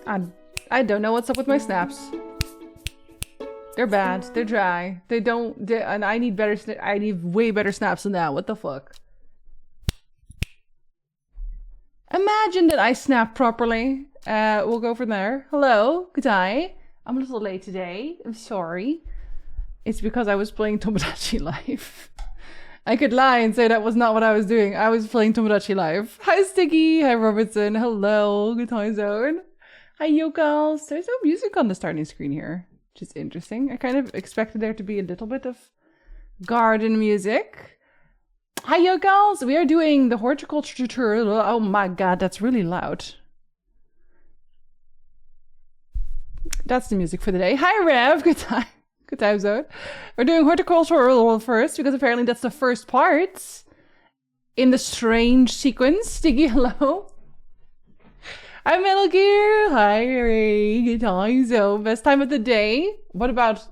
I don't know what's up with my snaps. They're bad. They're dry. And I need better. I need way better snaps than that. What the fuck? Imagine that I snap properly. We'll go from there. Hello, good day. I'm a little late today. I'm sorry. It's because I was playing Tomodachi Life. I could lie and say that was not what I was doing. I was playing Tomodachi Life. Hi, Sticky. Hi, Robertson. Hello, good time zone. Hi, Yokals. There's no music on the starting screen here, which is interesting. I kind of expected there to be a little bit of garden music. Hi, Yokals. We are doing the horticulture tutorial. Oh my god, that's really loud. That's the music for the day. Hi, Rev. Good time. Good time zone. We're doing horticulture first because apparently that's the first part in the strange sequence. Sticky, hello. Hi, Metal Gear. Hi, Ray. Good time zone. Best time of the day. What about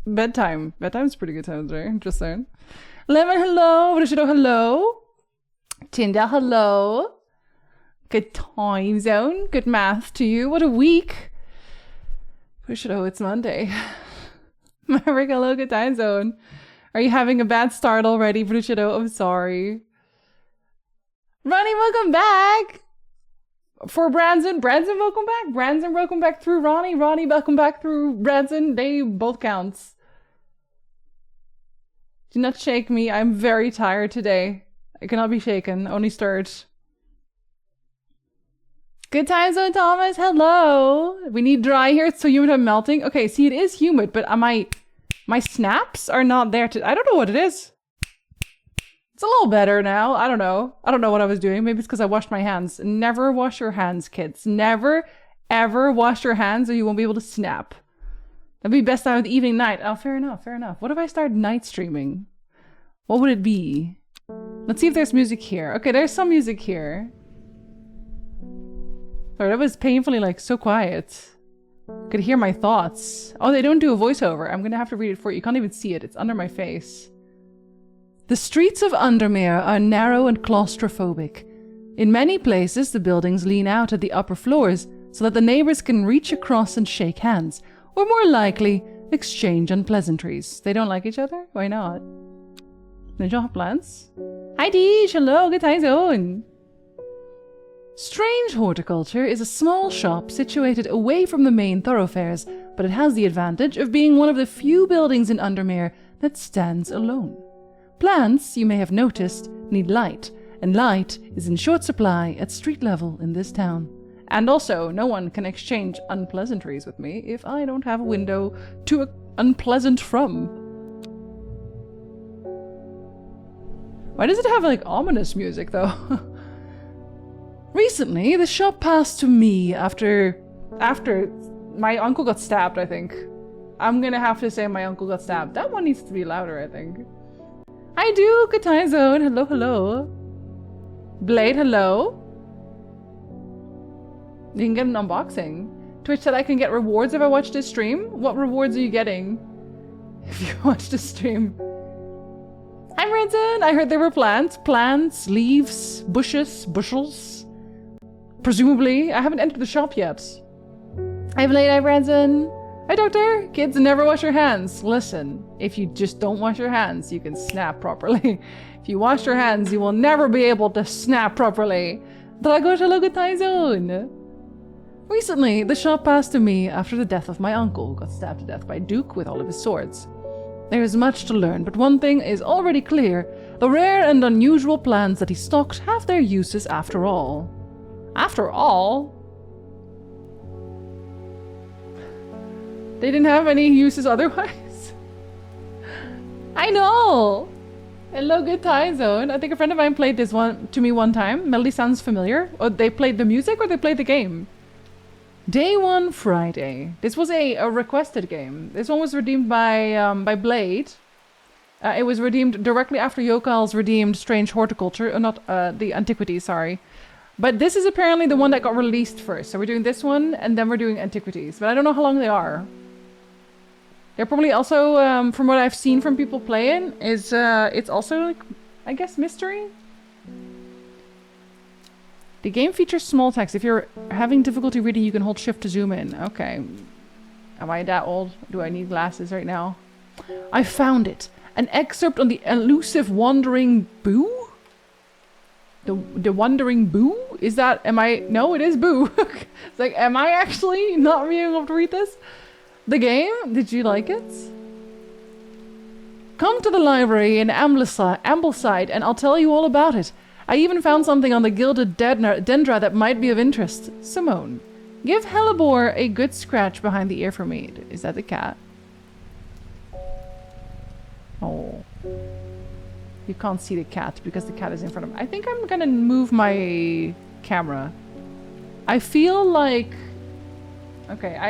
bedtime? Bedtime's pretty good time there. Just saying. Lemon, hello. Rushido, hello. Tinda, hello. Good time zone. Good math to you. What a week. Rushido, it's Monday. Maverick, hello, good time zone. Are you having a bad start already, Brucido? I'm sorry. Ronnie, welcome back. For Branson, welcome back. Branson, welcome back through Ronnie. Ronnie, welcome back through Branson. They both counts. Do not shake me. I'm very tired today. I cannot be shaken, only stirred. Good time zone, Thomas. Hello. We need dry here. It's so humid I'm melting. Okay, see, it is humid, but my snaps are not there to... I don't know what it is. It's a little better now. I don't know. I don't know what I was doing. Maybe it's because I washed my hands. Never wash your hands, kids. Never, ever wash your hands or you won't be able to snap. That'd be best time of the evening, night. Oh, fair enough, fair enough. What if I start night streaming? What would it be? Let's see if there's music here. Okay, there's some music here. Sorry, that was painfully, like, so quiet. I could hear my thoughts. Oh, they don't do a voiceover. I'm gonna have to read it for you. You can't even see it. It's under my face. The streets of Undermere are narrow and claustrophobic. In many places, the buildings lean out at the upper floors so that the neighbors can reach across and shake hands, or more likely, exchange unpleasantries. They don't like each other? Why not? They don't have plans? Hi, Deej! Hello, good time zone! Strange Horticulture is a small shop situated away from the main thoroughfares, but it has the advantage of being one of the few buildings in Undermere that stands alone. Plants, you may have noticed, need light, and light is in short supply at street level in this town. And also, no one can exchange unpleasantries with me if I don't have a window to unpleasant from. Why does it have, like, ominous music, though? Recently, the shop passed to me after my uncle got stabbed, I think. I'm gonna have to say my uncle got stabbed. That one needs to be louder, I think. I do! Good time zone! Hello, hello. Blade, hello. You can get an unboxing. Twitch said I can get rewards if I watch this stream. What rewards are you getting if you watch the stream? Hi, Brenton! I heard there were plants. Plants, leaves, bushes, bushels. Presumably, I haven't entered the shop yet. Hi, late, hi, Branson. Hi, Doctor. Kids, never wash your hands. Listen, if you just don't wash your hands, you can snap properly. If you wash your hands, you will never be able to snap properly. Drago Shalogatai Zone. Recently, the shop passed to me after the death of my uncle, who got stabbed to death by Duke with all of his swords. There is much to learn, but one thing is already clear. The rare and unusual plants that he stocked have their uses after all. After all? They didn't have any uses otherwise? I know! Hello, good time zone. I think a friend of mine played this one to me one time. Melody sounds familiar. Or they played the music or they played the game? Day 1 Friday. This was a requested game. This one was redeemed by Blade. It was redeemed directly after Yokal's redeemed Strange Horticulture. Not the Antiquities, sorry. But this is apparently the one that got released first. So we're doing this one, and then we're doing Antiquities. But I don't know how long they are. They're probably also, from what I've seen from people playing, is it's also, like, I guess, mystery? The game features small text. If you're having difficulty reading, you can hold shift to zoom in. Okay. Am I that old? Do I need glasses right now? I found it. An excerpt on the elusive wandering Boo? The wandering Boo? Is that, am I, no, it is Boo. It's like, am I actually not being able to read this? The game? Did you like it? Come to the library in Ambleside and I'll tell you all about it. I even found something on the gilded dendra that might be of interest. Simone, give Hellebore a good scratch behind the ear for me. Is that the cat? Oh. You can't see the cat because the cat is in front of me. I think I'm gonna move my camera. I feel like... Okay, I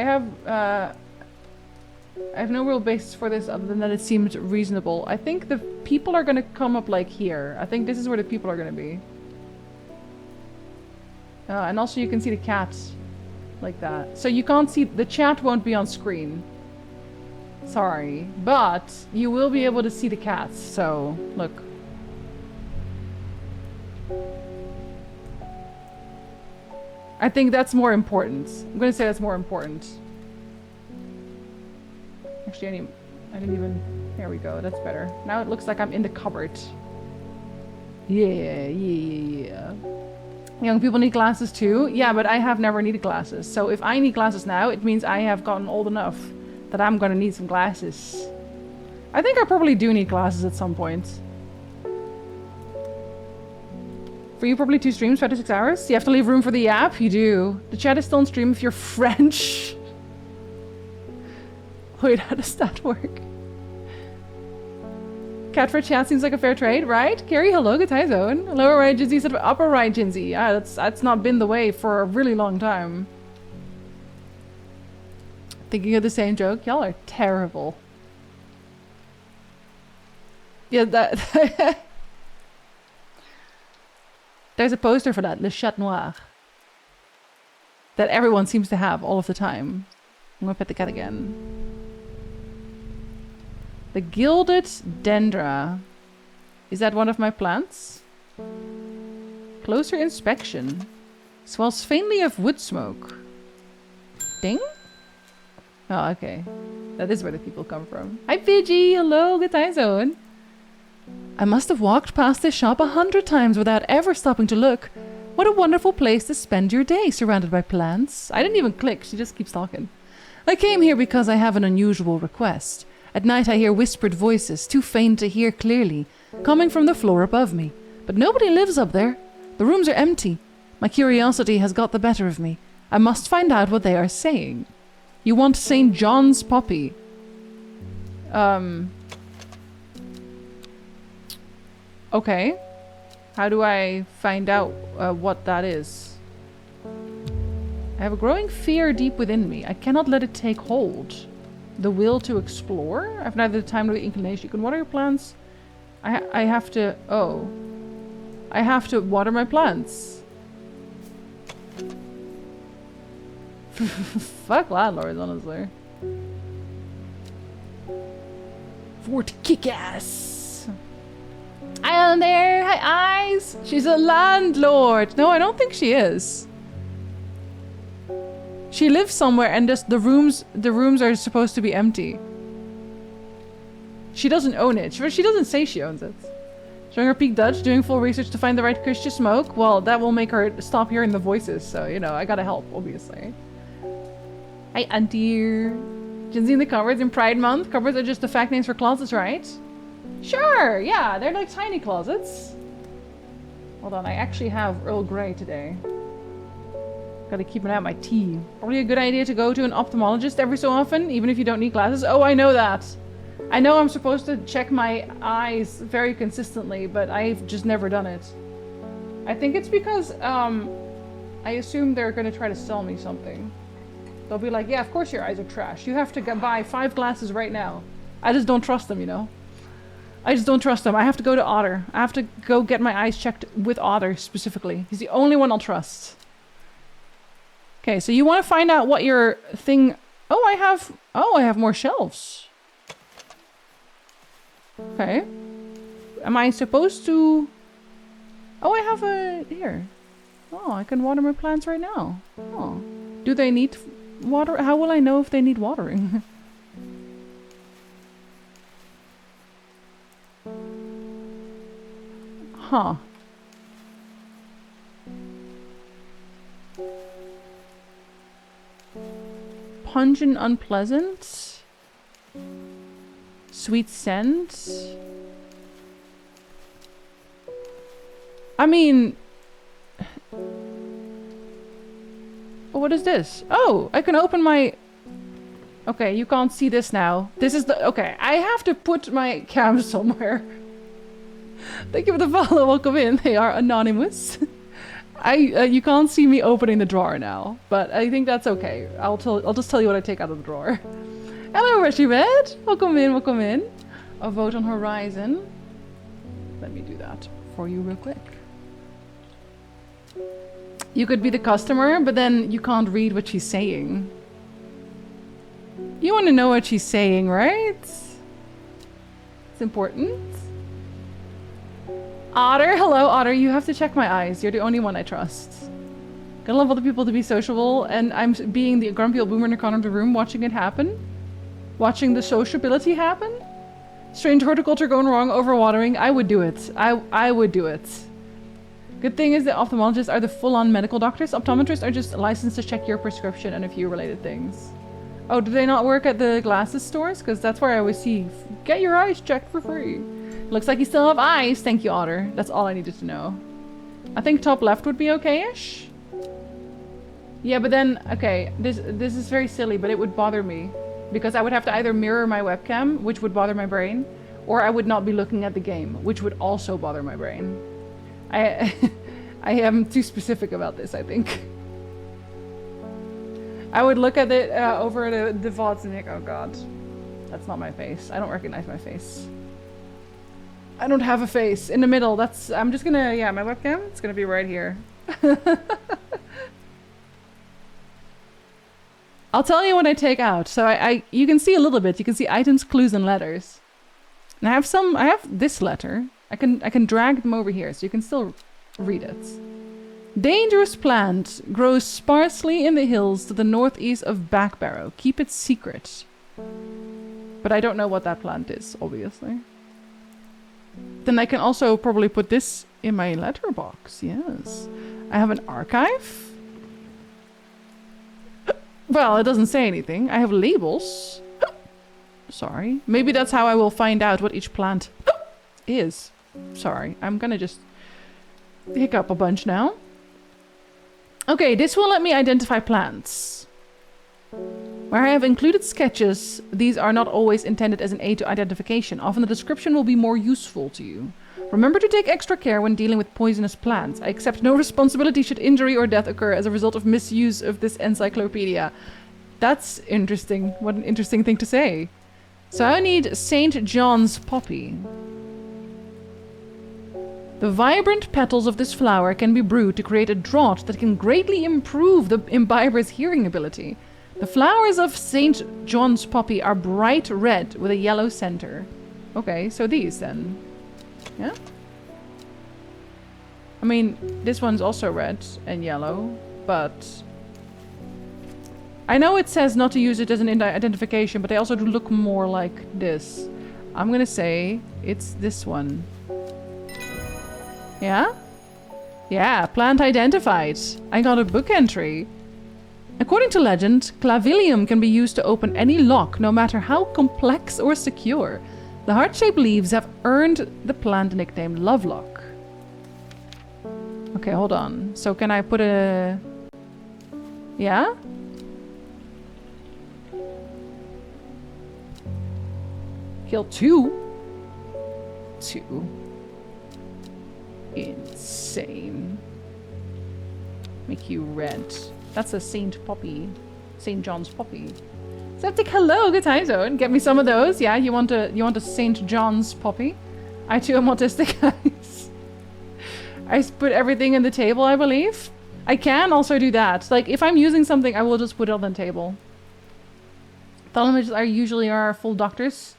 have no real basis for this other than that it seems reasonable. I think the people are gonna come up like here. I think this is where the people are gonna be. And also you can see the cat like that. So you can't see... The chat won't be on screen. Sorry. But you will be able to see the cats. So, look. I think that's more important. I'm gonna say that's more important. Actually, I didn't even... There we go, that's better. Now it looks like I'm in the cupboard. Yeah. Young people need glasses too. Yeah, but I have never needed glasses. So if I need glasses now, it means I have gotten old enough that I'm gonna need some glasses. I think I probably do need glasses at some point. For you, probably 2 streams, 5 to 6 hours. You have to leave room for the app. You do. The chat is still on stream if you're French. Wait, how does that work? Cat for chat seems like a fair trade, right? Carrie, hello, good time zone. Lower right, Jinzee said upper right, Jinzee. Yeah, that's not been the way for a really long time. Thinking of the same joke? Y'all are terrible. Yeah, that... There's a poster for that, Le Chat Noir. That everyone seems to have all of the time. I'm gonna pet the cat again. The gilded dendra. Is that one of my plants? Closer inspection. Smells faintly of wood smoke. Ding? Oh, okay. That is where the people come from. Hi, Pidgey! Hello, good time zone. I must have walked past this shop 100 times without ever stopping to look. What a wonderful place to spend your day, surrounded by plants. I didn't even click, she just keeps talking. I came here because I have an unusual request. At night I hear whispered voices, too faint to hear clearly, coming from the floor above me. But nobody lives up there. The rooms are empty. My curiosity has got the better of me. I must find out what they are saying. You want St. John's poppy. Okay. How do I find out what that is? I have a growing fear deep within me. I cannot let it take hold. The will to explore? I've neither the time nor the inclination. You can water your plants. I have to... Oh. I have to water my plants. Fuck landlords, honestly. Fort kick-ass. Hi on there. Hi, Eyes. She's a landlord. No, I don't think she is. She lives somewhere and just the rooms are supposed to be empty. She doesn't own it. She doesn't say she owns it. Showing her peak Dutch, doing full research to find the right kush to smoke. Well, that will make her stop hearing the voices. So, you know, I gotta help, obviously. Hi, Auntie. Jinzee in the cupboards in Pride Month. Cupboards are just the fact names for closets, right? Sure, yeah. They're like tiny closets. Hold on, I actually have Earl Grey today. Gotta keep an eye on my tea. Probably a good idea to go to an ophthalmologist every so often, even if you don't need glasses. Oh, I know that. I know I'm supposed to check my eyes very consistently, but I've just never done it. I think it's because, I assume they're gonna try to sell me something. They'll be like, yeah, of course your eyes are trash. You have to buy 5 glasses right now. I just don't trust them, you know? I just don't trust them. I have to go to Otter. I have to go get my eyes checked with Otter specifically. He's the only one I'll trust. Okay, so you want to find out what your thing... Oh, I have more shelves. Okay. Am I supposed to... Oh, I have a... Here. Oh, I can water my plants right now. Oh. Do they need water? How will I know if they need watering? Huh. Pungent, unpleasant. Sweet scent. I mean... What is this? Oh, I can open my... Okay, you can't see this now. This is the... Okay, I have to put my cam somewhere. Thank you for the follow. Welcome in. They are anonymous. You can't see me opening the drawer now, but I think that's okay. I'll just tell you what I take out of the drawer. Hello, Reshibet. Welcome in. Welcome in. A vote on Horizon. Let me do that for you real quick. You could be the customer, but then you can't read what she's saying. You want to know what she's saying, right? It's important. Otter, hello Otter, you have to check my eyes. You're the only one I trust. Gonna love other people to be sociable, and I'm being the grumpy old boomer in the corner of the room watching it happen. Watching the sociability happen. Strange horticulture going wrong, overwatering. I would do it. I would do it. Good thing is that ophthalmologists are the full-on medical doctors. Optometrists are just licensed to check your prescription and a few related things. Oh, do they not work at the glasses stores? Because that's where I always see, get your eyes checked for free. Looks like you still have eyes. Thank you, Otter. That's all I needed to know. I think top left would be okay-ish. Yeah, but then, okay, this is very silly, but it would bother me. Because I would have to either mirror my webcam, which would bother my brain, or I would not be looking at the game, which would also bother my brain. I am too specific about this, I think. I would look at it over the VODs and think, oh god, that's not my face. I don't recognize my face. I don't have a face. In the middle, that's... I'm just gonna... Yeah, my webcam, it's gonna be right here. I'll tell you what I take out. So you can see a little bit. You can see items, clues, and letters. And I have this letter. I can drag them over here, so you can still read it. Dangerous plant grows sparsely in the hills to the northeast of Backbarrow. Keep it secret. But I don't know what that plant is, obviously. Then I can also probably put this in my letterbox. Yes. I have an archive. Well, it doesn't say anything. I have labels. Sorry. Maybe that's how I will find out what each plant is. Sorry. I'm gonna just hiccup a bunch now. Okay, this will let me identify plants. Where I have included sketches, these are not always intended as an aid to identification. Often the description will be more useful to you. Remember to take extra care when dealing with poisonous plants. I accept no responsibility should injury or death occur as a result of misuse of this encyclopedia. That's interesting. What an interesting thing to say. So I need St. John's poppy. The vibrant petals of this flower can be brewed to create a draught that can greatly improve the imbiber's hearing ability. The flowers of St. John's poppy are bright red with a yellow center. Okay, so these then. Yeah? I mean, this one's also red and yellow, but... I know it says not to use it as an identification, but they also do look more like this. I'm gonna say it's this one. Yeah? Yeah, plant identified. I got a book entry. According to legend, clavilium can be used to open any lock, no matter how complex or secure. The heart-shaped leaves have earned the plant nickname Lovelock. Okay, hold on. So can I put a... Yeah? Kill two? Two. Insane. Make you red. That's a St. Poppy. St. John's poppy. Septic, hello, good time zone. Get me some of those. Yeah, you want a St. John's poppy? I too am autistic, guys. I put everything in the table, I believe. I can also do that. Like, if I'm using something, I will just put it on the table. Ophthalmologists are usually our full doctors.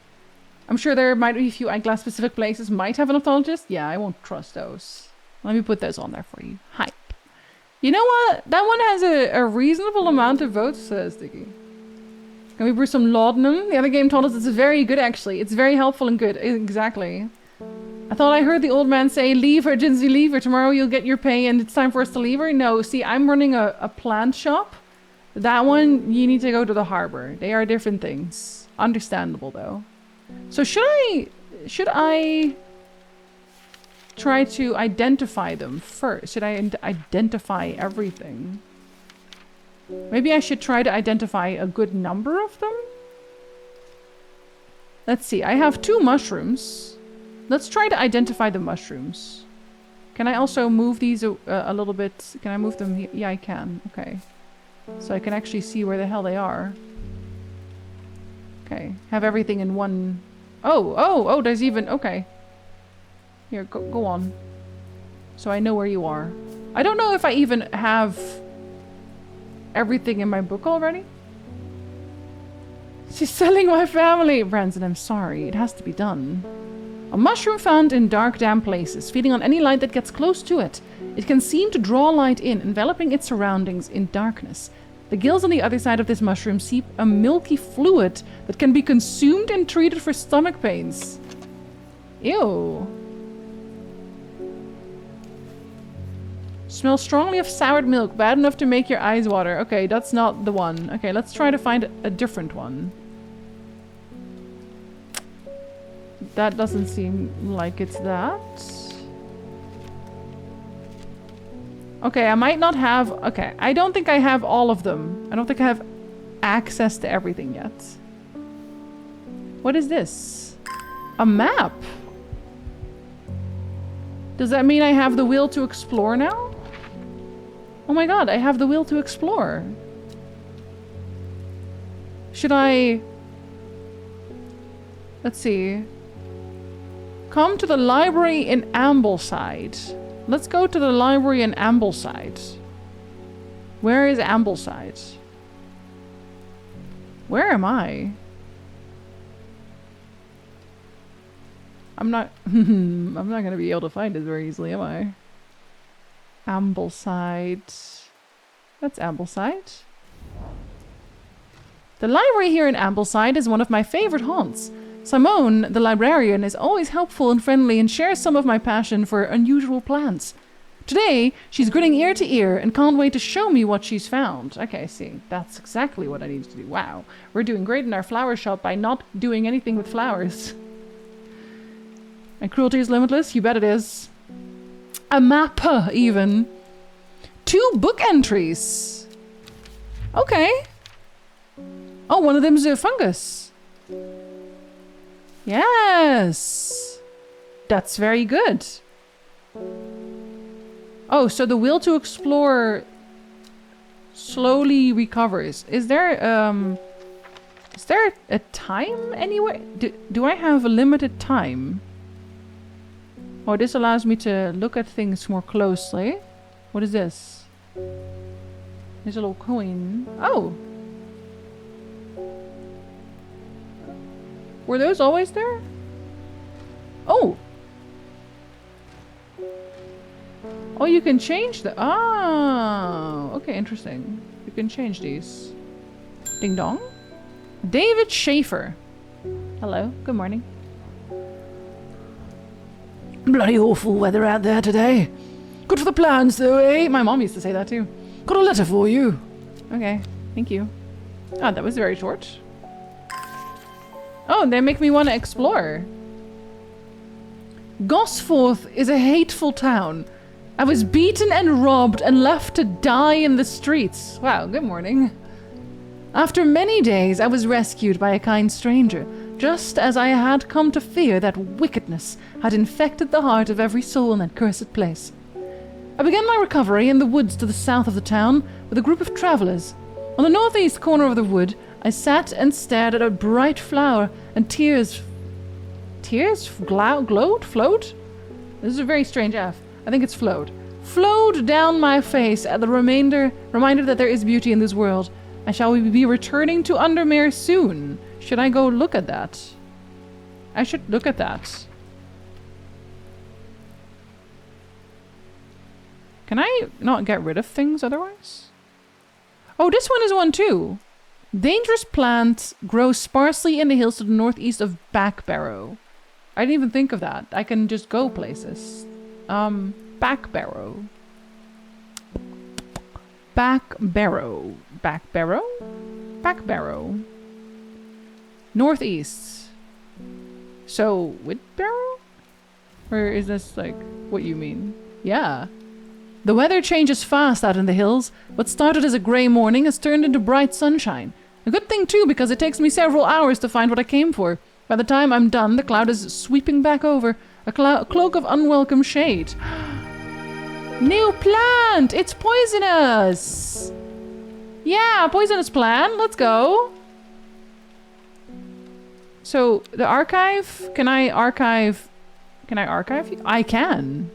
I'm sure there might be a few eyeglass specific places might have an ophthalmologist. Yeah, I won't trust those. Let me put those on there for you. Hype. You know what? That one has a reasonable amount of votes, says Sticky. Can we brew some laudanum? The other game told us it's very good, actually. It's very helpful and good. Exactly. I thought I heard the old man say, leave her, Jinzee, leave her. Tomorrow you'll get your pay and it's time for us to leave her. No, see, I'm running a plant shop. That one, you need to go to the harbor. They are different things. Understandable, though. So should I try to identify them first? Should I identify everything? Maybe I should try to identify a good number of them? Let's see. I have 2 mushrooms. Let's try to identify the mushrooms. Can I also move these a little bit? Can I move them here? Yeah, I can. Okay. So I can actually see where the hell they are. Okay. Have everything in one... Oh, there's even... Okay. Here, go on. So I know where you are. I don't know if I even have everything in my book already. She's selling my family! Branson, I'm sorry. It has to be done. A mushroom found in dark, damp places, feeding on any light that gets close to it. It can seem to draw light in, enveloping its surroundings in darkness. The gills on the other side of this mushroom seep a milky fluid that can be consumed and treated for stomach pains. Ew. Smells strongly of soured milk, bad enough to make your eyes water. Okay, that's not the one. Okay, let's try to find a different one. That doesn't seem like it's that. Okay, I might not have... Okay, I don't think I have all of them. I don't think I have access to everything yet. What is this? A map? Does that mean I have the will to explore now? Oh my god, I have the will to explore. Should I... Let's see. Come to the library in Ambleside. Let's go to the library in Ambleside. Where is Ambleside? Where am I? I'm not gonna be able to find it very easily, am I? Ambleside. That's Ambleside. The library here in Ambleside is one of my favorite haunts. Simone, the librarian, is always helpful and friendly and shares some of my passion for unusual plants. Today, she's grinning ear to ear and can't wait to show me what she's found. Okay, see, that's exactly what I need to do. Wow, we're doing great in our flower shop by not doing anything with flowers. And cruelty is limitless? You bet it is. A map, even. 2 book entries. Okay. Oh, one of them's a fungus. Yes! That's very good. Oh, so the will to explore slowly recovers. Is there a time anyway? Do I have a limited time? Oh, this allows me to look at things more closely. What is this? There's a little coin. Oh! Were those always there? Oh! Oh, you can change the... Oh! Okay, interesting. You can change these. Ding dong. David Schaefer. Hello, good morning. Bloody awful weather out there today. Good for the plans though, eh? My mom used to say that too. Got a letter for you. Okay, thank you. Oh, that was very short. Oh, they make me want to explore. Gosforth is a hateful town. I was beaten and robbed and left to die in the streets. Wow, good morning. After many days, I was rescued by a kind stranger, just as I had come to fear that wickedness had infected the heart of every soul in that cursed place. I began my recovery in the woods to the south of the town with a group of travelers. On the northeast corner of the wood, I sat and stared at a bright flower, and tears flowed? This is a very strange F. I think it's flowed. Flowed down my face at the reminder that there is beauty in this world. I shall be returning to Undermere soon. Should I go look at that? I should look at that. Can I not get rid of things otherwise? Oh, this one is one too. Dangerous plant grows sparsely in the hills to the northeast of Backbarrow. I didn't even think of that. I can just go places. Backbarrow. Backbarrow. Backbarrow? Backbarrow. Northeast. So, Whitbarrow? Or is this like what you mean? Yeah. The weather changes fast out in the hills. What started as a grey morning has turned into bright sunshine. A good thing too, because it takes me several hours to find what I came for. By the time I'm done, the cloud is sweeping back over. A cloak of unwelcome shade. New plant! It's poisonous! Yeah, poisonous plant. Let's go. So, the archive? Can I archive you? I can.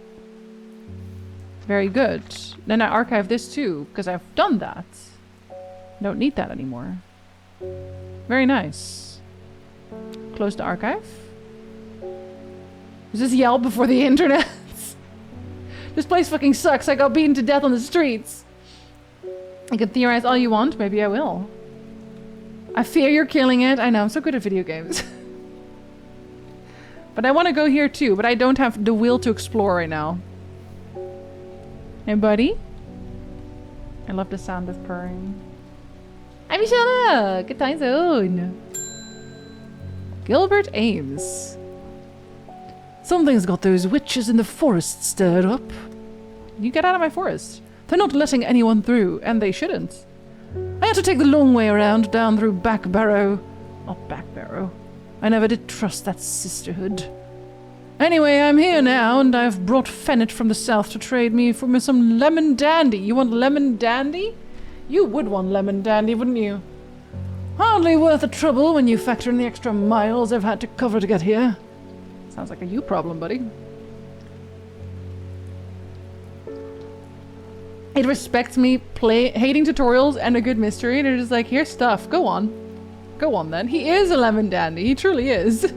Very good. Then I archive this too, because I've done that. Don't need that anymore. Very nice. Close the archive. Is this Yelp before the internet? This place fucking sucks. I got beaten to death on the streets. You can theorize all you want. Maybe I will. I fear you're killing it. I know, I'm so good at video games. But I want to go here too, but I don't have the will to explore right now. Hey, buddy? I love the sound of purring. I'm Michelle! Good time zone! Gilbert Ames. Something's got those witches in the forest stirred up. You get out of my forest. They're not letting anyone through, and they shouldn't. I had to take the long way around, down through Backbarrow. Not Backbarrow. I never did trust that sisterhood. Anyway, I'm here now, and I've brought Fennett from the south to trade me for some lemon dandy. You want lemon dandy? You would want lemon dandy, wouldn't you? Hardly worth the trouble when you factor in the extra miles I've had to cover to get here. Sounds like a you problem, buddy. It respects me hating tutorials and a good mystery. They're just like, here's stuff. Go on. Go on then. He is a lemon dandy. He truly is.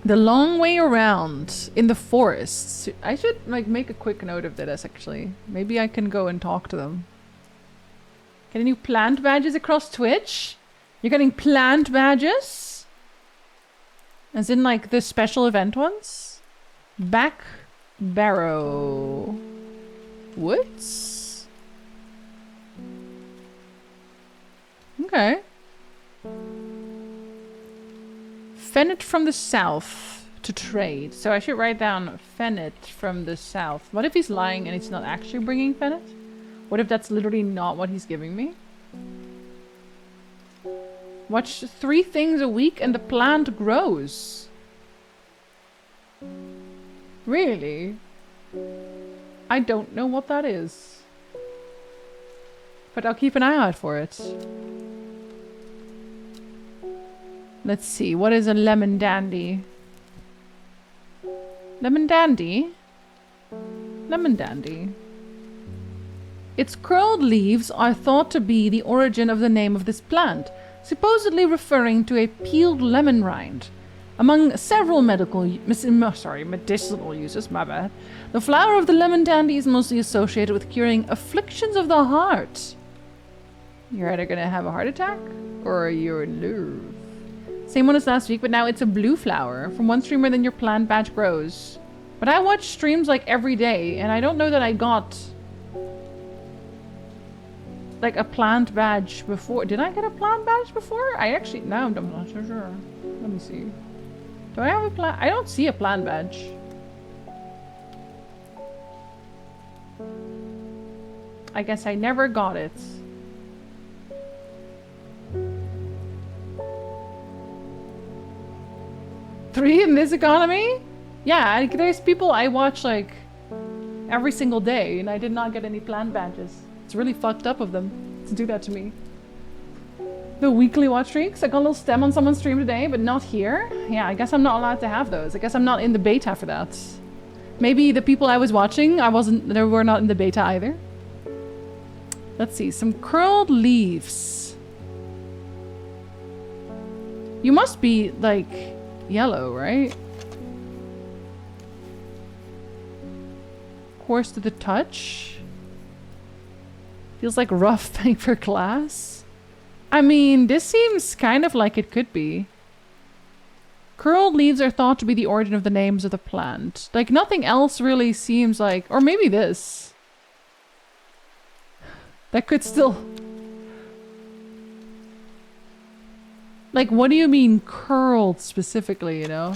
The long way around in the forests. I should like make a quick note of this actually. Maybe I can go and talk to them. Getting new plant badges across Twitch? You're getting plant badges? As in like the special event ones? Backbarrow Woods? Okay. Fennett from the south to trade. So I should write down Fennett from the south. What if he's lying and he's not actually bringing Fennett? What if that's literally not what he's giving me? Watch 3 things a week and the plant grows. Really? I don't know what that is. But I'll keep an eye out for it. Let's see, what is a lemon dandy? Lemon dandy? Lemon dandy. Its curled leaves are thought to be the origin of the name of this plant, supposedly referring to a peeled lemon rind. Among several medicinal uses, my bad. The flower of the lemon dandy is mostly associated with curing afflictions of the heart. You're either gonna have a heart attack or you're nerve. Same one as last week, but now it's a blue flower. From one streamer, then your plant badge grows. But I watch streams like every day, and I don't know that I got like a plant badge before. Did I get a plant badge before? I actually, no, I'm not so sure. Let me see. Do I have a plant? I don't see a plant badge. I guess I never got it. Three in this economy? Yeah, there's people I watch like every single day and I did not get any plant badges. It's really fucked up of them to do that to me. The weekly watch streaks? I got a little stem on someone's stream today, but not here? Yeah, I guess I'm not allowed to have those. I guess I'm not in the beta for that. Maybe the people I was watching, they were not in the beta either. Let's see, some curled leaves. You must be like yellow, right? coarse to the touch. Feels like rough paper glass. I mean, this seems kind of like it could be. Curled leaves are thought to be the origin of the names of the plant. Like, nothing else really seems like... Or maybe this. That could still... Like, what do you mean curled specifically, you know?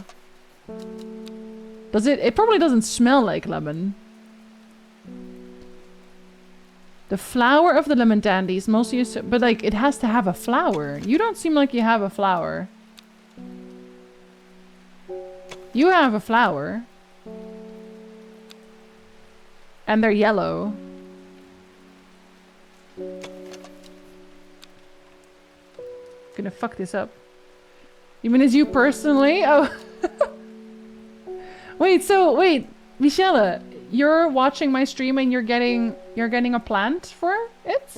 Does it... It probably doesn't smell like lemon. The flower of the lemon dandy is mostly used to... But, like, it has to have a flower. You don't seem like you have a flower. You have a flower. And they're yellow. Gonna fuck this up. You mean as you personally? Oh. Wait, Michelle, you're watching my stream and you're getting a plant for it?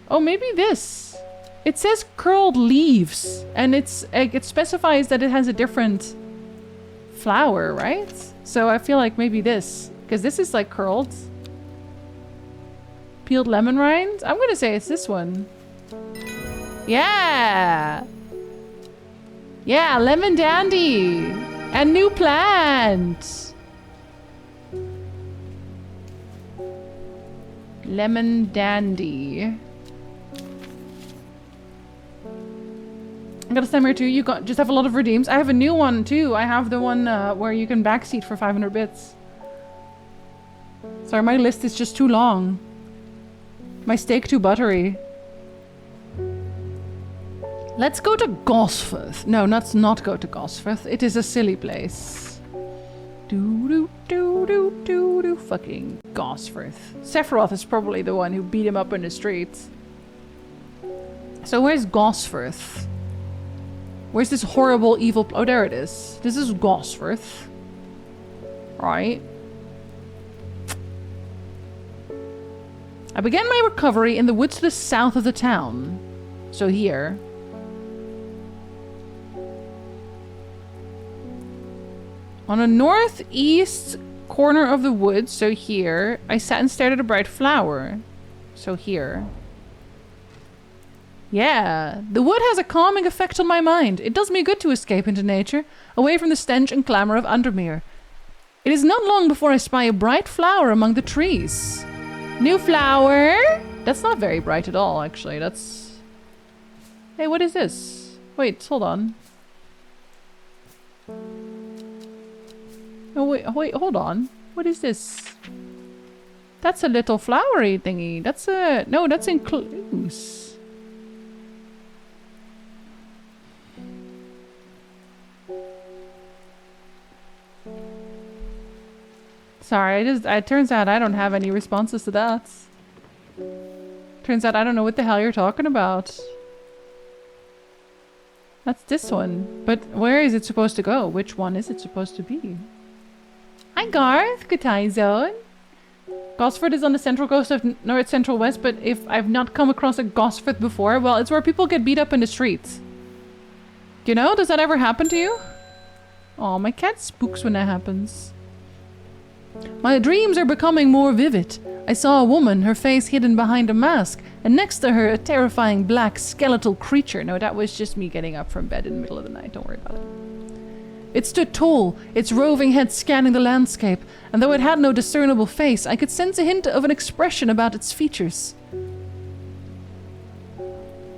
Oh, maybe this. It says curled leaves, and it's it specifies that it has a different flower, right? So I feel like maybe this, because this is like curled. Peeled lemon rind? I'm gonna say it's this one. Yeah! Yeah, lemon dandy! And new plant! Lemon dandy. I got a stem here too. You just have a lot of redeems. I have a new one too. I have the one where you can backseat for 500 bits. Sorry, my list is just too long. My steak too buttery. Let's go to Gosforth. No, let's not go to Gosforth. It is a silly place. Fucking Gosforth. Sephiroth is probably the one who beat him up in the streets. So where's Gosforth? Where's this horrible evil... Oh, there it is. This is Gosforth. Right. I began my recovery in the woods to the south of the town. So here. On a northeast corner of the woods, so here, I sat and stared at a bright flower. So here. Yeah, the wood has a calming effect on my mind. It does me good to escape into nature, away from the stench and clamor of Undermere. It is not long before I spy a bright flower among the trees. New flower? That's not very bright at all, actually. That's... Hey, what is this? Wait, hold on. Oh, wait, hold on. What is this? That's a little flowery thingy. That's a... No, that's includes... Sorry, it turns out I don't have any responses to that. Turns out I don't know what the hell you're talking about. That's this one. But where is it supposed to go? Which one is it supposed to be? Hi Garth, good time zone. Gosford is on the central coast of North Central West, but if I've not come across a Gosford before, well, it's where people get beat up in the streets. You know, does that ever happen to you? Oh, my cat spooks when that happens. My dreams are becoming more vivid. I saw a woman, her face hidden behind a mask, and next to her a terrifying black skeletal creature. No, that was just me getting up from bed in the middle of the night, don't worry about it. It stood tall, its roving head scanning the landscape, and though it had no discernible face, I could sense a hint of an expression about its features.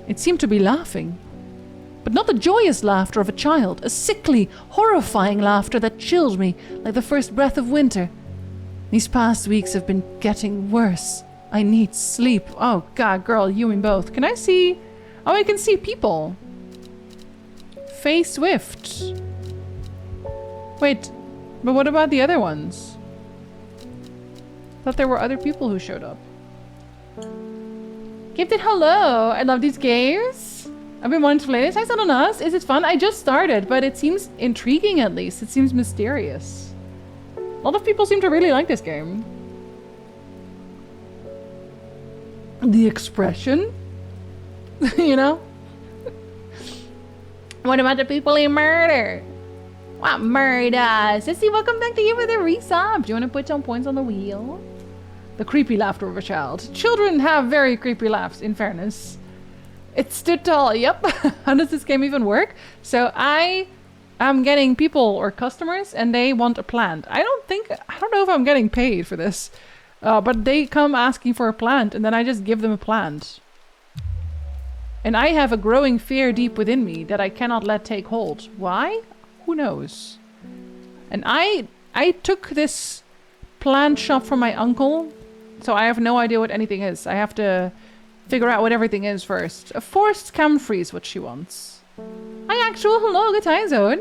It seemed to be laughing. But not the joyous laughter of a child, a sickly, horrifying laughter that chilled me like the first breath of winter. These past weeks have been getting worse. I need sleep. Oh god, girl, you and both. Can I see? Oh, I can see people. Faye Swift. Wait, but what about the other ones? I thought there were other people who showed up. Gifted hello. I love these games. I've been wanting to play this. Hi, on us. Is it fun? I just started, but it seems intriguing at least. It seems mysterious. A lot of people seem to really like this game. The expression? You know? What about the people he murdered? Wow, murder! Sissy, welcome back to you with a resub. Do you want to put some points on the wheel? The creepy laughter of a child. Children have very creepy laughs, in fairness. It stood tall. Yep. How does this game even work? So I am getting people or customers and they want a plant. I don't know if I'm getting paid for this. But they come asking for a plant and then I just give them a plant. And I have a growing fear deep within me that I cannot let take hold. Why? Who knows? And I took this plant shop from my uncle, so I have no idea what anything is. I have to figure out what everything is first. A forest camphor is what she wants. Hi, actual. Hello, good time zone.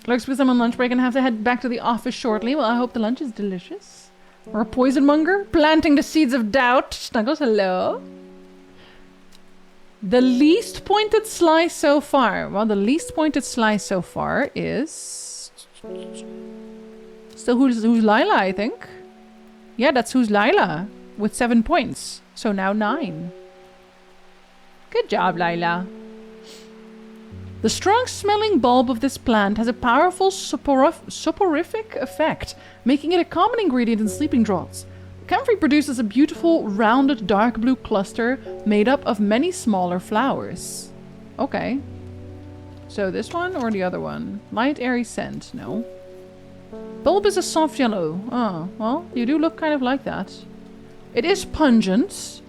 Lurks with some on lunch break and have to head back to the office shortly. Well, I hope the lunch is delicious. Or a poison monger planting the seeds of doubt. Snuggles, hello. The least pointed slice so far. Well, the least pointed slice so far is... Still who's Lila, I think. Yeah, that's who's Lila. With 7 points. So now 9. Good job, Lila. The strong-smelling bulb of this plant has a powerful soporific effect, making it a common ingredient in sleeping draughts. Camphor produces a beautiful, rounded, dark blue cluster made up of many smaller flowers. Okay. So this one or the other one? Light, airy scent. No. Bulb is a soft yellow. Oh, well, you do look kind of like that. It is pungent.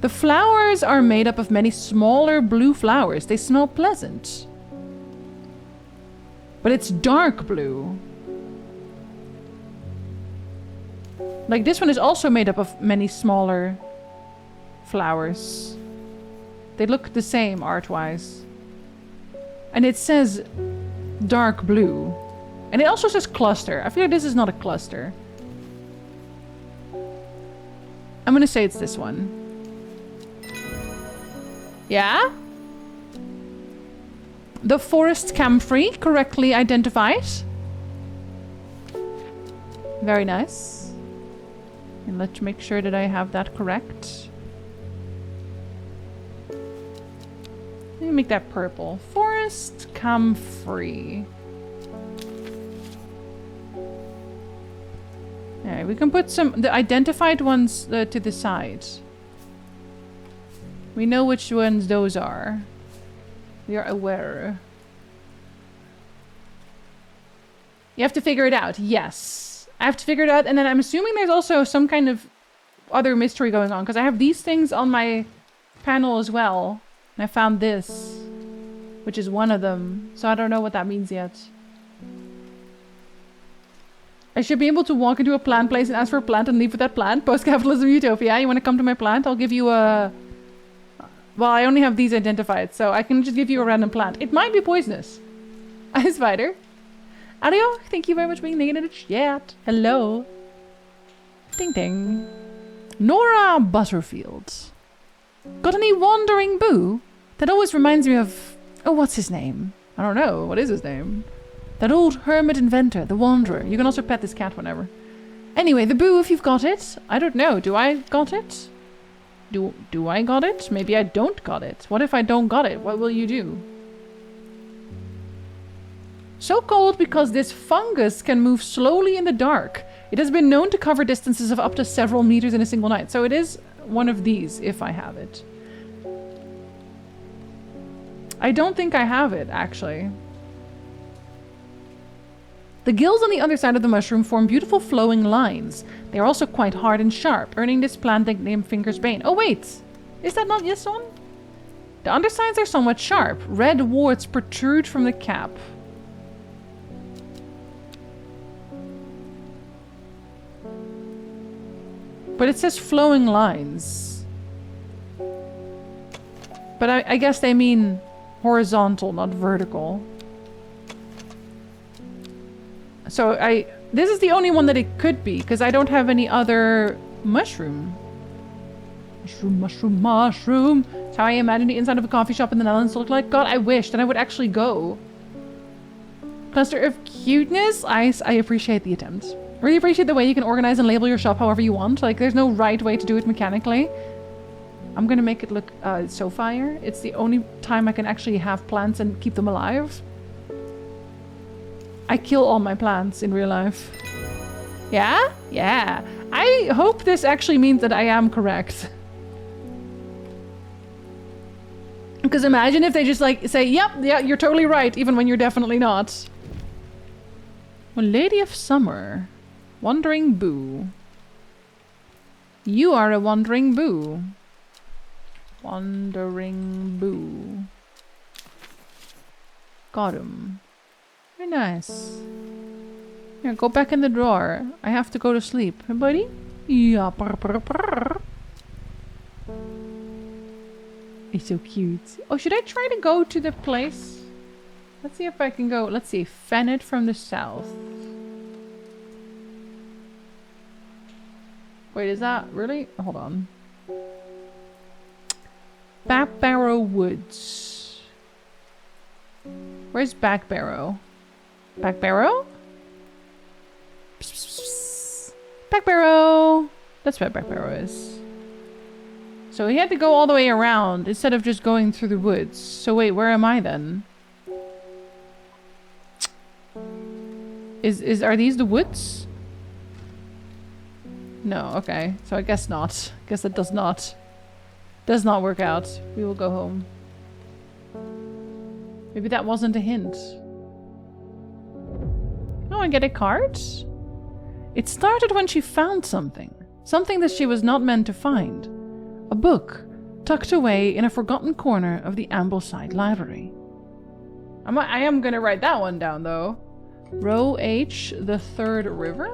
The flowers are made up of many smaller blue flowers. They smell pleasant. But it's dark blue. Like this one is also made up of many smaller flowers. They look the same art-wise. And it says dark blue. And it also says cluster. I feel like this is not a cluster. I'm gonna say it's this one. Yeah? The forest camphor, correctly identified. Very nice. And let's make sure that I have that correct. Let me make that purple. Forest camphor. Alright, we can put the identified ones to the side. We know which ones those are. We are aware. You have to figure it out. Yes. I have to figure it out, and then I'm assuming there's also some kind of other mystery going on, because I have these things on my panel as well. And I found this, which is one of them. So I don't know what that means yet. I should be able to walk into a plant place and ask for a plant and leave with that plant. Post-capitalism utopia. You want to come to my plant? I'll give you a... Well, I only have these identified, so I can just give you a random plant. It might be poisonous. Hi, Spider. Adio, thank you very much for being in the chat. Hello. Ding ding. Nora Butterfield. Got any wandering boo? That always reminds me of... Oh, what's his name? I don't know. What is his name? That old hermit inventor, the Wanderer. You can also pet this cat whenever. Anyway, the boo, if you've got it. I don't know. Do I got it? Do I got it? Maybe I don't got it. What if I don't got it? What will you do? So called because this fungus can move slowly in the dark. It has been known to cover distances of up to several meters in a single night. So it is one of these, if I have it. I don't think I have it, actually. The gills on the other side of the mushroom form beautiful flowing lines. They are also quite hard and sharp, earning this plant nickname Finger's Bane. Oh wait! Is that not this one? The undersides are somewhat sharp. Red warts protrude from the cap. But it says flowing lines. But I guess they mean horizontal, not vertical. So this is the only one that it could be, because I don't have any other mushroom. Mushroom, mushroom, mushroom. That's how I imagine the inside of a coffee shop in the Netherlands to look like. God, I wish that I would actually go. Cluster of cuteness. I appreciate the attempt. Really appreciate the way you can organize and label your shop however you want. Like, there's no right way to do it mechanically. I'm gonna make it look so fire. It's the only time I can actually have plants and keep them alive. I kill all my plants in real life. Yeah? Yeah. I hope this actually means that I am correct. Because imagine if they just like say, yep, yeah, you're totally right, even when you're definitely not. Well, Lady of Summer. Wandering Boo. You are a wandering boo. Wandering Boo. Got him. Very nice. Here, go back in the drawer. I have to go to sleep. Hey, buddy? Yeah, purr, purr, purr. He's so cute. Oh, should I try to go to the place? Let's see if I can go. Let's see. Fennet from the south. Wait, is that really? Hold on. Backbarrow Woods. Where's Backbarrow? Backbarrow? Backbarrow! That's where Backbarrow is. So he had to go all the way around instead of just going through the woods. So wait, where am I then? Are these the woods? No, okay. So I guess not. Guess that does not work out. We will go home. Maybe that wasn't a hint. Oh, I get a card? It started when she found something. Something that she was not meant to find. A book, tucked away in a forgotten corner of the Ambleside Library. I am gonna write that one down, though. Row H, the Third River?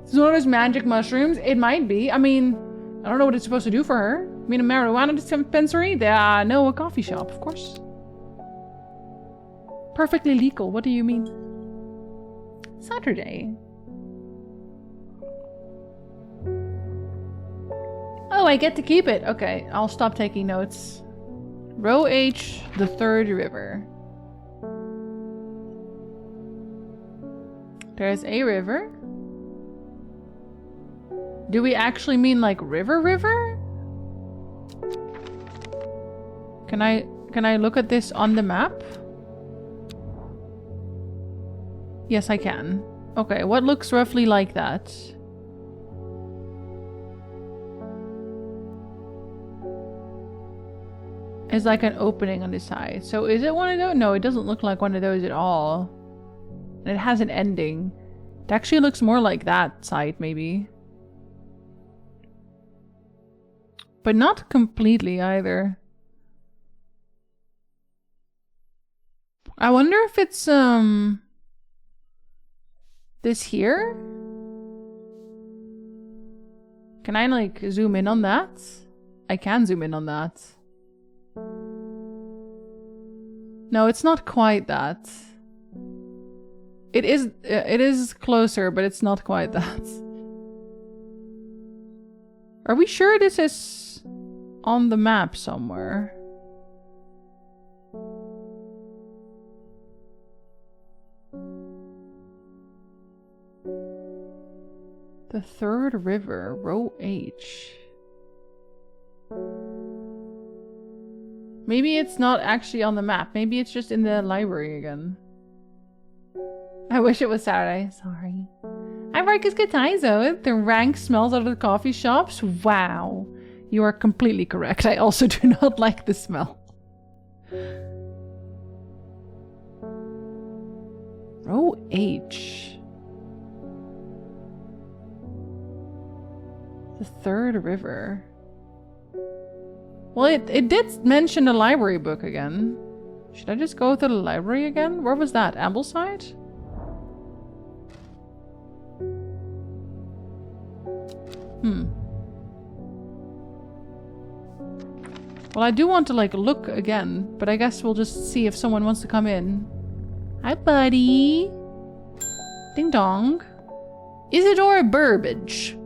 It's one of those magic mushrooms. It might be. I mean, I don't know what it's supposed to do for her. I mean, a marijuana dispensary? No, a coffee shop, of course. Perfectly legal. What do you mean? Saturday. Oh, I get to keep it. Okay, I'll stop taking notes. Row H, the Third River. There's a river. Do we actually mean like river? Can I look at this on the map? Yes, I can. Okay, what looks roughly like that? It's like an opening on the side. So is it one of those? No, it doesn't look like one of those at all. And it has an ending. It actually looks more like that side, maybe. But not completely either. I wonder if it's, this here? Can I, like, zoom in on that? I can zoom in on that. No, it's not quite that. It is closer, but it's not quite that. Are we sure this is on the map somewhere? The Third River, row H. Maybe it's not actually on the map. Maybe it's just in the library again. I wish it was Saturday. Sorry. Hi, Marcus Cataizo. The rank smells out of the coffee shops. Wow. You are completely correct. I also do not like the smell. Row H. The Third River. Well, it did mention the library book again. Should I just go to the library again? Where was that? Ambleside? Well, I do want to, like, look again, but I guess we'll just see if someone wants to come in. Hi, buddy. Ding dong. Isidore Burbage.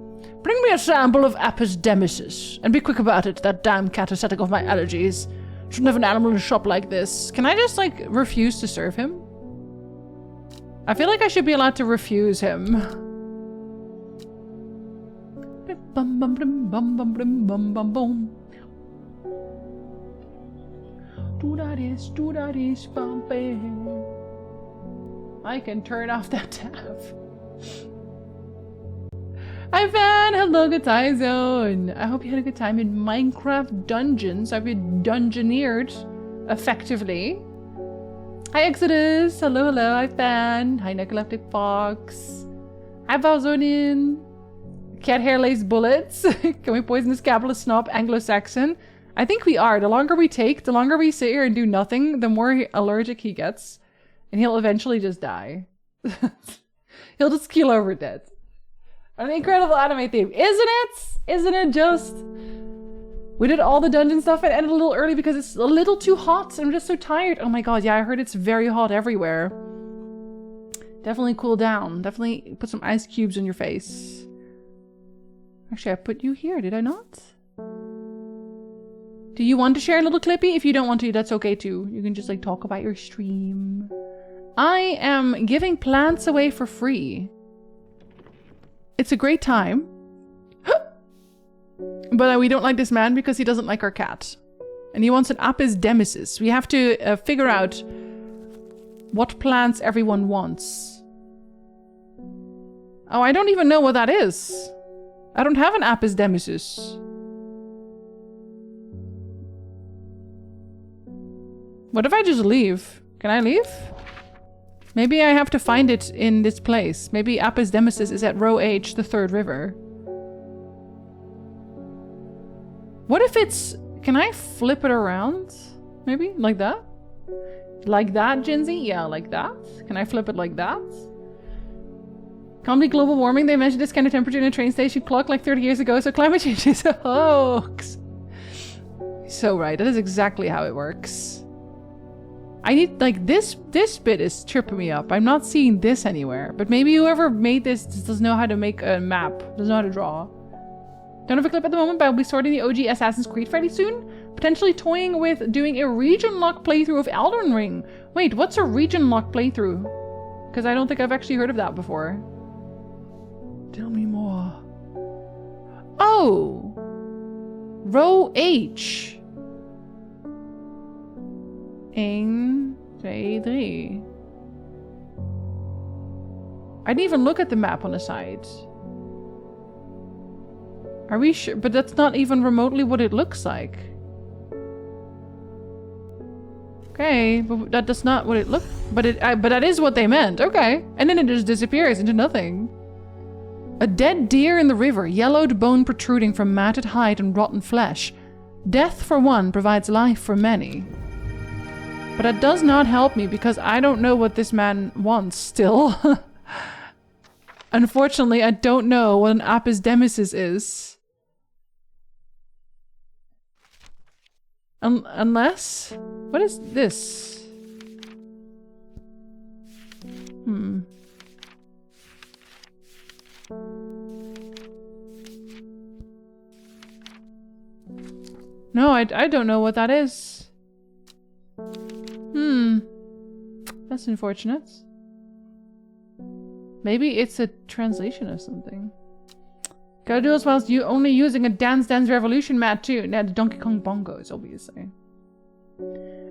Bring me a sample of Apis demesis. And be quick about it, that damn cat is setting off my allergies. Shouldn't have an animal in a shop like this. Can I just, like, refuse to serve him? I feel like I should be allowed to refuse him. bum bum bum bum bum bum bum bum bum. Do that is bumping. I can turn off that tab. Hi Van, hello good time zone. I hope you had a good time in Minecraft Dungeons. I've been dungeoneered effectively. Hi Exodus, hello, Hi Van. Hi Necroleptic Fox. Hi Valzonian. Cat hair lace bullets. Can we poison this capitalist snob Anglo-Saxon? I think we are. The longer we take, the longer we sit here and do nothing, the more allergic he gets. And he'll eventually just die. He'll just keel over dead. An incredible anime theme. Isn't it? Isn't it just? We did all the dungeon stuff and ended a little early because it's a little too hot. I'm just so tired. Oh my god, yeah, I heard it's very hot everywhere. Definitely cool down. Definitely put some ice cubes on your face. Actually, I put you here, did I not? Do you want to share a little clippy? If you don't want to, that's okay too. You can just like talk about your stream. I am giving plants away for free. It's a great time. But we don't like this man because he doesn't like our cat. And he wants an Apis demesis. We have to figure out what plants everyone wants. Oh, I don't even know what that is. I don't have an Apis demesis. What if I just leave? Can I leave? Maybe I have to find it in this place. Maybe Apis demesis is at row H, the third river. What if it's... Can I flip it around? Maybe? Like that? Like that, Jinzee? Yeah, like that. Can I flip it like that? Can't be global warming. They mentioned this kind of temperature in a train station clock like 30 years ago, so climate change is a hoax. So right, that is exactly how it works. I need, like, this bit is tripping me up. I'm not seeing this anywhere. But maybe whoever made this doesn't know how to make a map. Doesn't know how to draw. Don't have a clip at the moment, but I'll be starting the OG Assassin's Creed fairly soon. Potentially toying with doing a region lock playthrough of Elden Ring. Wait, what's a region lock playthrough? Because I don't think I've actually heard of that before. Tell me more. Oh! Row H. 1, 2, 3. I didn't even look at the map on the side. Are we sure? But that's not even remotely what it looks like. Okay, but that's not what it looked. But that is what they meant. Okay, and then it just disappears into nothing. A dead deer in the river, yellowed bone protruding from matted hide and rotten flesh. Death for one provides life for many. But that does not help me because I don't know what this man wants still. Unfortunately, I don't know what an Apis demesis is. Unless... What is this? No, I don't know what that is. That's unfortunate. Maybe it's a translation of something. Gotta do as well as you only using a Dance Dance Revolution mat too. Now the Donkey Kong bongos, obviously.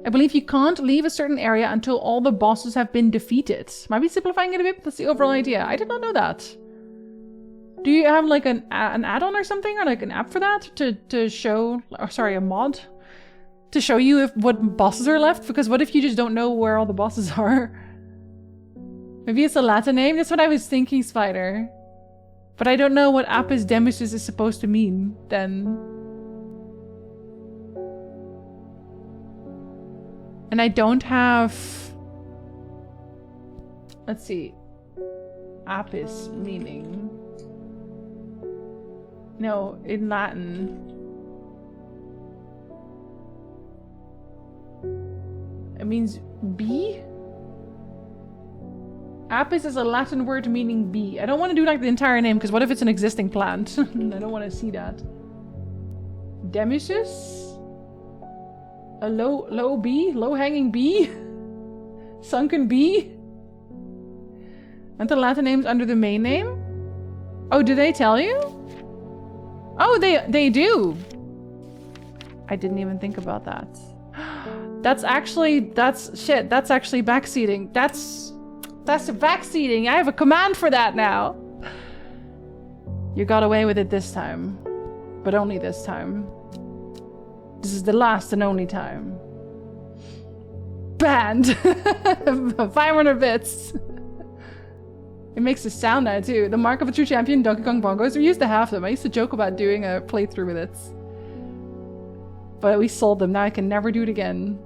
I believe you can't leave a certain area until all the bosses have been defeated. Might be simplifying it a bit, but that's the overall idea. I did not know that. Do you have like an add-on or something? Or like an app for that? To show... Or sorry, a mod? To show you what bosses are left? Because what if you just don't know where all the bosses are? Maybe it's a Latin name? That's what I was thinking, Spider. But I don't know what Apis demesis is supposed to mean, then. And I don't have... Let's see. Apis meaning... No, in Latin... It means bee? Apis is a Latin word meaning bee. I don't want to do like the entire name because what if it's an existing plant? I don't want to see that. Demesis? A low bee? Low-hanging bee? Sunken bee? Aren't the Latin names under the main name? Oh, do they tell you? Oh, they do. I didn't even think about that. That's actually backseating. That's backseating. I have a command for that now. You got away with it this time, but only this time. This is the last and only time. Banned. 500 bits. It makes a sound now too. The mark of a true champion, Donkey Kong bongos. We used to have them. I used to joke about doing a playthrough with it. But we sold them. Now I can never do it again.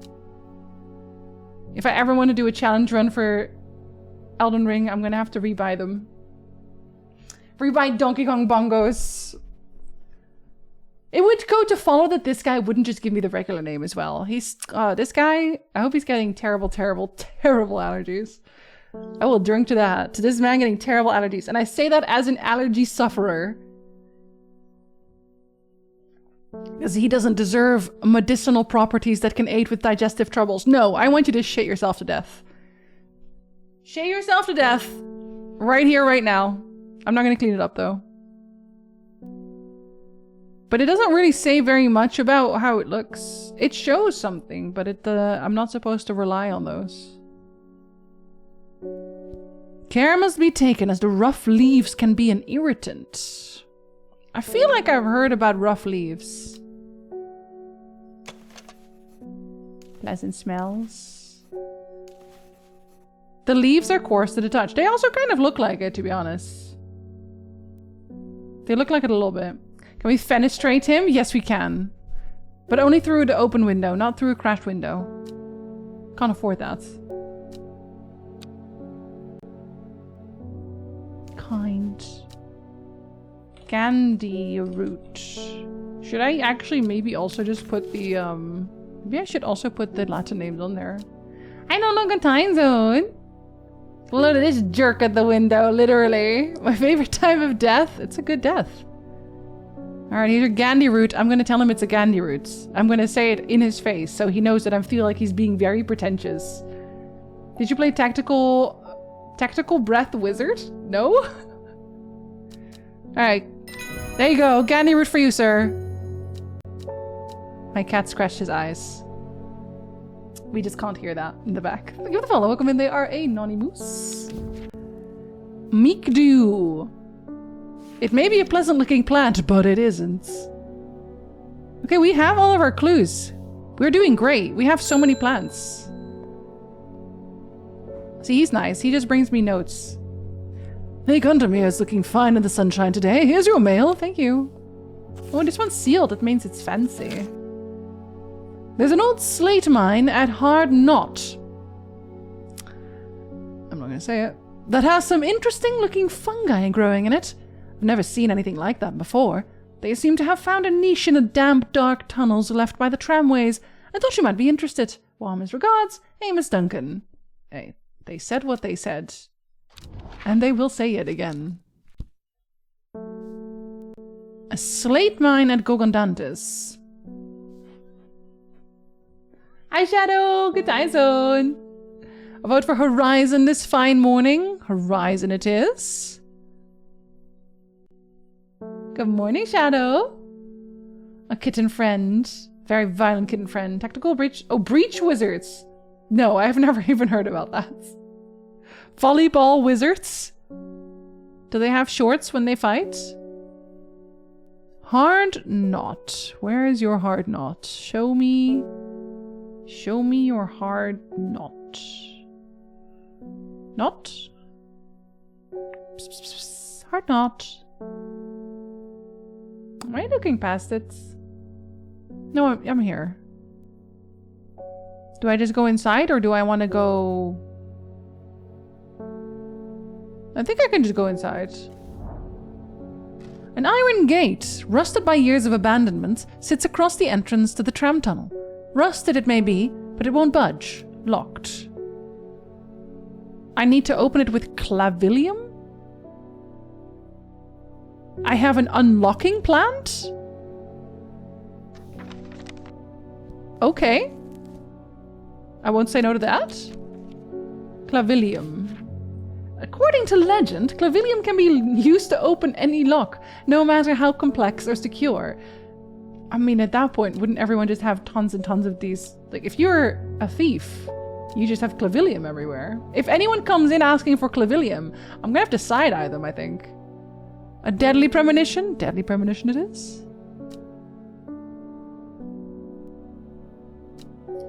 If I ever want to do a challenge run for Elden Ring, I'm gonna have to rebuy them. Rebuy Donkey Kong bongos. It would go to follow that this guy wouldn't just give me the regular name as well. He's, this guy, I hope he's getting terrible, terrible, terrible allergies. I will drink to that. To this man getting terrible allergies. And I say that as an allergy sufferer. Because he doesn't deserve medicinal properties that can aid with digestive troubles. No, I want you to shit yourself to death. Shit yourself to death. Right here, right now. I'm not going to clean it up though. But it doesn't really say very much about how it looks. It shows something, but I'm not supposed to rely on those. Care must be taken as the rough leaves can be an irritant. I feel like I've heard about rough leaves. Pleasant smells. The leaves are coarse to the touch. They also kind of look like it, to be honest. They look like it a little bit. Can we fenestrate him? Yes, we can. But only through the open window, not through a crashed window. Can't afford that. Kind. Candy root. Should I actually maybe also just put the, maybe I should also put the Latin names on there. I no longer time zone. Look at this jerk at the window, literally. My favorite time of death. It's a good death. Alright, here's a Gandhi root. I'm gonna tell him it's a Gandhi root. I'm gonna say it in his face so he knows that I feel like he's being very pretentious. Did you play Tactical Breath Wizard? No? Alright. There you go. Gandhi root for you, sir. My cat scratched his eyes. We just can't hear that in the back. Thank you for the follow. Welcome in. They are anonymous. Meekdew. It may be a pleasant looking plant, but it isn't. Okay, we have all of our clues. We're doing great. We have so many plants. See, he's nice. He just brings me notes. Hey, Gundermere is looking fine in the sunshine today. Here's your mail. Thank you. Oh, this one's sealed. That means it's fancy. There's an old slate mine at Hard Knot. I'm not gonna say it. That has some interesting looking fungi growing in it. I've never seen anything like that before. They seem to have found a niche in the damp, dark tunnels left by the tramways. I thought you might be interested. Warmest regards, Amos Duncan. Hey, they said what they said. And they will say it again. A slate mine at Gogondantis. Hi, Shadow! Good time zone! A vote for Horizon this fine morning. Horizon it is. Good morning, Shadow. A kitten friend. Very violent kitten friend. Tactical breach. Oh, breach wizards. No, I've never even heard about that. Volleyball wizards. Do they have shorts when they fight? Hard knot. Where is your hard knot? Show me. Show me your hard knot. Knot? Psst, psst, psst. Hard knot. Am I looking past it? No, I'm here. Do I just go inside or do I want to go... I think I can just go inside. An iron gate, rusted by years of abandonment, sits across the entrance to the tram tunnel. Rusted it may be, but it won't budge. Locked. I need to open it with clavilium? I have an unlocking plant? Okay. I won't say no to that. Clavilium. According to legend, clavilium can be used to open any lock, no matter how complex or secure. I mean, at that point, wouldn't everyone just have tons and tons of these? Like, if you're a thief, you just have clavilium everywhere. If anyone comes in asking for clavilium, I'm gonna have to side-eye them, I think. A deadly premonition? Deadly premonition it is.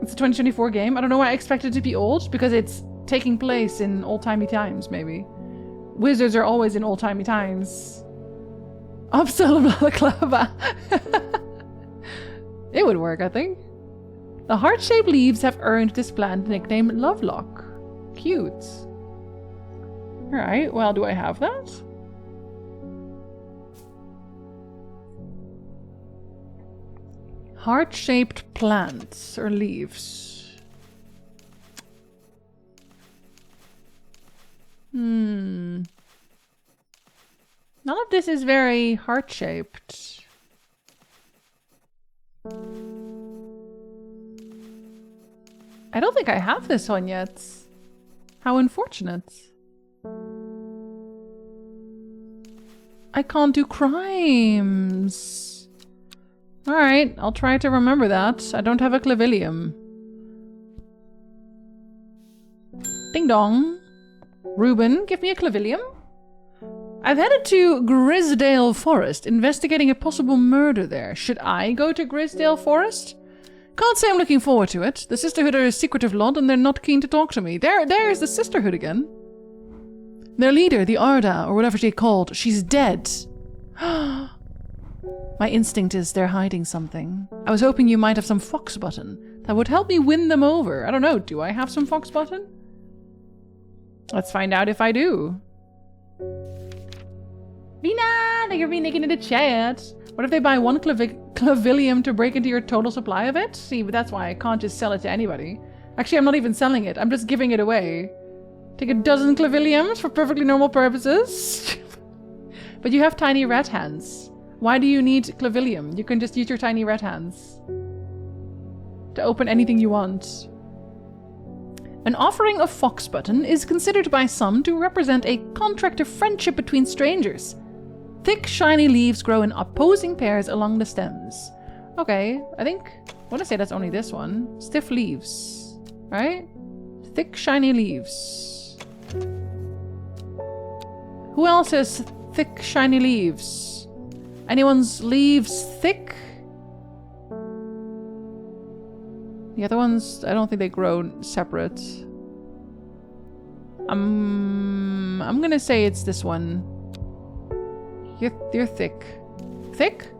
It's a 2024 game. I don't know why I expected it to be old, because it's taking place in old-timey times, maybe. Wizards are always in old-timey times. Upsell balaclava. It would work, I think. The heart-shaped leaves have earned this plant the nickname Lovelock. Cute. Alright, well, do I have that? Heart-shaped plants or leaves. None of this is very heart-shaped. I don't think I have this one yet. How unfortunate. I can't do crimes. Alright, I'll try to remember that. I don't have a clavilium. Ding dong. Ruben, give me a clavilium. I've headed to Grisdale Forest, investigating a possible murder there. Should I go to Grisdale Forest? Can't say I'm looking forward to it. The Sisterhood are a secretive lot and they're not keen to talk to me. There's the Sisterhood again. Their leader, the Arda, or whatever she's called, she's dead. My instinct is they're hiding something. I was hoping you might have some fox button. That would help me win them over. I don't know, do I have some fox button? Let's find out if I do. Vina, thank you for being naked in the chat. What if they buy one clavilium to break into your total supply of it? See, but that's why I can't just sell it to anybody. Actually, I'm not even selling it. I'm just giving it away. Take a dozen claviliums for perfectly normal purposes. But you have tiny rat hands. Why do you need clavilium? You can just use your tiny rat hands to open anything you want. An offering of fox button is considered by some to represent a contract of friendship between strangers. Thick, shiny leaves grow in opposing pairs along the stems. Okay, I want to say that's only this one. Stiff leaves, right? Thick, shiny leaves. Who else has thick, shiny leaves? Anyone's leaves thick? The other ones, I don't think they grow separate. I'm gonna say it's this one. You're thick. Thick?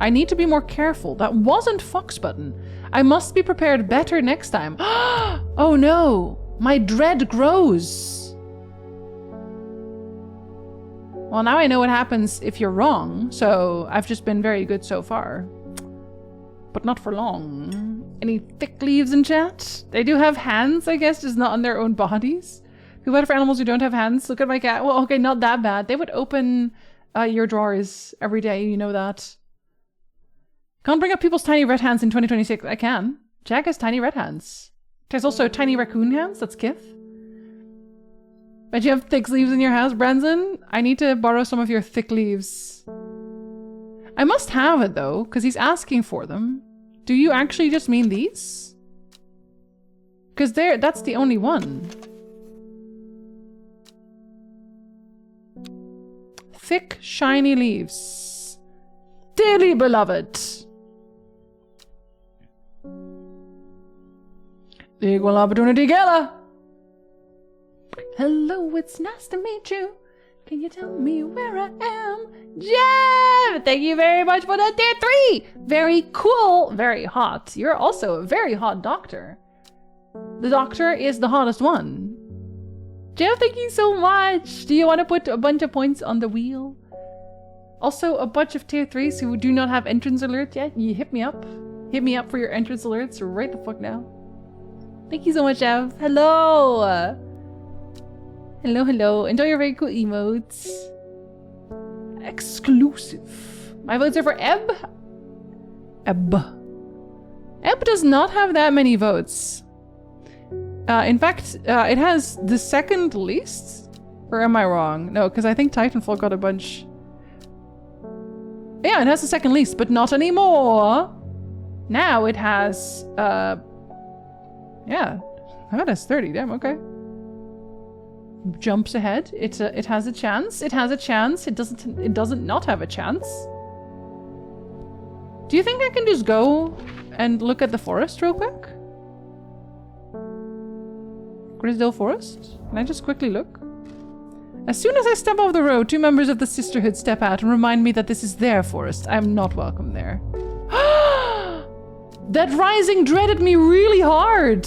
I need to be more careful. That wasn't fox button. I must be prepared better next time. Oh no! My dread grows! Well, now I know what happens if you're wrong, so I've just been very good so far. But not for long. Any thick leaves in chat? They do have hands, I guess, just not on their own bodies. Feel better for animals who don't have hands. Look at my cat. Well, okay, not that bad. They would open your drawers every day, you know that. Can't bring up people's tiny red hands in 2026. I can. Jack has tiny red hands. There's also tiny raccoon hands. That's Kith. But you have thick leaves in your house, Branson? I need to borrow some of your thick leaves. I must have it, though, because he's asking for them. Do you actually just mean these? Because that's the only one. Thick, shiny leaves. Dearly beloved. Equal opportunity gala. Hello, it's nice to meet you. Can you tell me where I am? Jeff! Thank you very much for the tier 3! Very cool, very hot. You're also a very hot doctor. The doctor is the hottest one. Jeff, thank you so much. Do you want to put a bunch of points on the wheel? Also, a bunch of tier 3s who do not have entrance alert yet. You hit me up. Hit me up for your entrance alerts right the fuck now. Thank you so much, Jeff. Hello! Hello, hello. Enjoy your very cool emotes. Exclusive. My votes are for Eb. Eb. Eb does not have that many votes. In fact, it has the second least. Or am I wrong? No, because I think Titanfall got a bunch. Yeah, it has a second lease, but not anymore. Now it has, yeah. Now it has 30, damn, okay. Jumps ahead. It has a chance. It has a chance. It doesn't not have a chance. Do you think I can just go and look at the forest real quick? Grisdale Forest? Can I just quickly look? As soon as I step off the road, 2 members of the Sisterhood step out and remind me that this is their forest. I am not welcome there. That rising dreaded me really hard.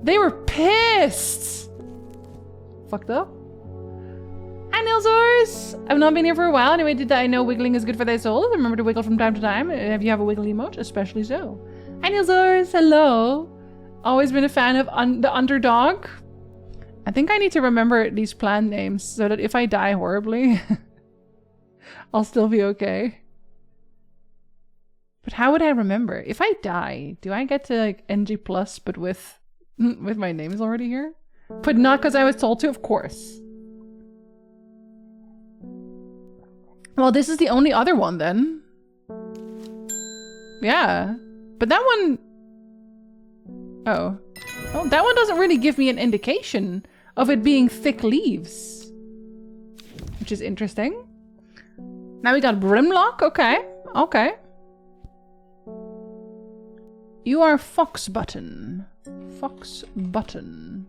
They were pissed. Fucked up. Hi, Nilzors. I've not been here for a while. Anyway, did I know wiggling is good for thy soul? Remember to wiggle from time to time. If you have a wiggle emote, especially so. Hi, Nilzors. Hello. Always been a fan of the underdog. I think I need to remember these plant names so that if I die horribly, I'll still be okay. But how would I remember? If I die, do I get to like NG plus but with my names already here? But not because I was told to, of course. Well, this is the only other one then. Yeah. But that one... Oh. Well, that one doesn't really give me an indication of it being thick leaves. Which is interesting. Now we got Brimlock. Okay. Okay. You are Fox Button. Fox Button.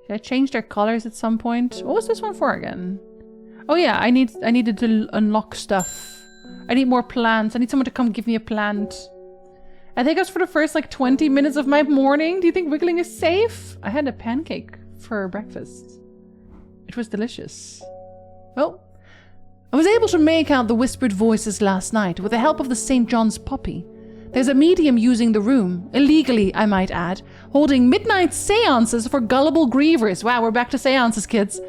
Should I change their colors at some point? What was this one for again? Oh yeah, I needed to unlock stuff. I need more plants. I need someone to come give me a plant. I think it was for the first like 20 minutes of my morning. Do you think wiggling is safe? I had a pancake for breakfast. It was delicious. Well, I was able to make out the whispered voices last night with the help of the St. John's poppy. There's a medium using the room, illegally I might add, holding midnight seances for gullible grievers. Wow, we're back to seances, kids.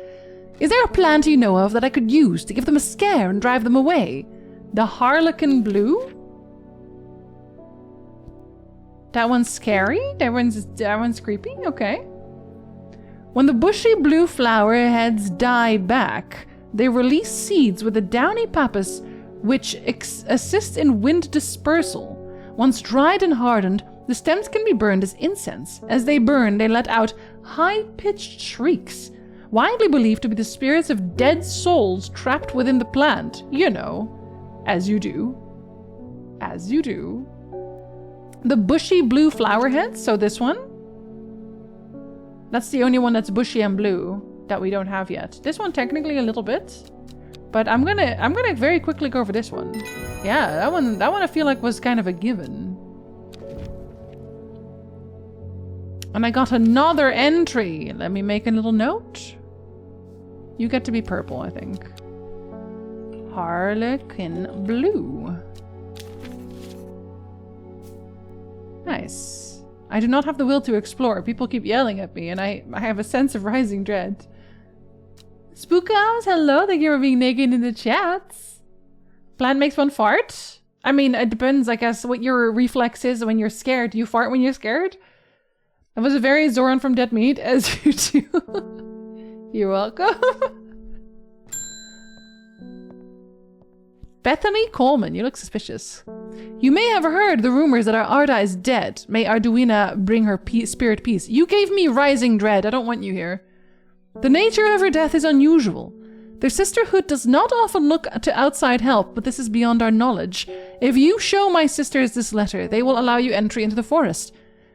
Is there a plant you know of that I could use to give them a scare and drive them away? The Harlequin Blue? That one's scary? That one's creepy? Okay. When the bushy blue flower heads die back, they release seeds with a downy pappus which assist in wind dispersal. Once dried and hardened, the stems can be burned as incense. As they burn, they let out high-pitched shrieks, widely believed to be the spirits of dead souls trapped within the plant. You know, as you do. As you do. The bushy blue flower heads, so this one. That's the only one that's bushy and blue that we don't have yet. This one technically a little bit, but I'm gonna very quickly go over this one. Yeah, that one I feel like was kind of a given. And I got another entry. Let me make a little note. You get to be purple, I think. Harlequin Blue. Nice. I do not have the will to explore. People keep yelling at me, and I have a sense of rising dread. Spookhouse, hello. Thank you for being naked in the chats. Plant makes one fart. I mean, it depends, I guess, what your reflex is when you're scared. Do you fart when you're scared? That was a very Zoran from Dead Meat, as you do. You're welcome. Bethany Coleman, you look suspicious. You may have heard the rumors that our Arda is dead. May Arduina bring her spirit peace. You gave me rising dread. I don't want you here. The nature of her death is unusual. Their sisterhood does not often look to outside help, but this is beyond our knowledge. If you show my sisters this letter, they will allow you entry into the forest.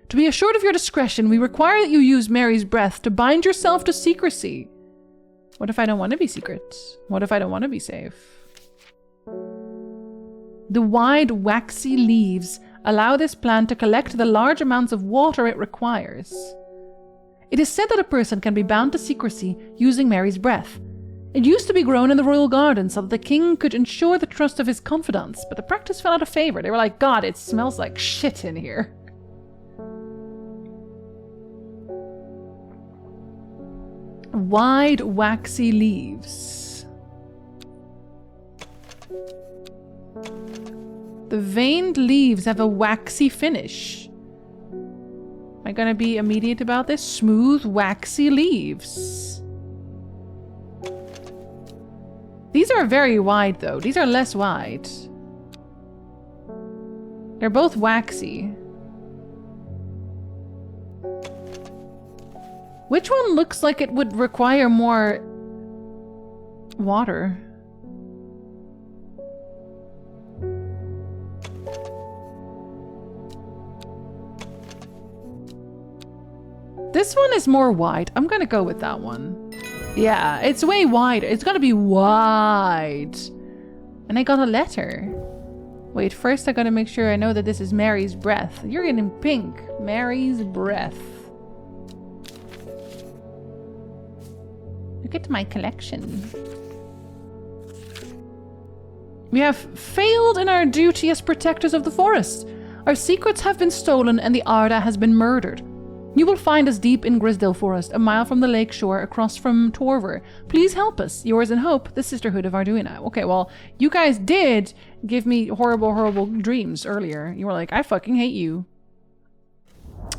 To be assured of your discretion, we require that you use Mary's breath to bind yourself to secrecy. What if I don't want to be secret? What if I don't want to be safe? The wide, waxy leaves allow this plant to collect the large amounts of water it requires. It is said that a person can be bound to secrecy using Mary's breath. It used to be grown in the royal garden so that the king could ensure the trust of his confidants, but the practice fell out of favor. They were like, God, it smells like shit in here. Wide, waxy leaves. The veined leaves have a waxy finish. I gonna be immediate about this? Smooth, waxy leaves. These are very wide, though. These are less wide. They're both waxy. Which one looks like it would require more water? This one is more wide. I'm gonna go with that one. Yeah, it's way wide. It's gotta be wide. And I got a letter. Wait, first I gotta make sure I know that this is Mary's breath. You're getting pink. Mary's breath. Look at my collection. We have failed in our duty as protectors of the forest. Our secrets have been stolen and the Arda has been murdered. You will find us deep in Grisdale Forest, a mile from the lake shore, across from Torver. Please help us. Yours in hope, the Sisterhood of Arduino. Okay, well, you guys did give me horrible, horrible dreams earlier. You were like, I fucking hate you.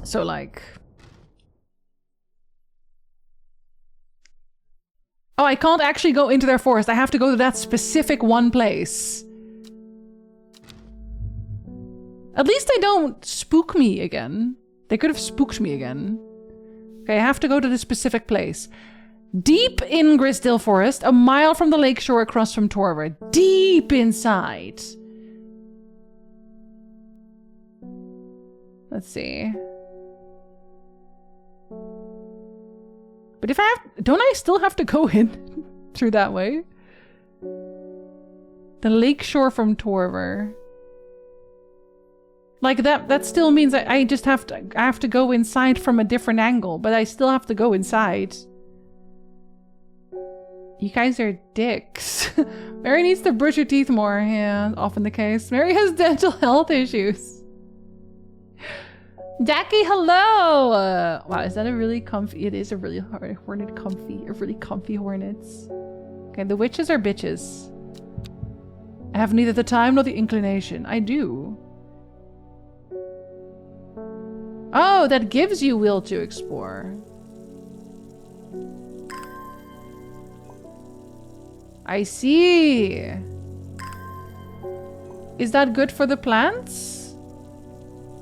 So, like... Oh, I can't actually go into their forest. I have to go to that specific one place. At least they don't spook me again. They could have spooked me again. Okay, I have to go to this specific place. Deep in Grisdale Forest, a mile from the lakeshore across from Torver. Deep inside. Let's see. But if I have... Don't I still have to go in through that way? The lakeshore from Torver. Like, that still means I just have to go inside from a different angle, but I still have to go inside. You guys are dicks. Mary needs to brush her teeth more. Yeah, often the case. Mary has dental health issues. Jackie, hello! Wow, is that a really comfy... It is a really hornet comfy. A really comfy hornets. Okay, the witches are bitches. I have neither the time nor the inclination. I do. Oh, that gives you will to explore. I see. Is that good for the plants?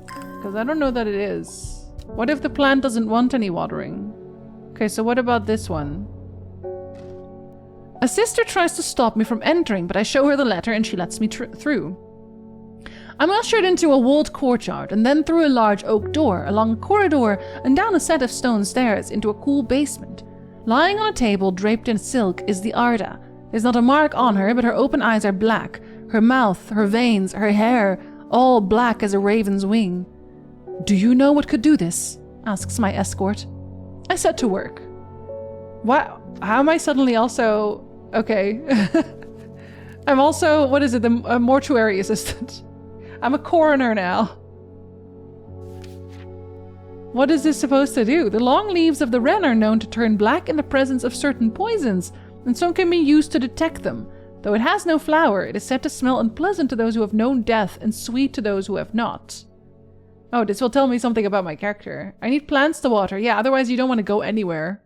Because I don't know that it is. What if the plant doesn't want any watering? Okay, so what about this one? A sister tries to stop me from entering, but I show her the letter and she lets me through. I'm ushered into a walled courtyard and then through a large oak door, along a corridor and down a set of stone stairs into a cool basement. Lying on a table draped in silk is the Arda. There's not a mark on her, but her open eyes are black. Her mouth, her veins, her hair, all black as a raven's wing. Do you know what could do this? Asks my escort. I set to work. What? How am I suddenly also... Okay. I'm also, what is it, a mortuary assistant. I'm a coroner now. What is this supposed to do? The long leaves of the wren are known to turn black in the presence of certain poisons, and some can be used to detect them. Though it has no flower, it is said to smell unpleasant to those who have known death and sweet to those who have not. Oh, this will tell me something about my character. I need plants to water. Yeah, otherwise you don't want to go anywhere.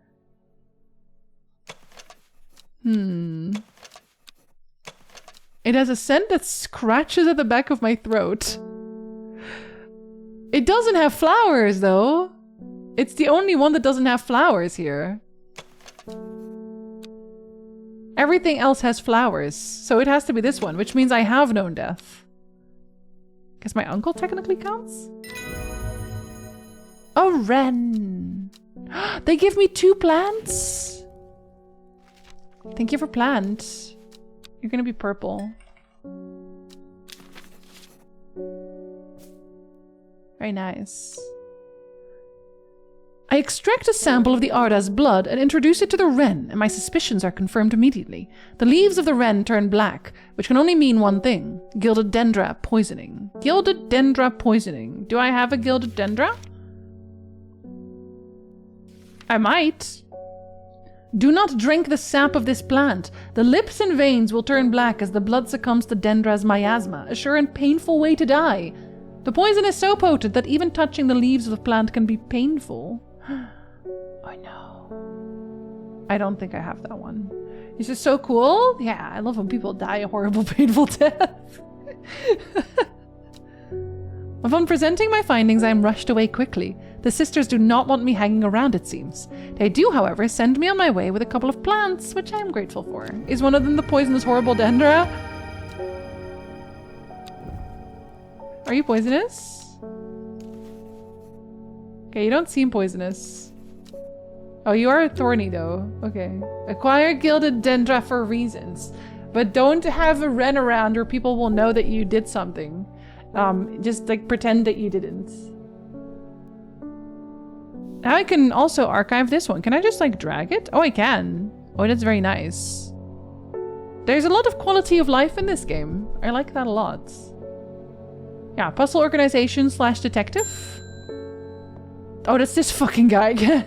It has a scent that scratches at the back of my throat. It doesn't have flowers, though. It's the only one that doesn't have flowers here. Everything else has flowers, so it has to be this one, which means I have known death. Guess my uncle technically counts? A wren. They give me 2 plants. Thank you for plant. You're gonna be purple. Very nice. I extract a sample of the Arda's blood and introduce it to the wren, and my suspicions are confirmed immediately. The leaves of the wren turn black, which can only mean one thing. Gilded dendra poisoning. Gilded dendra poisoning. Do I have a gilded dendra? I might. Do not drink the sap of this plant. The lips and veins will turn black as the blood succumbs to dendra's miasma, a sure and painful way to die. The poison is so potent that even touching the leaves of the plant can be painful. I know. I don't think I have that one. Is this so cool? Yeah, I love when people die a horrible, painful death. Upon presenting my findings, I am rushed away quickly. The sisters do not want me hanging around, it seems. They do, however, send me on my way with a couple of plants, which I am grateful for. Is one of them the poisonous horrible dendra? Are you poisonous? Okay, you don't seem poisonous. Oh, you are thorny though. Okay. Acquire gilded dendra for reasons. But don't have a wren around or people will know that you did something. Just like pretend that you didn't. Now I can also archive this one. Can I just like drag it? Oh, I can. Oh, that's very nice. There's a lot of quality of life in this game. I like that a lot. Yeah, puzzle organization / detective. Oh, that's this fucking guy again.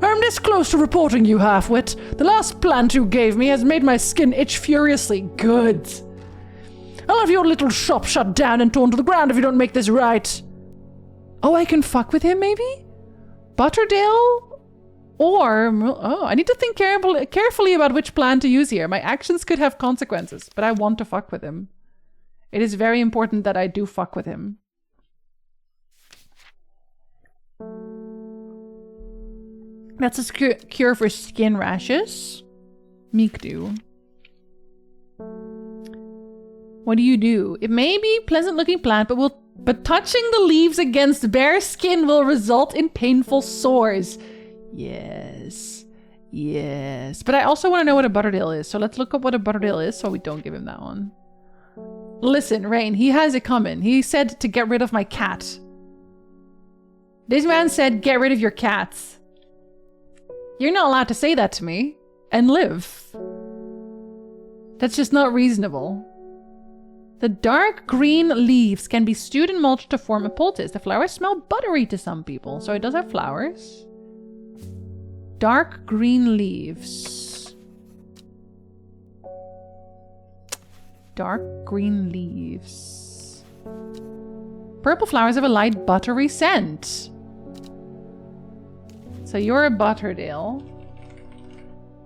I'm this close to reporting you, half-wit. The last plant you gave me has made my skin itch furiously. Good. I'll have your little shop shut down and torn to the ground if you don't make this right. Oh, I can fuck with him, maybe? Butterdale? Or... Oh, I need to think carefully about which plan to use here. My actions could have consequences, but I want to fuck with him. It is very important that I do fuck with him. That's a cure for skin rashes. Meek do. What do you do? It may be a pleasant looking plant, but touching the leaves against bare skin will result in painful sores. Yes. Yes. But I also want to know what a butterdale is. So let's look up what a butterdale is so we don't give him that one. Listen, Rain, he has it coming. He said to get rid of my cat. This man said, get rid of your cats. You're not allowed to say that to me and live. That's just not reasonable. The dark green leaves can be stewed in mulch to form a poultice. The flowers smell buttery to some people. So it does have flowers. Dark green leaves. Dark green leaves. Purple flowers have a light buttery scent. So you're a butterdale.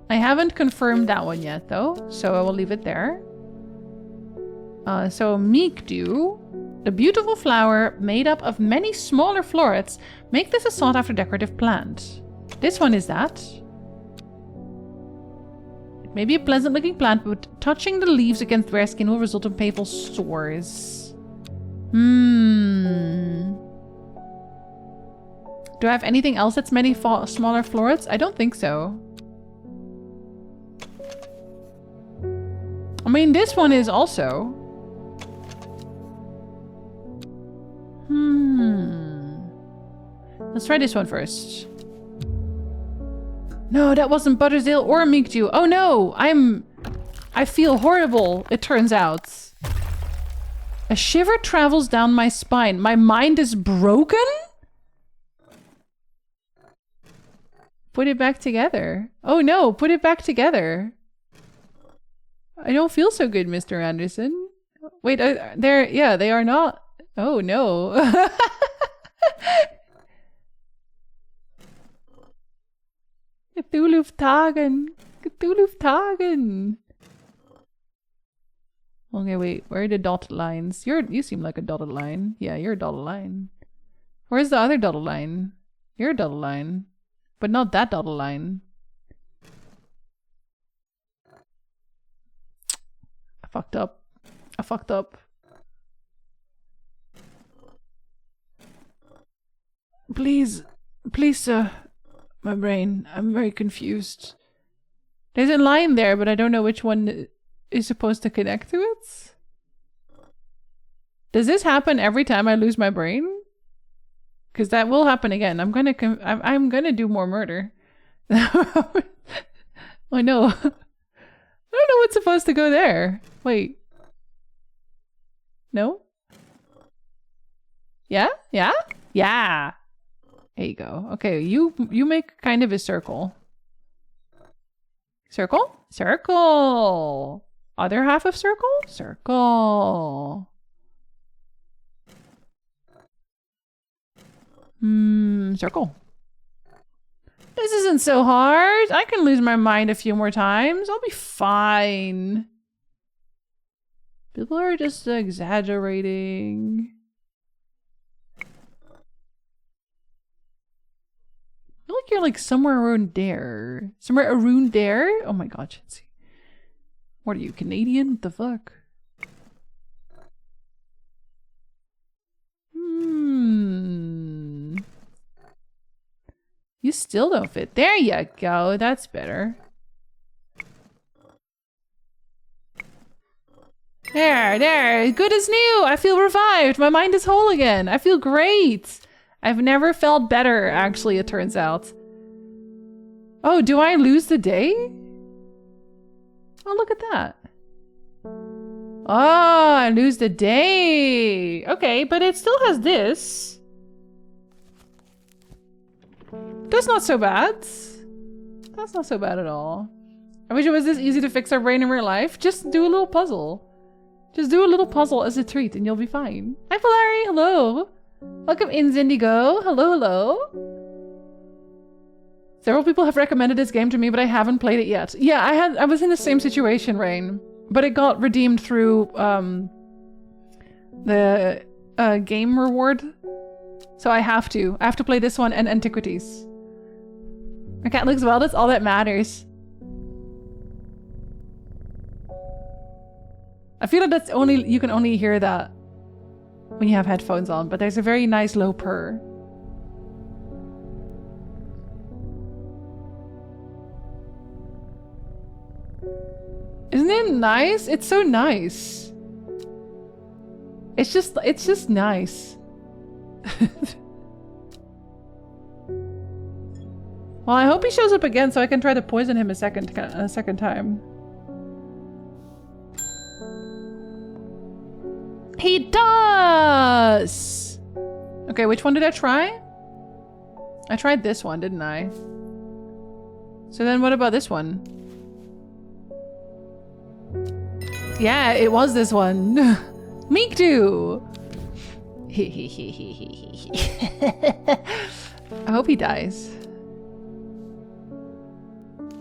I haven't confirmed that one yet though, so I will leave it there. So meek dew, the beautiful flower made up of many smaller florets, make this a sought after decorative plant. This one is that. It may be a pleasant looking plant, but touching the leaves against bare skin will result in painful sores. Do I have anything else that's many smaller florets? I don't think so. I mean, this one is also. Let's try this one first. No, that wasn't Butterdale or Meekdew. Oh no, I feel horrible, it turns out. A shiver travels down my spine. My mind is broken? Put it back together. Oh no, put it back together. I don't feel so good, Mr. Anderson. Wait, they are not. Oh no. Cthulhu-Tagen. Cthulhu-Tagen. Okay, wait. Where are the dotted lines? You seem like a dotted line. Yeah, you're a dotted line. Where's the other dotted line? You're a dotted line. But not that dotted line. I fucked up. I fucked up. Please. Please, sir. My brain. I'm very confused. There's a line there, but I don't know which one is supposed to connect to it. Does this happen every time I lose my brain? Because that will happen again. I'm gonna do more murder. I know. I don't know what's supposed to go there. Wait. No? Yeah? Yeah? Yeah. There you go. Okay, you make kind of a circle. Circle? Circle! Other half of circle? Circle. Circle. This isn't so hard. I can lose my mind a few more times. I'll be fine. People are just exaggerating. I feel like you're like somewhere around there. Somewhere around there? Oh my god, Jinzee. What are you, Canadian? What the fuck? You still don't fit. There you go. That's better. There. Good as new. I feel revived. My mind is whole again. I feel great. I've never felt better, actually, it turns out. Oh, do I lose the day? Oh, look at that. Oh, I lose the day. Okay, but it still has this. That's not so bad. That's not so bad at all. I wish it was this easy to fix our brain in real life. Just do a little puzzle. Just do a little puzzle as a treat and you'll be fine. Hi, Polari. Hello. Welcome in, Zindigo. Hello, hello. Several people have recommended this game to me, but I haven't played it yet. Yeah, I was in the same situation, Rain. But it got redeemed through the game reward. So I have to play this one and Antiquities. My cat looks well, that's all that matters. I feel like you can only hear that when you have headphones on, but there's a very nice low purr. Isn't it nice? It's so nice. It's just nice. Well, I hope he shows up again so I can try to poison him a second time. He does! Okay, which one did I try? I tried this one, didn't I? So then what about this one? Yeah, it was this one. Me too! I hope he dies.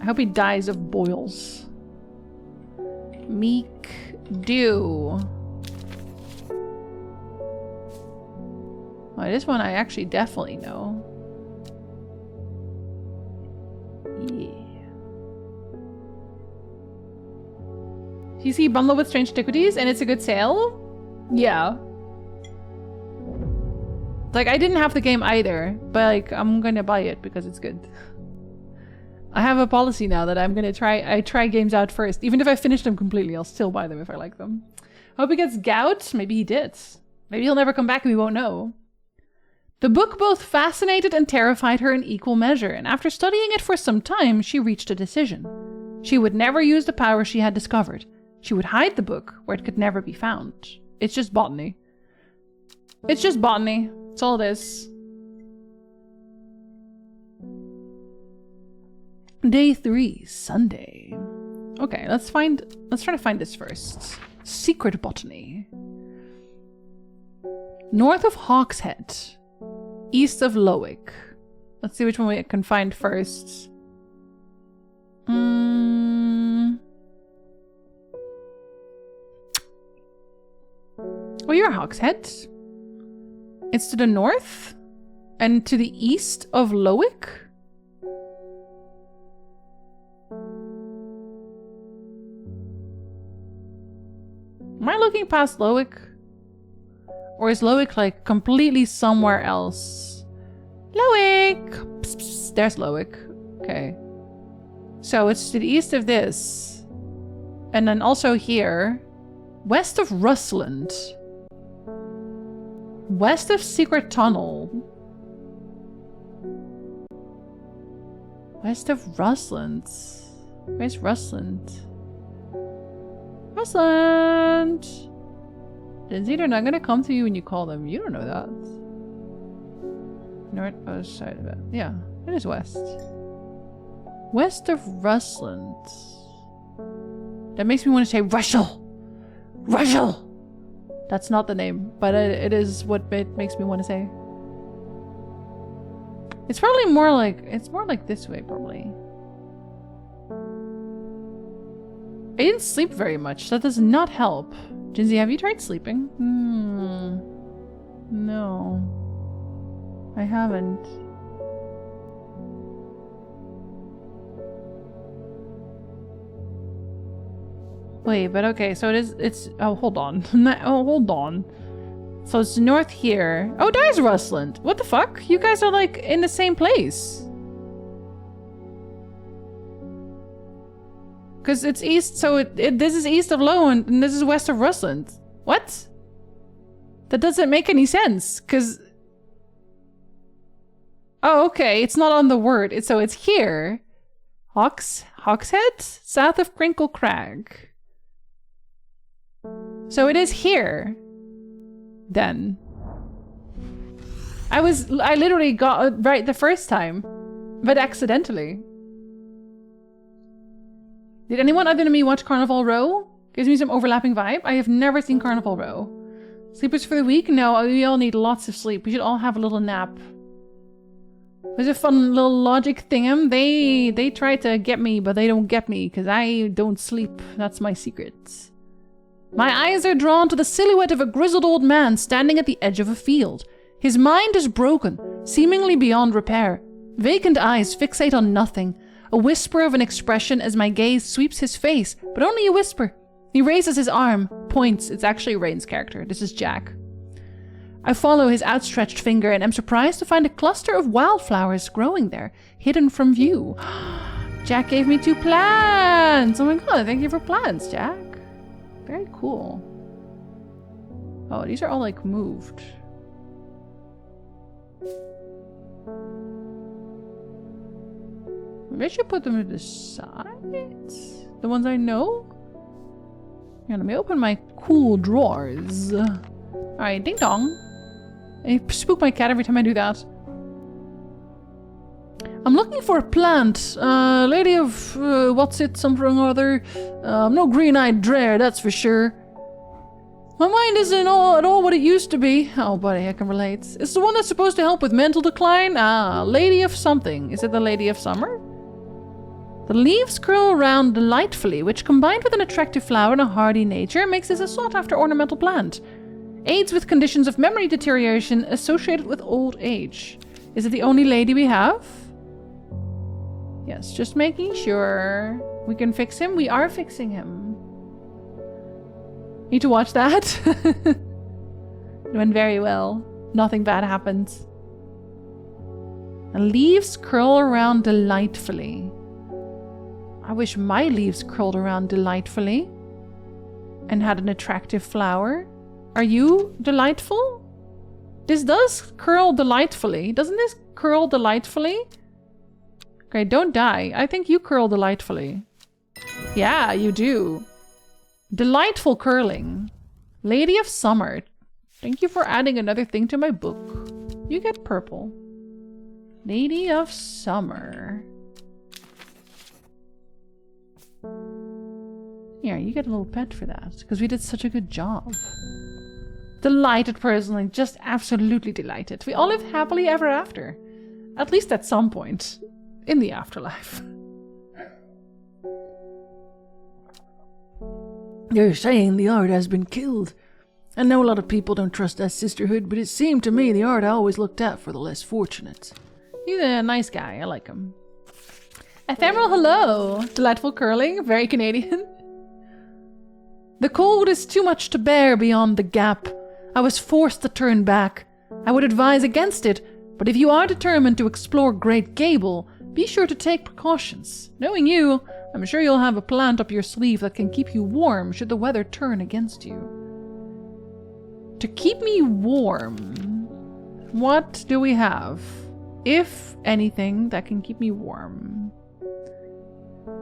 I hope he dies of boils. Meek do. Well, this one I actually definitely know. Yeah. You see bundle with Strange Antiquities and it's a good sale? Yeah. Like, I didn't have the game either, but like, I'm gonna buy it because it's good. I have a policy now that I'm gonna I try games out first. Even if I finish them completely, I'll still buy them if I like them. Hope he gets gout. Maybe he did. Maybe he'll never come back and we won't know. The book both fascinated and terrified her in equal measure, and after studying it for some time, she reached a decision. She would never use the power she had discovered. She would hide the book where it could never be found. It's just botany. It's just botany. That's all it is. Day 3, Sunday. Okay, let's try to find this first. Secret botany. North of Hawkshead. East of Lowick. Let's see which one we can find first. Oh, you're Hawkshead. It's to the north and to the east of Lowick. Am I looking past Lowick? Or is Lowick like completely somewhere else? Lowick! Psst, psst, there's Lowick. Okay. So it's to the east of this. And then also here. West of Rustland. West of Secret Tunnel. West of Rustland. Where's Rustland? Rustland! Jinzee, they're not gonna come to you when you call them. You don't know that. North side of it. Yeah, it is west. West of Rustland. That makes me want to say Russell! Russell! That's not the name, but it is what it makes me want to say. It's probably more like, it's more like this way, probably. I didn't sleep very much. That does not help. Jinzee, have you tried sleeping? No. I haven't. Wait, but okay, so it's, oh, hold on. Oh, hold on. So it's north here. Oh, there's Rustland. What the fuck? You guys are like in the same place. Because it's east, so this is east of Lowland and this is west of Rustland. What? That doesn't make any sense, because... Oh, okay, it's not on the word. So it's here. Hawkshead? South of Crinkle Crag. So it is here. Then. I literally got it right the first time. But accidentally. Did anyone other than me watch Carnival Row? Gives me some overlapping vibe. I have never seen Carnival Row. Sleepers for the week? No, we all need lots of sleep. We should all have a little nap. There's a fun little logic thing'em. They try to get me, but they don't get me, because I don't sleep. That's my secret. My eyes are drawn to the silhouette of a grizzled old man standing at the edge of a field. His mind is broken, seemingly beyond repair. Vacant eyes fixate on nothing. A whisper of an expression as my gaze sweeps his face, but only a whisper. He raises his arm, points. It's actually Rain's character. This is Jack. I follow his outstretched finger and am surprised to find a cluster of wildflowers growing there, hidden from view. Jack gave me 2 plants! Oh my god, thank you for plants, Jack. Very cool. Oh, these are all like moved. Maybe I should put them to the side? The ones I know? Yeah, let me open my cool drawers. Alright, ding dong. I spook my cat every time I do that. I'm looking for a plant. Lady of, what's it, something or other. No green-eyed drear, that's for sure. My mind isn't at all what it used to be. Oh, buddy, I can relate. It's the one that's supposed to help with mental decline. Ah, Lady of something. Is it the Lady of Summer? The leaves curl around delightfully, which combined with an attractive flower and a hardy nature makes this a sought-after ornamental plant. Aids with conditions of memory deterioration associated with old age. Is it the only lady we have? Yes, just making sure. We can fix him. We are fixing him. Need to watch that. It went very well. Nothing bad happens. The leaves curl around delightfully. I wish my leaves curled around delightfully and had an attractive flower. Are you delightful? This does curl delightfully. Doesn't this curl delightfully? Okay, don't die. I think you curl delightfully. Yeah, you do. Delightful curling. Lady of Summer. Thank you for adding another thing to my book. You get purple. Lady of Summer. Here, you get a little pet for that, because we did such a good job. Delighted personally, just absolutely delighted. We all live happily ever after. At least at some point. In the afterlife. They're saying the art has been killed. I know a lot of people don't trust that sisterhood, but it seemed to me the art I always looked at for the less fortunate. He's a nice guy, I like him. Ephemeral hello! Delightful curling, very Canadian. The cold is too much to bear beyond the gap. I was forced to turn back. I would advise against it, but if you are determined to explore Great Gable, be sure to take precautions. Knowing you, I'm sure you'll have a plant up your sleeve that can keep you warm should the weather turn against you. To keep me warm, what do we have? If anything, that can keep me warm.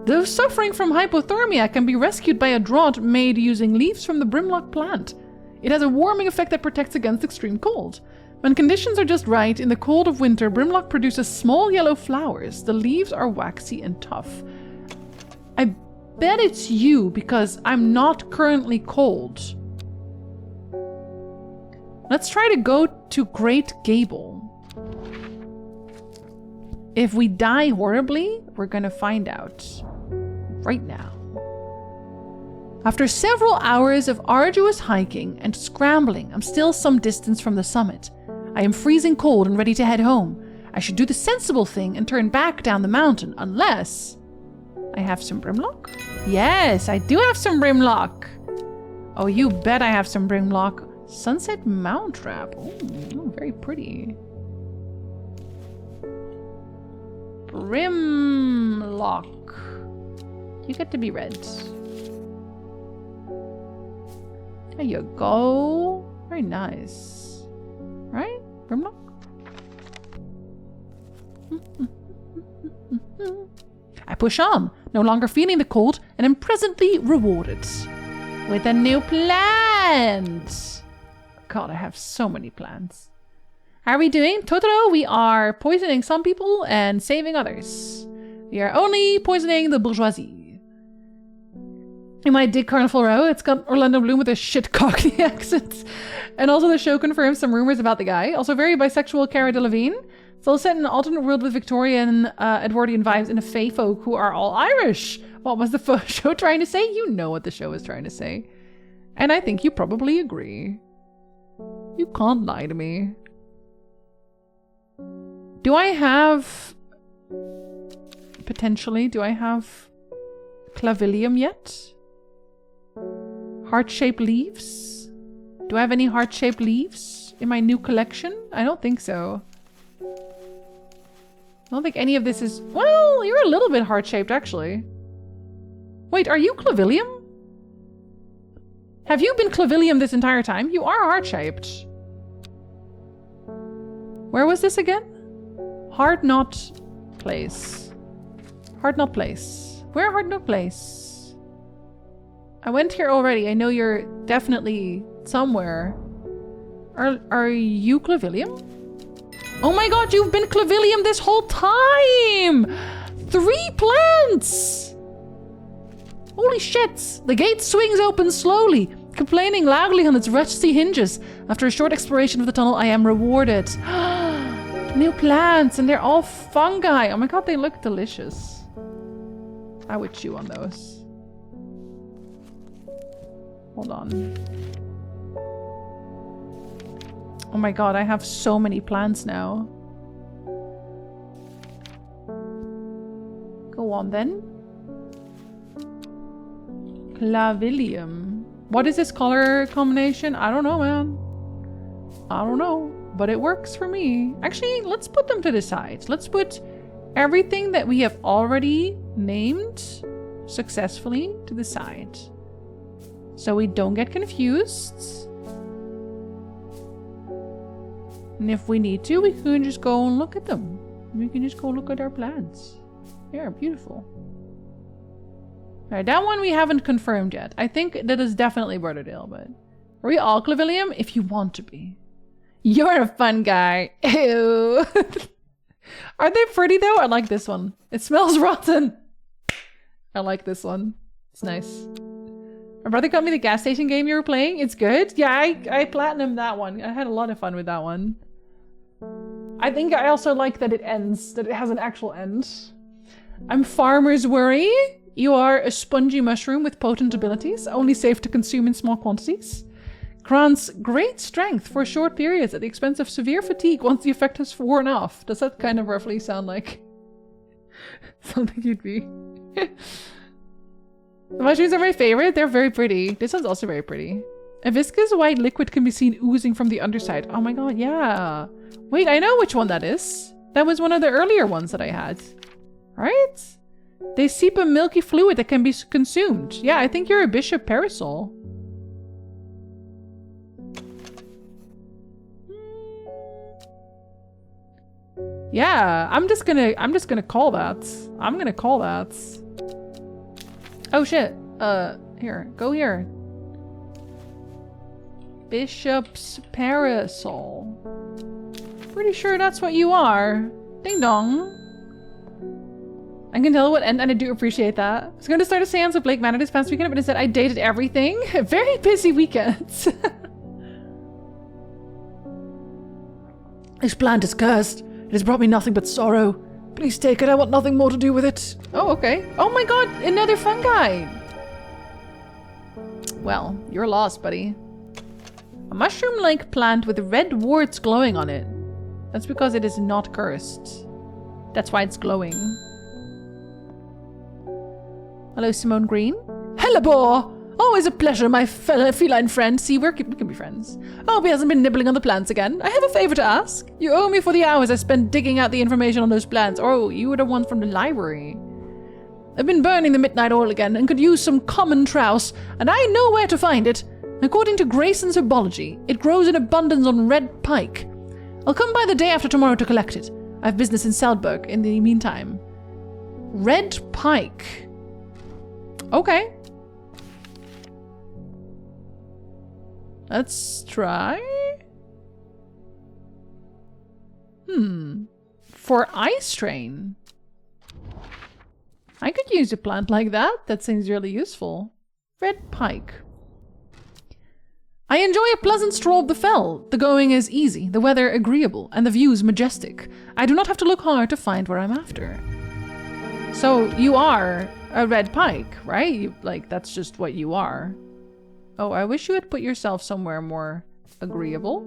Those suffering from hypothermia can be rescued by a draught made using leaves from the brimlock plant. It has a warming effect that protects against extreme cold. When conditions are just right, in the cold of winter, brimlock produces small yellow flowers. The leaves are waxy and tough. I bet it's you, because I'm not currently cold. Let's try to go to Great Gable. If we die horribly, we're gonna find out right now. After several hours of arduous hiking and scrambling, I'm still some distance from the summit. I am freezing cold and ready to head home. I should do the sensible thing and turn back down the mountain, unless I have some brimlock. Yes, I do have some brimlock. Oh, you bet I have some brimlock. Sunset Mounttrap. Oh, very pretty. Brimlock. You get to be red. There you go. Very nice. Right? Brimlock? I push on, no longer feeling the cold, and am presently rewarded with a new plant. God, I have so many plants. How are we doing? Totoro, we are poisoning some people and saving others. We are only poisoning the bourgeoisie. You might dig Carnival Row. It's got Orlando Bloom with a shit Cockney accent. And also the show confirms some rumors about the guy. Also very bisexual Cara Delevingne. It's all set in an alternate world with Victorian, Edwardian vibes and a fae folk who are all Irish. What was the show trying to say? You know what the show is trying to say. And I think you probably agree. You can't lie to me. Do I have... Potentially, do I have clavilium yet? Heart-shaped leaves? Do I have any heart-shaped leaves in my new collection? I don't think so. I don't think any of this is... Well, you're a little bit heart-shaped, actually. Wait, are you clavilium? Have you been clavilium this entire time? You are heart-shaped. Where was this again? Hard Knot Place. Hard Knot Place. Where Hard Knot Place? I went here already. I know you're definitely somewhere. Are you clavilium? Oh my god, you've been clavilium this whole time! 3 plants! Holy shit! The gate swings open slowly, complaining loudly on its rusty hinges. After a short exploration of the tunnel, I am rewarded. New plants, and they're all fungi. Oh my god, they look delicious. I would chew on those. Hold on. Oh my god, I have so many plants now. Go on then. Clavilium. What is this color combination? I don't know, man. I don't know, but it works for me. Actually, let's put them to the side. Let's put everything that we have already named successfully to the side. So we don't get confused. And if we need to, we can just go and look at them. We can just go look at our plants. They're beautiful. Alright, that one we haven't confirmed yet. I think that is definitely Bernardale, but... Are we all clavilium? If you want to be. You're a fun guy. Ew. Are they pretty though? I like this one. It smells rotten. I like this one. It's nice. My brother got me the gas station game you were playing. It's good. Yeah, I platinumed that one. I had a lot of fun with that one. I think I also like that it ends, that it has an actual end. I'm Farmer's Worry. You are a spongy mushroom with potent abilities, only safe to consume in small quantities. Grants great strength for short periods at the expense of severe fatigue once the effect has worn off. Does that kind of roughly sound like something you'd be? The mushrooms are my favorite. They're very pretty. This one's also very pretty. A viscous white liquid can be seen oozing from the underside. Oh my god, yeah. Wait, I know which one that is. That was one of the earlier ones that I had. Right? They seep a milky fluid that can be consumed. Yeah, I think you're a bishop parasol. Yeah, I'm just gonna call that. I'm gonna call that. Oh shit. Here, go here. Bishop's parasol. Pretty sure that's what you are. Ding dong. I can tell what end, and I do appreciate that. I was going to start a seance with Blake Manor this past weekend, but instead I dated everything. Very busy weekend. This plant is cursed. It has brought me nothing but sorrow. Please take it. I want nothing more to do with it. Oh, okay. Oh my god, another fungi. Well, you're lost, buddy. A mushroom-like plant with red warts glowing on it. That's because it is not cursed. That's why it's glowing. Hello, Simone Green. Hellebore! Always a pleasure, my fellow feline friend. See, we can be friends. I hope he hasn't been nibbling on the plants again. I have a favor to ask. You owe me for the hours I spent digging out the information on those plants. Oh, you were the one from the library. I've been burning the midnight oil again and could use some common trouse, and I know where to find it. According to Grayson's herbology, it grows in abundance on red pike. I'll come by the day after tomorrow to collect it. I have business in Salzburg in the meantime. Red pike. Okay. Let's try. For eye strain. I could use a plant like that. That seems really useful. Red pike. I enjoy a pleasant stroll up the fell. The going is easy, the weather agreeable, and the views majestic. I do not have to look hard to find where I'm after. So you are a red pike, right? That's just what you are. Oh, I wish you had put yourself somewhere more agreeable.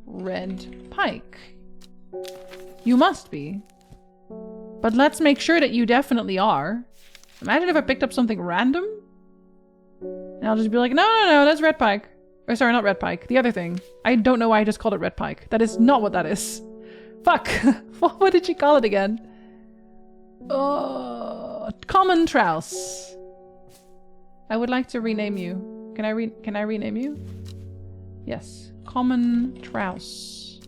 Red pike. You must be. But let's make sure that you definitely are. Imagine if I picked up something random. And I'll just be like, no, that's red pike. Or sorry, not red pike. The other thing. I don't know why I just called it red pike. That is not what that is. Fuck. What did she call it again? Common trouse. I would like to rename you. Can I rename you? Yes. Common trouse.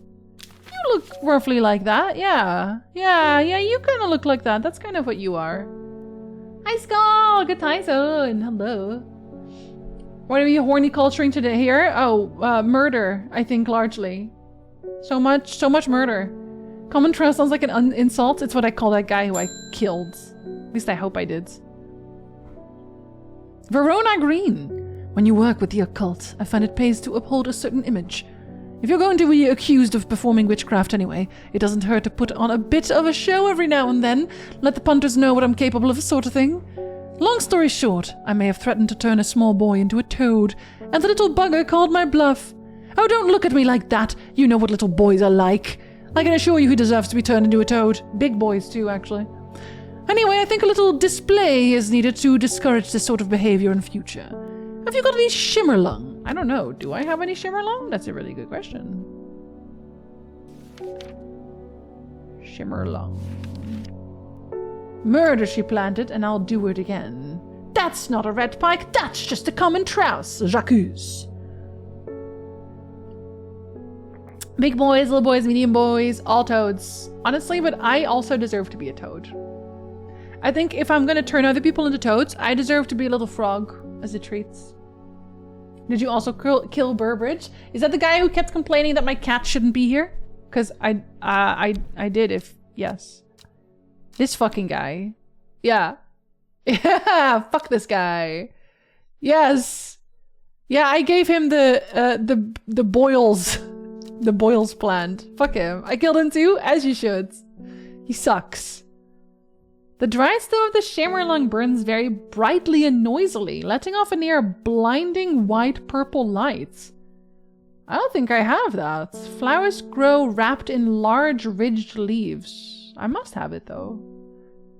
You look roughly like that. Yeah, you kind of look like that. That's kind of what you are. Hi, Skull! Good time, son. Hello. What are you horticulturing today here? Oh, murder, I think, largely. So much murder. Common trouse sounds like an insult. It's what I call that guy who I killed. At least I hope I did. Verona Green. When you work with the occult, I find it pays to uphold a certain image. If you're going to be accused of performing witchcraft anyway, it doesn't hurt to put on a bit of a show every now and then. Let the punters know what I'm capable of, sort of thing. Long story short, I may have threatened to turn a small boy into a toad, and the little bugger called my bluff. Oh, don't look at me like that. You know what little boys are like. I can assure you he deserves to be turned into a toad. Big boys too, actually. Anyway, I think a little display is needed to discourage this sort of behavior in future. Have you got any shimmerlung? I don't know. Do I have any shimmerlung? That's a really good question. Shimmerlung. Murder she planted, and I'll do it again. That's not a red pike. That's just a common trouse. J'accuse. Big boys, little boys, medium boys, all toads. Honestly, but I also deserve to be a toad. I think if I'm going to turn other people into toads, I deserve to be a little frog as a treat. Did you also kill Burbridge? Is that the guy who kept complaining that my cat shouldn't be here? Because I did, if yes. This fucking guy. Yeah. Yeah, fuck this guy. Yes. Yeah, I gave him the boils. The boils plant. Fuck him. I killed him too, as you should. He sucks. The dry stove of the shimmerlung burns very brightly and noisily, letting off a near blinding white-purple light. I don't think I have that. Flowers grow wrapped in large ridged leaves. I must have it though.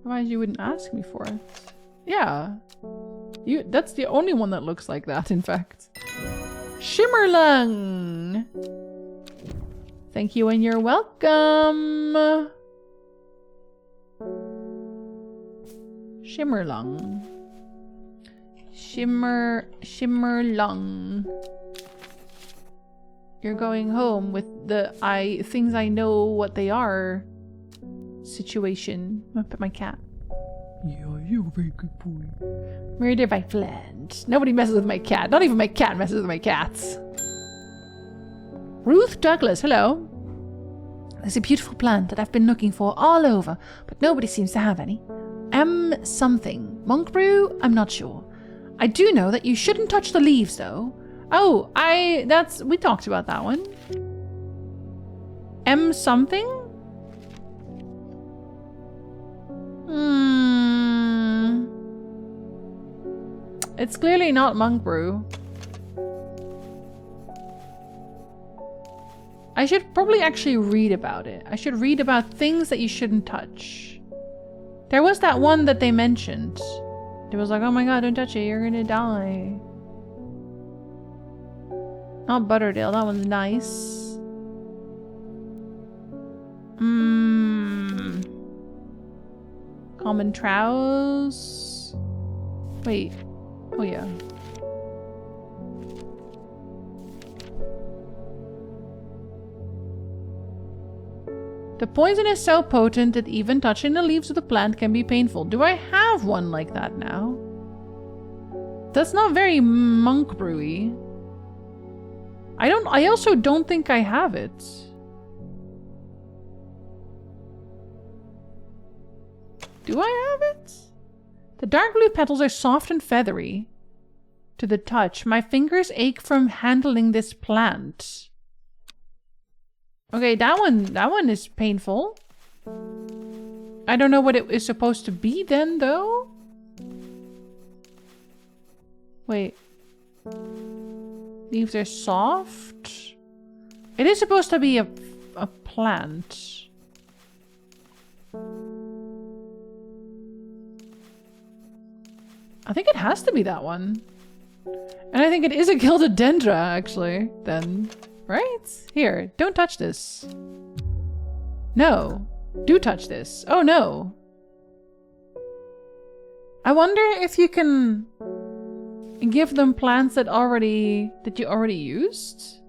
Otherwise you wouldn't ask me for it. Yeah. That's the only one that looks like that, in fact. Shimmerlung! Thank you and you're welcome! Shimmerlung. Shimmerlung. You're going home with the things I know what they are situation. I'm gonna put my cat. Yeah, you're a very good boy. Murder by friend. Nobody messes with my cat. Not even my cat messes with my cats. Ruth Douglas, hello. There's a beautiful plant that I've been looking for all over, but nobody seems to have any. M something. Monk brew? I'm not sure. I do know that you shouldn't touch the leaves though. Oh, we talked about that one. M something? It's clearly not monk brew. I should probably actually read about it. I should read about things that you shouldn't touch. There was that one that they mentioned. It was like, oh my god, don't touch it, you're gonna die. Not Butterdale, that one's nice. Common trows. Wait. Oh yeah. The poison is so potent that even touching the leaves of the plant can be painful. Do I have one like that now? That's not very monk brewy. I also don't think I have it. Do I have it? The dark blue petals are soft and feathery to the touch. My fingers ache from handling this plant. Okay, that one is painful. I don't know what it is supposed to be then, though. Wait. Leaves are soft. It is supposed to be a plant. I think it has to be that one. And I think it is a gilded dendra, actually, then. Right? Here, don't touch this. No. Do touch this. Oh, no. I wonder if you can give them plants that you already used?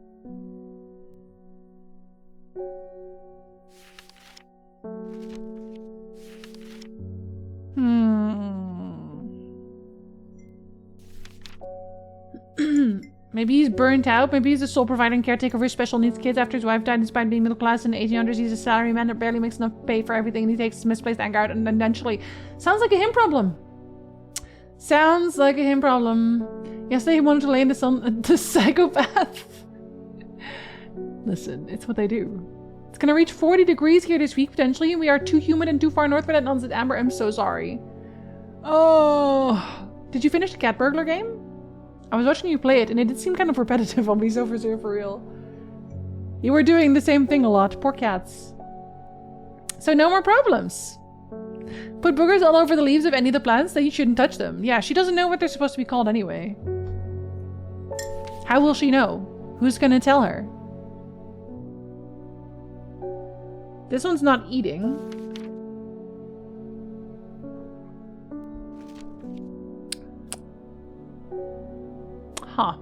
Maybe he's burnt out. Maybe he's a sole provider and caretaker for special needs kids after his wife died. Despite being middle class in the 1800s, he's a salaryman that barely makes enough pay for everything, and he takes misplaced anger out and eventually... Sounds like a him problem. Sounds like a him problem. Yesterday he wanted to lay in the sun... The psychopath. Listen, it's what they do. It's gonna reach 40 degrees here this week, potentially, and we are too humid and too far north for that nonsense. Amber, I'm so sorry. Oh... Did you finish the cat burglar game? I was watching you play it, and it did seem kind of repetitive. I'll be so for real. You were doing the same thing a lot. Poor cats. So no more problems. Put boogers all over the leaves of any of the plants, then you shouldn't touch them. Yeah, she doesn't know what they're supposed to be called anyway. How will she know? Who's gonna tell her? This one's not eating. Huh.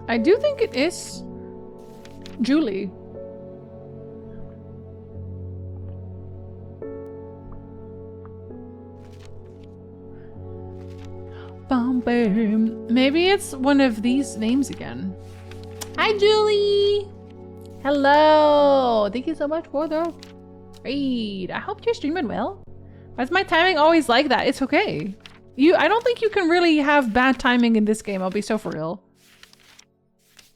I do think it is Julie. Bum, bum. Maybe it's one of these names again. Hi, Julie. Hello. Thank you so much for the raid. I hope you're streaming well. Why is my timing always like that? It's okay. I don't think you can really have bad timing in this game, I'll be so for real.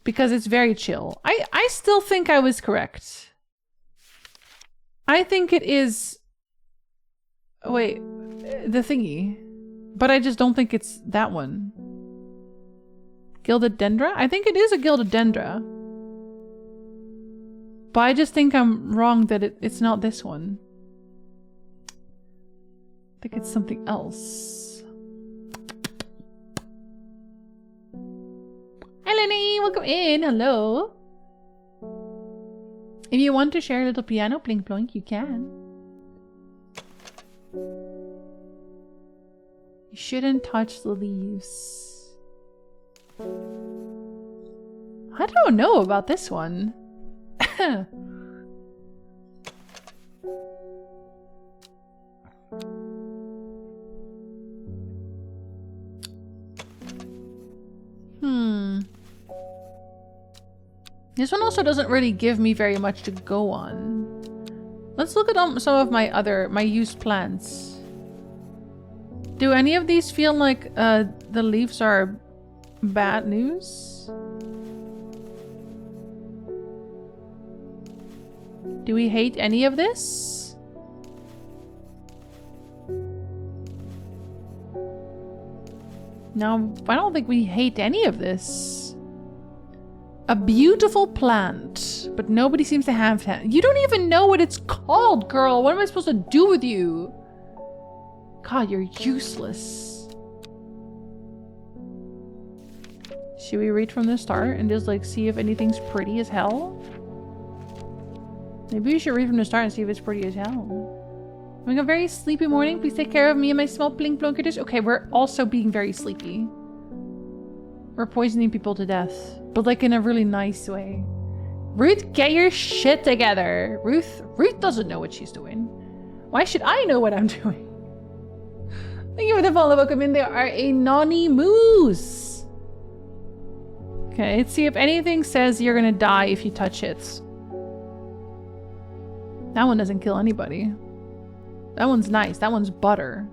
Because it's very chill. I still think I was correct. I think it is... Wait, the thingy. But I just don't think it's that one. Gilded dendra? I think it is a gilded dendra. But I just think I'm wrong that it's not this one. I think it's something else. Hi Lenny, welcome in, hello. If you want to share a little piano plink plonk, you can. You shouldn't touch the leaves. I don't know about this one. This one also doesn't really give me very much to go on. Let's look at some of my used plants. Do any of these feel like the leaves are bad news? Do we hate any of this? No, I don't think we hate any of this. A beautiful plant, but nobody seems to have that. You don't even know what it's called, girl. What am I supposed to do with you? God, you're useless. Should we read from the start and just like see if anything's pretty as hell? Maybe we should read from the start and see if it's pretty as hell. Having a very sleepy morning. Please take care of me and my small blink blonkers. Okay, we're also being very sleepy. We're poisoning people to death, but like in a really nice way. Ruth, get your shit together. Ruth doesn't know what she's doing. Why should I know what I'm doing? Thank you for the follow. Welcome in. There are a nonny moose. Okay, let's see if anything says you're gonna die if you touch it. That one doesn't kill anybody. That one's nice. That one's butter.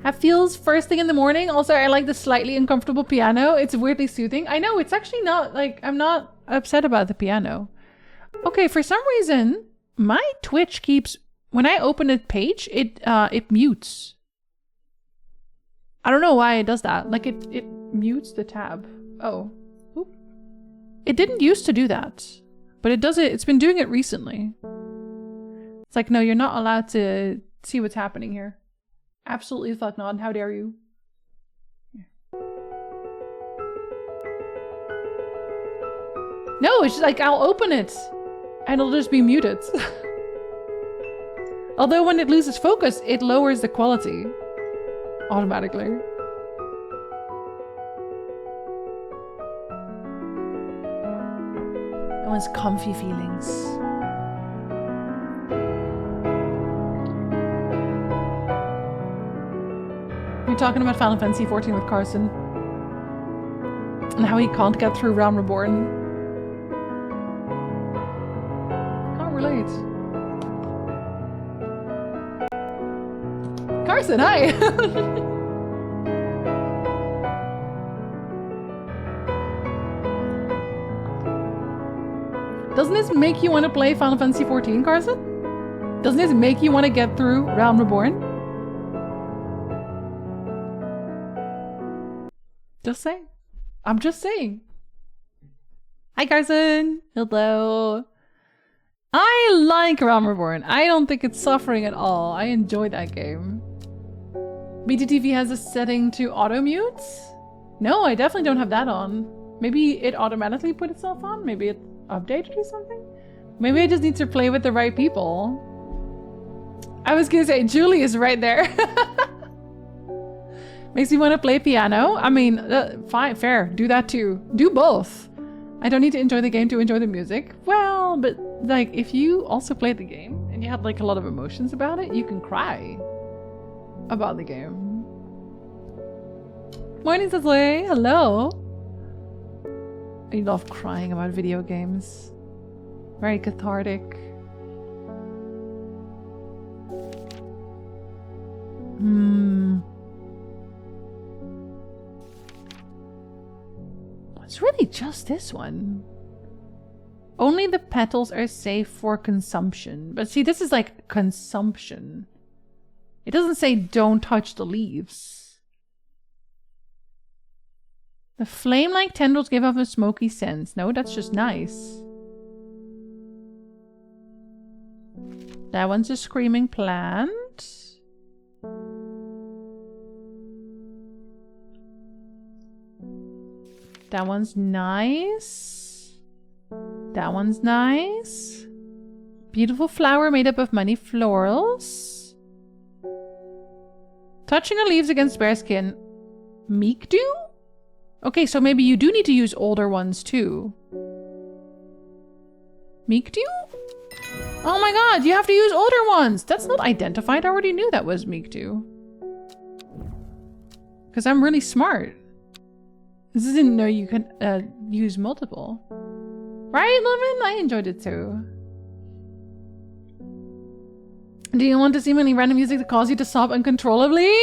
Have feels first thing in the morning. Also, I like the slightly uncomfortable piano. It's weirdly soothing. I know, it's actually not like, I'm not upset about the piano. Okay, for some reason, my Twitch keeps, when I open a page, it mutes. I don't know why it does that. Like it mutes the tab. Oh. Oop. It didn't used to do that. But it does it, it's been doing it recently. It's like, no, you're not allowed to see what's happening here. Absolutely the fuck not. How dare you? No, it's just like, I'll open it and it'll just be muted. Although when it loses focus, it lowers the quality automatically. That one's comfy feelings. We're talking about Final Fantasy 14 with Carson and how he can't get through Realm Reborn. Can't relate. Carson, hi! Doesn't this make you want to play Final Fantasy 14, Carson? Doesn't this make you want to get through Realm Reborn? Just saying. I'm just saying. Hi, Carson. Hello. I like Realm Reborn. I don't think it's suffering at all. I enjoy that game. BTTV has a setting to auto mute? No, I definitely don't have that on. Maybe it automatically put itself on? Maybe it updated or something? Maybe I just need to play with the right people. I was gonna say, Julie is right there. Makes me want to play piano. I mean, fine, fair. Do that too. Do both. I don't need to enjoy the game to enjoy the music. Well, but like if you also played the game and you had like a lot of emotions about it, you can cry about the game. Morning, Cecily. Hello. I love crying about video games. Very cathartic. It's really just this one. Only the petals are safe for consumption. But see, this is like consumption. It doesn't say don't touch the leaves. The flame-like tendrils give off a smoky scent. No, that's just nice. That one's a screaming plant. That one's nice. That one's nice. Beautiful flower made up of many florals. Touching the leaves against bare skin. Meek do? Okay, so maybe you do need to use older ones too. Meek do? Oh my god, you have to use older ones! That's not identified. I already knew that was Meek do. Because I'm really smart. This didn't know you could use multiple. Right, Levin? I enjoyed it too. Do you want to see any random music that causes you to sob uncontrollably?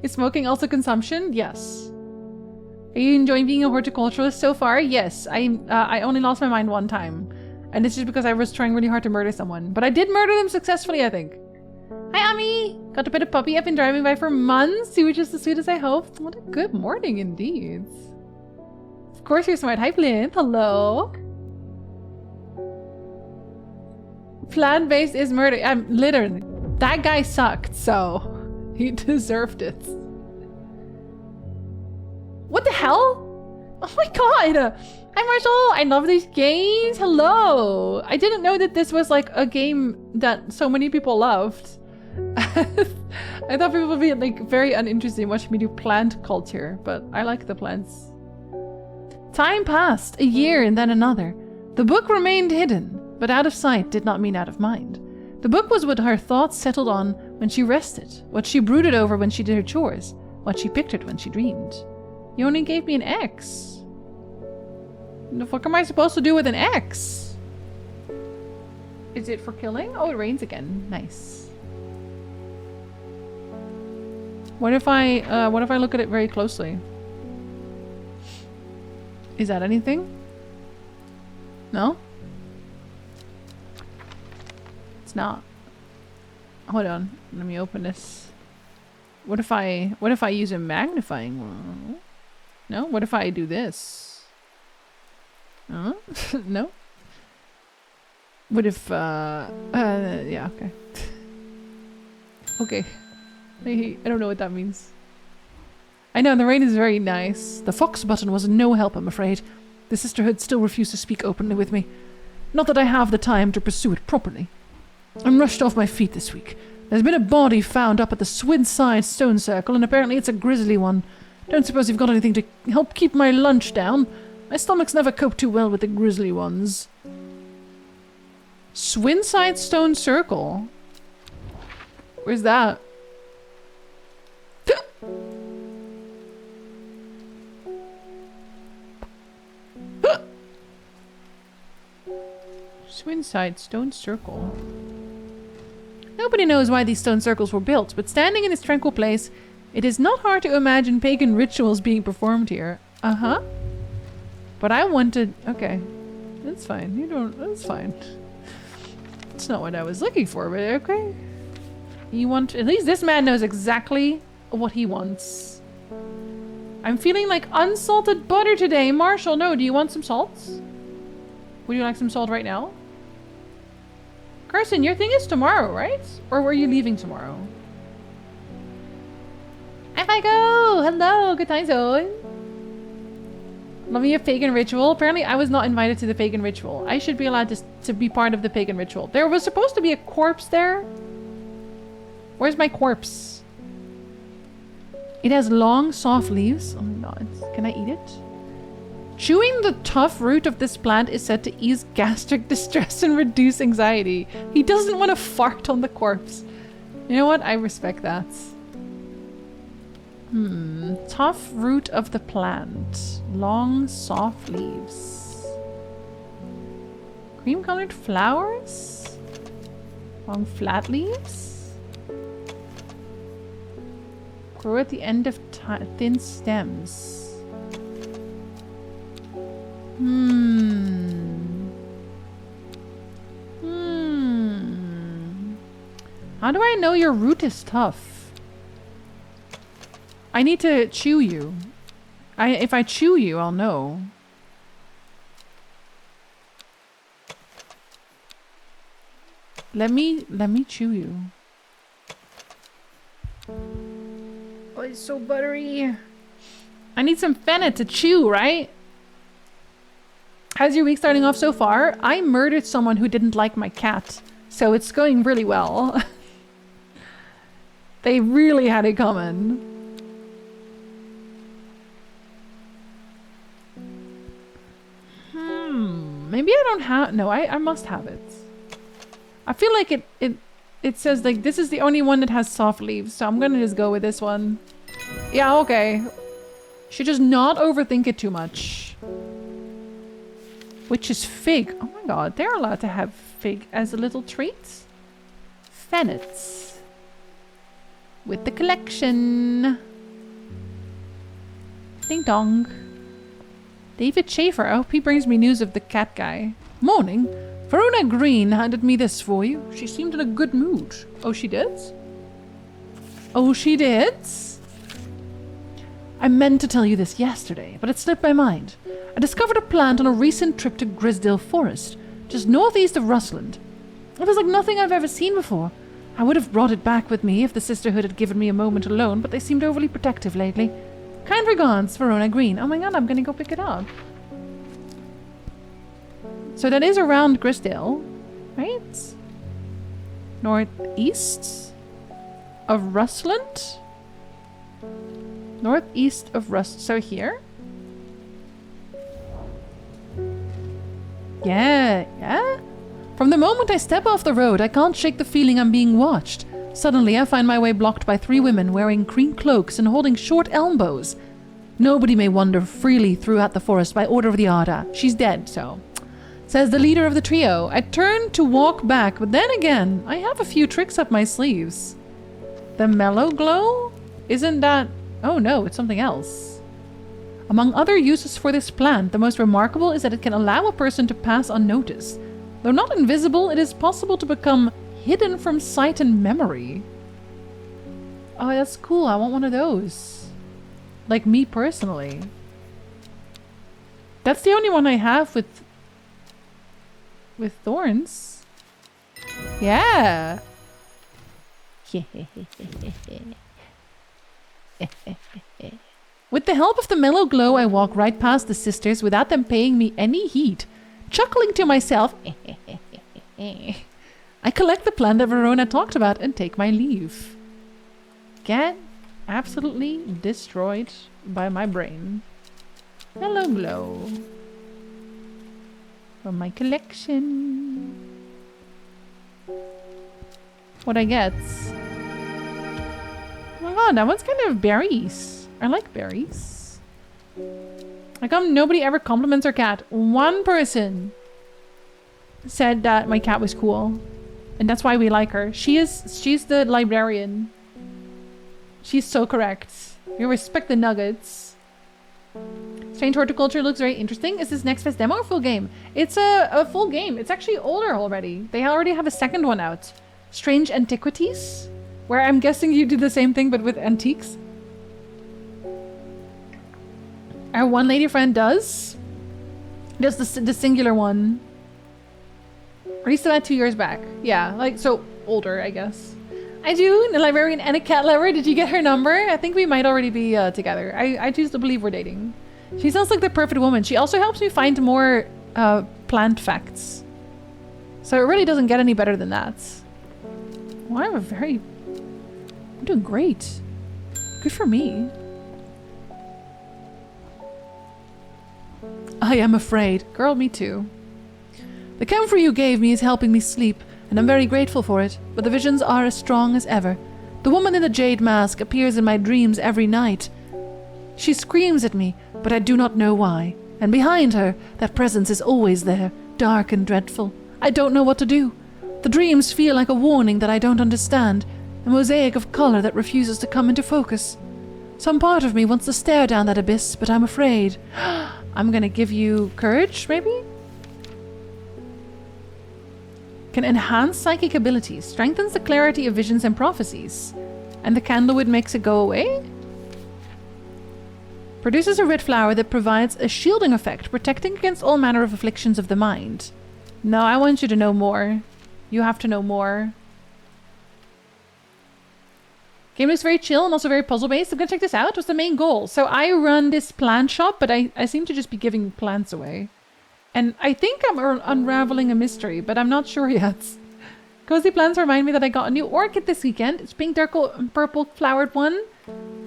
Is smoking also consumption? Yes. Are you enjoying being a horticulturalist so far? Yes. I only lost my mind one time. And it's just because I was trying really hard to murder someone. But I did murder them successfully, I think. Hi, Ami! Got to pet a puppy I've been driving by for months. You were just as sweet as I hoped. What a good morning indeed. Of course you're smart. Hi, Plinth. Hello. Plant-based is murder. I'm literally... That guy sucked, so... He deserved it. What the hell? Oh my god! Hi Marshall! I love these games! Hello! I didn't know that this was like a game that so many people loved. I thought people would be like very uninterested in watching me do plant culture, but I like the plants. Time passed, a year and then another. The book remained hidden, but out of sight did not mean out of mind. The book was what her thoughts settled on when she rested, what she brooded over when she did her chores, what she pictured when she dreamed. You only gave me an X. What the fuck am I supposed to do with an X? Is it for killing? Oh, it rains again. Nice. What if I look at it very closely? Is that anything? No? It's not. Hold on. Let me open this. What if I use a magnifying one? No? What if I do this? No? What if, yeah, okay. Okay. I don't know what that means. I know, the rain is very nice. The fox button was no help, I'm afraid. The sisterhood still refused to speak openly with me. Not that I have the time to pursue it properly. I'm rushed off my feet this week. There's been a body found up at the Swinside Stone Circle, and apparently it's a grisly one. Don't suppose you've got anything to help keep my lunch down? My stomach's never coped too well with the grisly ones. Swinside Stone Circle? Where's that? Swinside Stone Circle. Nobody knows why these stone circles were built, but standing in this tranquil place, it is not hard to imagine pagan rituals being performed here. Uh-huh. But I wanted... Okay. That's fine. You don't... That's fine. It's not what I was looking for, but okay. You want... At least this man knows exactly what he wants. I'm feeling like unsalted butter today. Marshall, no. Do you want some salt? Would you like some salt right now? Carson, your thing is tomorrow, right? Or were you leaving tomorrow? Hi, Fico! Hello! Good time zone! Love me a pagan ritual. Apparently, I was not invited to the pagan ritual. I should be allowed to be part of the pagan ritual. There was supposed to be a corpse there. Where's my corpse? It has long, soft leaves. Oh my god. Can I eat it? Chewing the tough root of this plant is said to ease gastric distress and reduce anxiety. He doesn't want to fart on the corpse. You know what? I respect that. Tough root of the plant. Long, soft leaves. Cream-colored flowers? Long, flat leaves? Grow at the end of thin stems. How do I know your root is tough? I need to chew you. If I chew you, I'll know. Let me chew you. Oh, it's so buttery. I need some fennel to chew, right? How's your week starting off so far? I murdered someone who didn't like my cat, so it's going really well. They really had it coming. Maybe I don't have... No, I must have it. I feel like it says like this is the only one that has soft leaves, so I'm gonna just go with this one. Yeah, okay. Should just not overthink it too much. Which is fig. Oh my god, they're allowed to have fig as a little treat. Fennets. With the collection. Ding dong. David Schaefer. I hope he brings me news of the cat guy. Morning. Verona Green handed me this for you. She seemed in a good mood. Oh, she did? Oh, she did? I meant to tell you this yesterday, but it slipped my mind. I discovered a plant on a recent trip to Grisdale Forest, just northeast of Rustland. It was like nothing I've ever seen before. I would have brought it back with me if the sisterhood had given me a moment alone, but they seemed overly protective lately. Kind regards, Verona Green. Oh my god, I'm gonna go pick it up. So that is around Grisdale, right? Northeast of Rustland? Northeast of Rust. So here? Yeah? From the moment I step off the road, I can't shake the feeling I'm being watched. Suddenly, I find my way blocked by 3 women wearing green cloaks and holding short elbows. Nobody may wander freely throughout the forest by order of the Arda. She's dead, so... Says the leader of the trio. I turn to walk back, but then again, I have a few tricks up my sleeves. The mellow glow? Isn't that... Oh no, it's something else. Among other uses for this plant, the most remarkable is that it can allow a person to pass unnoticed. Though not invisible, it is possible to become hidden from sight and memory. Oh, that's cool. I want one of those. Like me personally. That's the only one I have with thorns. Yeah. With the help of the mellow glow, I walk right past the sisters without them paying me any heed. Chuckling to myself, I collect the plant that Verona talked about and take my leave. Get absolutely destroyed by my brain. Mellow glow. From my collection. What I get? Oh my god, that one's kind of berries. I like berries. How come nobody ever compliments our cat? One person said that my cat was cool. And that's why we like her. She's the librarian. She's so correct. We respect the nuggets. Strange Horticulture looks very interesting. Is this next fest demo or full game? It's a full game. It's actually older already. They already have a second one out. Strange Antiquities, where I'm guessing you do the same thing but with antiques. Our one lady friend does. Just the singular one. Released about 2 years back. Yeah, like, so older, I guess. I do, a librarian and a cat lover. Did you get her number? I think we might already be together. I choose to believe we're dating. She sounds like the perfect woman. She also helps me find more plant facts. So it really doesn't get any better than that. Well, I'm doing great. Good for me. I am afraid. Girl, me too. The camphor you gave me is helping me sleep, and I'm very grateful for it, but the visions are as strong as ever. The woman in the jade mask appears in my dreams every night. She screams at me, but I do not know why, and behind her, that presence is always there, dark and dreadful. I don't know what to do. The dreams feel like a warning that I don't understand, a mosaic of color that refuses to come into focus. Some part of me wants to stare down that abyss, but I'm afraid. I'm gonna give you courage, maybe? Can enhance psychic abilities, strengthens the clarity of visions and prophecies. And the candlewood makes it go away? Produces a red flower that provides a shielding effect, protecting against all manner of afflictions of the mind. No, I want you to know more. You have to know more. Game looks very chill and also very puzzle-based. I'm gonna check this out. What's the main goal? So I run this plant shop, but I seem to just be giving plants away. And I think I'm unraveling a mystery, but I'm not sure yet. Cozy plants remind me that I got a new orchid this weekend. It's pink, dark, and purple flowered one.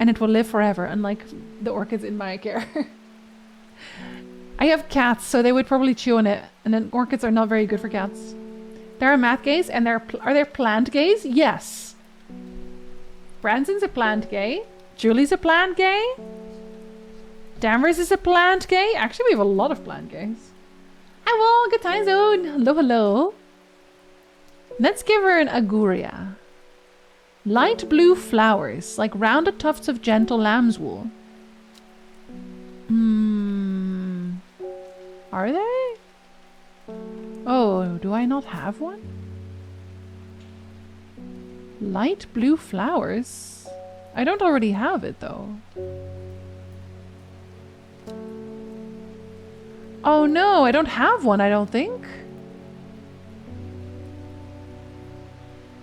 And it will live forever, unlike the orchids in my care. I have cats, so they would probably chew on it. And then orchids are not very good for cats. There are math gays, and are there plant gays? Yes. Branson's a plant gay. Julie's a plant gay. Danvers is a plant gay. Actually, we have a lot of plant gays. Hi, well, good time zone. Hello, hello. Let's give her an Aguria. Light blue flowers, like rounded tufts of gentle lamb's wool. Are they? Oh, do I not have one? Light blue flowers? I don't already have it though. Oh no, I don't have one, I don't think.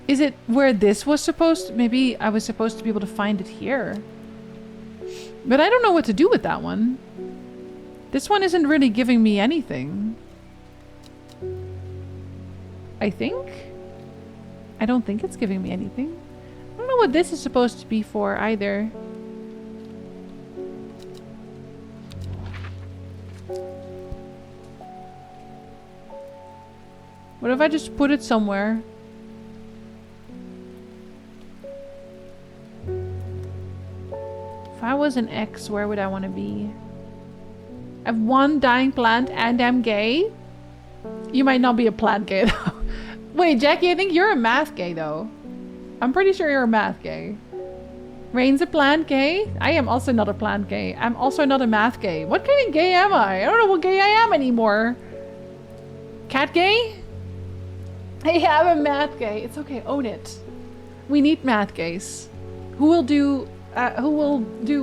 Is it where this was supposed to? Maybe I was supposed to be able to find it here. But I don't know what to do with that one. This one isn't really giving me anything. I think? I don't think it's giving me anything. I don't know what this is supposed to be for either. What if I just put it somewhere? If I was an X, where would I want to be? I have one dying plant and I'm gay? You might not be a plant gay though. Wait, Jackie, I think you're a math gay though. I'm pretty sure you're a math gay. Rain's a plant gay? I am also not a plant gay. I'm also not a math gay. What kind of gay am I? I don't know what gay I am anymore. Cat gay? Hey, I'm a math gay. It's okay, own it. We need math gays. Who will do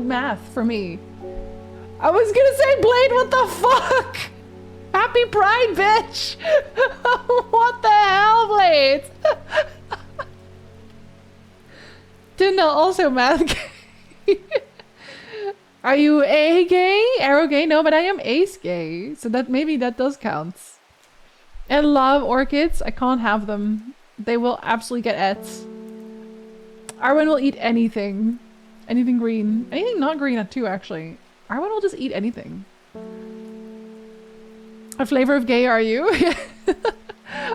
math for me? I was gonna say Blade, what the fuck? Happy Pride, bitch! What the hell, Blade? Didn't also math gay. Are you A gay? Arrow gay? No, but I am ace gay. So that maybe that does count. And love orchids. I can't have them. They will absolutely get ets. Arwen will eat anything. Anything green. Anything not green too, actually. Arwen will just eat anything. What flavor of gay are you?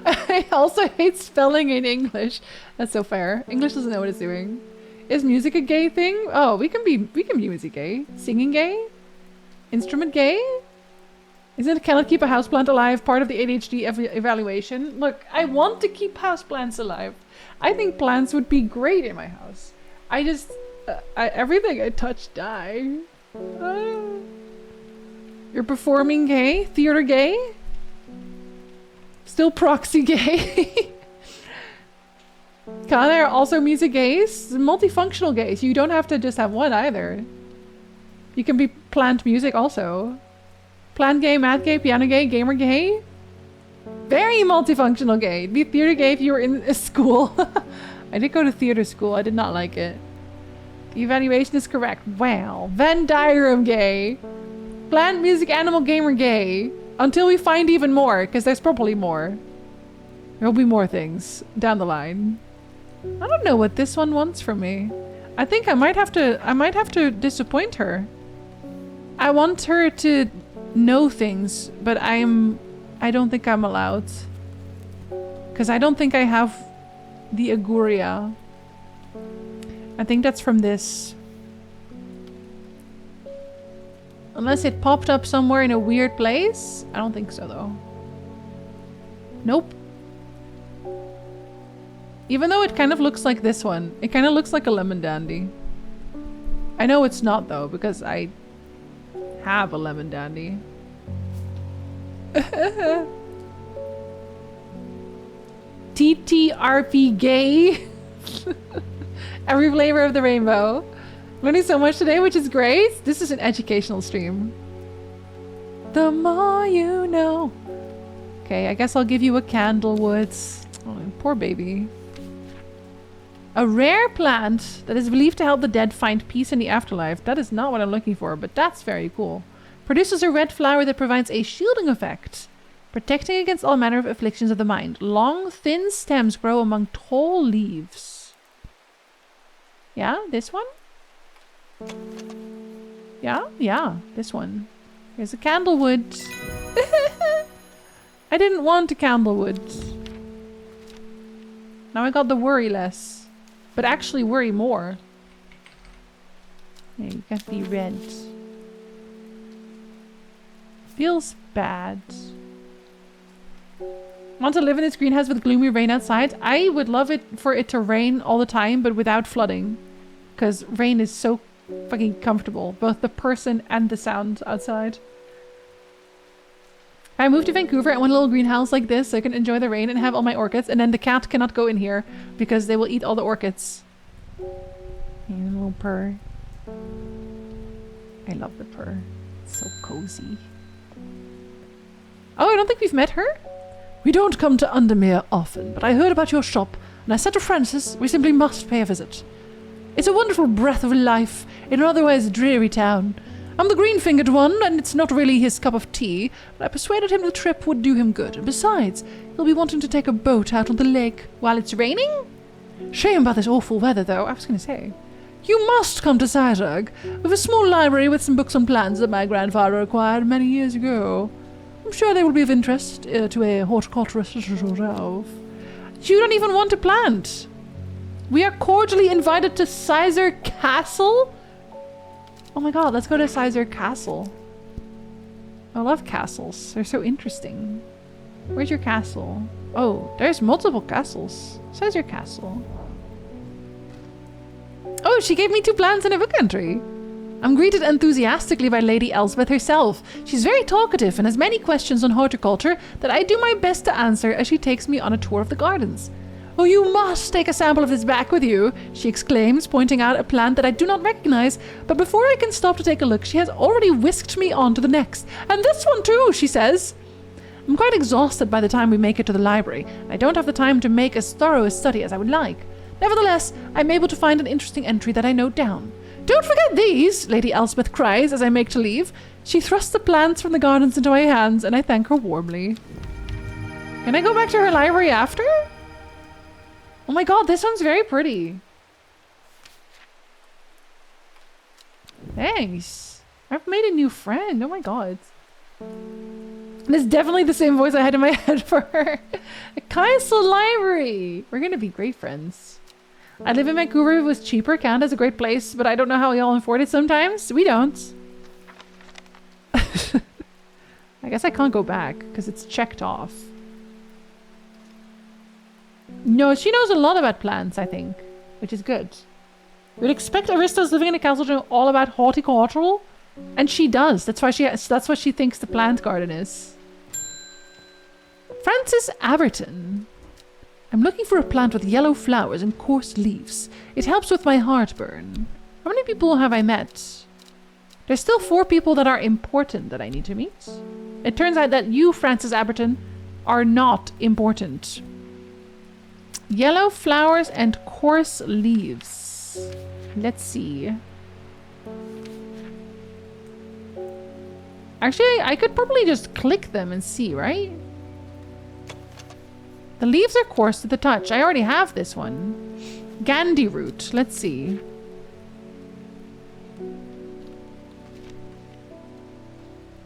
I also hate spelling in English. That's so fair. English doesn't know what it's doing. Is music a gay thing? Oh, we can be music gay. Singing gay? Instrument gay? Isn't cannot keep a houseplant alive part of the ADHD evaluation? Look, I want to keep houseplants alive. I think plants would be great in my house. I just... everything I touch die. You're performing gay? Theater gay? Still proxy gay? Kana are also music gays? Multifunctional gays. You don't have to just have one either. You can be plant music also. Plant gay, math gay, piano gay, gamer gay? Very multifunctional gay. Be theater gay if you were in a school. I did go to theater school. I did not like it. The evaluation is correct. Wow. Venn diagram gay. Plant, music, animal, gamer gay. Until we find even more, because there's probably more. There'll be more things down the line. I don't know what this one wants from me. I think I might have to disappoint her. I want her to know things, but I don't think I'm allowed. Because I don't think I have the Aguria. I think that's from this. Unless it popped up somewhere in a weird place? I don't think so though. Nope. Even though it kind of looks like this one. It kind of looks like a lemon dandy. I know it's not though, because I have a lemon dandy. TTRP gay. Every flavor of the rainbow. Learning so much today, which is great. This is an educational stream. The more you know. Okay, I guess I'll give you a candlewood. Oh, poor baby. A rare plant that is believed to help the dead find peace in the afterlife. That is not what I'm looking for, but that's very cool. Produces a red flower that provides a shielding effect, protecting against all manner of afflictions of the mind. Long, thin stems grow among tall leaves. Yeah, this one? Yeah, this one. Here's a candlewood. I didn't want a candlewood. Now I got the worry less. But actually worry more. Yeah, you can't be red. Feels bad. Want to live in this greenhouse with gloomy rain outside? I would love it for it to rain all the time, but without flooding. Because rain is so fucking comfortable. Both the person and the sound outside. If I move to Vancouver, I want a little greenhouse like this so I can enjoy the rain and have all my orchids. And then the cat cannot go in here because they will eat all the orchids. And a little purr. I love the purr. It's so cozy. Oh, I don't think we've met her? We don't come to Undermere often, but I heard about your shop, and I said to Francis, we simply must pay a visit. It's a wonderful breath of life in an otherwise dreary town. I'm the green-fingered one, and it's not really his cup of tea, but I persuaded him the trip would do him good, and besides, he'll be wanting to take a boat out on the lake while it's raining? Shame about this awful weather, though, I was going to say. You must come to Sizergh. We have a small library with some books and plans that my grandfather acquired many years ago. I'm sure they will be of interest to a horticulturist as yourself. You don't even want to plant. We are cordially invited to Sizergh Castle? Oh my god, let's go to Sizergh Castle. I love castles. They're so interesting. Where's your castle? Oh, there's multiple castles. Sizergh Castle. Oh, she gave me 2 plants and a book entry. I'm greeted enthusiastically by Lady Elspeth herself. She's very talkative and has many questions on horticulture that I do my best to answer as she takes me on a tour of the gardens. Oh, you must take a sample of this back with you, she exclaims, pointing out a plant that I do not recognize. But before I can stop to take a look, she has already whisked me on to the next. And this one too, she says. I'm quite exhausted by the time we make it to the library. I don't have the time to make as thorough a study as I would like. Nevertheless, I'm able to find an interesting entry that I note down. Don't forget these, Lady Elspeth cries as I make to leave. She thrusts the plants from the gardens into my hands, and I thank her warmly. Can I go back to her library after? Oh my god, this one's very pretty. Thanks. I've made a new friend. Oh my god. And it's definitely the same voice I had in my head for her. A Castle Library. We're gonna be great friends. I live in Vancouver. It was cheaper. Canada's a great place, but I don't know how y'all afford it sometimes. We don't. I guess I can't go back because it's checked off. No, she knows a lot about plants, I think, which is good. You'd expect Arista's living in a castle to know all about horticulture, and she does. That's what she thinks the plant garden is. Francis Aberton. I'm looking for a plant with yellow flowers and coarse leaves. It helps with my heartburn. How many people have I met? There's still 4 people that are important that I need to meet. It turns out that you, Francis Aberton, are not important. Yellow flowers and coarse leaves. Let's see. Actually, I could probably just click them and see, right? The leaves are coarse to the touch. I already have this one. Gandhi root. Let's see.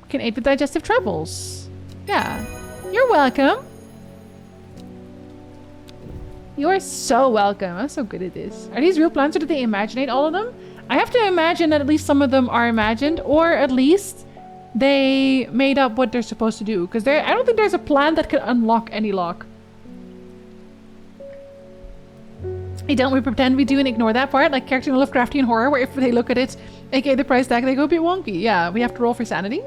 Can aid with digestive troubles. Yeah. You're welcome. You are so welcome. I'm so good at this. Are these real plants or did they imaginate all of them? I have to imagine that at least some of them are imagined, or at least they made up what they're supposed to do. Because I don't think there's a plant that can unlock any lock. Hey, don't we pretend we do and ignore that part? Like character in Lovecraftian horror, where if they look at it, aka the price tag, they go a bit wonky. Yeah, we have to roll for sanity.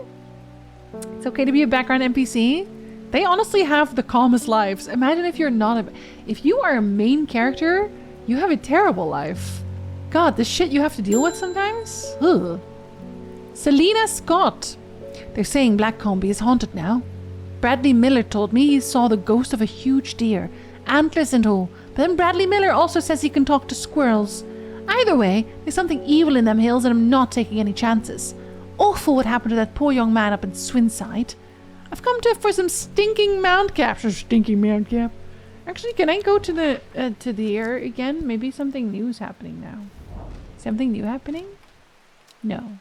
It's okay to be a background NPC. They honestly have the calmest lives. Imagine if you're not if you are a main character, you have a terrible life. God, the shit you have to deal with sometimes? Ugh. Selena Scott. They're saying Blackcombe is haunted now. Bradley Miller told me he saw the ghost of a huge deer, antlers and all. But then Bradley Miller also says he can talk to squirrels. Either way, there's something evil in them hills and I'm not taking any chances. Awful what happened to that poor young man up in Swinside. I've come for some stinking mount caps. Stinking mount cap. Actually, can I go to the air again? Maybe something new is happening now. Something new happening? No.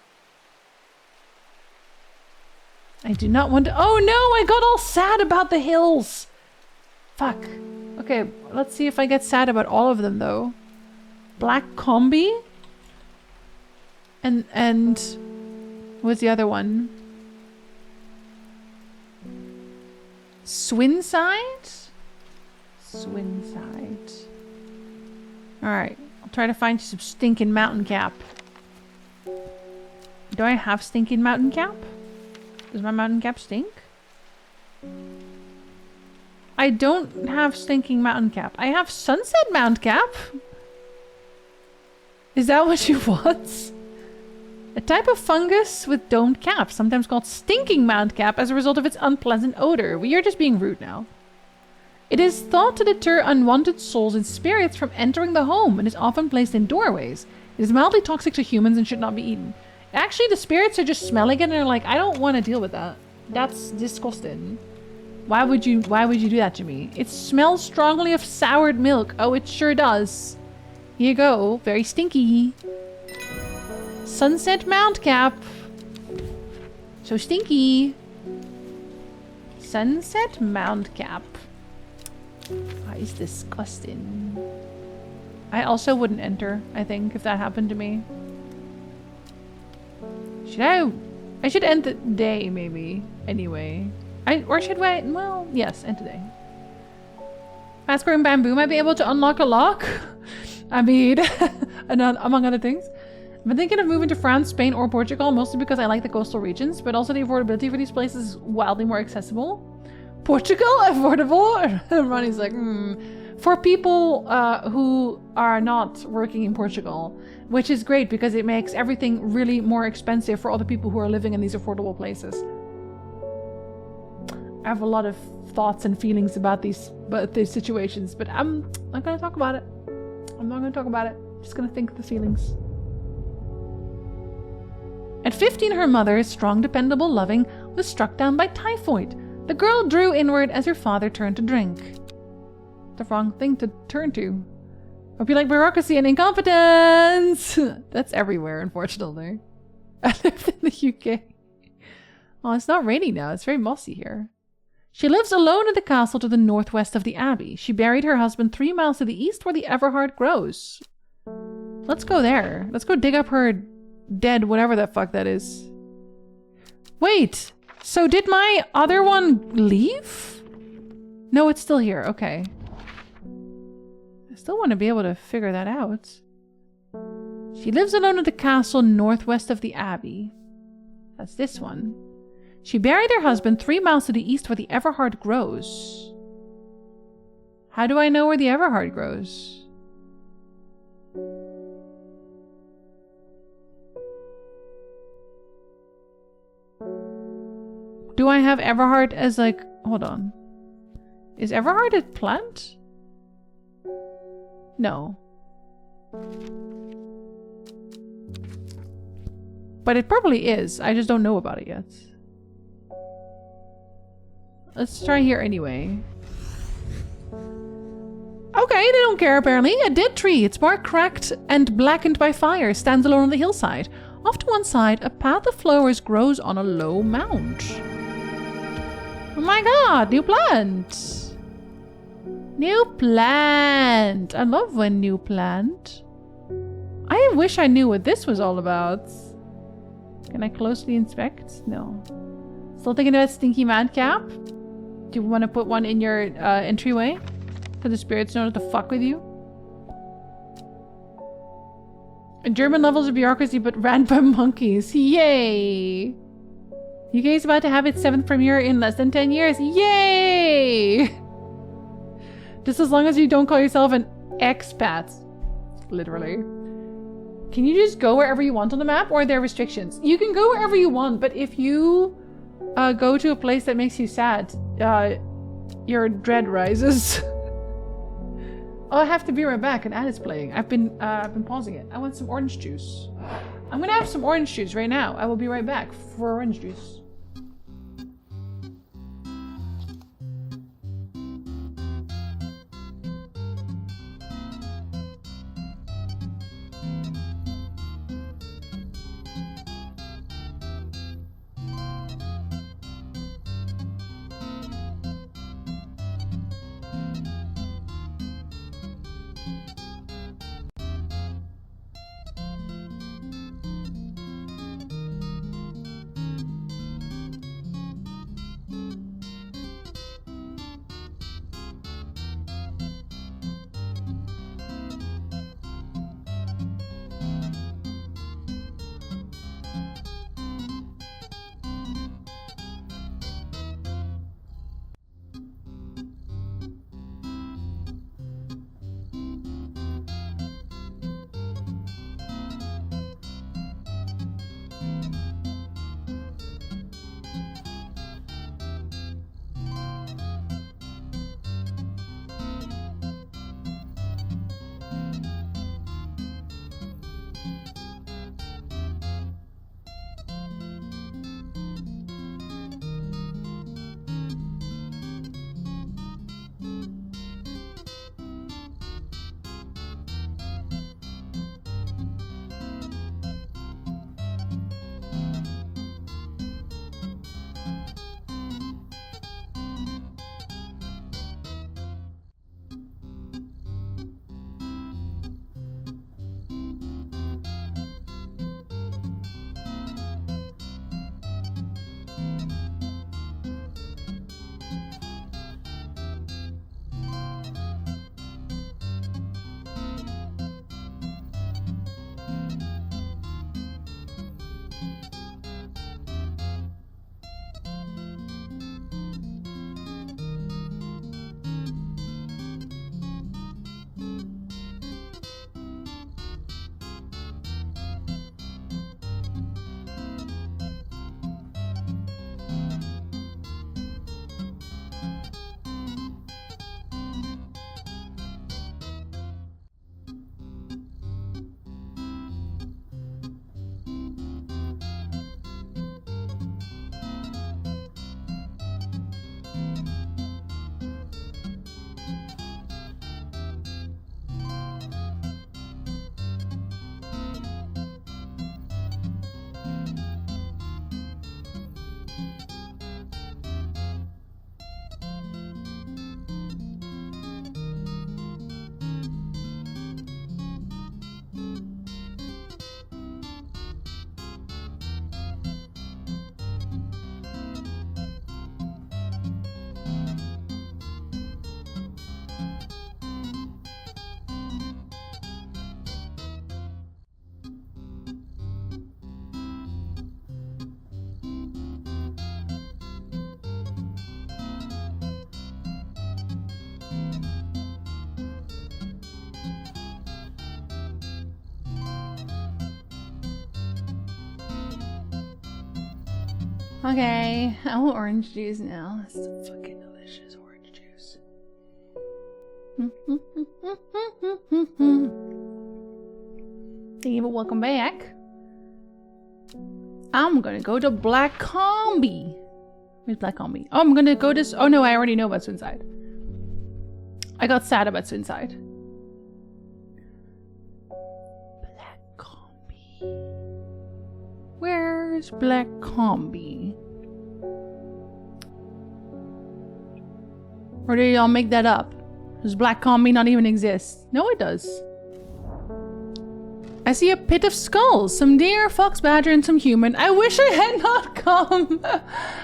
I do not want to. Oh no! I got all sad about the hills. Fuck. Okay, let's see if I get sad about all of them though. Black Combi. And what's the other one? Swinside? Swinside. Alright, I'll try to find some stinking mountain cap. Do I have stinking mountain cap? Does my mountain cap stink? I don't have Stinking Mountain Cap. I have Sunset Mountain Cap. Is that what you want? A type of fungus with domed caps, sometimes called Stinking Mountain Cap as a result of its unpleasant odor. We are just being rude now. It is thought to deter unwanted souls and spirits from entering the home and is often placed in doorways. It is mildly toxic to humans and should not be eaten. Actually, the spirits are just smelling it and they're like, I don't want to deal with that. That's disgusting. Why would you do that to me? It smells strongly of soured milk. Oh, it sure does. Here you go. Very stinky. Sunset Mount Cap. So stinky. Sunset Mount Cap. That is disgusting. I also wouldn't enter, I think, if that happened to me. Should I should end the day, maybe. Anyway. Or should we? Well, yes, end today. Fast growing bamboo might be able to unlock a lock. I mean, among other things. I've been thinking of moving to France, Spain, or Portugal, mostly because I like the coastal regions, but also the affordability for these places is wildly more accessible. Portugal? Affordable? Ronnie's like, For people who are not working in Portugal, which is great because it makes everything really more expensive for all the people who are living in these affordable places. I have a lot of thoughts and feelings about these situations, but I'm not going to talk about it. I'm not going to talk about it. I'm just going to think the feelings. At 15, her mother, strong, dependable, loving, was struck down by typhoid. The girl drew inward as her father turned to drink. The wrong thing to turn to. Hope you like bureaucracy and incompetence! That's everywhere, unfortunately. I live in the UK. Oh, it's not raining now. It's very mossy here. She lives alone in the castle to the northwest of the abbey. She buried her husband 3 miles to the east where the Everhard grows. Let's go there. Let's go dig up her dead whatever the fuck that is. Wait! So did my other one leave? No, it's still here. Okay. I still want to be able to figure that out. She lives alone at the castle northwest of the abbey. That's this one. She buried her husband 3 miles to the east where the Everhard grows. How do I know where the Everhard grows? Do I have Everhard as like... Hold on. Is Everhard a plant? No. But it probably is. I just don't know about it yet. Let's try here anyway. Okay, they don't care apparently. A dead tree, its bark cracked and blackened by fire, stands alone on the hillside. Off to one side, a path of flowers grows on a low mound. Oh my god, new plant! New plant! I love when new plant. I wish I knew what this was all about. Can I closely inspect? No. Still thinking about Stinky Madcap? Do you want to put one in your entryway? So the spirits know not to fuck with you? German levels of bureaucracy but ran by monkeys. Yay! UK is about to have its 7th premiere in less than 10 years. Yay! Just as long as you don't call yourself an expat. Literally. Can you just go wherever you want on the map, or are there restrictions? You can go wherever you want, but if you go to a place that makes you sad, your dread rises. Oh, I have to be right back. An ad is playing. I've been pausing it. I want some orange juice. I'm gonna have some orange juice right now. I will be right back for orange juice. Okay, I want orange juice now. It's fucking delicious orange juice. Thank you, but welcome back. I'm gonna go to Black Combi. Where's Black Combi? Oh, I'm gonna go to... Oh no, I already know about Sunside. I got sad about Sunside. Black Combi. Where's Black Combi? Or did y'all make that up? Does Black Combi not even exist? No, it does. I see a pit of skulls, some deer, fox, badger, and some human. I wish I had not come.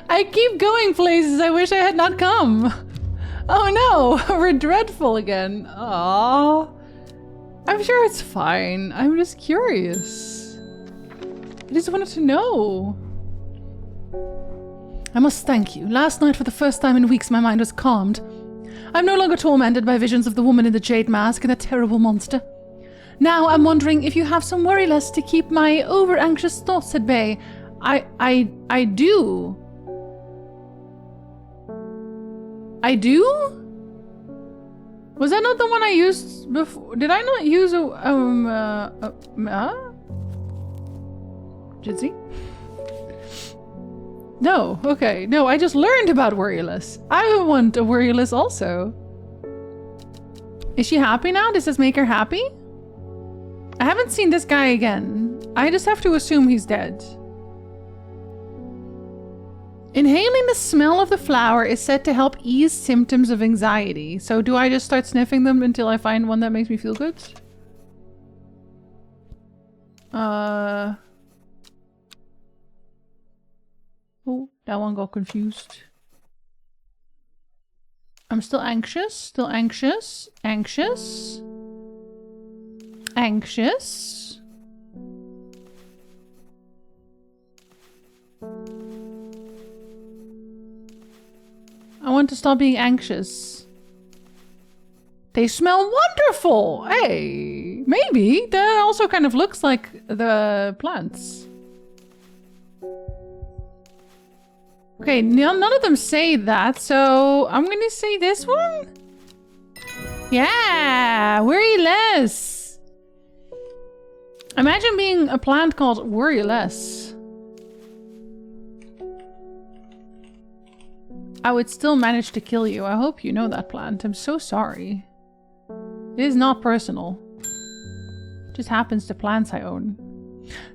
I keep going places I wish I had not come. Oh no, we're dreadful again. Aww. I'm sure it's fine. I'm just curious. I just wanted to know. I must thank you. Last night, for the first time in weeks, my mind was calmed. I'm no longer tormented by visions of the woman in the jade mask and that terrible monster. Now I'm wondering if you have some worry less to keep my over-anxious thoughts at bay. I do. I do? Was that not the one I used before? Did I not use Jinzee? No, okay. No, I just learned about worryless. I want a worryless also. Is she happy now? Does this make her happy? I haven't seen this guy again. I just have to assume he's dead. Inhaling the smell of the flower is said to help ease symptoms of anxiety. So do I just start sniffing them until I find one that makes me feel good? Oh, that one got confused. I'm still anxious. Still anxious. Anxious. Anxious. I want to stop being anxious. They smell wonderful! Hey, maybe. That also kind of looks like the plants. Okay, none of them say that, so I'm gonna say this one? Yeah! Worryless! Imagine being a plant called Worryless. I would still manage to kill you. I hope you know that, plant. I'm so sorry. It is not personal. It just happens to plants I own.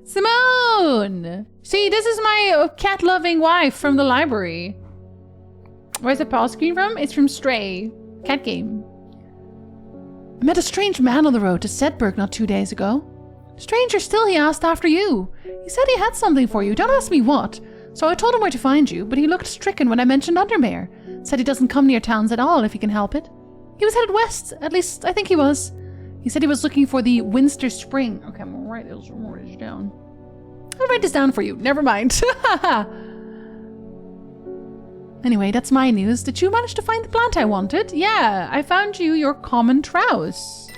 Simone! See, this is my cat-loving wife from the library. Where's the pause screen from? It's from Stray. Cat game. I met a strange man on the road to Sedberg not 2 days ago. Stranger still, he asked after you. He said he had something for you. Don't ask me what. So I told him where to find you, but he looked stricken when I mentioned Undermere. Said he doesn't come near towns at all if he can help it. He was headed west. At least, I think he was. He said he was looking for the Winster Spring. Okay, I'm gonna write this down. I'll write this down for you. Never mind. Anyway, that's my news. Did you manage to find the plant I wanted? Yeah, I found you your common trowse.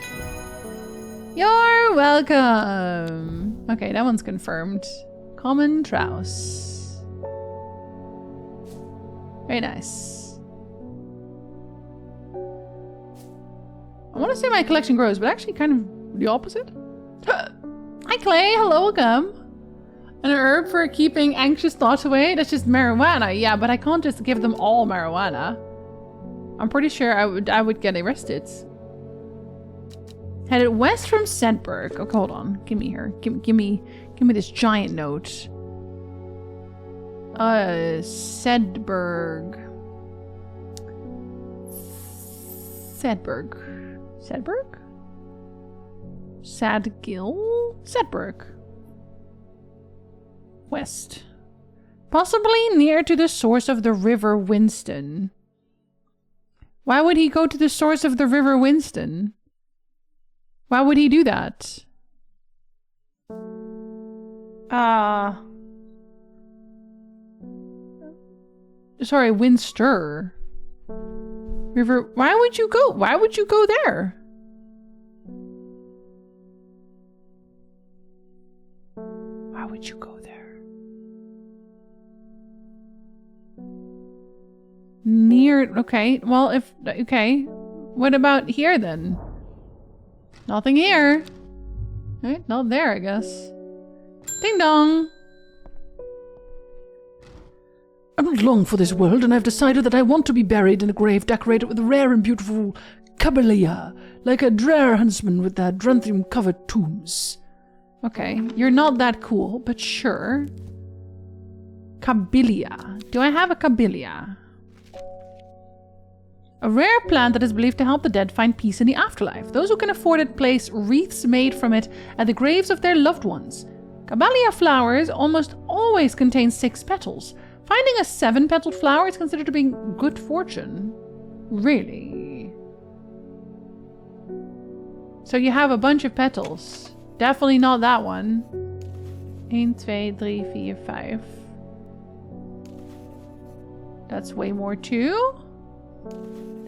You're welcome. Okay, that one's confirmed. Common trowse. Very nice. I want to say my collection grows, but actually kind of the opposite. Hi Clay, hello, welcome. An herb for keeping anxious thoughts away? That's just marijuana. Yeah, but I can't just give them all marijuana. I'm pretty sure I would get arrested. Headed west from Sedberg. Okay, hold on. Give me here. Give me this giant note. Sedberg. Sedberg? Sadgill? Sedberg. West. Possibly near to the source of the River Winston. Why would he go to the source of the River Winston? Why would he do that? Sorry, Winster. River. Why would you go? Why would you go there? Why would you go there? Near... Okay, well, if... Okay. What about here, then? Nothing here. Right, not there, I guess. Ding dong! I'm not long for this world, and I've decided that I want to be buried in a grave decorated with rare and beautiful camellia, like a Drer huntsman with their Dranthium-covered tombs. Okay, you're not that cool, but sure. Cabilia. Do I have a cabilia? A rare plant that is believed to help the dead find peace in the afterlife. Those who can afford it place wreaths made from it at the graves of their loved ones. Cabilia flowers almost always contain 6 petals. Finding a 7-petaled flower is considered to be good fortune. Really? So you have a bunch of petals. Definitely not that one. 1, 2, 3, 4, 5. That's way more too.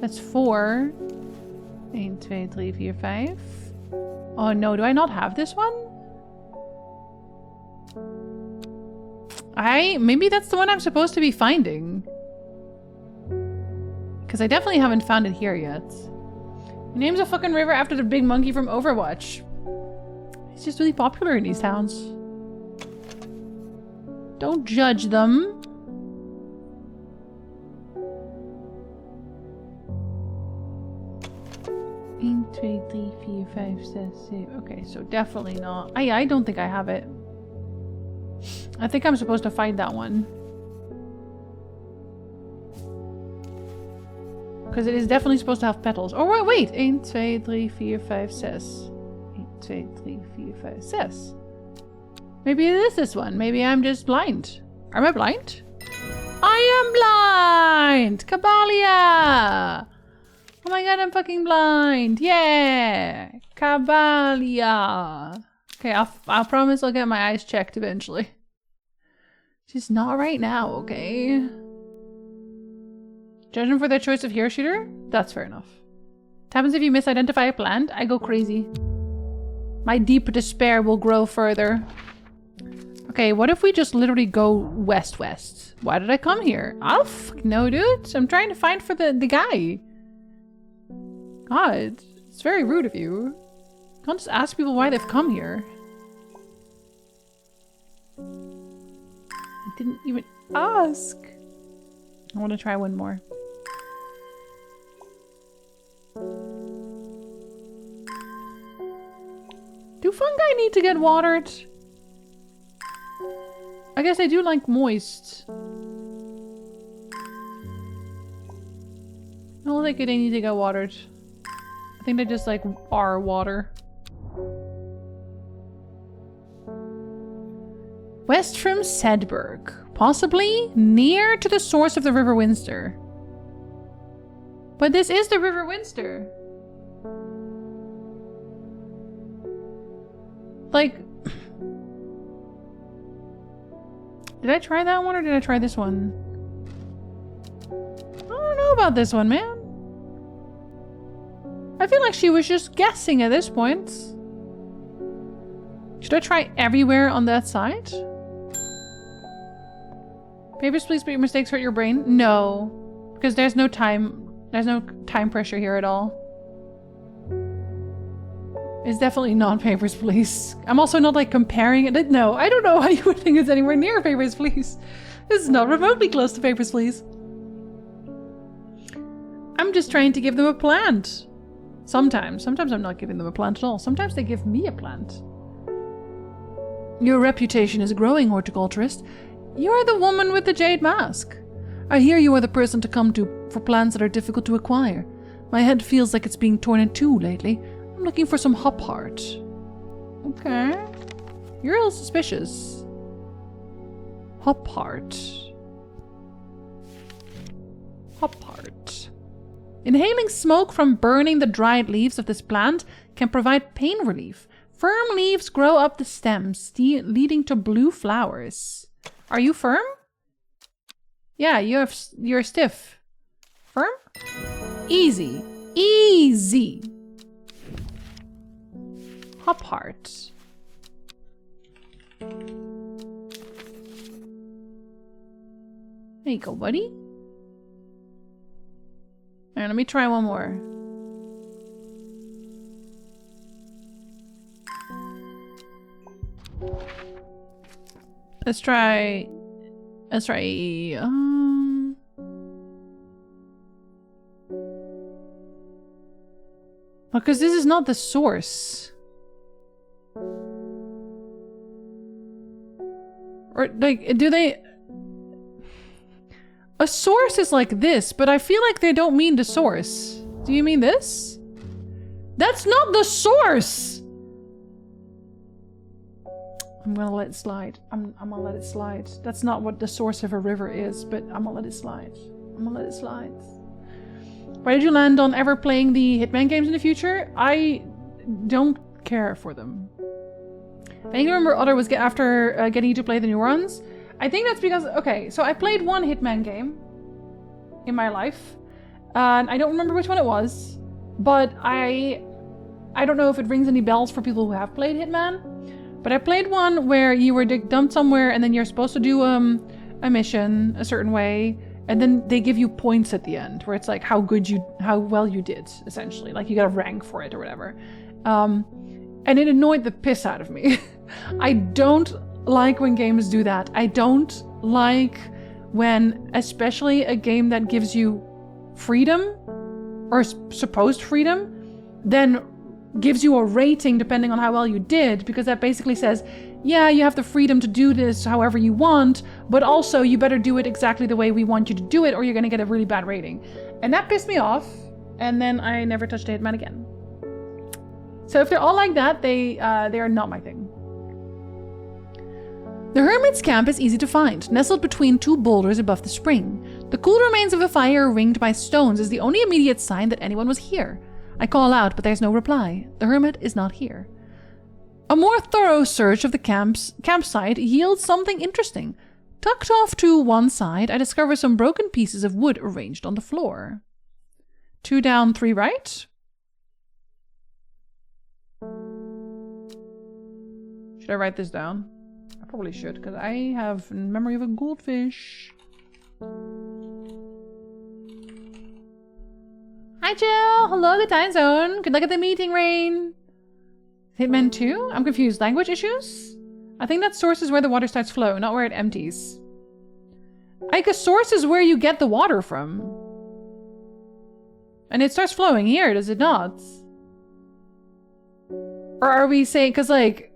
That's 4. 1, 2, 3, 4, 5. Oh no, do I not have this one? Maybe that's the one I'm supposed to be finding. Because I definitely haven't found it here yet. He names a fucking river after the big monkey from Overwatch. He's just really popular in these towns. Don't judge them. One, 2, 3, 4, 5, 6, 7. Okay, so definitely not. I don't think I have it. I think I'm supposed to find that one. Because it is definitely supposed to have petals. Oh, wait. 1, 2, 3, 4, 5, 6. 1, 2, 3, 4, 5, 6. Maybe it is this one. Maybe I'm just blind. Am I blind? I am blind! Cabilia! Oh my god, I'm fucking blind. Yeah! Cabilia! Okay, I'll promise I'll get my eyes checked eventually. Just not right now, okay? Judge them for their choice of hero shooter? That's fair enough. What happens if you misidentify a plant? I go crazy. My deep despair will grow further. Okay, what if we just literally go west-west? Why did I come here? I don't fucking know, dude. I'm trying to find for the guy. God, it's very rude of you. Can't just ask people why they've come here. I didn't even ask. I want to try one more. Do fungi need to get watered? I guess I do like moist. I don't think they need to get watered. I think they just like are water. West from Sedberg, possibly near to the source of the River Winster. But this is the River Winster. Like, did I try that one or did I try this one? I don't know about this one, man. I feel like she was just guessing at this point. Should I try everywhere on that side? Papers, please, but your mistakes hurt your brain? No. Because there's no time pressure here at all. It's definitely not Papers, Please. I'm also not like comparing it. No, I don't know how you would think it's anywhere near Papers, Please. This is not remotely close to Papers, Please. I'm just trying to give them a plant. Sometimes I'm not giving them a plant at all. Sometimes they give me a plant. Your reputation is growing, horticulturist. You are the woman with the jade mask. I hear you are the person to come to for plants that are difficult to acquire. My head feels like it's being torn in two lately. I'm looking for some hop heart. Okay. You're a little suspicious. Hop heart. Hop heart. Inhaling smoke from burning the dried leaves of this plant can provide pain relief. Firm leaves grow up the stems, leading to blue flowers. Are you firm? Yeah, you're stiff. Firm? Easy. Easy. Hop heart. There you go, buddy. Alright, let me try one more. Let's try... Because this is not the source. Or, like, do they... A source is like this, but I feel like they don't mean the source. Do you mean this? That's not the source! I'm gonna let it slide. I'm gonna let it slide. That's not what the source of a river is, but I'm gonna let it slide. I'm gonna let it slide. Why did you land on ever playing the Hitman games in the future? I don't care for them. I think I remember Otter was after getting you to play the new ones. I think that's because, okay, so I played one Hitman game in my life. And I don't remember which one it was. But I don't know if it rings any bells for people who have played Hitman. But I played one where you were dumped somewhere and then you're supposed to do a mission a certain way. And then they give you points at the end where it's like how well you did, essentially. Like you got a rank for it or whatever. And it annoyed the piss out of me. I don't like when games do that. I don't like when, especially a game that gives you freedom or supposed freedom, then gives you a rating depending on how well you did, because that basically says, yeah, you have the freedom to do this however you want, but also you better do it exactly the way we want you to do it or you're going to get a really bad rating. And that pissed me off, and then I never touched Hitman again. So if they're all like that, they are not my thing. The hermit's camp is easy to find, nestled between two boulders above the spring. The cool remains of a fire ringed by stones is the only immediate sign that anyone was here. I call out, but there's no reply. The hermit is not here. A more thorough search of the campsite yields something interesting. Tucked off to one side, I discover some broken pieces of wood arranged on the floor. 2 down, 3 right? Should I write this down? I probably should, because I have memory of a goldfish. Hi, Jill. Hello, the time zone. Good luck at the meeting, Rain. Hitman 2? I'm confused. Language issues? I think that source is where the water starts flow, not where it empties. Like, a source is where you get the water from. And it starts flowing here, does it not? Or are we saying... Because, like...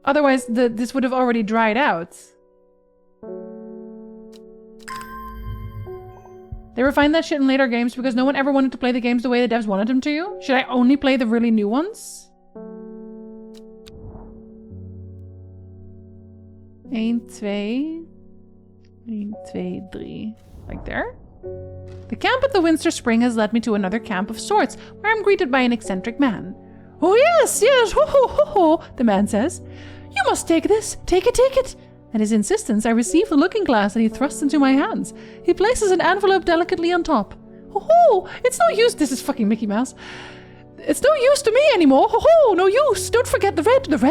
Otherwise, this would have already dried out. They refined that shit in later games because no one ever wanted to play the games the way the devs wanted them to. Should I only play the really new ones? 1, 2... 1, 2, 3. Like there? The camp at the Windsor Spring has led me to another camp of sorts, where I'm greeted by an eccentric man. Oh yes, yes, ho ho ho ho, the man says. You must take this, take it. At his insistence, I receive the looking glass that he thrusts into my hands. He places an envelope delicately on top. Ho ho, it's no use, this is fucking Mickey Mouse. It's no use to me anymore, ho ho, no use. Don't forget the red, ho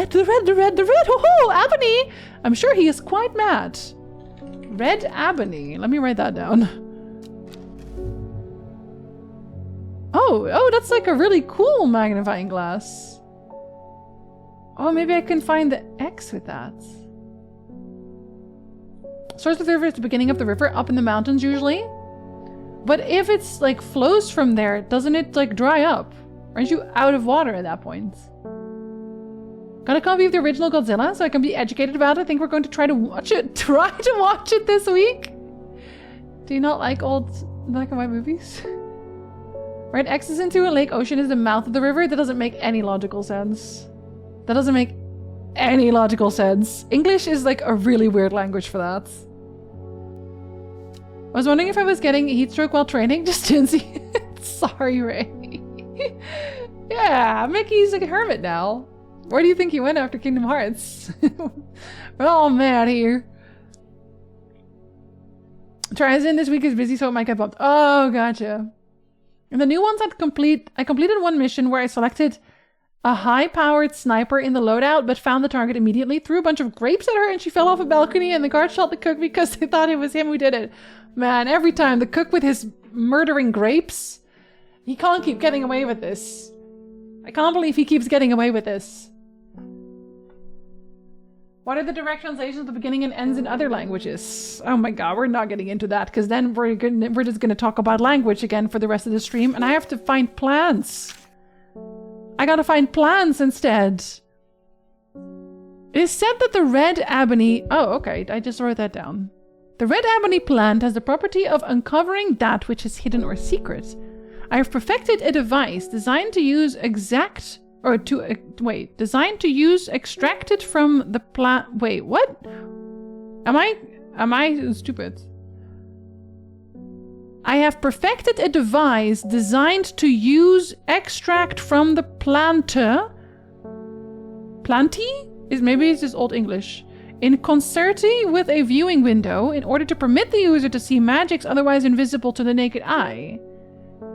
ho, Ebony. I'm sure he is quite mad. Red Ebony, let me write that down. Oh, that's like a really cool magnifying glass. Oh, maybe I can find the X with that. Source of the river is the beginning of the river, up in the mountains usually. But if it's like flows from there, doesn't it like dry up? Aren't you out of water at that point? Got a copy of the original Godzilla so I can be educated about it. I think we're going to try to watch it. This week. Do you not like old black and white movies? Right, X is into a lake, ocean is the mouth of the river. That doesn't make any logical sense. That doesn't make any logical sense. English is like a really weird language for that. I was wondering if I was getting a heat stroke while training. Just Jinzee. Sorry, Ray. Yeah, Mickey's a hermit now. Where do you think he went after Kingdom Hearts? We're all mad here. Trizin this week is busy, so it might get bumped. Oh, gotcha. And the new ones I completed one mission where I selected a high-powered sniper in the loadout, but found the target immediately, threw a bunch of grapes at her, and she fell off a balcony, and the guard shot the cook because they thought it was him who did it. Man, every time, the cook with his murdering grapes. He can't keep getting away with this. I can't believe he keeps getting away with this. What are the direct translations of the beginning and ends in other languages? Oh my god, we're not getting into that, because then we're just gonna talk about language again for the rest of the stream, and I have to find plants. I gotta find plants instead. It is said that the red ebony... Oh, okay, I just wrote that down. The red ebony plant has the property of uncovering that which is hidden or secret. I have perfected a device designed to use designed to use extracted from the plant. Wait, what? Am I stupid? I have perfected a device designed to use extract from the plantae. Plantae? Maybe it's just Old English. In concerti with a viewing window in order to permit the user to see magics otherwise invisible to the naked eye.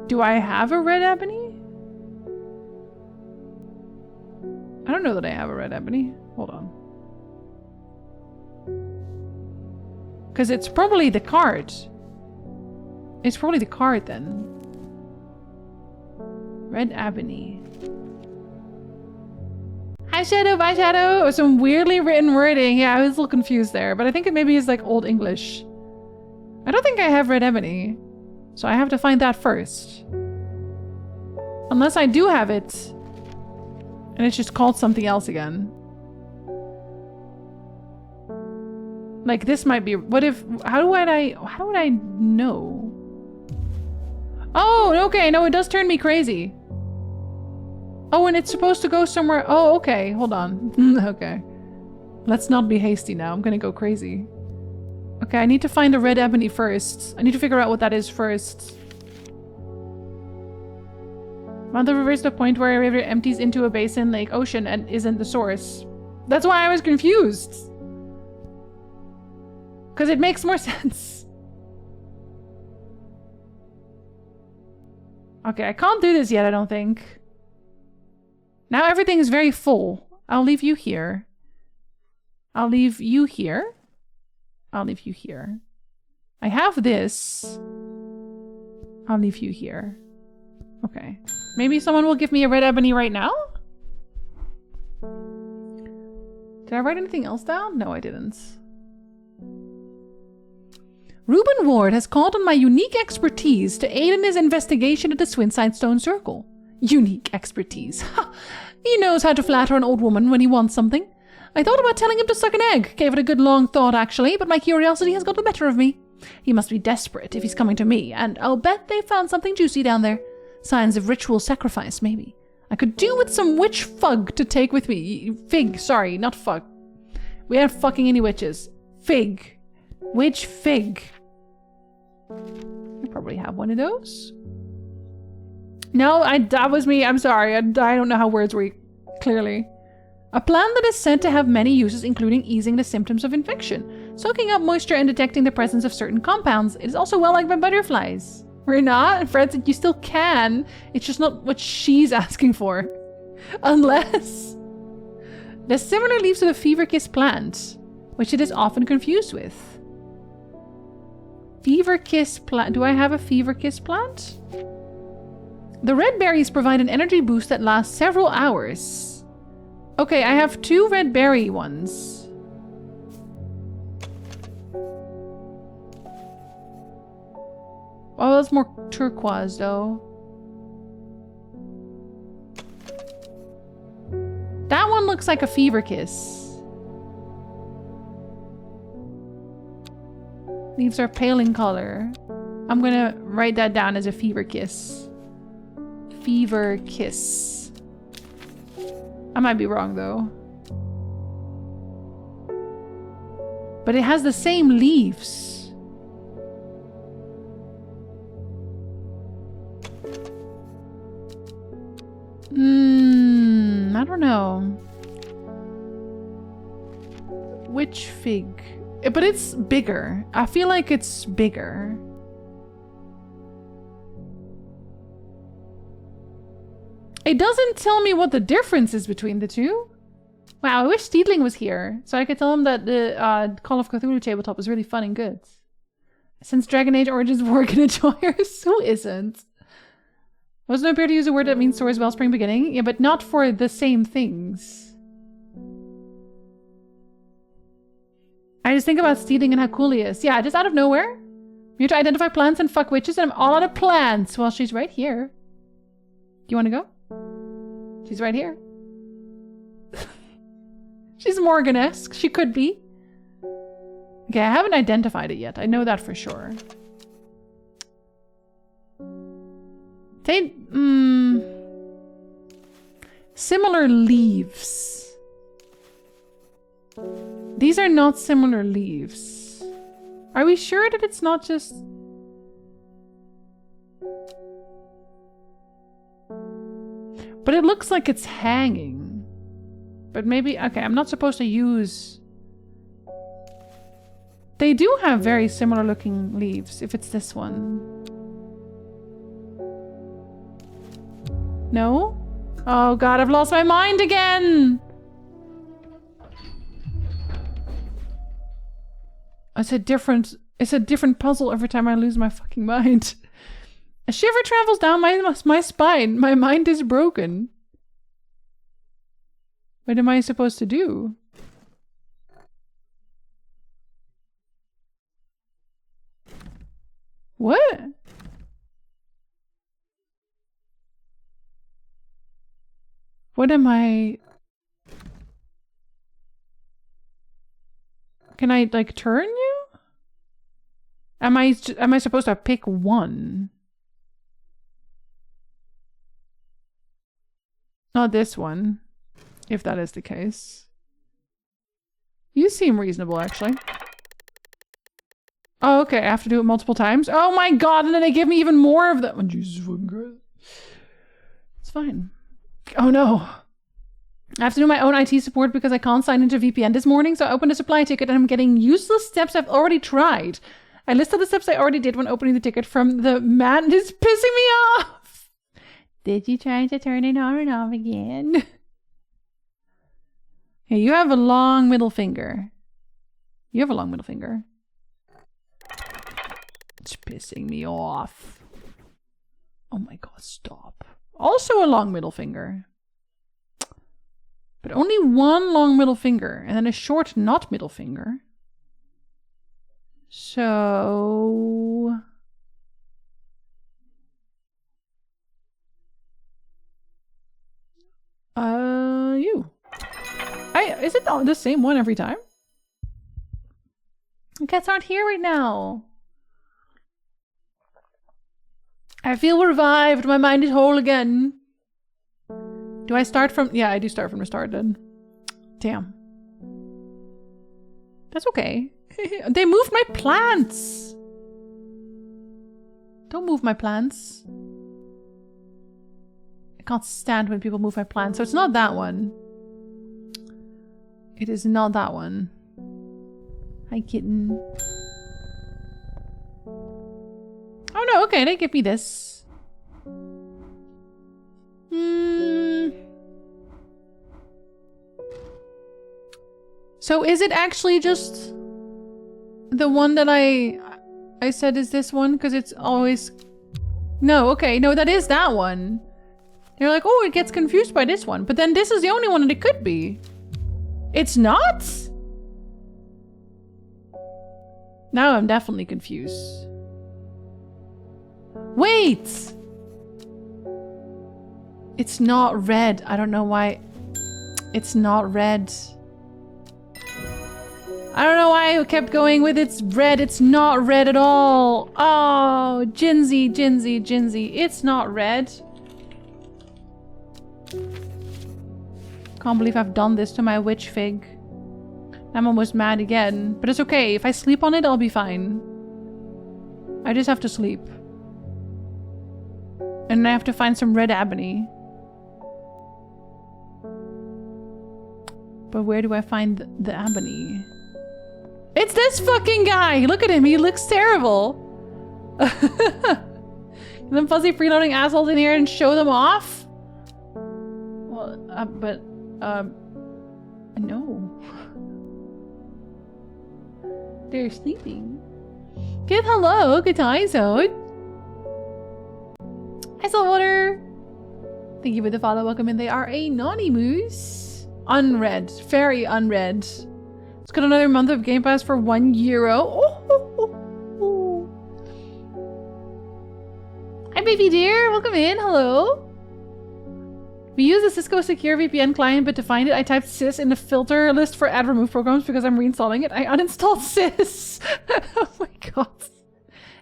Do I have a red ebony? I don't know that I have a red ebony. Hold on. Because it's probably the card. It's probably the card then. Red ebony. Hi Shadow, bye Shadow! Oh, some weirdly written wording. Yeah, I was a little confused there, but I think it maybe is like Old English. I don't think I have red ebony. So I have to find that first. Unless I do have it. And it's just called something else again. Like this might be... What if... How would I know? Oh, okay. No, it does turn me crazy. Oh, and it's supposed to go somewhere... Oh, okay. Hold on. Okay. Let's not be hasty now. I'm gonna go crazy. Okay, I need to find the red ebony first. I need to figure out what that is first. Found the reverse the point where a river empties into a basin, lake, ocean, and isn't the source. That's why I was confused. Because it makes more sense. Okay, I can't do this yet, I don't think. Now everything is very full. I'll leave you here. I'll leave you here. I'll leave you here. I have this. I'll leave you here. Okay. Maybe someone will give me a red ebony right now? Did I write anything else down? No, I didn't. Reuben Ward has called on my unique expertise to aid in his investigation at the Swinside Stone Circle. Unique expertise. Ha! He knows how to flatter an old woman when he wants something. I thought about telling him to suck an egg. Gave it a good long thought, actually, but my curiosity has got the better of me. He must be desperate if he's coming to me, and I'll bet they found something juicy down there. Signs of ritual sacrifice, maybe. I could do with some witch fug to take with me. Fig, sorry, not fug. We aren't fucking any witches. Fig. Witch fig. You probably have one of those. No, that was me. I'm sorry. I don't know how words work, clearly. A plant that is said to have many uses, including easing the symptoms of infection, soaking up moisture and detecting the presence of certain compounds. It is also well liked by butterflies. We're not? Fred said you still can. It's just not what she's asking for. Unless... There's similar leaves to the fever kiss plant, which it is often confused with. Fever kiss plant. Do I have a fever kiss plant? The red berries provide an energy boost that lasts several hours. Okay, I have 2 red berry ones. Oh, that's more turquoise though. That one looks like a fever kiss. Leaves are pale in color. I'm gonna write that down as a fever kiss. Fever kiss. I might be wrong though. But it has the same leaves. I don't know. Which fig? But it's bigger. I feel like it's bigger. It doesn't tell me what the difference is between the two. Wow, I wish Steedling was here, so I could tell him that the Call of Cthulhu tabletop is really fun and good. Since Dragon Age Origins of War can enjoy yours, who isn't? Wasn't appear to use a word that means story's wellspring beginning. Yeah, but not for the same things. I just think about stealing and how cool he is. Yeah, just out of nowhere. You have to identify plants and fuck witches, and I'm all out of plants. Well, she's right here. Do you want to go? She's right here. She's Morgan-esque. She could be. Okay, I haven't identified it yet. I know that for sure. They, similar leaves. These are not similar leaves. Are we sure that it's not just... But it looks like it's hanging. But maybe... Okay, I'm not supposed to use... They do have very similar looking leaves, if it's this one. No? Oh god, I've lost my mind again! It's a different puzzle every time I lose my fucking mind. A shiver travels down my spine. My mind is broken. What am I supposed to do? What? What am I... Can I, like, turn you? Am I supposed to pick one? Not this one, if that is the case. You seem reasonable, actually. Oh, okay, I have to do it multiple times? Oh my god, and then they give me even more of that. Oh, Jesus fucking Christ. It's fine. Oh no. I have to do my own IT support because I can't sign into VPN this morning, so I opened a supply ticket and I'm getting useless steps I've already tried. I listed the steps I already did when opening the ticket from the man. It's pissing me off! Did you try to turn it on and off again? Hey, you have a long middle finger. You have a long middle finger. It's pissing me off. Oh my god, stop. Also a long middle finger. But only one long middle finger and then a short not middle finger. So... you. Is it the same one every time? The cats aren't here right now. I feel revived. My mind is whole again. Do I start from... Yeah, I do start from the start then. Damn. That's okay. They moved my plants. Don't move my plants. I can't stand when people move my plants. So it's not that one. It is not that one. Hi, kitten. Oh no, okay, they give me this. So is it actually just the one that I said is this one? Because it's always... No, okay, no, that is that one. They're like, oh, it gets confused by this one. But then this is the only one that it could be. It's not? Now I'm definitely confused. Wait! It's not red. I don't know why. It's not red. I don't know why I kept going with it's red. It's not red at all. Oh, Jinzee, Jinzee, Jinzee. It's not red. Can't believe I've done this to my witch fig. I'm almost mad again. But it's okay. If I sleep on it, I'll be fine. I just have to sleep. And I have to find some red ebony. But where do I find the ebony? It's this fucking guy! Look at him, he looks terrible! Them fuzzy freeloading assholes in here and show them off? Well, no. They're sleeping. Good hello, good eyes out. Hi, Saltwater. Thank you for the follow. Welcome in. They are a naughty moose. Unread. Very unread. Let's get another month of Game Pass for €1. Oh. Hi, baby dear. Welcome in. Hello. We use a Cisco Secure VPN client, but to find it, I typed sys in the filter list for ad remove programs because I'm reinstalling it. I uninstalled sys. Oh my god.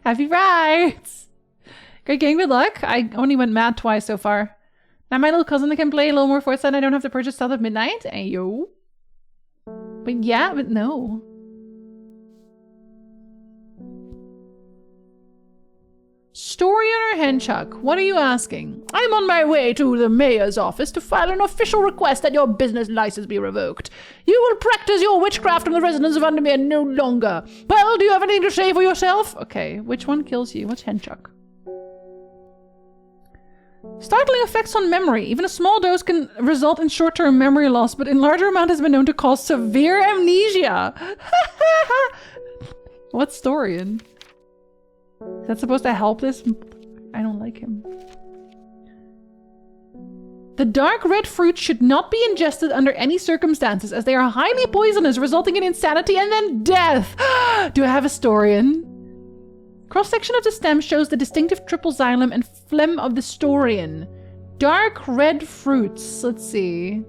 Happy rides. Great game. Good luck. I only went mad twice so far. Now my little cousin that can play a little more Forza and I don't have to purchase South of Midnight. Ayo. But yeah, but no. Story owner Henchuk, what are you asking? I'm on my way to the mayor's office to file an official request that your business license be revoked. You will practice your witchcraft on the residents of Undermere no longer. Well, do you have anything to say for yourself? Okay, which one kills you? What's Henchuk? Startling effects on memory. Even a small dose can result in short-term memory loss, but in larger amount has been known to cause severe amnesia. What's Storian? Is that supposed to help this? I don't like him. The dark red fruit should not be ingested under any circumstances as they are highly poisonous, resulting in insanity and then death. Do I have a Storian? Cross-section of the stem shows the distinctive triple xylem and phlegm of the Storian. Dark red fruits. Let's see.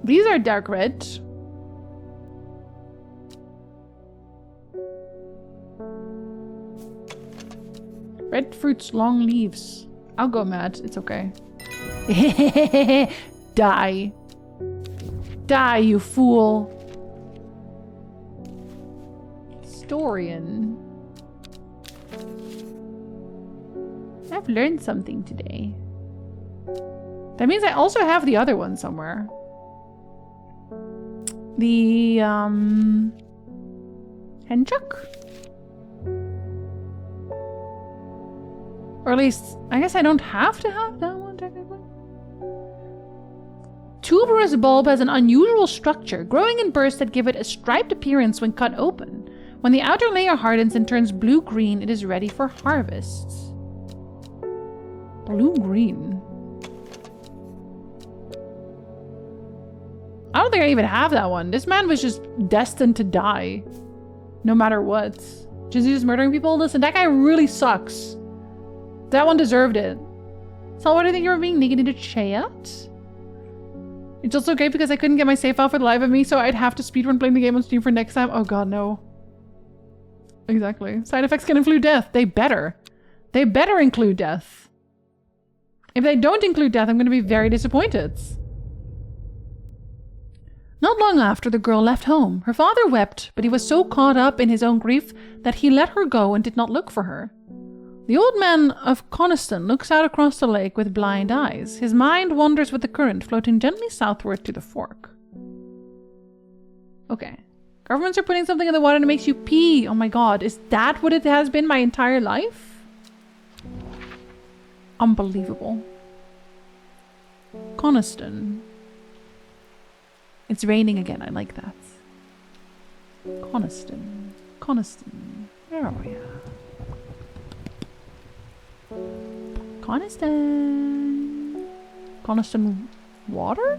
These are dark red. Red fruits, long leaves. I'll go mad. It's okay. Die. Die, you fool. Storian. I've learned something today. That means I also have the other one somewhere. The, Henchuk? Or at least, I guess I don't have to have that one technically. Tuberous bulb has an unusual structure, growing in bursts that give it a striped appearance when cut open. When the outer layer hardens and turns blue-green, it is ready for harvest. Blue-green. I don't think I even have that one. This man was just destined to die. No matter what. Jinzee is murdering people? Listen, that guy really sucks. That one deserved it. So what do you think you were being naked into chat? It's also great because I couldn't get my save file for the life of me, so I'd have to speedrun playing the game on Steam for next time. Oh god, no. Exactly. Side effects can include death. They better. They better include death. If they don't include death, I'm going to be very disappointed. Not long after, the girl left home. Her father wept, but he was so caught up in his own grief that he let her go and did not look for her. The old man of Coniston looks out across the lake with blind eyes. His mind wanders with the current, floating gently southward to the fork. Okay. Governments are putting something in the water and it makes you pee. Oh my god, is that what it has been my entire life? Unbelievable. Coniston. It's raining again, I like that. Coniston. Coniston. Where are we at? Coniston. Coniston water?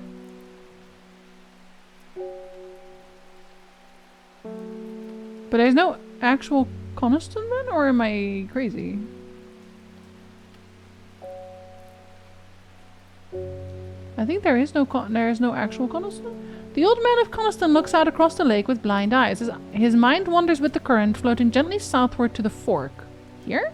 But there's no actual Coniston then? Or am I crazy? I think there is no actual Coniston. The old man of Coniston looks out across the lake with blind eyes. His mind wanders with the current, floating gently southward to the fork. Here?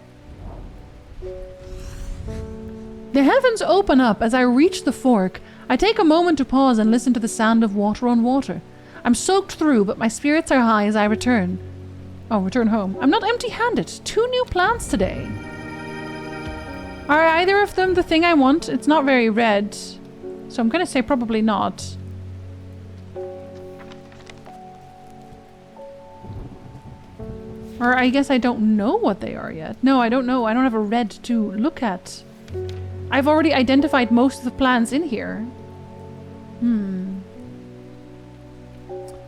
The heavens open up as I reach the fork. I take a moment to pause and listen to the sound of water on water. I'm soaked through, but my spirits are high as I return. Oh, return home. I'm not empty-handed. 2 new plants today. Are either of them the thing I want? It's not very red. So I'm gonna say probably not. Or I guess I don't know what they are yet. No, I don't know. I don't have a red to look at. I've already identified most of the plants in here.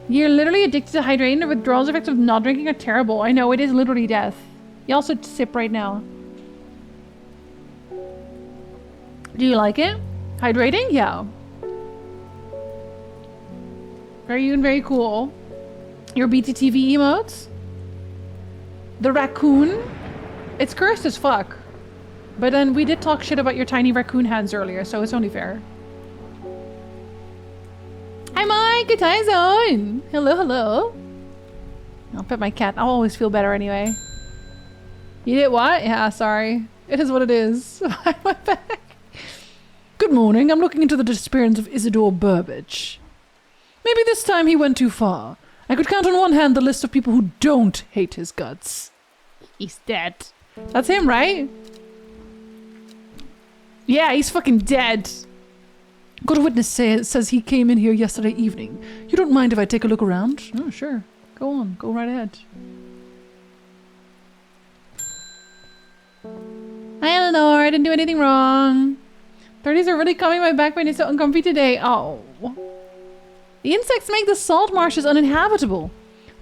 You're literally addicted to hydrating. The withdrawal effects of not drinking are terrible. I know, it is literally death. You also sip right now. Do you like it? Hydrating? Yeah. Very cool. Your BTTV emotes? The raccoon? It's cursed as fuck. But then we did talk shit about your tiny raccoon hands earlier, so it's only fair. Hi Mike, good time's on. Hello. I'll pet my cat. I'll always feel better anyway. You did what? Yeah, sorry. It is what it is. My back. Good morning. I'm looking into the disappearance of Isidore Burbage. Maybe this time he went too far. I could count on one hand the list of people who don't hate his guts. He's dead. That's him, right? Yeah, he's fucking dead. Got a witness says he came in here yesterday evening. You don't mind if I take a look around? Oh, sure. Go on. Go right ahead. Hi, Eleanor. I didn't do anything wrong. 30s are really coming. My back pain is so uncomfy today. Oh. The insects make the salt marshes uninhabitable.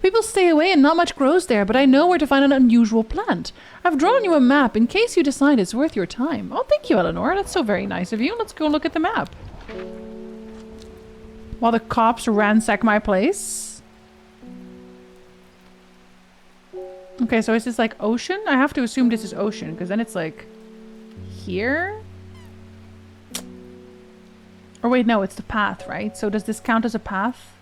People stay away and not much grows there, but I know where to find an unusual plant. I've drawn you a map in case you decide it's worth your time. Oh, thank you, Eleanor. That's so very nice of you. Let's go look at the map. While the cops ransack my place. Okay, so is this like ocean? I have to assume this is ocean, because then it's like here? Or wait, no, it's the path, right? So does this count as a path?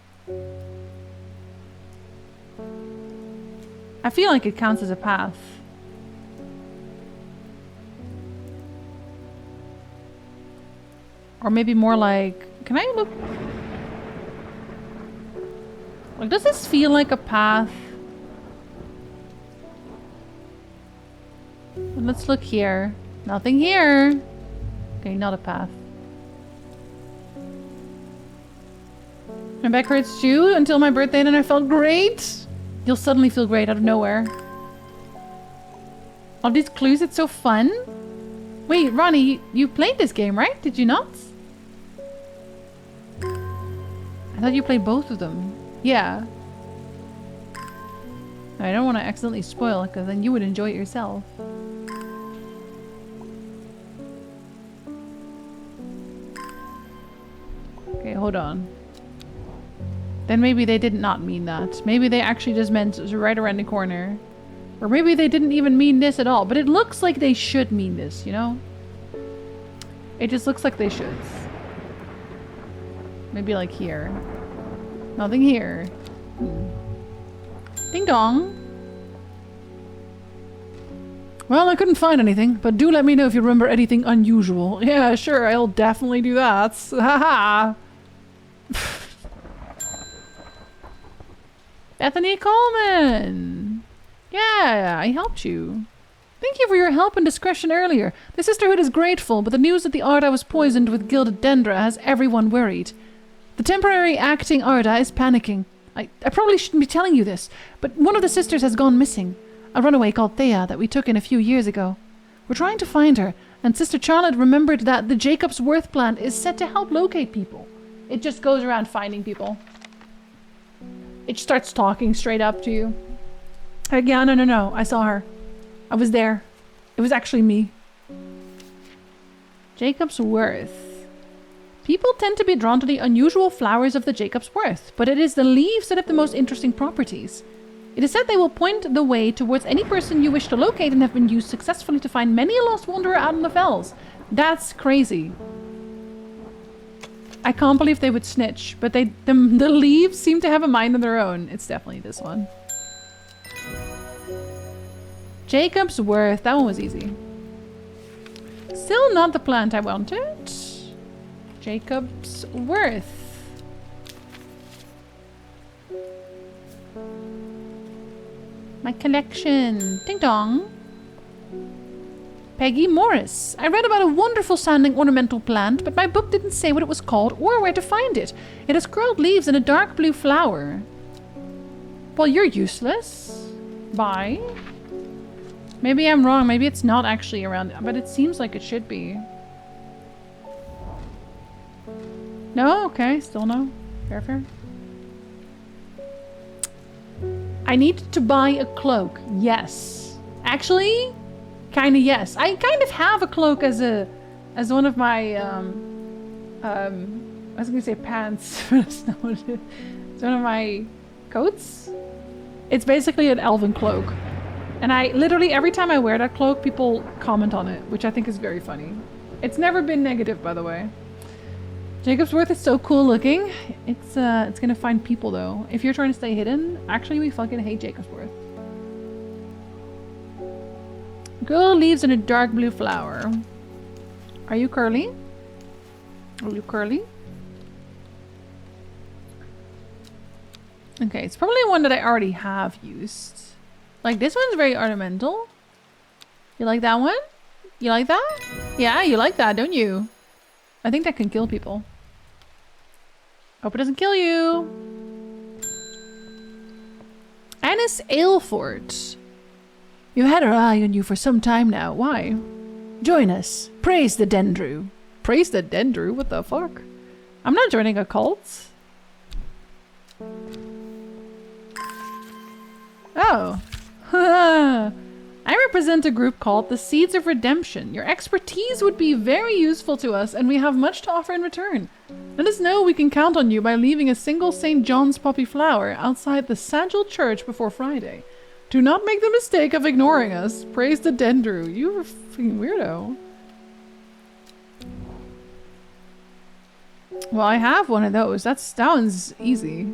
I feel like it counts as a path. Or maybe more like... Can I look? Like, does this feel like a path? Let's look here. Nothing here. Okay, not a path. My back hurts too until my birthday and then I felt great. You'll suddenly feel great out of nowhere. All these clues, it's so fun. Wait, Ronnie, you played this game, right? Did you not? I thought you played both of them. Yeah. I don't want to accidentally spoil it, because then you would enjoy it yourself. Okay, hold on. Then maybe they did not mean that. Maybe they actually just meant it was right around the corner. Or maybe they didn't even mean this at all. But it looks like they should mean this, you know? It just looks like they should. Maybe like here. Nothing here. Ding dong. Well, I couldn't find anything, but do let me know if you remember anything unusual. Yeah, sure, I'll definitely do that. Haha. Bethany Coleman! Yeah, I helped you. Thank you for your help and discretion earlier. The sisterhood is grateful, but the news that the Arda was poisoned with gilded dendra has everyone worried. The temporary acting Arda is panicking. I probably shouldn't be telling you this, but one of the sisters has gone missing. A runaway called Thea that we took in a few years ago. We're trying to find her, and Sister Charlotte remembered that the Jacob's Worth plant is set to help locate people. It just goes around finding people. It starts talking straight up to you. Like, yeah, no, I saw her. I was there. It was actually me. Jacob's Worth. People tend to be drawn to the unusual flowers of the Jacob's Worth, but it is the leaves that have the most interesting properties. It is said they will point the way towards any person you wish to locate and have been used successfully to find many a lost wanderer out in the fells. That's crazy. I can't believe they would snitch, but the leaves seem to have a mind of their own. It's definitely this one. Jacob's Worth. That one was easy. Still not the plant I wanted. Jacob's Worth. My collection. Ding dong. Peggy Morris. I read about a wonderful sounding ornamental plant, but my book didn't say what it was called or where to find it. It has curled leaves and a dark blue flower. Well, you're useless. Bye. Maybe I'm wrong. Maybe it's not actually around, but it seems like it should be. No? Okay, still no. Fair. I need to buy a cloak. Yes. Actually, kind of yes. I kind of have a cloak as one of my I was gonna say pants, but it's not what it is. It's one of my coats. It's basically an elven cloak. And I literally, every time I wear that cloak, people comment on it, which I think is very funny. It's never been negative, by the way. Jacobsworth is so cool looking. It's gonna find people though. If you're trying to stay hidden, actually we fucking hate Jacobsworth. Girl leaves in a dark blue flower. Are you curly? Are you curly? Okay, it's probably one that I already have used. Like, this one's very ornamental. You like that one? You like that? Yeah, you like that, don't you? I think that can kill people. Hope it doesn't kill you. Annis Aylford. You've had our eye on you for some time now. Why? Join us. Praise the Dendru. Praise the Dendru? What the fuck? I'm not joining a cult. Oh. I represent a group called the Seeds of Redemption. Your expertise would be very useful to us, and we have much to offer in return. Let us know we can count on you by leaving a single St. John's poppy flower outside the Sagil Church before Friday. Do not make the mistake of ignoring us. Praise the Dendru. You're a freaking weirdo. Well, I have one of those. That one's easy.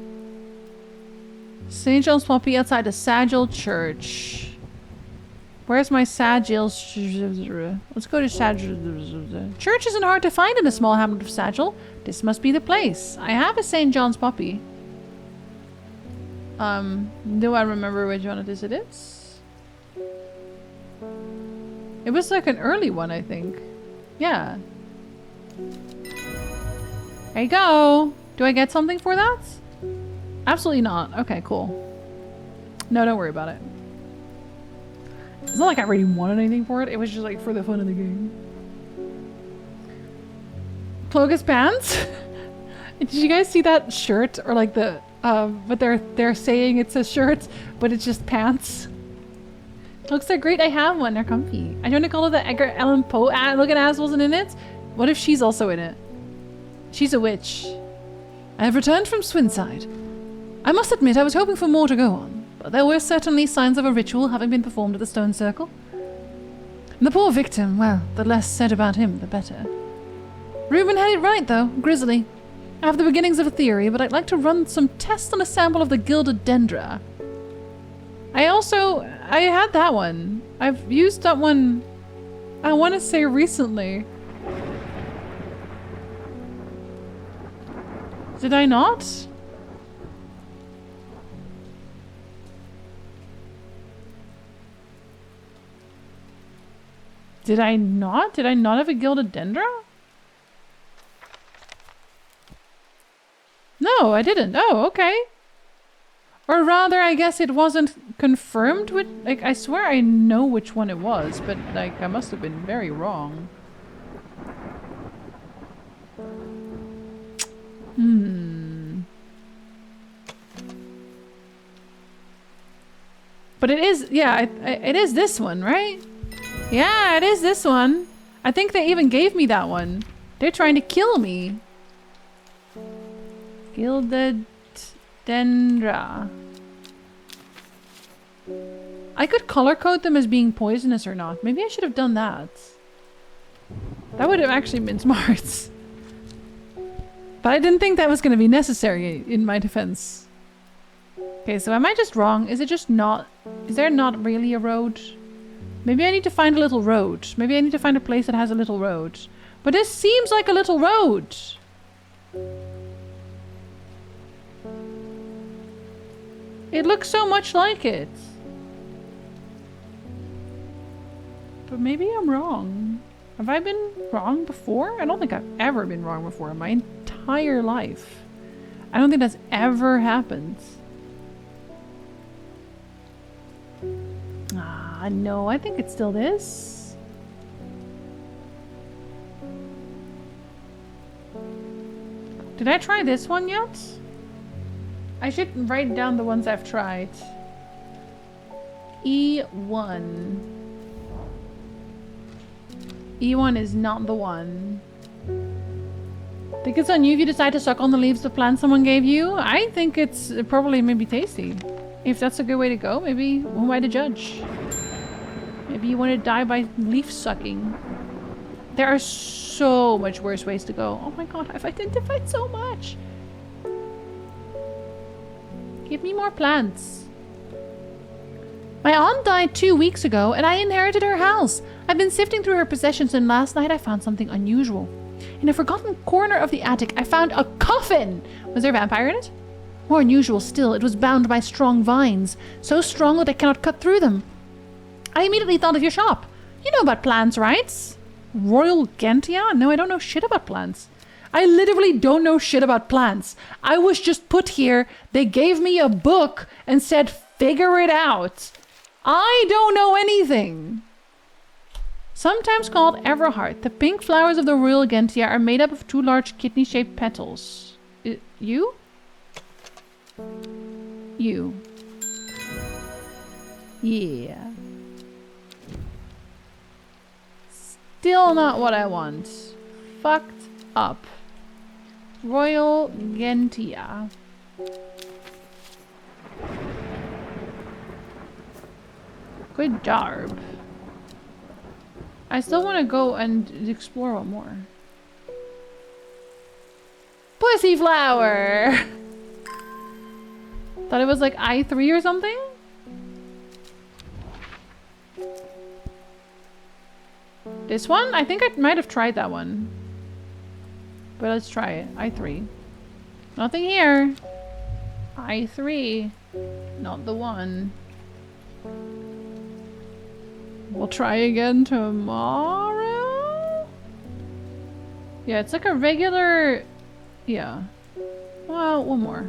St. John's poppy outside the Sagil Church. Where's my Sagil? Let's go to Sagil. Church isn't hard to find in the small hamlet of Sagil. This must be the place. I have a St. John's poppy. Do I remember which one it is? It was like an early one, I think. Yeah. There you go. Do I get something for that? Absolutely not. Okay, cool. No, don't worry about it. It's not like I really wanted anything for it. It was just like for the fun of the game. Clogus pants? Did you guys see that shirt? Or like the, but they're saying it's a shirt, but it's just pants. Looks they're great. I have one. They're comfy. I don't want to call it the Edgar Allan Poe looking ass wasn't in it. What if she's also in it? She's a witch. I have returned from Swinside. I must admit I was hoping for more to go on, but there were certainly signs of a ritual having been performed at the stone circle. And the poor victim, well, the less said about him, the better. Reuben had it right, though. Grisly. I have the beginnings of a theory, but I'd like to run some tests on a sample of the gilded dendra. I had that one. I've used that one, I want to say recently. Did I not? Did I not? Did I not have a gilded dendra? No, I didn't. Oh, okay. Or rather, I guess it wasn't confirmed with, like, I swear I know which one it was, but, like, I must have been very wrong. But it is, yeah, it is this one, right? Yeah, it is this one. I think they even gave me that one. They're trying to kill me. Gilded dendra. I could color code them as being poisonous or not. Maybe I should have done that. That would have actually been smart. But I didn't think that was going to be necessary in my defense. Okay, so am I just wrong? Is it just not... Is there not really a road? Maybe I need to find a little road. Maybe I need to find a place that has a little road. But this seems like a little road. It looks so much like it. But maybe I'm wrong. Have I been wrong before? I don't think I've ever been wrong before in my entire life. I don't think that's ever happened. Ah, no, I think it's still this. Did I try this one yet? I should write down the ones I've tried. E1. E1 is not the one. Think it's on you if you decide to suck on the leaves the plant someone gave you? I think it's probably maybe tasty. If that's a good way to go, maybe who am I to judge? Maybe you want to die by leaf sucking. There are so much worse ways to go. Oh my god, I've identified so much. Give me more plants. My aunt died 2 weeks ago and I inherited her house. I've been sifting through her possessions and last night I found something unusual. In a forgotten corner of the attic, I found a coffin! Was there a vampire in it? More unusual still, it was bound by strong vines. So strong that I cannot cut through them. I immediately thought of your shop. You know about plants, right? Royal Gentia? No, I don't know shit about plants. I literally don't know shit about plants. I was just put here, they gave me a book and said, figure it out. I don't know anything. Sometimes called Everheart, the pink flowers of the Royal Gentia are made up of 2 large kidney-shaped petals. You? You. Yeah. Still not what I want. Fucked up. Royal Gentia. Good job. I still want to go and explore one more. Pussy flower! Thought it was like I3 or something? This one? I think I might have tried that one. But let's try it. I3. Nothing here. I3. Not the one. We'll try again tomorrow? Yeah, it's like a regular... Yeah. Well, one more.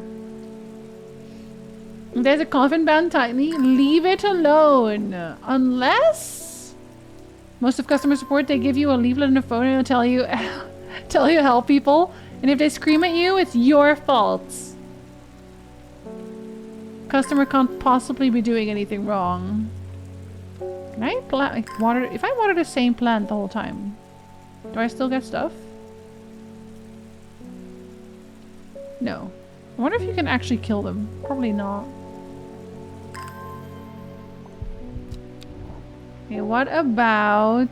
There's a coffin bound tightly. Leave it alone. Unless... Most of customer support, they give you a leaflet and a phone and they'll tell you... tell you to help people. And if they scream at you, it's your fault. Customer can't possibly be doing anything wrong. Can I water? If I water the same plant the whole time, do I still get stuff? No. I wonder if you can actually kill them. Probably not. Okay, what about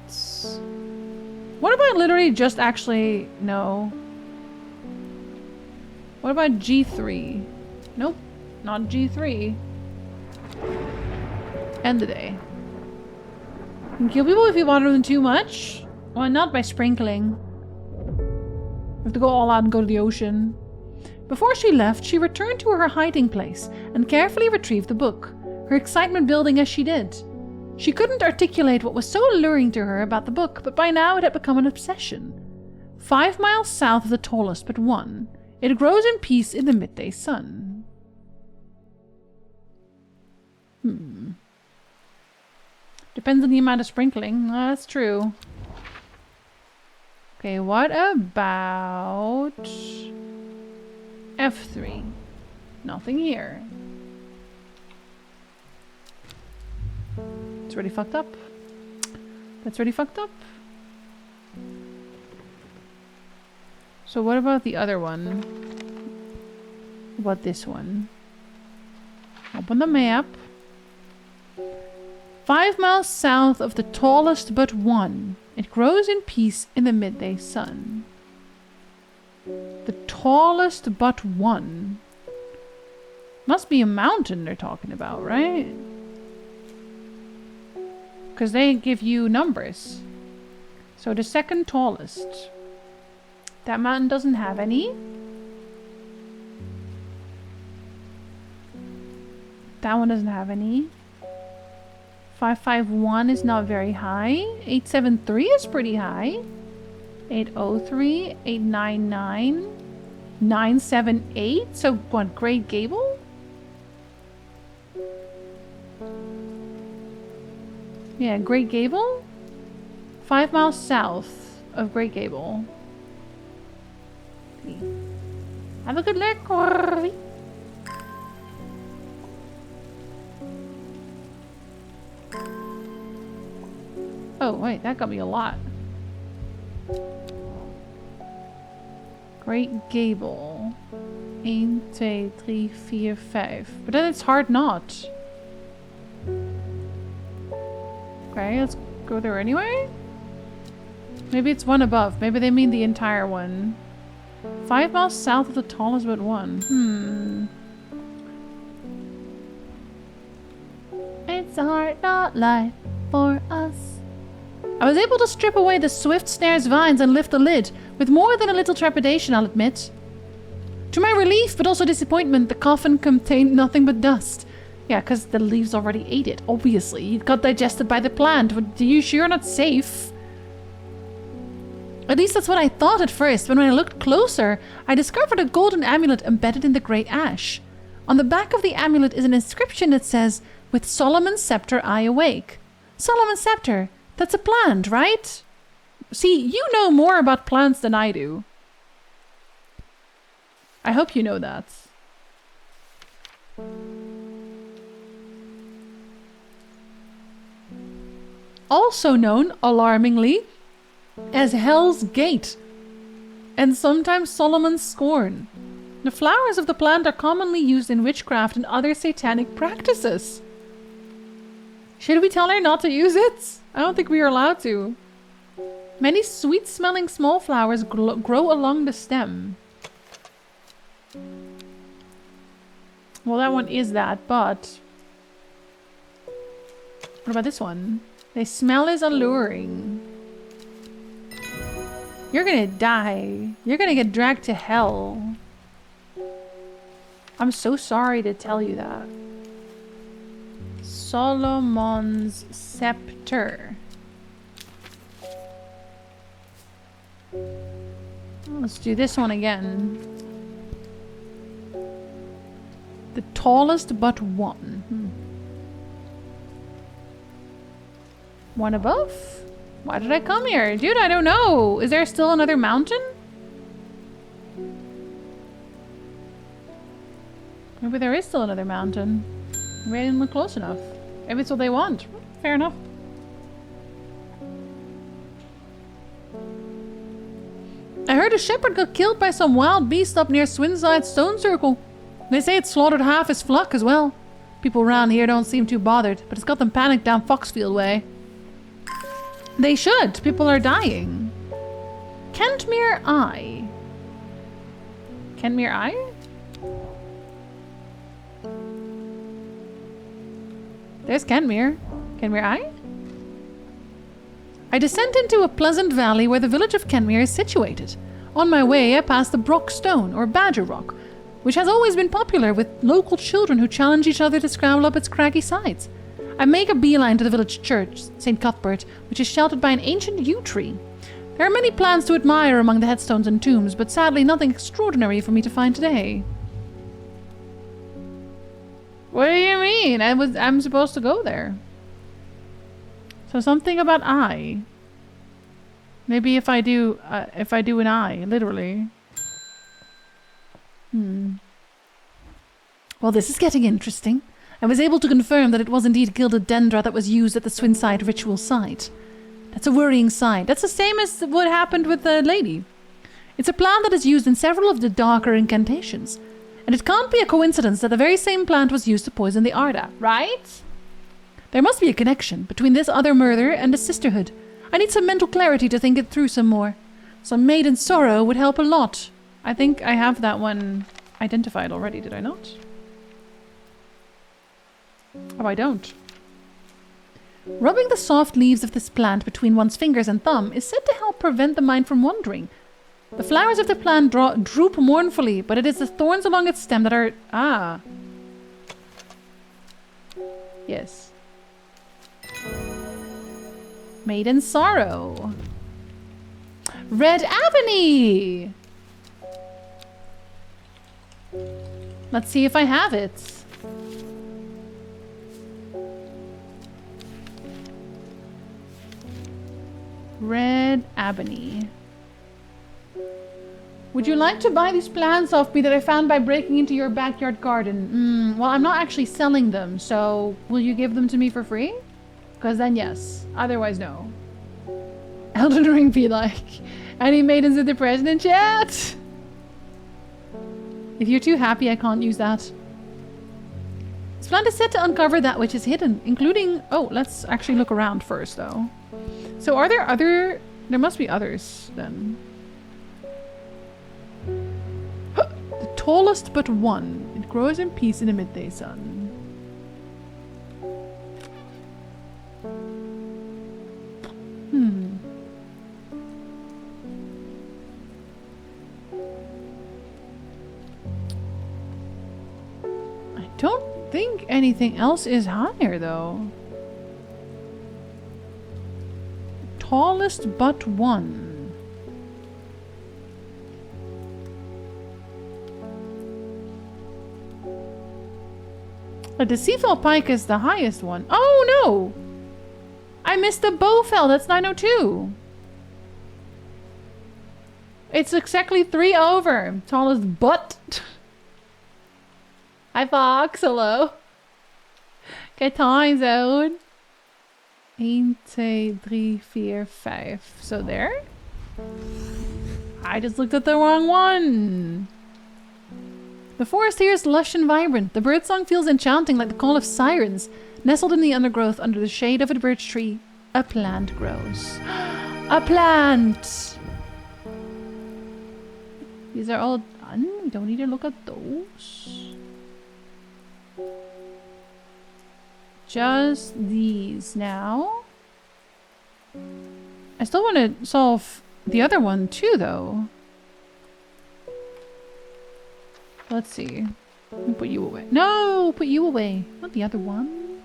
literally just actually... No. What about G3? Nope. Not G3. End the day. You can kill people if you water them too much. Well, not by sprinkling. You have to go all out and go to the ocean. Before she left, she returned to her hiding place and carefully retrieved the book, her excitement building as she did. She couldn't articulate what was so alluring to her about the book, but by now it had become an obsession. 5 miles south of the tallest but one, it grows in peace in the midday sun. Depends on the amount of sprinkling. That's true. Okay, what about F3? Nothing here. It's already fucked up. That's already fucked up. So what about the other one? What about this one? Open the map. 5 miles south of the tallest but one. It grows in peace in the midday sun. The tallest but one. Must be a mountain they're talking about, right? Because they give you numbers. So the second tallest. That mountain doesn't have any. That one doesn't have any. 551 is not very high. 873 is pretty high. 803, 899, 978. So what, Great Gable? Yeah, Great Gable? 5 miles south of Great Gable. Have a good look, Corey. Oh, wait, that got me a lot. Great Gable. 1, 2, 3, 4, 5. But then it's hard not. Okay, let's go there anyway. Maybe it's one above. Maybe they mean the entire one. 5 miles south of the tallest but one. It's a hard not light for us. I was able to strip away the swift snare's vines and lift the lid, with more than a little trepidation, I'll admit. To my relief, but also disappointment, the coffin contained nothing but dust. Yeah, because the leaves already ate it, obviously. It got digested by the plant. Are you sure not safe? At least that's what I thought at first, but when I looked closer, I discovered a golden amulet embedded in the great ash. On the back of the amulet is an inscription that says, "With Solomon's scepter I awake." Solomon's scepter, that's a plant, right? See, you know more about plants than I do. I hope you know that. Also known, alarmingly, as Hell's Gate, and sometimes Solomon's Scorn. The flowers of the plant are commonly used in witchcraft and other satanic practices. Should we tell her not to use it? I don't think we are allowed to. Many sweet-smelling small flowers grow along the stem. Well, that one is that, but... what about this one? They smell as alluring. You're gonna die. You're gonna get dragged to hell. I'm so sorry to tell you that. Solomon's scepter. Let's do this one again. The tallest but one. One above? Why did I come here? Dude, I don't know. Is there still another mountain? Maybe there is still another mountain. Maybe I didn't look close enough. Maybe it's what they want. Fair enough. I heard a shepherd got killed by some wild beast up near Swinside Stone Circle. They say it slaughtered half his flock as well. People around here don't seem too bothered, but it's got them panicked down Foxfield way. They should. People are dying. Kentmere Eye. Kentmere Eye? There's Kentmere. Kentmere Eye? I descend into a pleasant valley where the village of Kentmere is situated. On my way, I pass the Brock Stone, or Badger Rock, which has always been popular with local children who challenge each other to scramble up its craggy sides. I make a beeline to the village church, St. Cuthbert, which is sheltered by an ancient yew tree. There are many plants to admire among the headstones and tombs, but sadly nothing extraordinary for me to find today. What do you mean? I'm supposed to go there. So something about eye. Maybe if I do an eye, literally. Well, this is getting interesting. I was able to confirm that it was indeed gilded dendra that was used at the Swinside ritual site. That's a worrying sign. That's the same as what happened with the lady. It's a plant that is used in several of the darker incantations. And it can't be a coincidence that the very same plant was used to poison the Arda, right? There must be a connection between this other murder and the sisterhood. I need some mental clarity to think it through some more. Some maiden sorrow would help a lot. I think I have that one identified already, did I not? Oh, I don't. Rubbing the soft leaves of this plant between one's fingers and thumb is said to help prevent the mind from wandering. The flowers of the plant droop mournfully, but it is the thorns along its stem that are... Ah. Yes. Maiden sorrow. Red ebony! Let's see if I have it. Red ebony. Would you like to buy these plants off me that I found by breaking into your backyard garden? Well, I'm not actually selling them, so will you give them to me for free? Because then yes, otherwise no. Elden Ring be like? Any maidens of depression in chat? If you're too happy, I can't use that. This plan is set to uncover that which is hidden, including... Oh, let's actually look around first, though. So are there other... There must be others, then. The tallest but one. It grows in peace in the midday sun. I don't think anything else is higher, though. Tallest but one. The deceitful pike is the highest one. Oh no! I missed the bowfell. That's 902. It's exactly 3 over. Tallest but. Hi Fox, hello. Good time zone. 1, 2, 3, 4, 5. So there? I just looked at the wrong one. The forest here is lush and vibrant. The birdsong feels enchanting like the call of sirens. Nestled in the undergrowth under the shade of a birch tree, a plant grows. A plant! These are all done. We don't need to look at those. Just these now. I still want to solve the other one too, though. Let's see. Let me put you away. No! Put you away. Not the other one.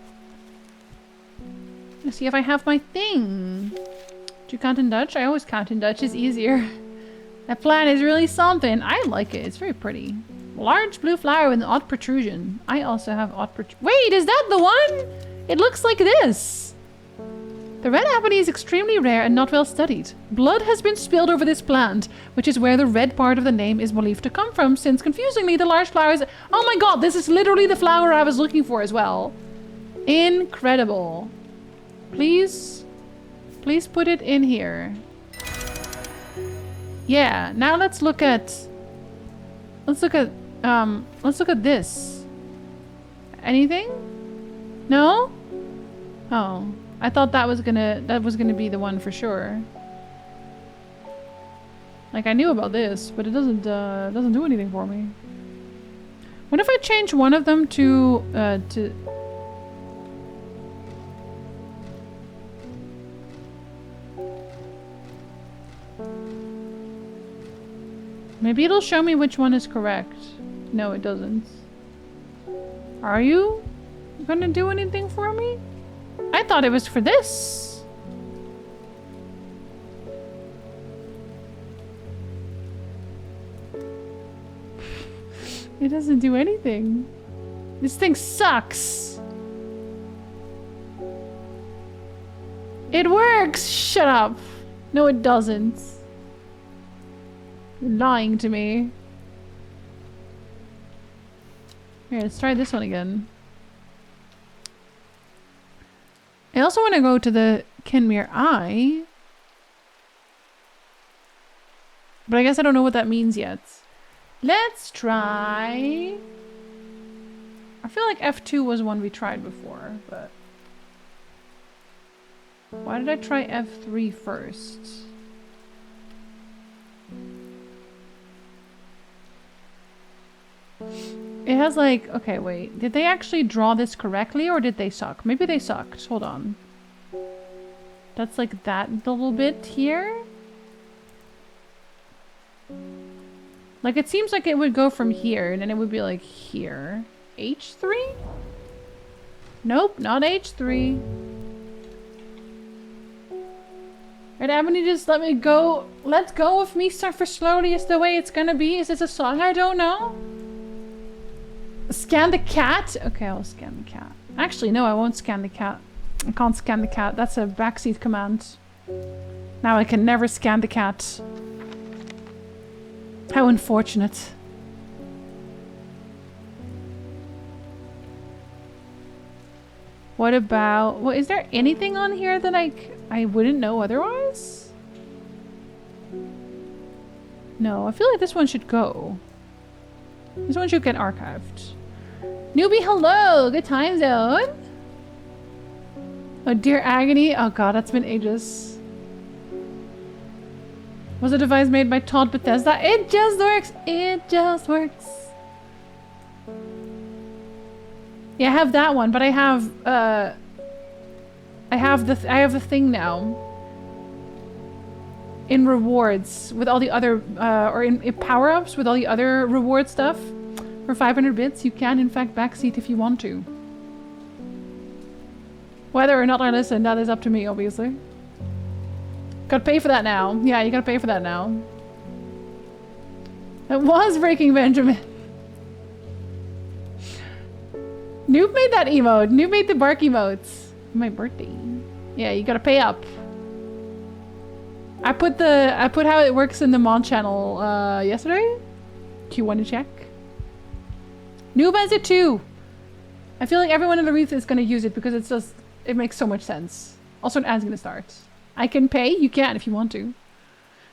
Let's see if I have my thing. Do you count in Dutch? I always count in Dutch. It's easier. That plant is really something. I like it. It's very pretty. Large blue flower with an odd protrusion. I also have odd protrusion. Wait, is that the one? It looks like this. The red ebony is extremely rare and not well studied. Blood has been spilled over this plant, which is where the red part of the name is believed to come from, since confusingly the large flowers... Oh my god, this is literally the flower I was looking for as well. Incredible. Please put it in here. Yeah, now let's look at this. Anything? No? Oh. I thought that was gonna be the one for sure. Like I knew about this, but it doesn't do anything for me. What if I change one of them to maybe it'll show me which one is correct. No, it doesn't. Are you gonna do anything for me? I thought it was for this. It doesn't do anything. This thing sucks. It works! Shut up. No, it doesn't. You're lying to me. Here, let's try this one again. I also want to go to the Kenmere Eye. But I guess I don't know what that means yet. Let's try... I feel like F2 was one we tried before, but... Why did I try F3 first? It has like... Okay, wait. Did they actually draw this correctly or did they suck? Maybe they sucked. Hold on. That's like that little bit here. Like it seems like it would go from here and then it would be like here. H3? Nope, not H3. Right, Ebony, just let me go. Let's go with me suffer slowly is the way it's gonna be. Is this a song I don't know? Scan the cat? Okay, I'll scan the cat. Actually, no, I won't scan the cat. I can't scan the cat. That's a backseat command. Now I can never scan the cat. How unfortunate. What about... Well, is there anything on here that I wouldn't know otherwise? No, I feel like this one should go. This one should get archived. Newbie, hello! Good time zone! Oh, Dear Agony. Oh god, that's been ages. Was a device made by Todd Bethesda? It just works! It just works. Yeah, I have that one, but I have the thing now. In rewards with all the other, or in power-ups with all the other reward stuff. For 500 bits, you can in fact backseat if you want to. Whether or not I listen, that is up to me, obviously. Gotta pay for that now. Yeah, you gotta pay for that now. It was Breaking Benjamin. Noob made that emote. Noob made the bark emotes. My birthday. Yeah, you gotta pay up. I put how it works in the mod channel yesterday. Do you want to check? Noob has it too. I feel like everyone in the Reef is gonna use it because it's just it makes so much sense. Also, an ad's gonna start. I can pay. You can if you want to.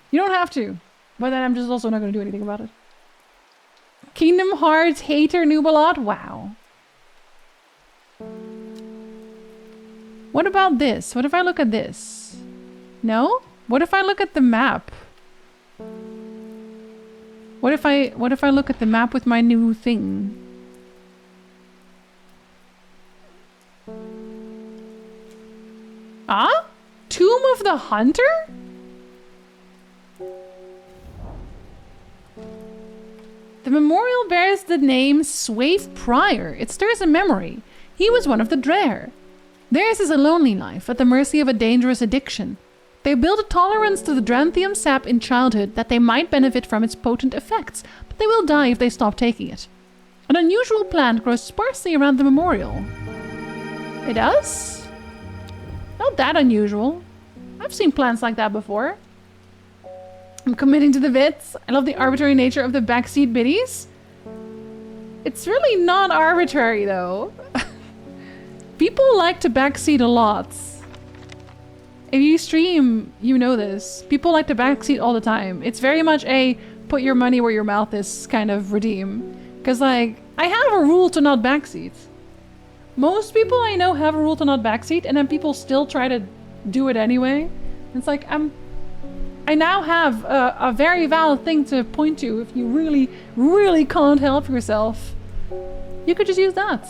You don't have to. But then I'm just also not gonna do anything about it. Kingdom Hearts hater Noob a lot. Wow. What about this? What if I look at this? No? What if I look at the map? What if I look at the map with my new thing? Ah? Tomb of the Hunter? The memorial bears the name Swaif Pryor. It stirs a memory. He was one of the Drare. Theirs is a lonely life, at the mercy of a dangerous addiction. They build a tolerance to the Dranthium sap in childhood that they might benefit from its potent effects, but they will die if they stop taking it. An unusual plant grows sparsely around the memorial. It does? Not that unusual. I've seen plants like that before. I'm committing to the bits. I love the arbitrary nature of the backseat biddies. It's really not arbitrary though. People like to backseat a lot. If you stream, you know this. People like to backseat all the time. It's very much a put your money where your mouth is kind of redeem. Because like, I have a rule to not backseat. Most people I know have a rule to not backseat and then people still try to do it anyway. It's like, I now have a very valid thing to point to if you really, really can't help yourself. You could just use that.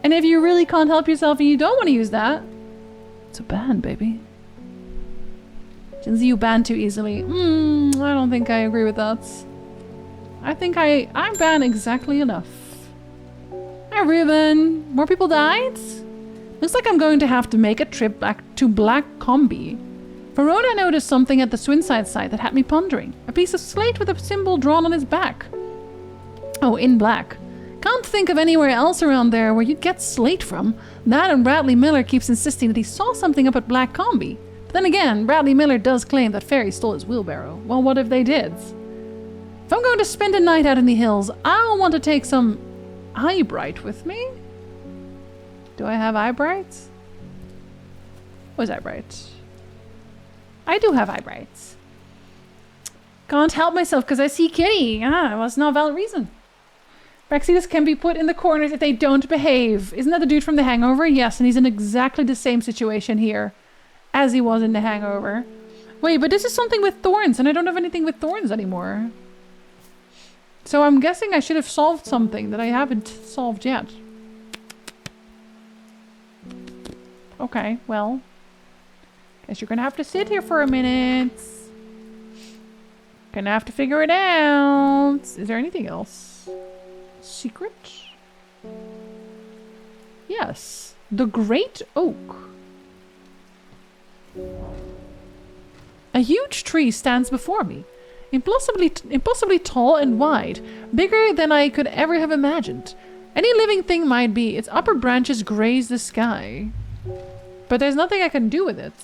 And if you really can't help yourself and you don't want to use that, it's a ban, baby. Jinzee, you ban too easily. I don't think I agree with that. I think I ban exactly enough. Hi, Ruben. More people died? Looks like I'm going to have to make a trip back to Black Combi. Verona noticed something at the Swinside site that had me pondering. A piece of slate with a symbol drawn on its back. Oh, in black. Can't think of anywhere else around there where you'd get slate from. That and Bradley Miller keeps insisting that he saw something up at Black Combi. But then again, Bradley Miller does claim that Fairy stole his wheelbarrow. Well, what if they did? If I'm going to spend a night out in the hills, I'll want to take some Eyebright with me. Do I have Eyebright? What's Eyebright? I do have Eyebrights. Can't help myself because I see Kitty. Well, it's not a valid reason. Braxitas can be put in the corners if they don't behave. Isn't that the dude from The Hangover? Yes, and he's in exactly the same situation here as he was in The Hangover. Wait, but this is something with thorns, and I don't have anything with thorns anymore. So I'm guessing I should have solved something that I haven't solved yet. Okay, well. Guess you're gonna have to sit here for a minute. Gonna have to figure it out. Is there anything else? Secret? Yes. The Great Oak. A huge tree stands before me. Impossibly tall and wide. Bigger than I could ever have imagined. Any living thing might be. Its upper branches graze the sky. But there's nothing I can do with it.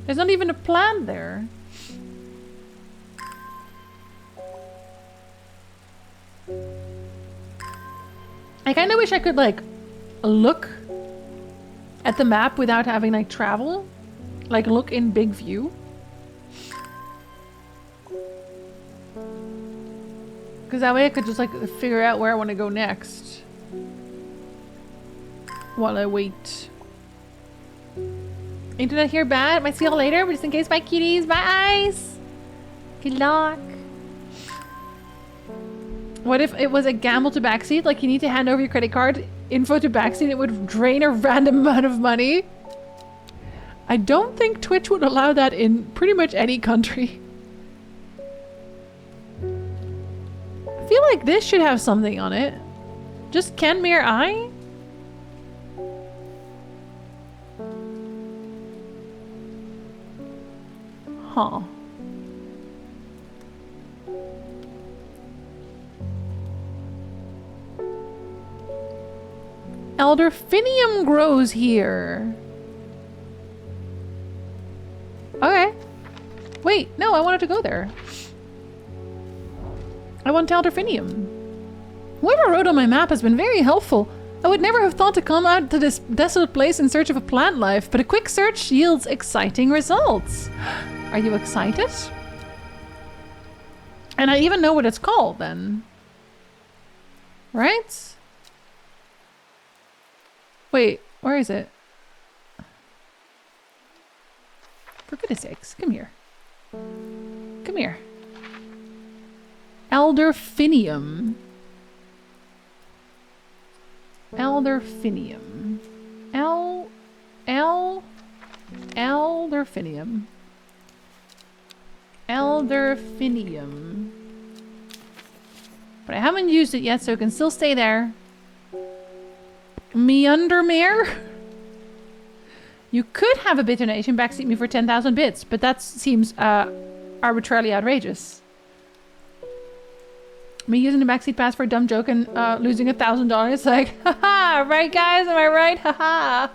There's not even a plant there. I kind of wish I could like look at the map without having like travel. Like look in big view. Because that way I could just like figure out where I want to go next. While I wait. Internet here bad. Might see y'all later, but just in case, bye kitties, bye eyes. Good luck. What if it was a gamble to backseat? Like you need to hand over your credit card info to backseat, it would drain a random amount of money. I don't think Twitch would allow that in pretty much any country. I feel like this should have something on it. Just Kenmere Eye? Huh. Elderfinium grows here. Okay. Wait, no, I wanted to go there. I want Elderfinium. Whoever wrote on my map has been very helpful. I would never have thought to come out to this desolate place in search of a plant life, but a quick search yields exciting results. Are you excited? And I even know what it's called then. Right? Wait, where is it? For goodness sakes, come here. Come here. Elderfinium. Elderfinium. Elderfinium. Elderfinium. But I haven't used it yet, so it can still stay there. Meandermere? You could have a bit donation backseat me for 10,000 bits, but that seems arbitrarily outrageous. Me using the backseat pass for a dumb joke and losing $1,000, like, haha, right guys, am I right? Haha.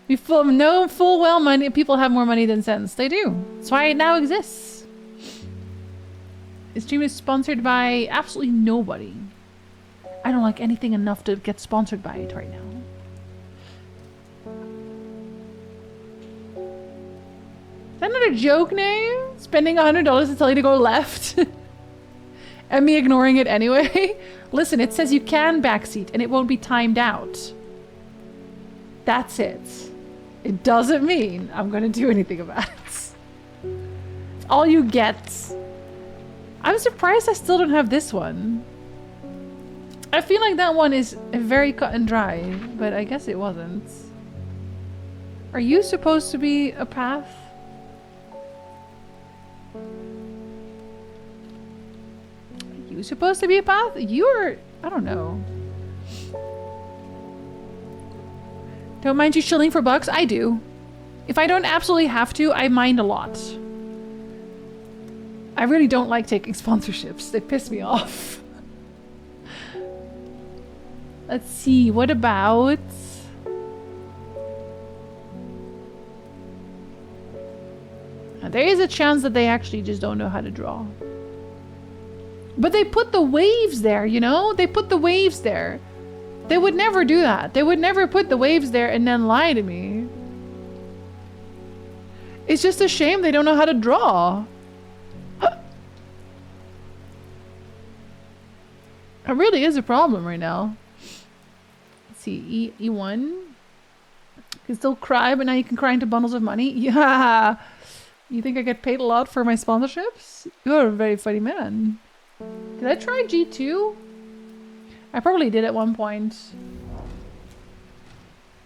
We know full well money people have more money than sense. They do. That's why it now exists. This stream is sponsored by absolutely nobody. I don't like anything enough to get sponsored by it right now. Is that another joke name? Spending $100 to tell you to go left? And me ignoring it anyway? Listen, it says you can backseat and it won't be timed out. That's it. It doesn't mean I'm gonna do anything about it. It's all you get. I'm surprised I still don't have this one. I feel like that one is very cut and dry, but I guess it wasn't. Are you supposed to be a path? Are you supposed to be a path? You're... I don't know. Don't mind you shilling for bucks? I do. If I don't absolutely have to, I mind a lot. I really don't like taking sponsorships. They piss me off. Let's see, what about... There is a chance that they actually just don't know how to draw. But they put the waves there, you know? They put the waves there. They would never do that. They would never put the waves there and then lie to me. It's just a shame they don't know how to draw. It really is a problem right now. Let's see, E1. You can still cry, but now you can cry into bundles of money. Yeah. You think I get paid a lot for my sponsorships? You're a very funny man. Did I try G2? I probably did at one point.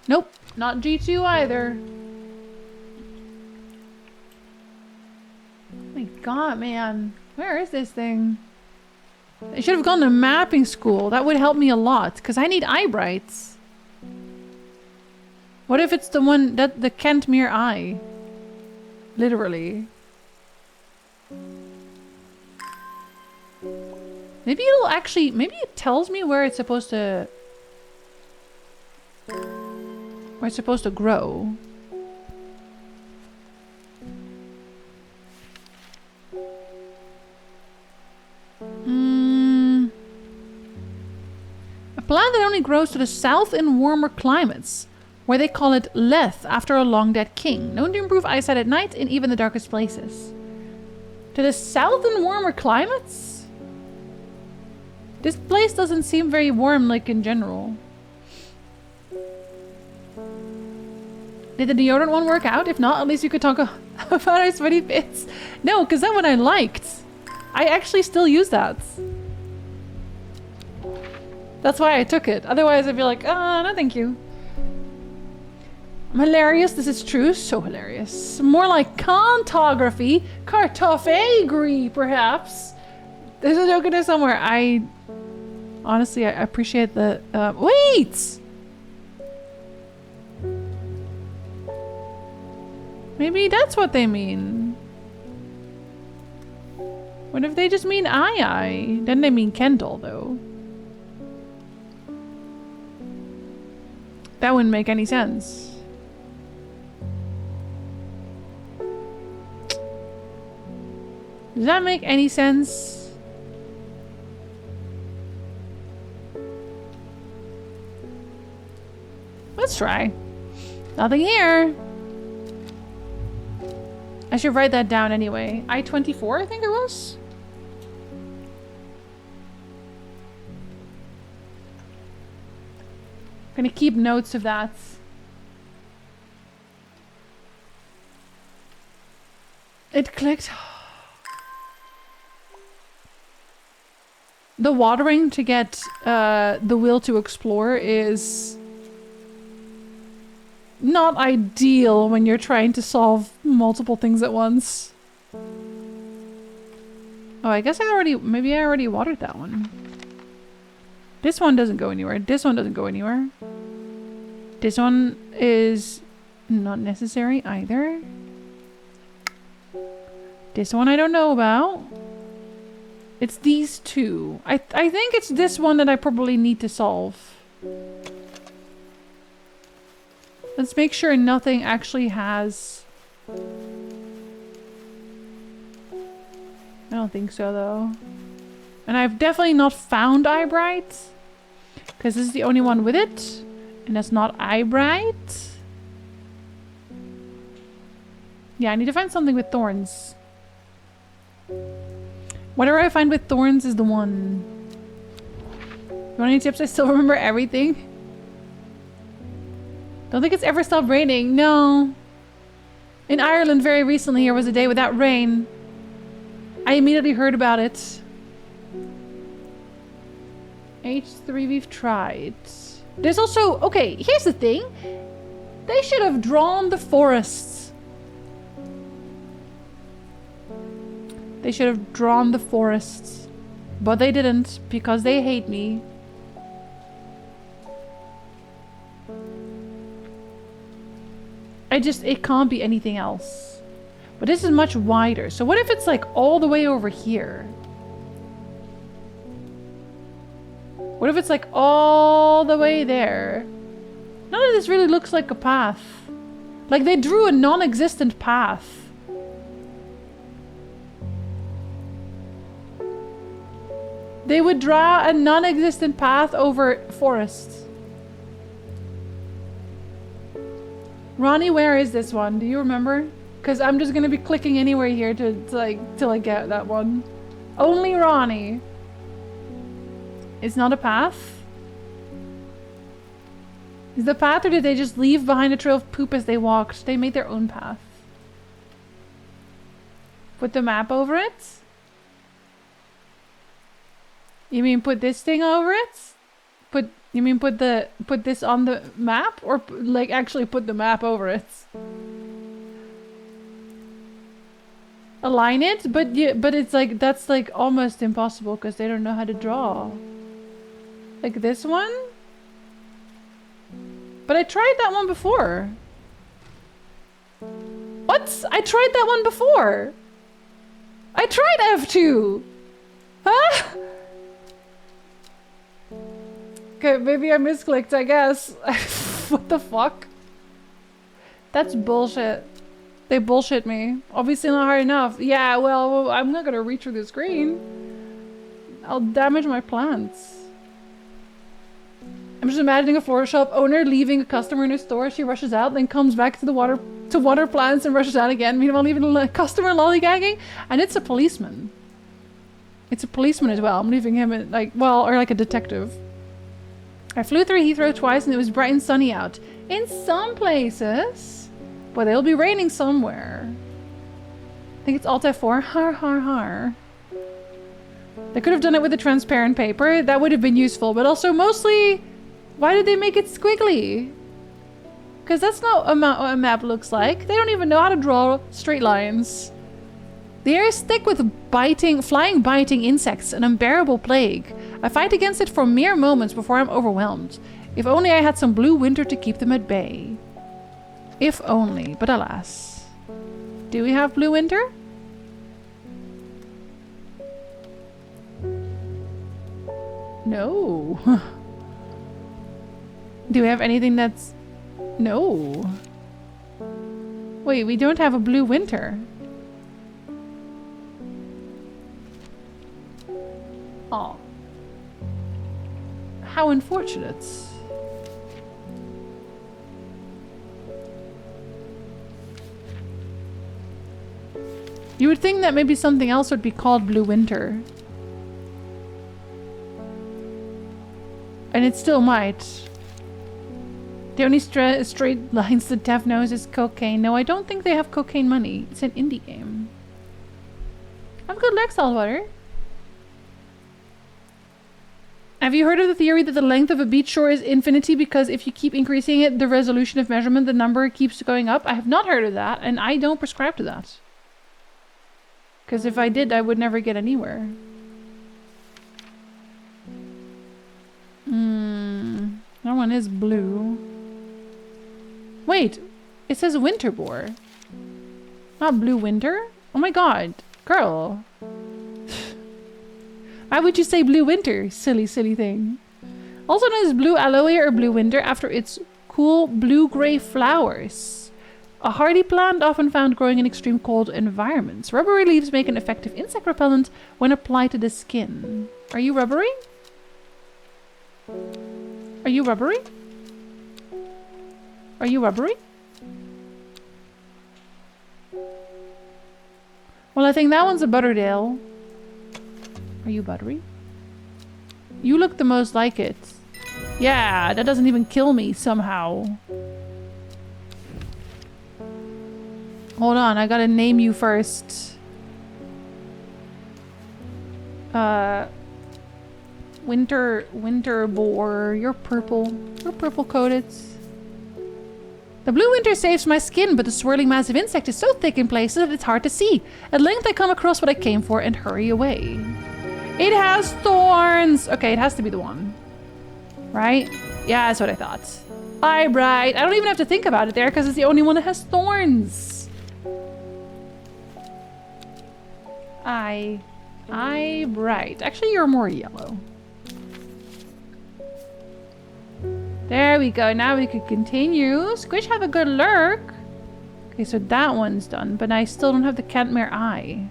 Nope, not G2 either. Oh my god, man. Where is this thing? I should have gone to mapping school. That would help me a lot, because I need eye brights. What if it's the one that the Kentmere eye? Literally. Maybe it'll actually... Maybe it tells me where it's supposed to... Where it's supposed to grow. A plant that only grows to the south in warmer climates, where they call it Leth after a long dead king, known to improve eyesight at night in even the darkest places. To the south in warmer climates? This place doesn't seem very warm, like, in general. Did the deodorant one work out? If not, at least you could talk about our sweaty bits. No, because that one I liked. I actually still use that. That's why I took it. Otherwise, I'd be like, no thank you. I'm hilarious. This is true. So hilarious. More like cartography. Cartography, perhaps. There's a joke in there somewhere. Honestly, I appreciate the... wait! Maybe that's what they mean. What if they just mean I? Then they mean Kendall, though. That wouldn't make any sense. Does that make any sense? Let's try. Nothing here. I should write that down anyway. I-24, I think it was? I'm gonna keep notes of that. It clicked. The watering to get the will to explore is not ideal when you're trying to solve multiple things at once. Oh, I guess maybe I already watered that one. This one doesn't go anywhere. This one doesn't go anywhere. This one is not necessary either. This one I don't know about. It's these two. I think it's this one that I probably need to solve. Let's make sure nothing actually has... I don't think so, though. And I've definitely not found eyebright. Because this is the only one with it. And that's not eyebright. Yeah, I need to find something with thorns. Whatever I find with thorns is the one. You want any tips? I still remember everything. Don't think it's ever stopped raining. No. In Ireland very recently there was a day without rain. I immediately heard about it. H3 we've tried. There's also... Okay, here's the thing. They should have drawn the forests. They should have drawn the forests. But they didn't because they hate me. It can't be anything else. But this is much wider. So what if it's like all the way over here? What if it's like all the way there? None of this really looks like a path. Like they drew a non-existent path. They would draw a non-existent path over forests. Ronnie, where is this one? Do you remember? Because I'm just gonna be clicking anywhere here till I get that one. Only Ronnie. It's not a path? Is the path, or did they just leave behind a trail of poop as they walked? They made their own path. Put the map over it? You mean put this thing over it? You mean put this on the map, or like actually put the map over it? Align it, but it's like that's like almost impossible because they don't know how to draw. Like this one? But I tried that one before. What? I tried that one before. I tried F2. Huh? Okay, maybe I misclicked, I guess. What the fuck? That's bullshit. They bullshit me. Obviously not hard enough. Yeah, well, I'm not gonna reach through the screen. I'll damage my plants. I'm just imagining a floral shop owner leaving a customer in her store. She rushes out, then comes back to the water plants and rushes out again. Meanwhile, leaving a customer lollygagging. And it's a policeman. It's a policeman as well. I'm leaving him in, like, well, or like a detective. I flew through Heathrow twice and it was bright and sunny out. In some places. But it'll be raining somewhere. I think it's Alt F4. Har har har. They could have done it with a transparent paper. That would have been useful. But also mostly, why did they make it squiggly? Because that's not what a map looks like. They don't even know how to draw straight lines. The air is thick with flying biting insects, an unbearable plague. I fight against it for mere moments before I'm overwhelmed. If only I had some blue winter to keep them at bay. If only, but alas. Do we have blue winter? No. Do we have anything that's... No. Wait, we don't have a blue winter. Oh. How unfortunate. You would think that maybe something else would be called Blue Winter. And it still might. The only straight lines that Dev knows is cocaine. No, I don't think they have cocaine money. It's an indie game. Have good luck, Saltwater. Have you heard of the theory that the length of a beach shore is infinity because if you keep increasing it, the resolution of measurement, the number keeps going up? I have not heard of that, and I don't prescribe to that. Because if I did, I would never get anywhere. That one is blue. Wait, it says winter boar. Not blue winter? Oh my god, girl. Why would you say blue winter? Silly, silly thing. Also known as blue aloe or blue winter after its cool blue-gray flowers. A hardy plant often found growing in extreme cold environments. Rubbery leaves make an effective insect repellent when applied to the skin. Are you rubbery? Are you rubbery? Are you rubbery? Well, I think that one's a Butterdale. Are you buttery? You look the most like it. Yeah, that doesn't even kill me somehow. Hold on, I gotta name you first. Winter boar. You're purple. You're purple coated. The blue winter saves my skin, but the swirling mass of insect is so thick in places that it's hard to see. At length I come across what I came for and hurry away. It has thorns! Okay, it has to be the one. Right? Yeah, that's what I thought. Eyebright. I don't even have to think about it there because it's the only one that has thorns. Eyebright. Actually, you're more yellow. There we go. Now we could continue. Squish, have a good lurk. Okay, so that one's done, but I still don't have the Cantmere Eye.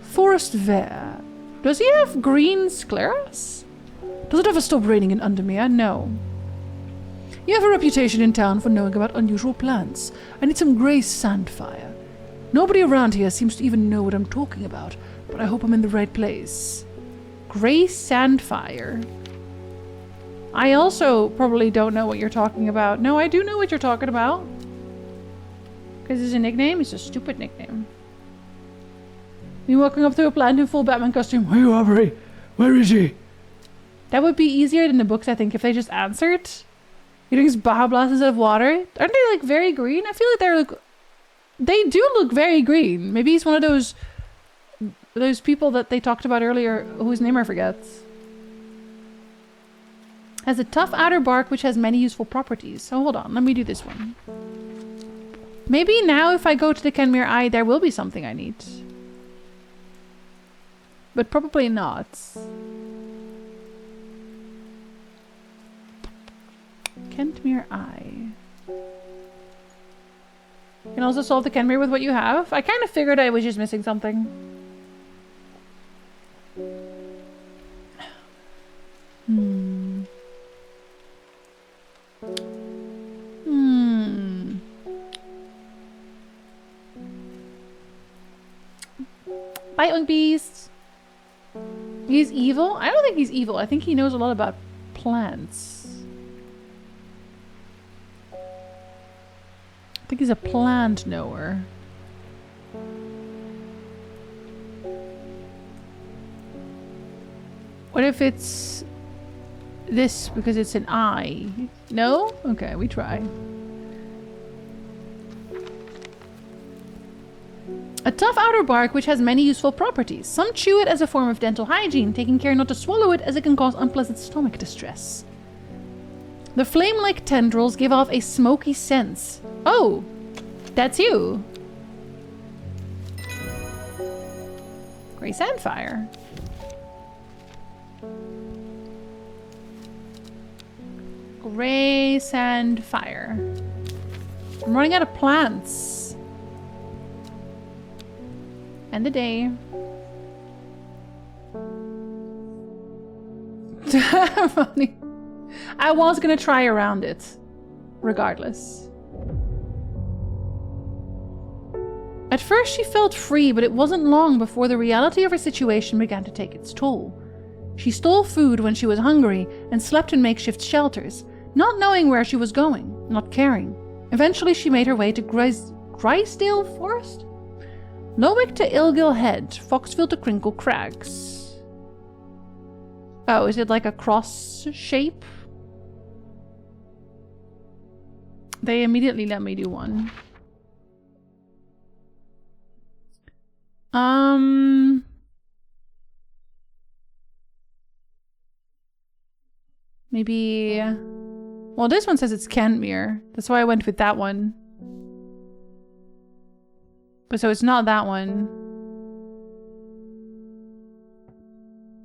Forest Vare. Does he have green scleras? Does it ever stop raining in Undermere? No. You have a reputation in town for knowing about unusual plants. I need some grey sandfire. Nobody around here seems to even know what I'm talking about, but I hope I'm in the right place. Grey sandfire. I also probably don't know what you're talking about. No, I do know what you're talking about. Because it's a nickname? It's a stupid nickname. Me walking up to a plant in full Batman costume. Where are you, Aubrey? Where is he? That would be easier than the books, I think, if they just answered. He drinks Baja Blasts out of water. Aren't they, like, very green? I feel like they're, like... They do look very green. Maybe he's one of those people that they talked about earlier, whose name I forget. Has a tough outer bark which has many useful properties. So hold on, let me do this one. Maybe now if I go to the Kenmere Eye, there will be something I need. But probably not. Kenmere Eye. You can also solve the Kenmere with what you have. I kind of figured I was just missing something. Bye, Unk Beast. He's evil? I don't think he's evil. I think he knows a lot about plants. I think he's a plant knower. What if it's this because it's an eye? No? Okay, we try. A tough outer bark which has many useful properties. Some chew it as a form of dental hygiene, taking care not to swallow it as it can cause unpleasant stomach distress. The flame-like tendrils give off a smoky sense. Oh, that's you. Grey Sandfire. Grey Sandfire. I'm running out of plants. End the day. Funny. I was gonna try around it, regardless. At first she felt free, but it wasn't long before the reality of her situation began to take its toll. She stole food when she was hungry and slept in makeshift shelters, not knowing where she was going, not caring. Eventually she made her way to Grisdale Forest? Lowick to Ilgill Head, Foxfield to Crinkle Crags. Oh, is it like a cross shape? They immediately let me do one. Maybe... Well, this one says it's Cantmere. That's why I went with that one. But so it's not that one.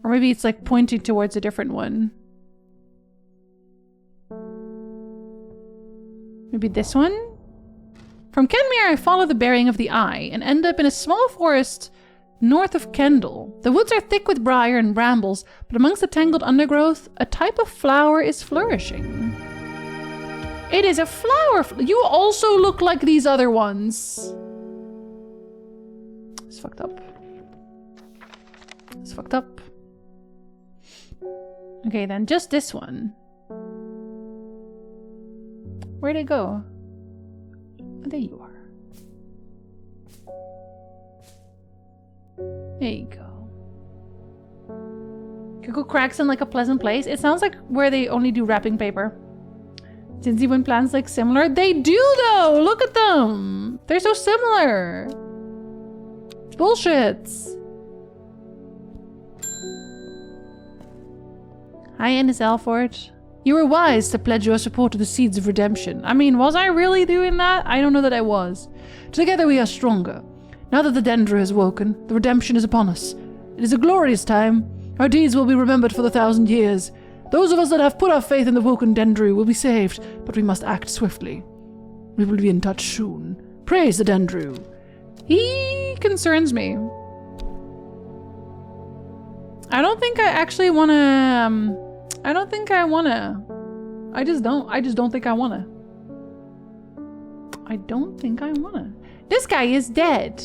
Or maybe it's like pointing towards a different one. Maybe this one? From Kenmere, I follow the bearing of the eye and end up in a small forest north of Kendall. The woods are thick with briar and brambles, but amongst the tangled undergrowth, a type of flower is flourishing. It is a flower. You also look like these other ones. It's fucked up. It's fucked up. Okay, then just this one. Where'd it go? Oh, there you are. There you go. Cuckoo cracks in like a pleasant place. It sounds like where they only do wrapping paper. Jinzee when plans like similar. They do though! Look at them! They're so similar! It's bullshit! Hi, Ennis Alford. You were wise to pledge your support to the Seeds of Redemption. I mean, was I really doing that? I don't know that I was. Together we are stronger. Now that the Dendra has woken, the redemption is upon us. It is a glorious time. Our deeds will be remembered for 1,000 years. Those of us that have put our faith in the woken Dendru will be saved, but we must act swiftly. We will be in touch soon. Praise the Dendru. He concerns me. I don't think I actually want to... I don't think I want to. I just don't think I want to. I don't think I want to. This guy is dead.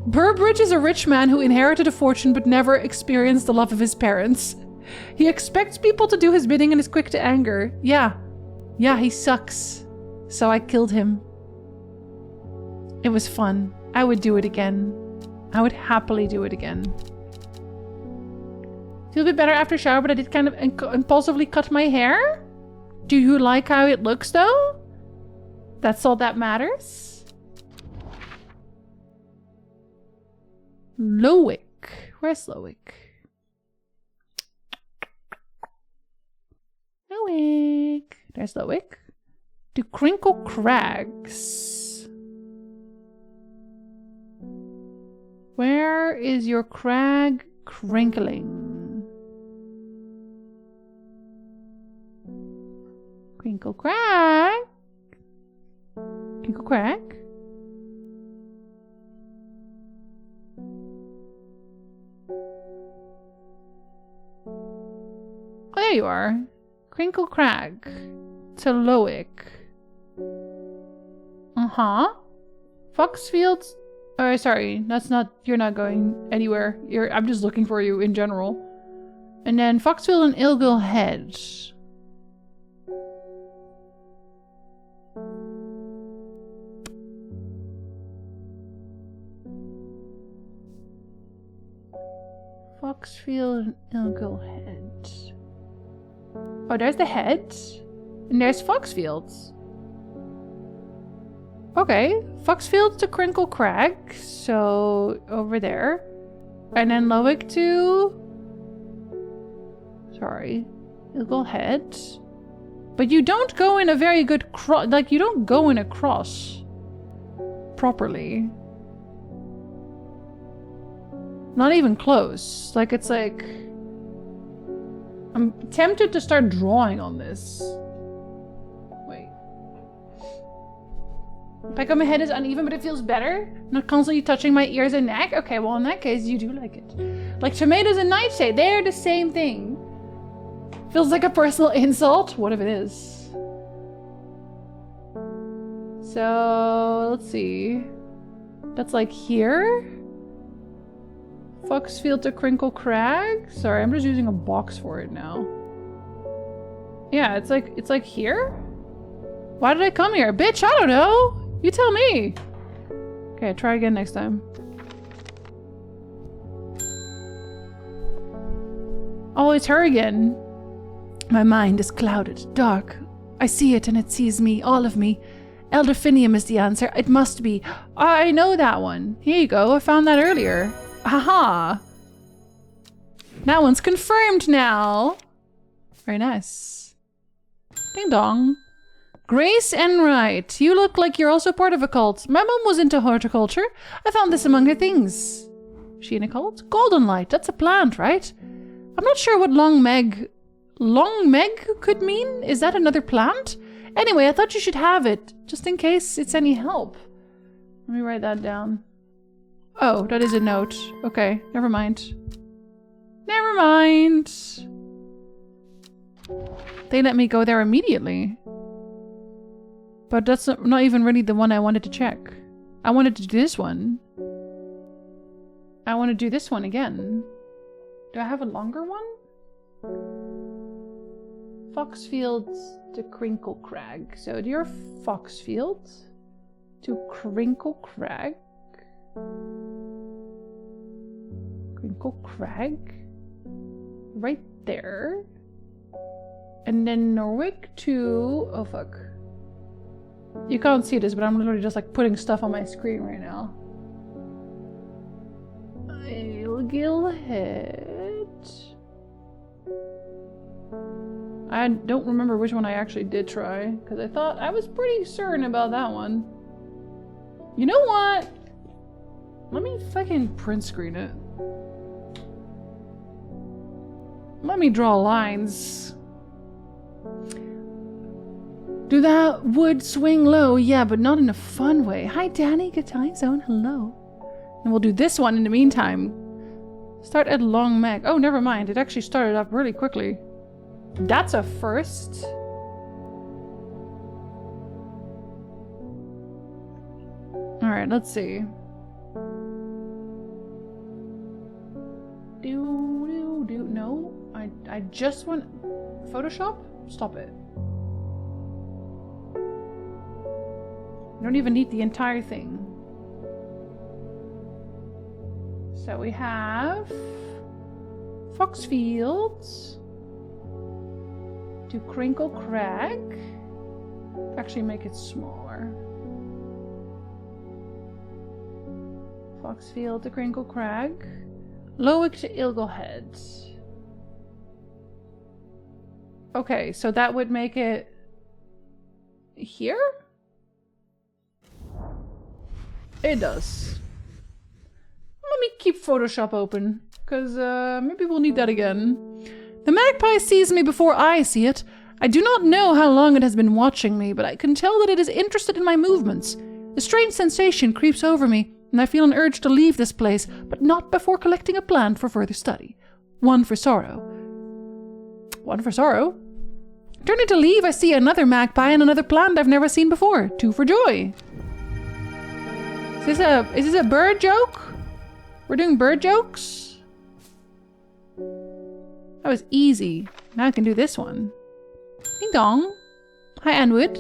Burbridge is a rich man who inherited a fortune but never experienced the love of his parents. He expects people to do his bidding and is quick to anger. Yeah. Yeah, he sucks. So I killed him. It was fun. I would do it again. I would happily do it again. Feel a bit better after shower, but I did kind of impulsively cut my hair. Do you like how it looks though? That's all that matters. Lowick. Where's Lowick? Lowick. There's Lowick. To Crinkle Crags. Where is your crag crinkling? Crinkle Crag. Crinkle Crag. Oh, there you are. Crinkle Crag to Lowick. Uh-huh. Foxfields Oh, sorry. That's not... You're not going anywhere. I'm just looking for you in general. And then Foxfield and Ilgil Head. Foxfield and Ilgil Head. Oh, there's the head. And there's Foxfields. Okay. Foxfield to Crinkle Crag. So, over there. And then Lowick to... Sorry. Ilgil Head. But you don't go in a very good cross. Like, you don't go in a cross. Properly. Not even close. Like, it's like... I'm tempted to start drawing on this. Wait. Back of my head is uneven, but it feels better. Not constantly touching my ears and neck. Okay, well, in that case, you do like it. Like tomatoes and nightshade, they're the same thing. Feels like a personal insult. What if it is? So, let's see. That's like here. Foxfield to Crinkle Crag. Sorry, I'm just using a box for it now. Yeah, it's like here? Why did I come here? Bitch, I don't know! You tell me! Okay, try again next time. Oh, it's her again. My mind is clouded, dark. I see it and it sees me, all of me. Elder Finium is the answer. It must be. I know that one. Here you go, I found that earlier. Haha! That one's confirmed now! Very nice. Ding dong. Grace Enright, you look like you're also part of a cult. My mom was into horticulture. I found this among her things. She in a cult? Golden light, that's a plant, right? I'm not sure what Long Meg could mean? Is that another plant? Anyway, I thought you should have it, just in case it's any help. Let me write that down. Oh, that is a note. Okay, never mind. Never mind. They let me go there immediately. But that's not even really the one I wanted to check. I wanted to do this one. I want to do this one again. Do I have a longer one? Foxfield to Crinkle Crag. So dear Foxfield to Crinkle Crag. Crinkle Crag. Right there. And then Norwick to... Oh fuck. You can't see this, but I'm literally just like putting stuff on my screen right now. Ilgil Head. I don't remember which one I actually did try, because I thought I was pretty certain about that one. You know what? Let me fucking print screen it. Let me draw lines. Do that wood swing low? Yeah, but not in a fun way. Hi, Danny. Good time zone. Hello. And we'll do this one in the meantime. Start at Long Meg. Oh, never mind. It actually started up really quickly. That's a first. Alright, let's see. No. I just want... Photoshop? Stop it. You don't even need the entire thing. So we have... Foxfields to Crinkle Crag. Actually make it smaller. Foxfield to Crinkle Crag. Lowick to Ilgil Head. Okay, so that would make it here? It does. Let me keep Photoshop open, because maybe we'll need that again. The magpie sees me before I see it. I do not know how long it has been watching me, but I can tell that it is interested in my movements. A strange sensation creeps over me, and I feel an urge to leave this place, but not before collecting a plant for further study. One for sorrow. One for sorrow? Turning to leave, I see another magpie and another plant I've never seen before. Two for joy. So Is this a bird joke? We're doing bird jokes? That was easy. Now I can do this one. Ding dong. Hi, Anwood.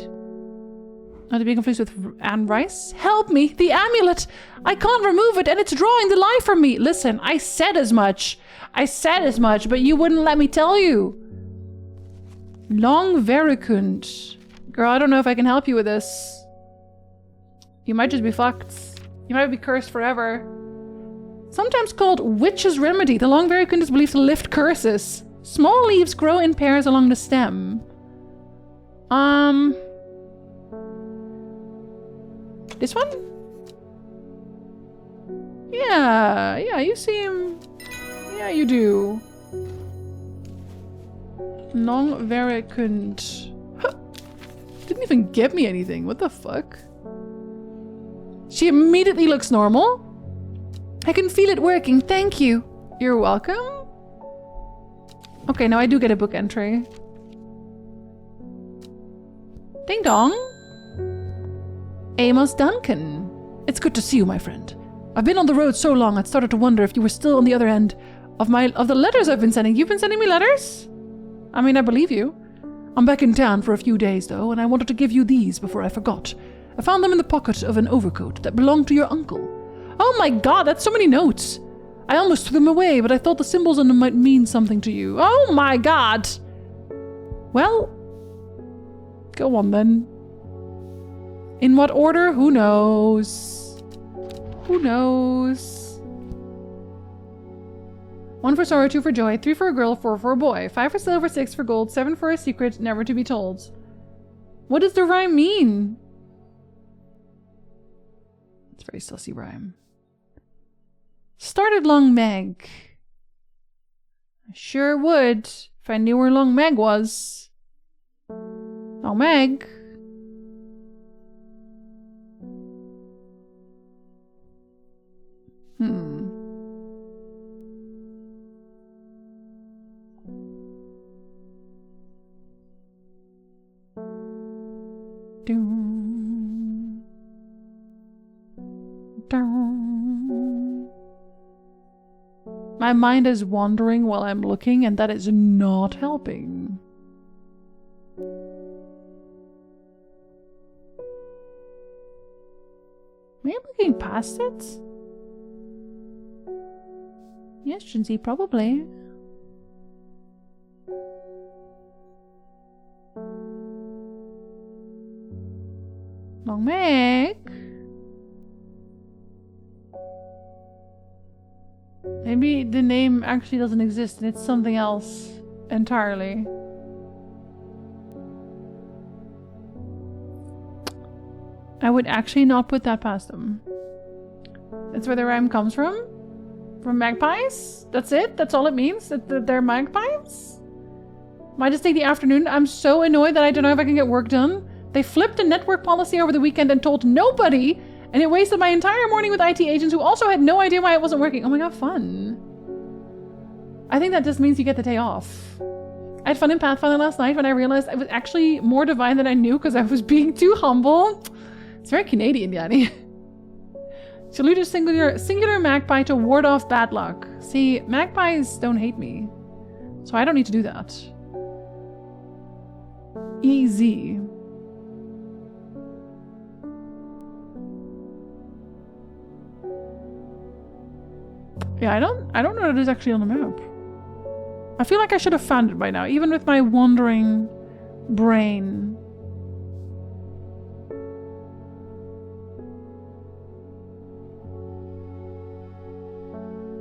Not to be confused with Anne Rice. Help me! The amulet! I can't remove it and it's drawing the life from me! Listen, I said as much. I said as much, but you wouldn't let me tell you. Long Verikund. Girl, I don't know if I can help you with this. You might just be fucked. You might be cursed forever. Sometimes called Witch's Remedy, the Long Verikund is believed to lift curses. Small leaves grow in pairs along the stem. This one? Yeah, you seem... Yeah, you do. Long Verikund. Huh. Didn't even give me anything. What the fuck? She immediately looks normal. I can feel it working. Thank you. You're welcome. Okay, now I do get a book entry. Ding dong. Amos Duncan. It's good to see you, my friend. I've been on the road so long, I'd started to wonder if you were still on the other end of the letters I've been sending. You've been sending me letters? I mean, I believe you. I'm back in town for a few days, though, and I wanted to give you these before I forgot. I found them in the pocket of an overcoat that belonged to your uncle. Oh my god, that's so many notes. I almost threw them away, but I thought the symbols on them might mean something to you. Oh my god. Well, go on then. In what order? Who knows? Who knows? 1 for sorrow, 2 for joy, 3 for a girl, 4 for a boy, 5 for silver, 6 for gold, 7 for a secret never to be told. What does the rhyme mean? It's a very sussy rhyme. Started Long Meg. I sure would if I knew where Long Meg was. Long Meg. My mind is wandering while I'm looking, and that is not helping. Am I looking past it? Yes, Jinzee, probably. Long Meg. Maybe the name actually doesn't exist and it's something else entirely. I would actually not put that past them. That's where the rhyme comes from? From magpies? That's it? That's all it means? That they're magpies? Might just take the afternoon. I'm so annoyed that I don't know if I can get work done. They flipped a network policy over the weekend and told nobody, and it wasted my entire morning with IT agents who also had no idea why it wasn't working. Oh my god, fun. I think that just means you get the day off. I had fun in Pathfinder last night when I realized I was actually more divine than I knew because I was being too humble. It's very Canadian, Yanni. Salute a singular magpie to ward off bad luck. See, magpies don't hate me, so I don't need to do that. Easy. Yeah, I don't know what it is actually on the map. I feel like I should have found it by now, even with my wandering brain.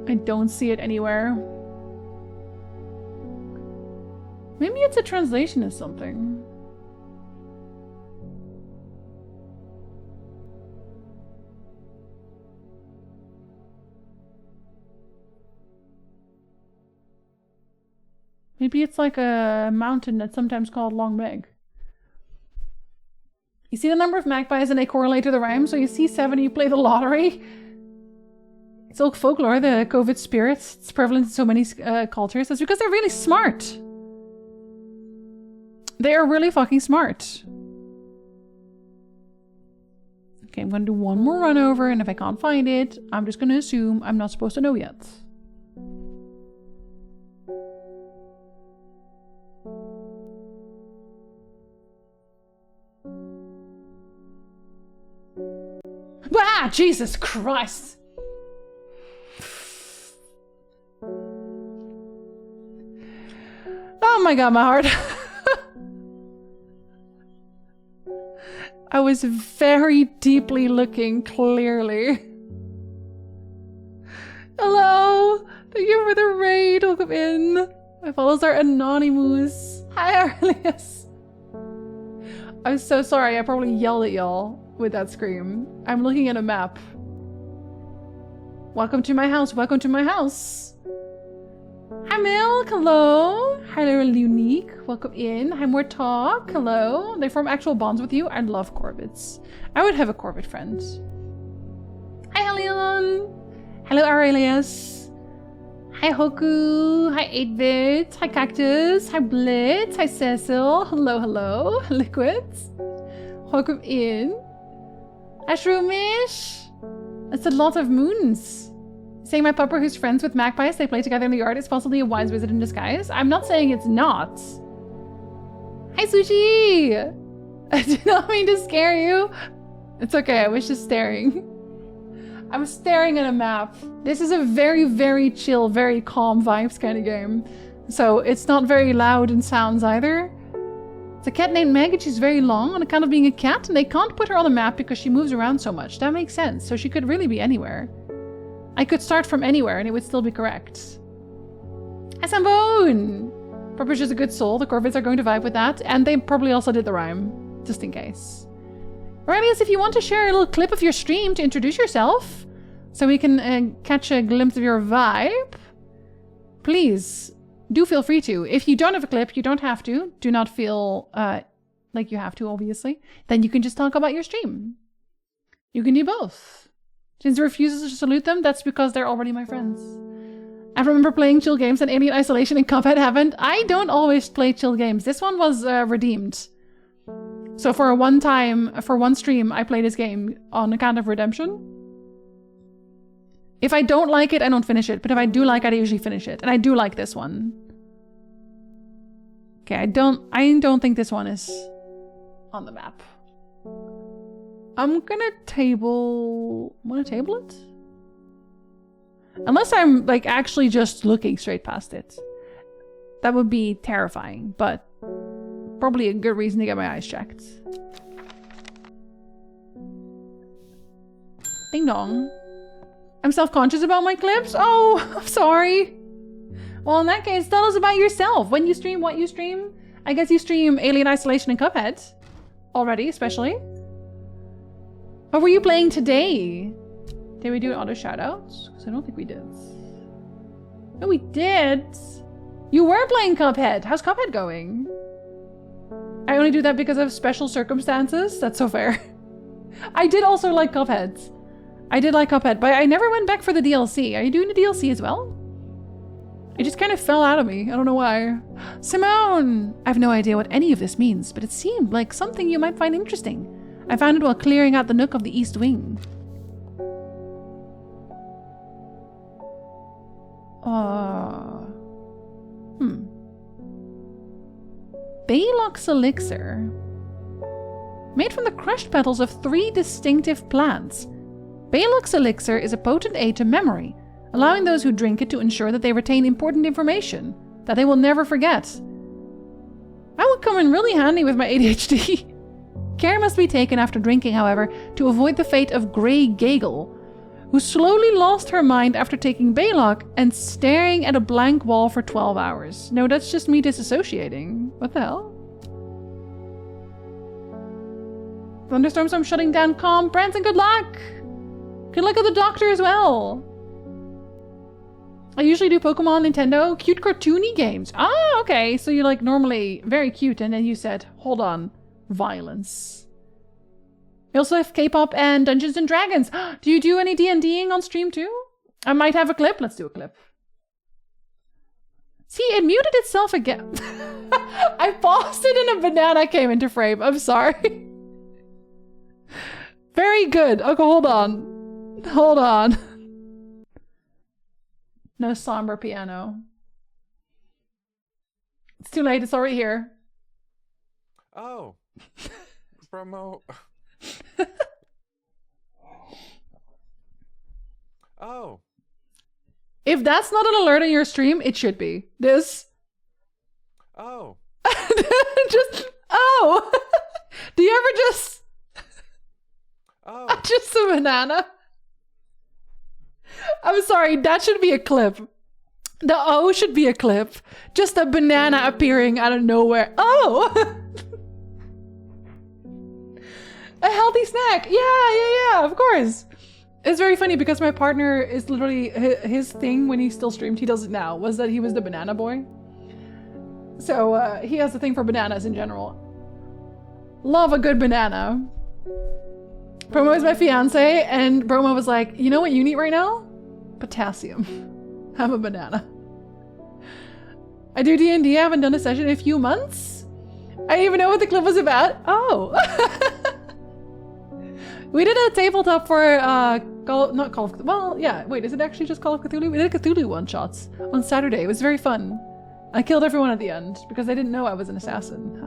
I don't see it anywhere. Maybe it's a translation of something. Maybe it's like a mountain that's sometimes called Long Meg. You see the number of magpies and they correlate to the rhyme, so you see 7, you play the lottery. It's old folklore, the COVID spirit. It's prevalent in so many cultures. That's because they're really smart. They are really fucking smart. Okay, I'm gonna do one more run over, and if I can't find it, I'm just gonna assume I'm not supposed to know yet. Ah, Jesus Christ! Oh my god, my heart. I was very deeply looking, clearly. Hello! Thank you for the raid. Welcome in. My followers are anonymous. Hi, Arlius. I'm so sorry. I probably yelled at y'all with that scream. I'm looking at a map. Welcome to my house. Welcome to my house. Hi, Milk. Hello. Hello, Unique. Welcome in. Hi, More Talk. Hello. They form actual bonds with you. I love Corvids. I would have a Corvid friend. Hi, Helion. Hello, Aurelius. Hi, Hoku. Hi, 8-Bit. Hi, Cactus. Hi, Blitz. Hi, Cecil. Hello, hello. Liquids. Welcome in. Ashroomish. That's a lot of moons. Saying my pupper who's friends with magpies, they play together in the yard, is possibly a wise wizard in disguise. I'm not saying it's not. Hi, Sushi! I did not mean to scare you. It's okay, I was just staring. I was staring at a map. This is a very, very chill, very calm vibes kind of game. So it's not very loud in sounds either. It's a cat named Meg and she's very long on account of being a cat, and they can't put her on the map because she moves around so much. That makes sense. So she could really be anywhere. I could start from anywhere and it would still be correct. Asambone! Pupper's just a good soul. The Corvids are going to vibe with that. And they probably also did the rhyme, just in case. Aurelius, if you want to share a little clip of your stream to introduce yourself, so we can catch a glimpse of your vibe, please do feel free to. If you don't have a clip, you don't have to. Do not feel like you have to, obviously. Then you can just talk about your stream. You can do both. Jinzee refuses to salute them, that's because they're already my friends. I remember playing chill games and Alien Isolation and Cuphead haven't. I don't always play chill games. This one was redeemed. So for one stream, I played this game on account of redemption. If I don't like it, I don't finish it. But if I do like it, I usually finish it. And I do like this one. Okay, I don't think this one is on the map. I'm gonna table it? Unless I'm like actually just looking straight past it. That would be terrifying, but probably a good reason to get my eyes checked. Ding dong. I'm self-conscious about my clips? Oh, I'm sorry. Well, in that case, tell us about yourself. When you stream, what you stream. I guess you stream Alien Isolation and Cuphead. Already, especially. What were you playing today? Did we do auto shoutouts? Because I don't think we did. No, we did. You were playing Cuphead. How's Cuphead going? I only do that because of special circumstances. That's so fair. I did also like Cuphead. I did like Cuphead, but I never went back for the DLC. Are you doing the DLC as well? It just kind of fell out of me. I don't know why. Simone! I have no idea what any of this means, but it seemed like something you might find interesting. I found it while clearing out the nook of the East Wing. Baylock's elixir. Made from the crushed petals of 3 distinctive plants. Baylock's elixir is a potent aid to memory, allowing those who drink it to ensure that they retain important information that they will never forget. That would come in really handy with my ADHD. Care must be taken after drinking, however, to avoid the fate of Grey Gagel, who slowly lost her mind after taking Baylock and staring at a blank wall for 12 hours. No, that's just me disassociating. What the hell? Thunderstorms, I'm shutting down calm. Branson, good luck! Good luck at the doctor as well. I usually do Pokemon, Nintendo, cute cartoony games. Ah, okay. So you're like normally very cute and then you said, hold on. Violence. We also have K-pop and Dungeons and Dragons. Do you do any D&Ding on stream too? I might have a clip. Let's do a clip. See, it muted itself again. I paused it and a banana came into frame. I'm sorry. Very very good. Okay, hold on. Hold on. No somber piano. It's too late. It's already here. Oh. Promo. Oh. If that's not an alert on your stream, it should be. This. Oh. Just. Oh. Do you ever just. Oh. Just a banana? I'm sorry, that should be a clip. The O should be a clip. Just a banana appearing out of nowhere. Oh! A healthy snack. Yeah, of course. It's very funny because my partner is literally, his thing when he still streamed, he does it now, was that he was the banana boy. So he has a thing for bananas in general. Love a good banana. Bromo is my fiance, and Bromo was like, you know what you need right now? Potassium. Have a banana. I do D&D, I haven't done a session in a few months. I didn't even know what the clip was about. Oh. We did a tabletop for, not Call of, well, yeah, wait, is it actually just Call of Cthulhu? We did a Cthulhu one-shots on Saturday. It was very fun. I killed everyone at the end because they didn't know I was an assassin.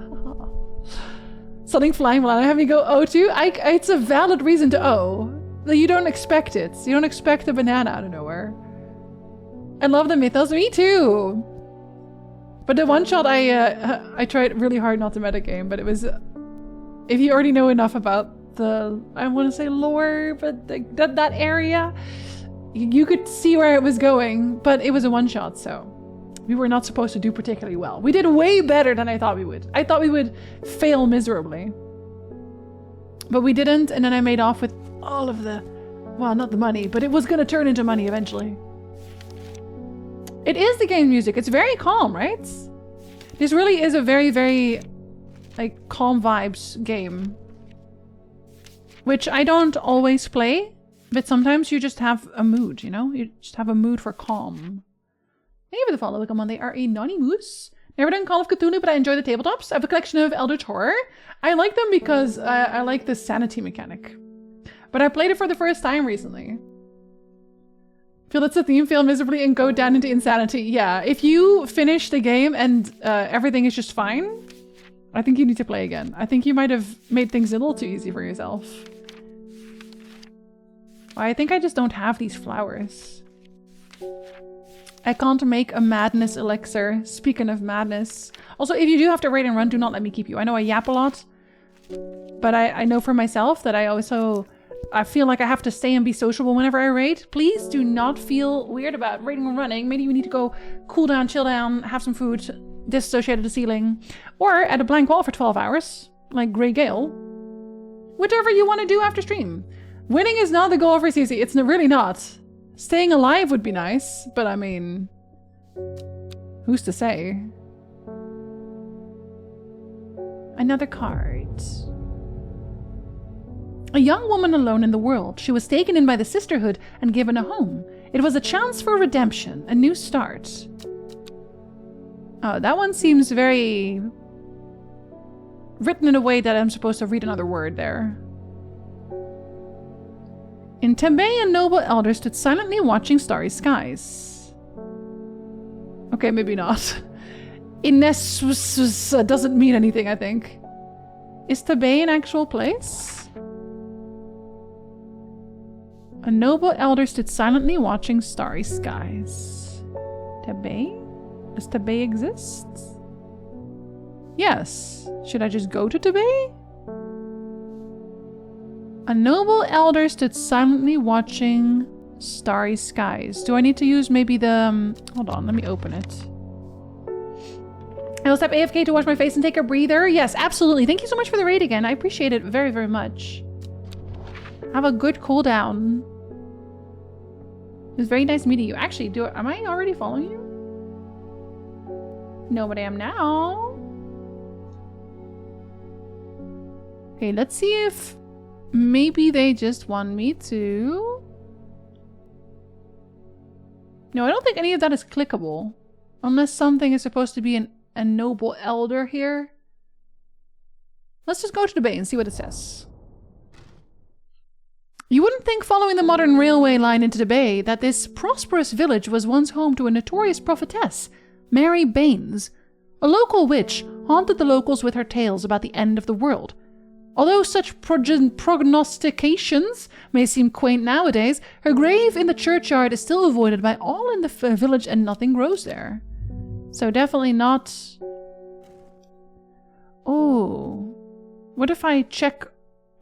Something flying while I have me go O too? It's a valid reason to O. You don't expect it. You don't expect a banana out of nowhere. I love the mythos. Me too. But the one shot, I tried really hard not to metagame, but it was... if you already know enough about the... I want to say lore, but that area, you could see where it was going, but it was a one shot, so... we were not supposed to do particularly well. We did way better than I thought we would. I thought we would fail miserably. But we didn't, and then I made off with all of the... well, not the money, but it was going to turn into money eventually. It is the game music. It's very calm, right? This really is a very, very, like, calm vibes game. Which I don't always play, but sometimes you just have a mood, you know? You just have a mood for calm. Thank you for the follow. Come on, they are a naughty moose. Never done Call of Cthulhu, but I enjoy the tabletops. I have a collection of Eldritch Horror. I like them because I like the sanity mechanic. But I played it for the first time recently. Feel that's a theme, fail miserably and go down into insanity. Yeah, if you finish the game and everything is just fine, I think you need to play again. I think you might have made things a little too easy for yourself. I think I just don't have these flowers. I can't make a madness elixir. Speaking of madness. Also, if you do have to raid and run, do not let me keep you. I know I yap a lot, but I know for myself that I feel like I have to stay and be sociable whenever I raid. Please do not feel weird about raiding and running. Maybe you need to go cool down, chill down, have some food, disassociate the ceiling, or at a blank wall for 12 hours, like Grey Gale. Whatever you want to do after stream. Winning is not the goal for CC. It's really not. Staying alive would be nice, but I mean, who's to say? Another card. A young woman alone in the world. She was taken in by the sisterhood and given a home. It was a chance for redemption, a new start. Oh, that one seems very... written in a way that I'm supposed to read another word there. In Tebey, a noble elder stood silently watching starry skies. Okay, maybe not. Ines doesn't mean anything, I think. Is Tebey an actual place? A noble elder stood silently watching starry skies. Tebey? Does Tebey exist? Yes. Should I just go to Tebey? A noble elder stood silently watching starry skies. Do I need to use maybe the... hold on, let me open it. I will step AFK to wash my face and take a breather. Yes, absolutely. Thank you so much for the raid again. I appreciate it very, very much. Have a good cool down. It was very nice meeting you. Actually, am I already following you? No, but I am now. Okay, let's see if maybe they just want me to... No, I don't think any of that is clickable. Unless something is supposed to be a noble elder here. Let's just go to the bay and see what it says. You wouldn't think following the modern railway line into the bay that this prosperous village was once home to a notorious prophetess, Mary Baines. A local witch haunted the locals with her tales about the end of the world. Although such prognostications may seem quaint nowadays, her grave in the churchyard is still avoided by all in the village and nothing grows there. So definitely not... Oh... What if I check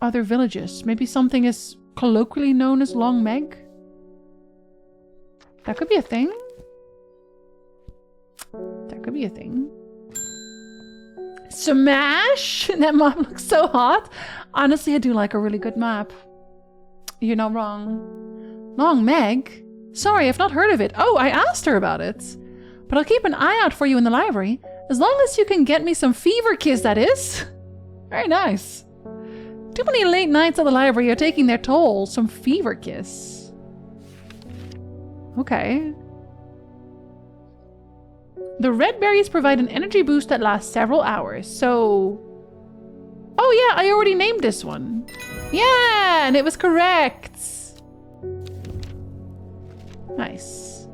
other villages? Maybe something is colloquially known as Long Meg? That could be a thing. That could be a thing. Smash! That map looks so hot. Honestly, I do like a really good map. You're not wrong. Long Meg? Sorry, I've not heard of it. Oh, I asked her about it. But I'll keep an eye out for you in the library. As long as you can get me some fever kiss, that is. Very nice. Too many late nights at the library are taking their toll. Some fever kiss. Okay. The red berries provide an energy boost that lasts several hours, so... Oh yeah, I already named this one. Yeah, and it was correct. Nice.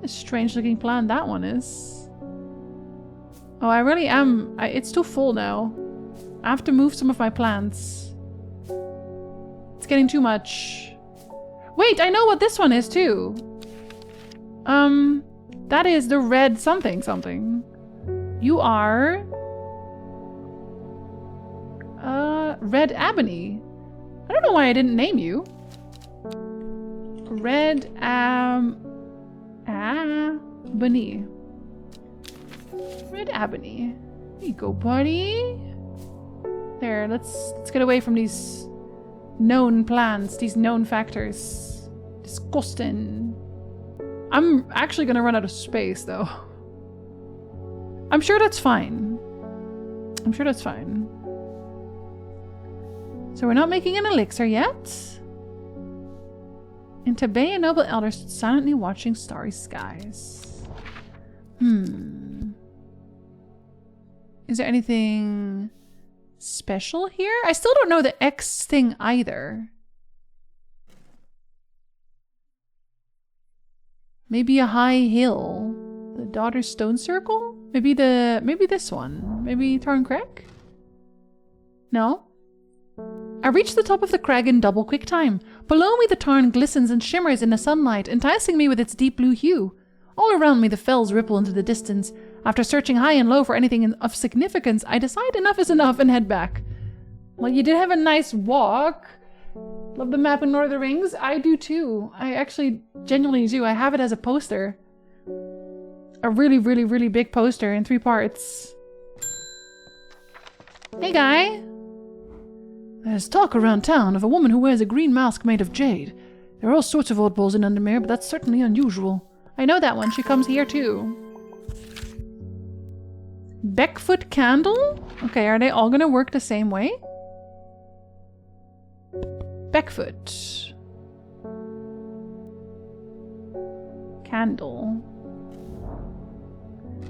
A strange looking plant that one is. Oh, I really am... it's too full now. I have to move some of my plants. It's getting too much. Wait, I know what this one is too. That is the red something something. You are... Red Ebony. I don't know why I didn't name you. Red Ebony. Red Ebony. There you go, buddy. There, let's get away from these known plants, these known factors. Disgusting. I'm actually gonna run out of space, though. I'm sure that's fine. I'm sure that's fine. So we're not making an elixir yet. In Tabay, a noble elder stood silently watching starry skies. Is there anything special here? I still don't know the X thing either. Maybe a high hill. The Daughter's Stone Circle? Maybe this one. Maybe Tarn Crag? No? I reached the top of the crag in double quick time. Below me the tarn glistens and shimmers in the sunlight, enticing me with its deep blue hue. All around me the fells ripple into the distance. After searching high and low for anything of significance, I decide enough is enough and head back. Well, you did have a nice walk. Love the map in Lord of the Rings. I do too. I actually genuinely do. I have it as a poster. A really, really, really big poster in 3 parts. Hey, guy. There's talk around town of a woman who wears a green mask made of jade. There are all sorts of oddballs in Undermere, but that's certainly unusual. I know that one. She comes here too. Beckfoot candle? Okay, are they all gonna work the same way? Beckfoot. Candle.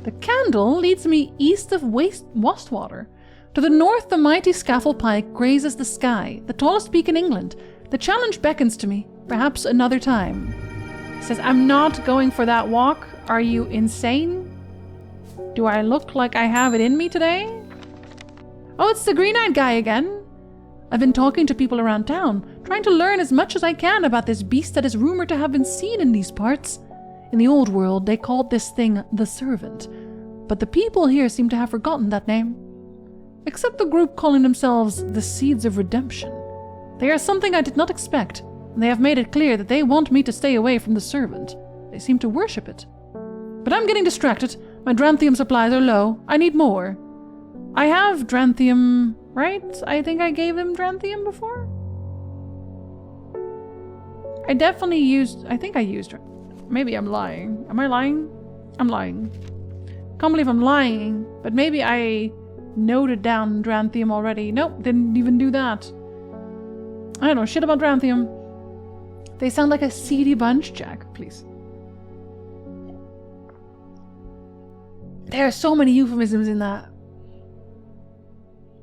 The candle leads me east of Wastwater. To the north, the mighty Scaffold Pike grazes the sky, the tallest peak in England. The challenge beckons to me, perhaps another time. He says, I'm not going for that walk. Are you insane? Do I look like I have it in me today? Oh, it's the green-eyed guy again. I've been talking to people around town, trying to learn as much as I can about this beast that is rumored to have been seen in these parts. In the old world, they called this thing the Servant, but the people here seem to have forgotten that name. Except the group calling themselves the Seeds of Redemption. They are something I did not expect, and they have made it clear that they want me to stay away from the Servant. They seem to worship it. But I'm getting distracted. My Dranthium supplies are low. I need more. I have Dranthium, right? I think I gave him Dranthium before? I definitely used... I think I used... Maybe I'm lying. Am I lying? I'm lying. Can't believe I'm lying, but maybe I noted down Dranthium already. Nope, didn't even do that. I don't know shit about Dranthium. They sound like a seedy bunch, Jack, please. There are so many euphemisms in that.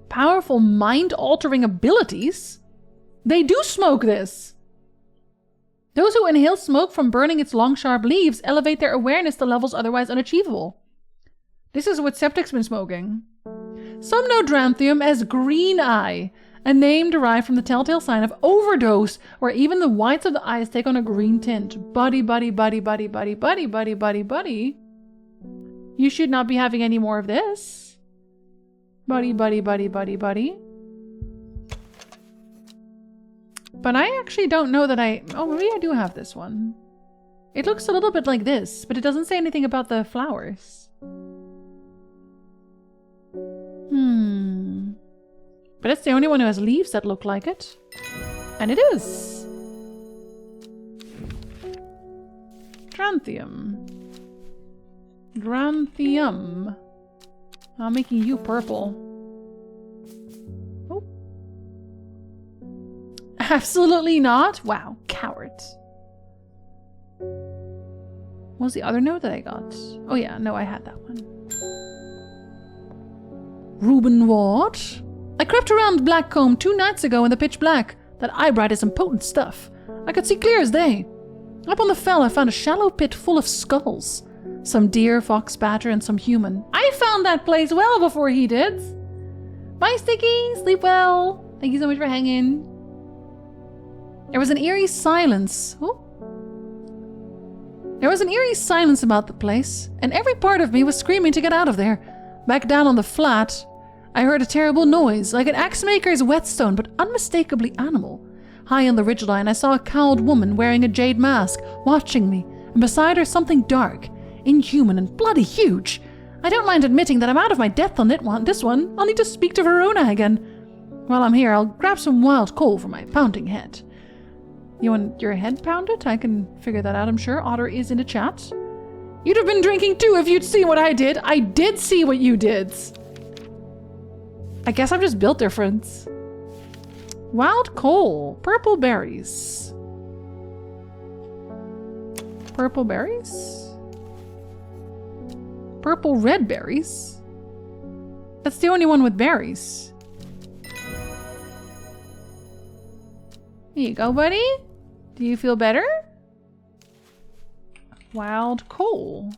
Powerful mind-altering abilities? They do smoke this. Those who inhale smoke from burning its long, sharp leaves elevate their awareness to levels otherwise unachievable. This is what Septic's been smoking. Some know Dranthium as Green Eye, a name derived from the telltale sign of overdose, where even the whites of the eyes take on a green tint. Buddy, buddy, buddy, buddy, buddy, buddy, buddy, buddy, buddy. You should not be having any more of this. Buddy, buddy, buddy, buddy, buddy. But I actually don't know that oh, maybe I do have this one. It looks a little bit like this, but it doesn't say anything about the flowers. But it's the only one who has leaves that look like it. And it is. Dranthium. Dranthium. I'm making you purple. Oh. Absolutely not. Wow, coward. What was the other note that I got? Oh yeah, no, I had that one. Reuben Ward. I crept around Blackcomb 2 nights ago in the pitch black. That eyebright is some potent stuff. I could see clear as day. Up on the fell I found a shallow pit full of skulls. Some deer, fox, badger, and some human. I found that place well before he did. Bye, Sticky. Sleep well. Thank you so much for hanging. There was an eerie silence. Oh. There was an eerie silence about the place, and every part of me was screaming to get out of there. Back down on the flat, I heard a terrible noise, like an axe-maker's whetstone, but unmistakably animal. High on the ridgeline, I saw a cowled woman wearing a jade mask, watching me, and beside her something dark, inhuman, and bloody huge. I don't mind admitting that I'm out of my depth on this one. I'll need to speak to Verona again. While I'm here, I'll grab some wild coal for my pounding head. You want your head pounded? I can figure that out, I'm sure. Otter is in the chat. You'd have been drinking too if you'd seen what I did. I did see what you did. I guess I'm just built different. Wild coal. Purple berries. Purple berries? Purple red berries? That's the only one with berries. Here you go, buddy. Do you feel better? Wild coal.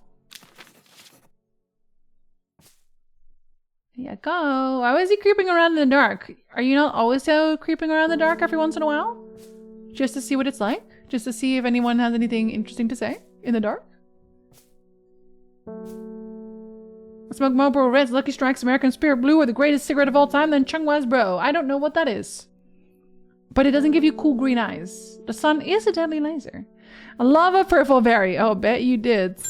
There you go. Why was he creeping around in the dark? Are you not always creeping around in the dark every once in a while? Just to see what it's like? Just to see if anyone has anything interesting to say in the dark? Smoke Marlboro Reds, Lucky Strikes, American Spirit Blue are the greatest cigarette of all time, then Chungwa's Bro. I don't know what that is. But it doesn't give you cool green eyes. The sun is a deadly laser. I love a purple berry. Oh, bet you did.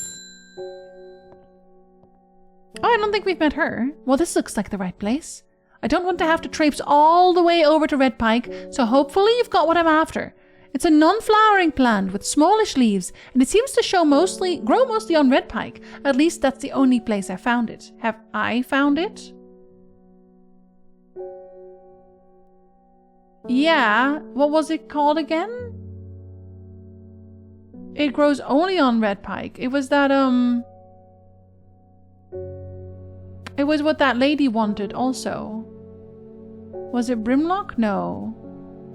Oh, I don't think we've met her. Well, this looks like the right place. I don't want to have to traipse all the way over to Red Pike, so hopefully you've got what I'm after. It's a non-flowering plant with smallish leaves, and it seems to grow mostly on Red Pike. At least that's the only place I found it. Have I found it? Yeah. What was it called again? It grows only on Red Pike. It was that, it was what that lady wanted also. Was it Brimlock? No.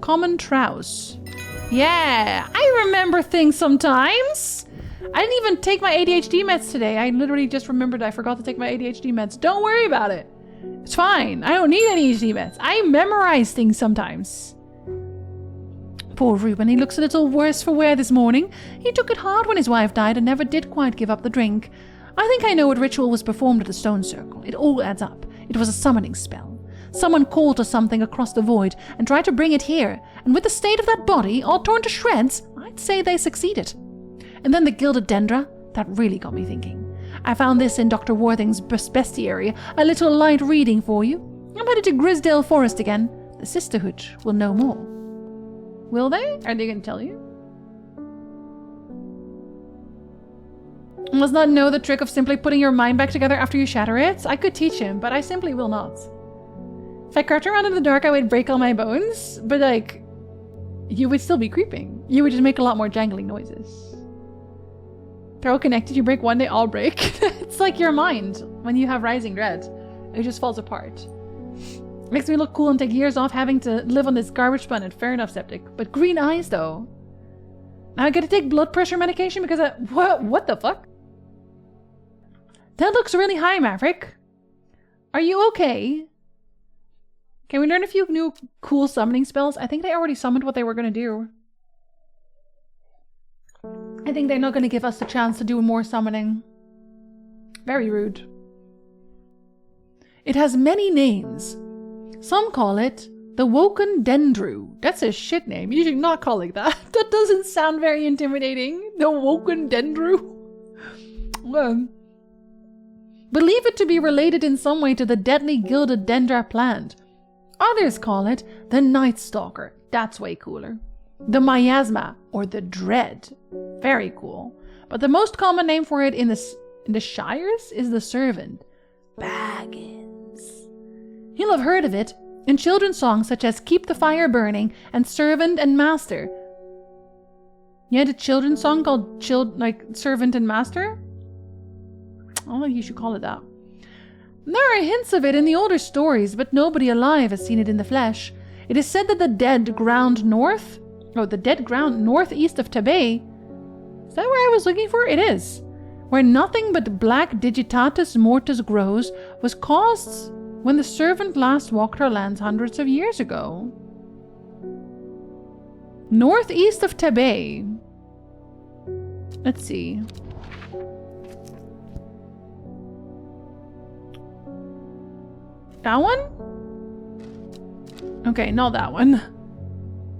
Common Trouse. Yeah, I remember things sometimes. I didn't even take my ADHD meds today. I literally just remembered I forgot to take my ADHD meds. Don't worry about it. It's fine. I don't need any ADHD meds. I memorize things sometimes. Poor Reuben, he looks a little worse for wear this morning. He took it hard when his wife died and never did quite give up the drink. I think I know what ritual was performed at the stone circle. It all adds up. It was a summoning spell. Someone called to something across the void and tried to bring it here, and with the state of that body all torn to shreds, I'd say they succeeded. And then the gilded dendra, that really got me thinking. I found this in Dr. Worthing's bestiary, a little light reading for you. I'm headed to Grisdale Forest again. The Sisterhood will know more. Will they? Are they going to tell you? Must not know the trick of simply putting your mind back together after you shatter it. I could teach him, but I simply will not. If I crept around in the dark, I would break all my bones, but like, you would still be creeping. You would just make a lot more jangling noises. They're all connected. You break one, they all break. It's like your mind when you have rising dread. It just falls apart. Makes me look cool and take years off having to live on this garbage planet. Fair enough, Septic. But green eyes, though. Now I gotta take blood pressure medication because what the fuck? That looks really high, Maverick. Are you okay? Can we learn a few new cool summoning spells? I think they already summoned what they were gonna do. I think they're not gonna give us the chance to do more summoning. Very rude. It has many names. Some call it the Woken Dendru. That's a shit name. You should not call it that. That doesn't sound very intimidating. The Woken Dendru. Well, believe it to be related in some way to the deadly gilded dendra plant. Others call it the Night Stalker. That's way cooler. The Miasma, or the Dread. Very cool. But the most common name for it in the Shires is the Servant. Baggins. You'll have heard of it in children's songs such as Keep the Fire Burning and Servant and Master. You had a children's song called Servant and Master? I don't think you should call it that. There are hints of it in the older stories, but nobody alive has seen it in the flesh. It is said that the dead ground northeast of Tabay, is that where I was looking for? It is. Where nothing but black digitatus mortis grows, was caused when the servant last walked our lands hundreds of years ago. Northeast of Tabay. Let's see. That one? Okay, not that one.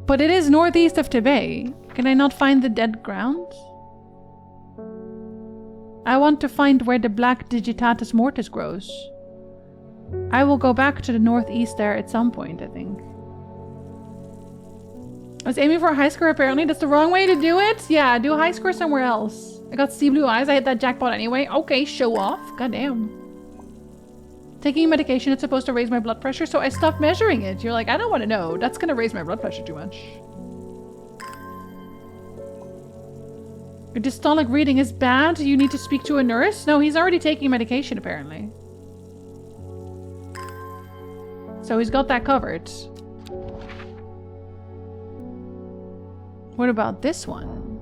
But it is northeast of Tabay. Can I not find the dead ground? I want to find where the black digitatus mortis grows. I will go back to the northeast there at some point, I think. I was aiming for a high score apparently. That's the wrong way to do it. Yeah, do a high score somewhere else. I got sea blue eyes. I hit that jackpot anyway. Okay, show off. Goddamn. Taking medication, it's supposed to raise my blood pressure, so I stopped measuring it. You're like, I don't want to know. That's going to raise my blood pressure too much. Your dystolic reading is bad. You need to speak to a nurse? No, he's already taking medication, apparently. So he's got that covered. What about this one?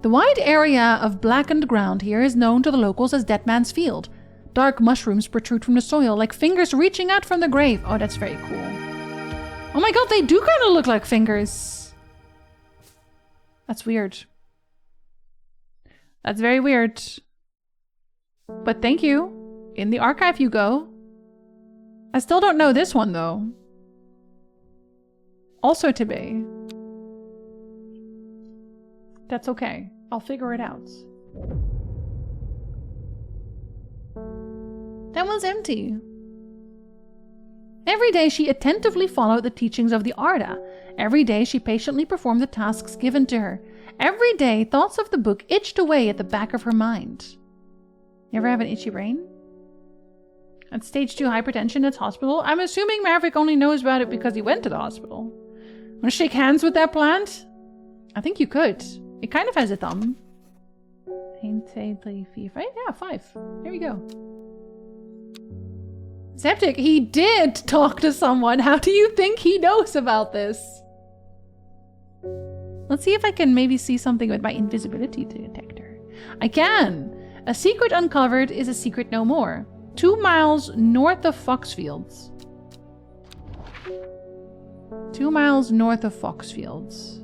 The wide area of blackened ground here is known to the locals as Dead Man's Field. Dark mushrooms protrude from the soil like fingers reaching out from the grave. Oh, that's very cool. Oh my god, they do kind of look like fingers. That's weird. That's very weird. But thank you. In the archive you go. I still don't know this one though. Also Tibet. That's okay. I'll figure it out. That one's empty. Every day she attentively followed the teachings of the Arda. Every day she patiently performed the tasks given to her. Every day thoughts of the book itched away at the back of her mind. You ever have an itchy brain? At stage 2 hypertension at hospital? I'm assuming Maverick only knows about it because he went to the hospital. Want to shake hands with that plant? I think you could. It kind of has a thumb. 1, 2, 3, 4, 5. Yeah, 5. Here we go. Septic, he did talk to someone. How do you think he knows about this? Let's see if I can maybe see something with my invisibility detector. I can! A secret uncovered is a secret no more. 2 miles north of Foxfields. 2 miles north of Foxfields.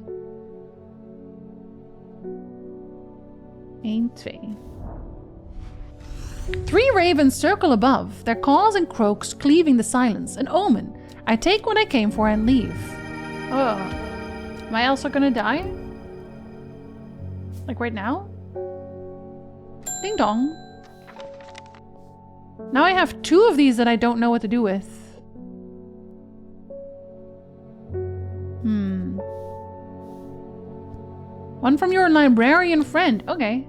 1, 2. 3 ravens circle above, their caws and croaks cleaving the silence. An omen. I take what I came for and leave. Oh. Am I also gonna die? Like right now? Ding dong. Now I have 2 of these that I don't know what to do with. One from your librarian friend. Okay.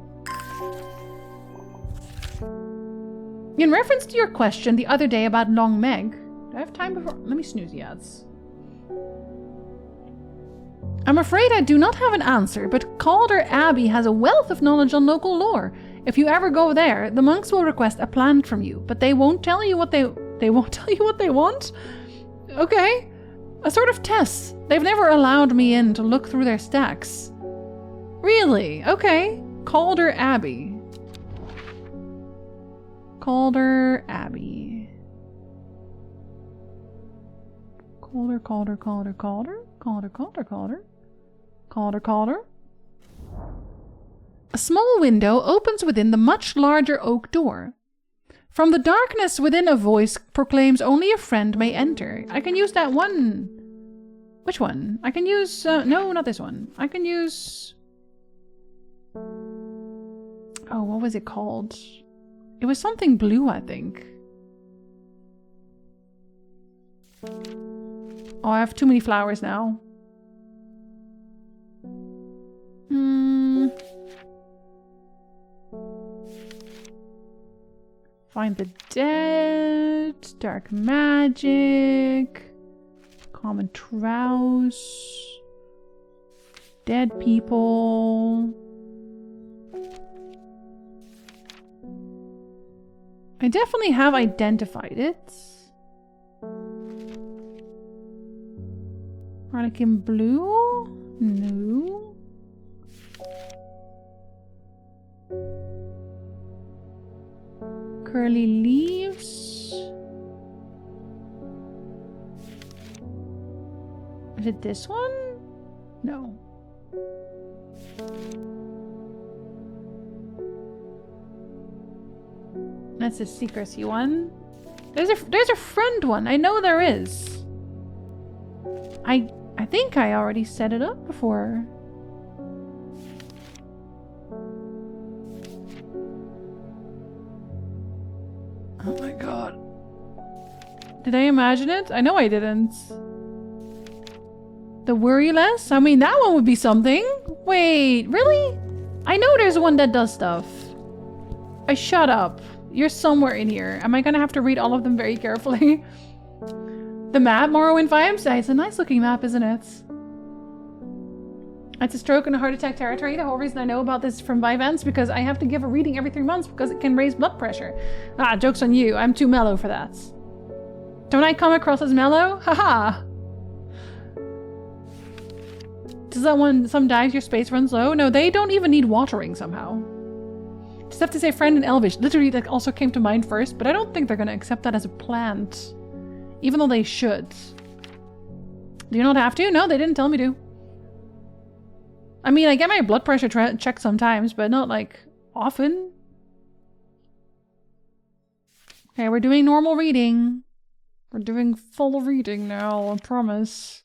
In reference to your question the other day about Long Meg, do I have time before? Let me snooze the ads. I'm afraid I do not have an answer, but Calder Abbey has a wealth of knowledge on local lore. If you ever go there, the monks will request a plant from you, but they won't tell you what they They won't tell you what they want? Okay. A sort of test. They've never allowed me in to look through their stacks. Really? Okay. Calder Abbey. Calder Abbey. Calder. A small window opens within the much larger oak door. From the darkness within, a voice proclaims only a friend may enter. I can use that one. Which one? I can use... no, not this one. I can use... Oh, what was it called? It was something blue, I think. Oh, I have too many flowers now. Find the dead. Dark magic. Common trowse. Dead people. I definitely have identified it. Harlequin blue? No. Curly leaves. Is it this one? No. That's a secrecy one. There's a friend one. I know there is. I think I already set it up before. Oh my god. Did I imagine it? I know I didn't. The Worry Less? I mean, that one would be something. Wait, really? I know there's one that does stuff. Shut up. You're somewhere in here. Am I gonna have to read all of them very carefully? The map, Morrowind vibes? It's a nice looking map, isn't it? It's a stroke in a heart attack territory. The whole reason I know about this from Vyvanse because I have to give a reading every 3 months because it can raise blood pressure. Ah, joke's on you. I'm too mellow for that. Don't I come across as mellow? Haha! Does that one, some dives your space runs low? No, they don't even need watering somehow. Just have to say friend in Elvish. Literally, that also came to mind first, but I don't think they're going to accept that as a plant. Even though they should. Do you not have to? No, they didn't tell me to. I mean, I get my blood pressure checked sometimes, but not, like, often. Okay, we're doing normal reading. We're doing full reading now, I promise.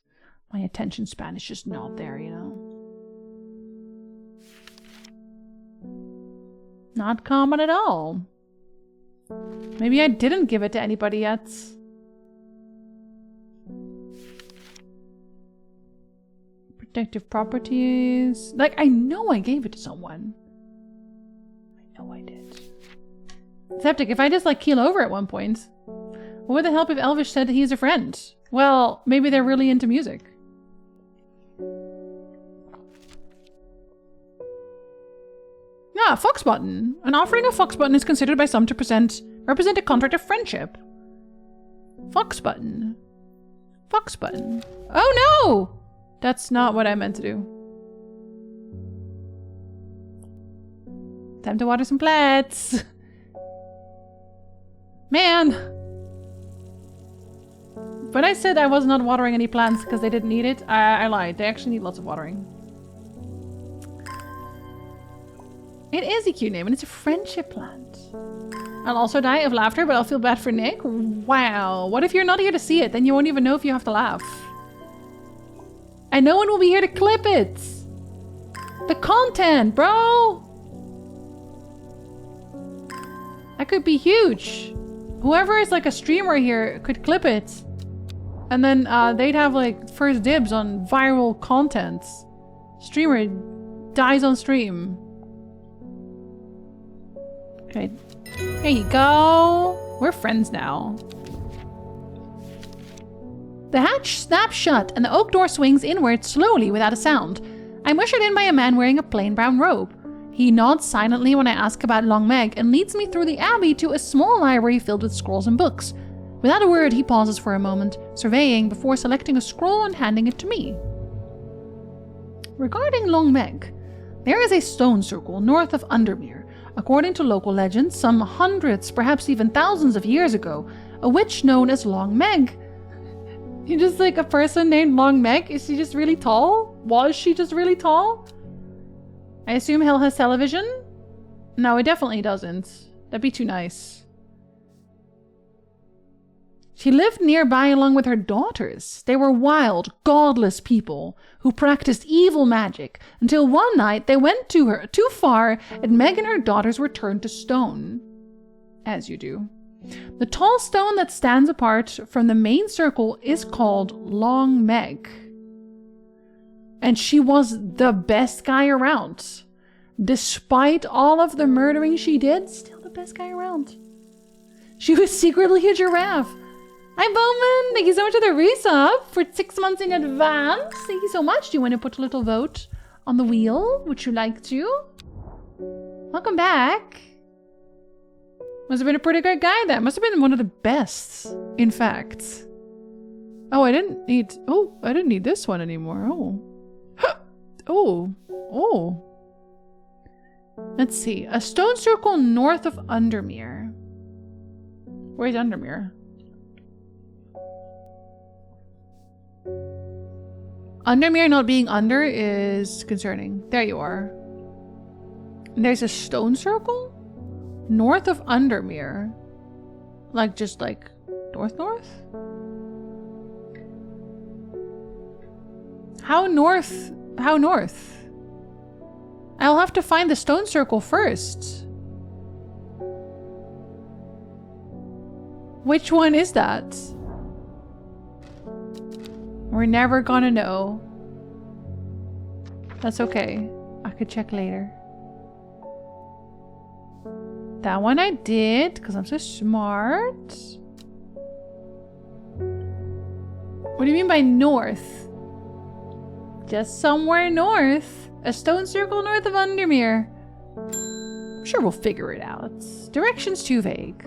My attention span is just not there, you know? Not common at all. Maybe I didn't give it to anybody yet. Protective properties. Like, I know I gave it to someone. I know I did. Septic, if I just, like, keel over at one point, what would the help if Elvish said that he's a friend? Well, maybe they're really into music. Yeah, fox button. An offering of fox button is considered by some to represent a contract of friendship. Fox button. Fox button. Oh no! That's not what I meant to do. Time to water some plants. Man. When I said I was not watering any plants because they didn't need it, I lied. They actually need lots of watering. It is a cute name and it's a friendship plant. I'll also die of laughter, but I'll feel bad for Nick. Wow. What if you're not here to see it? Then you won't even know if you have to laugh. And no one will be here to clip it. The content, bro. That could be huge. Whoever is like a streamer here could clip it. And then they'd have like first dibs on viral content. Streamer dies on stream. Okay. There you go. We're friends now. The hatch snaps shut and the oak door swings inward slowly without a sound. I'm ushered in by a man wearing a plain brown robe. He nods silently when I ask about Long Meg and leads me through the abbey to a small library filled with scrolls and books. Without a word, he pauses for a moment, surveying before selecting a scroll and handing it to me. Regarding Long Meg, there is a stone circle north of Undermere. According to local legends, some hundreds, perhaps even thousands of years ago, a witch known as Long Meg. You just like a person named Long Meg? Is she just really tall? Was she just really tall? I assume hell has television? No, it definitely doesn't. That'd be too nice. She lived nearby along with her daughters. They were wild, godless people who practiced evil magic until one night they went too far and Meg and her daughters were turned to stone. As you do. The tall stone that stands apart from the main circle is called Long Meg. And she was the best guy around. Despite all of the murdering she did, still the best guy around. She was secretly a giraffe. Hi, Bowman! Thank you so much for the resub for 6 months in advance. Thank you so much. Do you want to put a little vote on the wheel? Would you like to? Welcome back. Must have been a pretty good guy then. Must have been one of the best, in fact. Oh, I didn't need this one anymore. Oh. Let's see. A stone circle north of Undermere. Where's Undermere? Undermere not being under is concerning. There you are. And there's a stone circle? North of Undermere. Like, just like, north? How north? How north? I'll have to find the stone circle first. Which one is that? We're never gonna know. That's okay. I could check later. That one I did, because I'm so smart. What do you mean by north? Just somewhere north. A stone circle north of Undermere. I'm sure we'll figure it out. Directions too vague.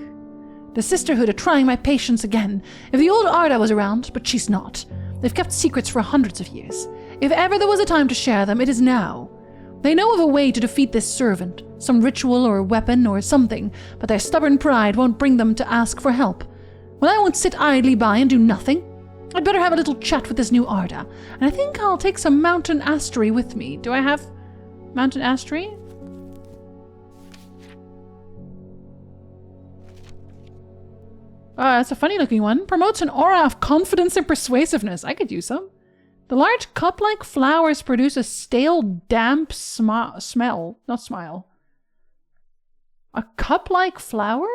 The Sisterhood are trying my patience again. If the old Arda was around, but she's not. They've kept secrets for hundreds of years. If ever there was a time to share them, it is now. They know of a way to defeat this servant, some ritual or weapon or something, but their stubborn pride won't bring them to ask for help. Well, I won't sit idly by and do nothing. I'd better have a little chat with this new Arda, and I think I'll take some mountain astery with me. Do I have mountain astery? That's a funny looking one. Promotes an aura of confidence and persuasiveness. I could use some. The large cup-like flowers produce a stale, damp smell. Not smile. A cup-like flower?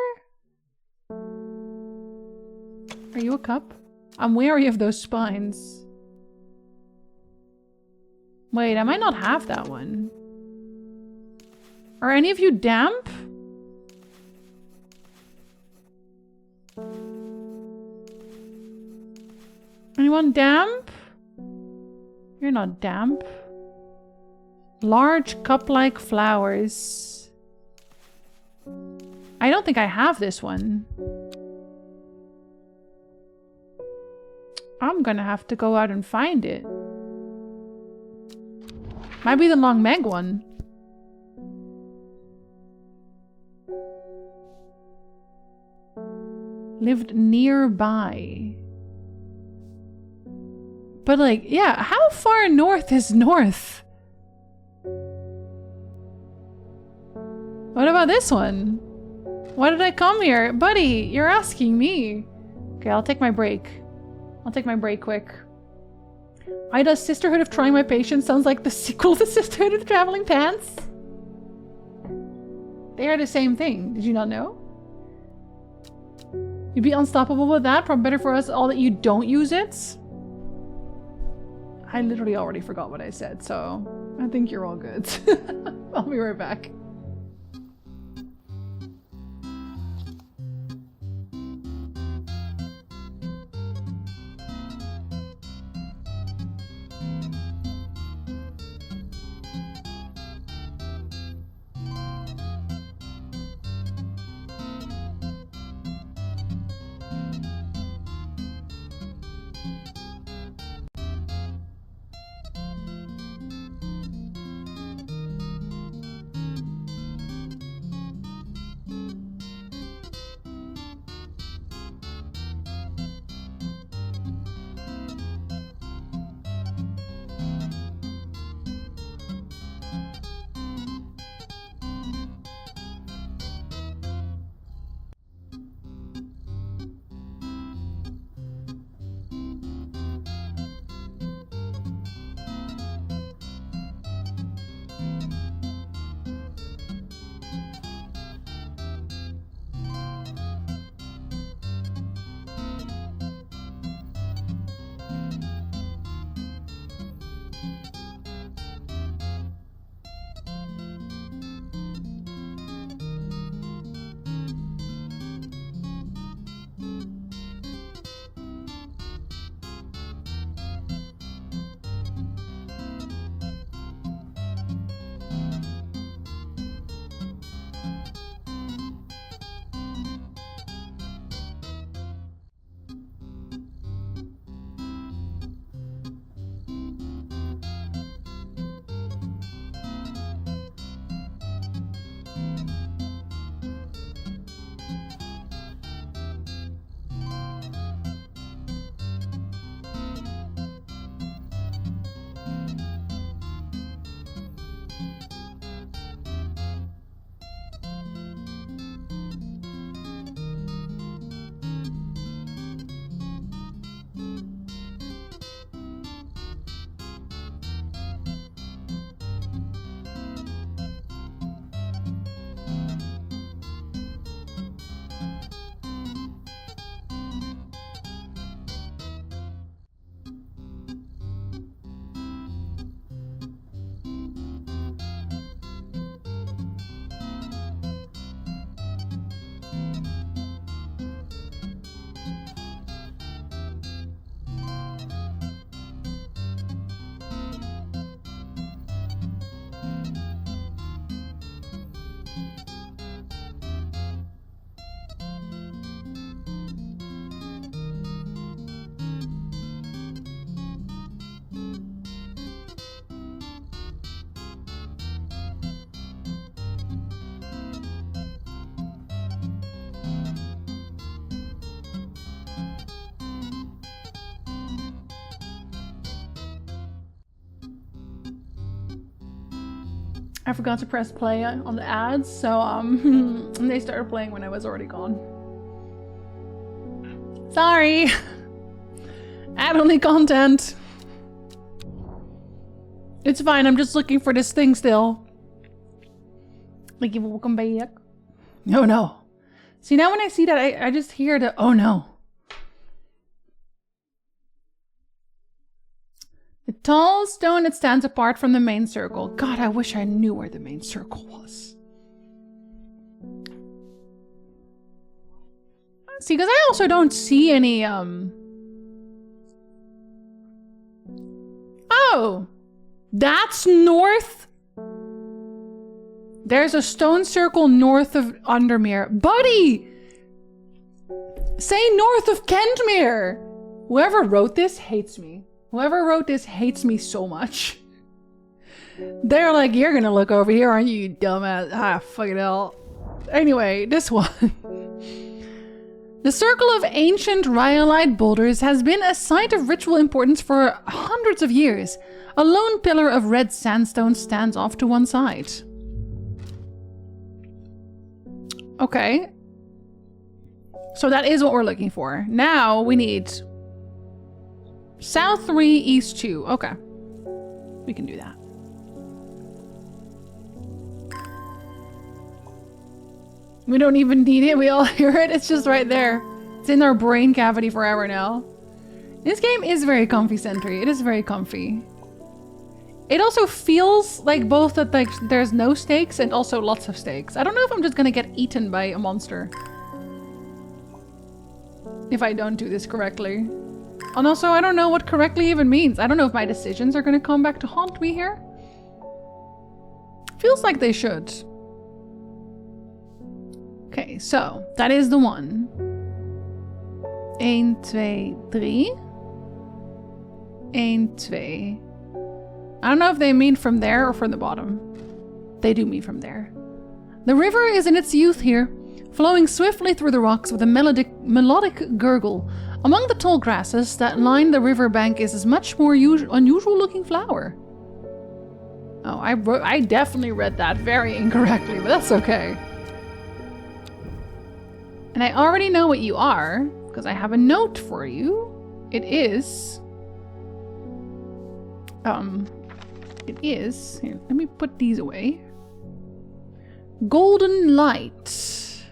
Are you a cup? I'm wary of those spines. Wait, I might not have that one. Are any of you damp? Anyone damp? You're not damp. Large cup-like flowers. I don't think I have this one. I'm gonna have to go out and find it. Might be the Long Meg one. Lived nearby. But like, yeah, how far north is north? What about this one? Why did I come here? Buddy, you're asking me. Okay, I'll take my break. I'll take my break quick. Ida's Sisterhood of Trying My Patience sounds like the sequel to Sisterhood of Traveling Pants. They are the same thing. Did you not know? You'd be unstoppable with that. Probably better for us all that you don't use it. I literally already forgot what I said, so I think you're all good. I'll be right back. I forgot to press play on the ads, so and they started playing when I was already gone. Sorry. Ad-only content. It's fine, I'm just looking for this thing still. Like, welcome back. Oh no. See, now when I see that, I just hear the, oh no. The tall stone that stands apart from the main circle. God, I wish I knew where the main circle was. See, because I also don't see any, Oh! That's north? There's a stone circle north of Undermere. Buddy! Say north of Kentmere! Whoever wrote this hates me. Whoever wrote this hates me so much. They're like, you're gonna look over here, aren't you, you dumbass? Ah, fucking hell. Anyway, this one. The circle of ancient rhyolite boulders has been a site of ritual importance for hundreds of years. A lone pillar of red sandstone stands off to one side. Okay. So that is what we're looking for. Now we need South 3, East 2. Okay. We can do that. We don't even need it. We all hear it. It's just right there. It's in our brain cavity forever now. This game is very comfy century. It is very comfy. It also feels like both that like there's no stakes and also lots of stakes. I don't know if I'm just gonna get eaten by a monster. If I don't do this correctly. And also, I don't know what correctly even means. I don't know if my decisions are gonna come back to haunt me here. Feels like they should. Okay, so that is the one. 1, 2, 3. 1, 2. I don't know if they mean from there or from the bottom. They do mean from there. The river is in its youth here, flowing swiftly through the rocks with a melodic gurgle. Among the tall grasses that line the river bank is a much more unusual looking flower. Oh, I definitely read that very incorrectly, but that's okay. And I already know what you are, because I have a note for you. It is... Here, let me put these away. Golden light.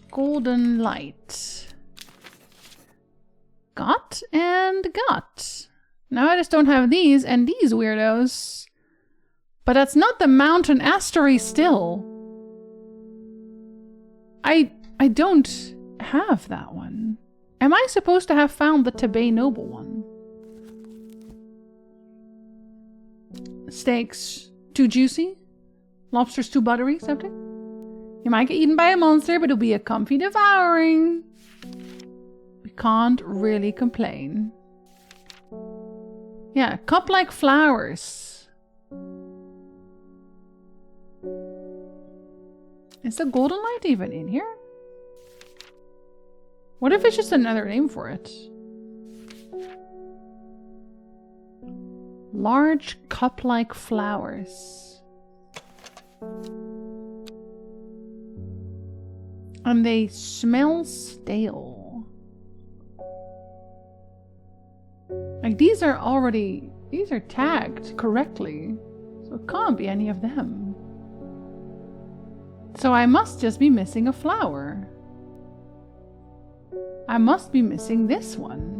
Golden light. Got and got. Now I just don't have these and these weirdos. But that's not the mountain astery still. I don't have that one. Am I supposed to have found the Tebay Noble one? Steaks too juicy? Lobsters too buttery? Something? You might get eaten by a monster, but it'll be a comfy devouring. We can't really complain. Yeah, cup-like flowers. Is the golden light even in here? What if it's just another name for it? Large cup-like flowers. And they smell stale. Like these are tagged correctly. So it can't be any of them. So I must just be missing a flower. I must be missing this one.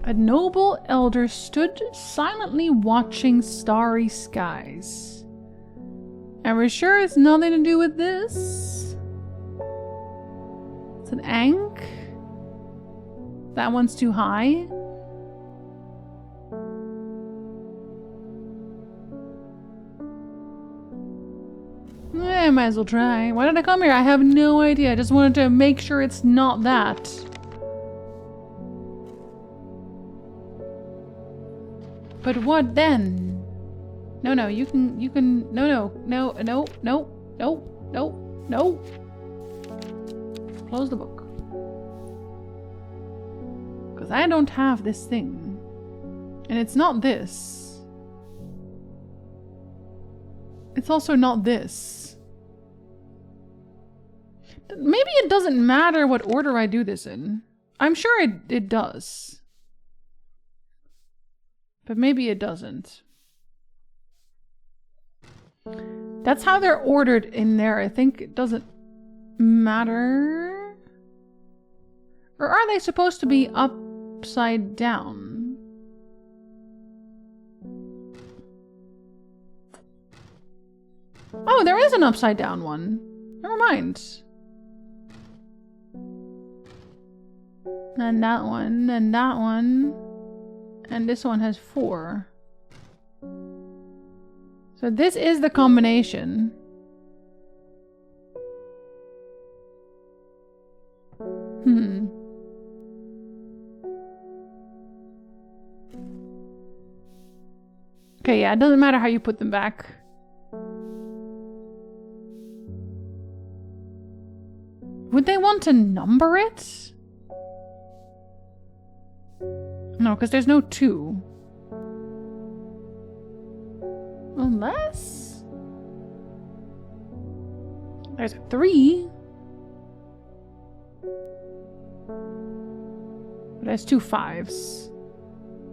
A noble elder stood silently watching starry skies. And we're sure it's nothing to do with this. It's an ankh. That one's too high. I might as well try. Why did I come here? I have no idea. I just wanted to make sure it's not that. But what then? No, you can, no. Close the book. Because I don't have this thing. And it's not this. It's also not this. Maybe it doesn't matter what order I do this in. I'm sure it does. But maybe it doesn't. That's how they're ordered in there. I think it doesn't matter. Or are they supposed to be upside down? Oh, there is an upside down one. Never mind. And that one, and that one. And this one has 4. So this is the combination. Okay, yeah, it doesn't matter how you put them back. Would they want to number it? No, because there's no 2. Unless... there's a 3. But there's 2 5s.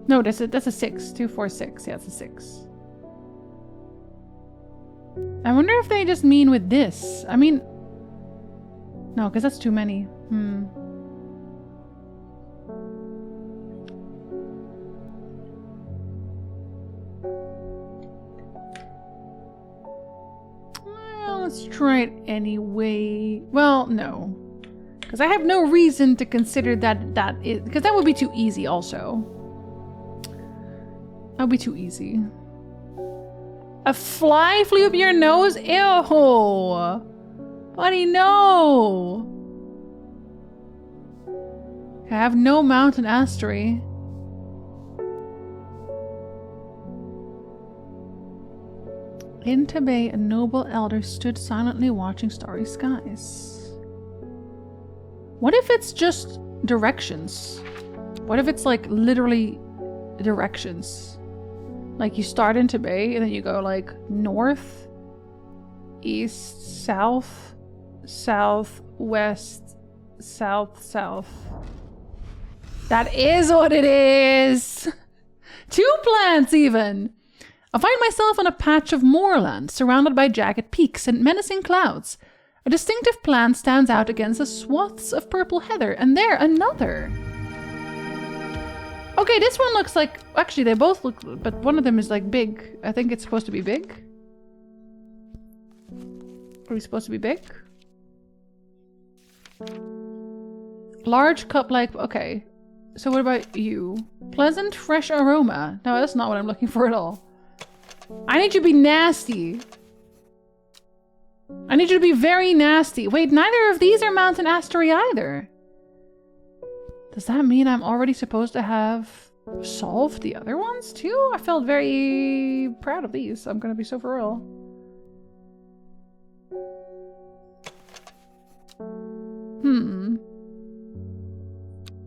No, that's a 6. 2, 4, 6. Yeah, it's a 6. I wonder if they just mean with this. I mean... no, because that's too many. Well, let's try it anyway. Well, no. Because I have no reason to consider that is... because that would be too easy also. That would be too easy. A fly flew up your nose? Ew! Buddy, no! I have no mountain astery. In Tibet, a noble elder stood silently watching starry skies. What if it's just directions? What if it's like literally directions? Like you start in Tibet and then you go like north, east, south, south, west, south, south. That is what it is! 2 plants even! I find myself on a patch of moorland surrounded by jagged peaks and menacing clouds. A distinctive plant stands out against the swaths of purple heather, and there another. Okay, this one looks like... actually, they both look... but one of them is like big. I think it's supposed to be big. Are we supposed to be big? Large cup-like... okay. So what about you? Pleasant, fresh aroma. No, that's not what I'm looking for at all. I need you to be nasty. I need you to be very nasty. Wait, neither of these are mountain astery either. Does that mean I'm already supposed to have solved the other ones too? I felt very proud of these. I'm gonna be so for real.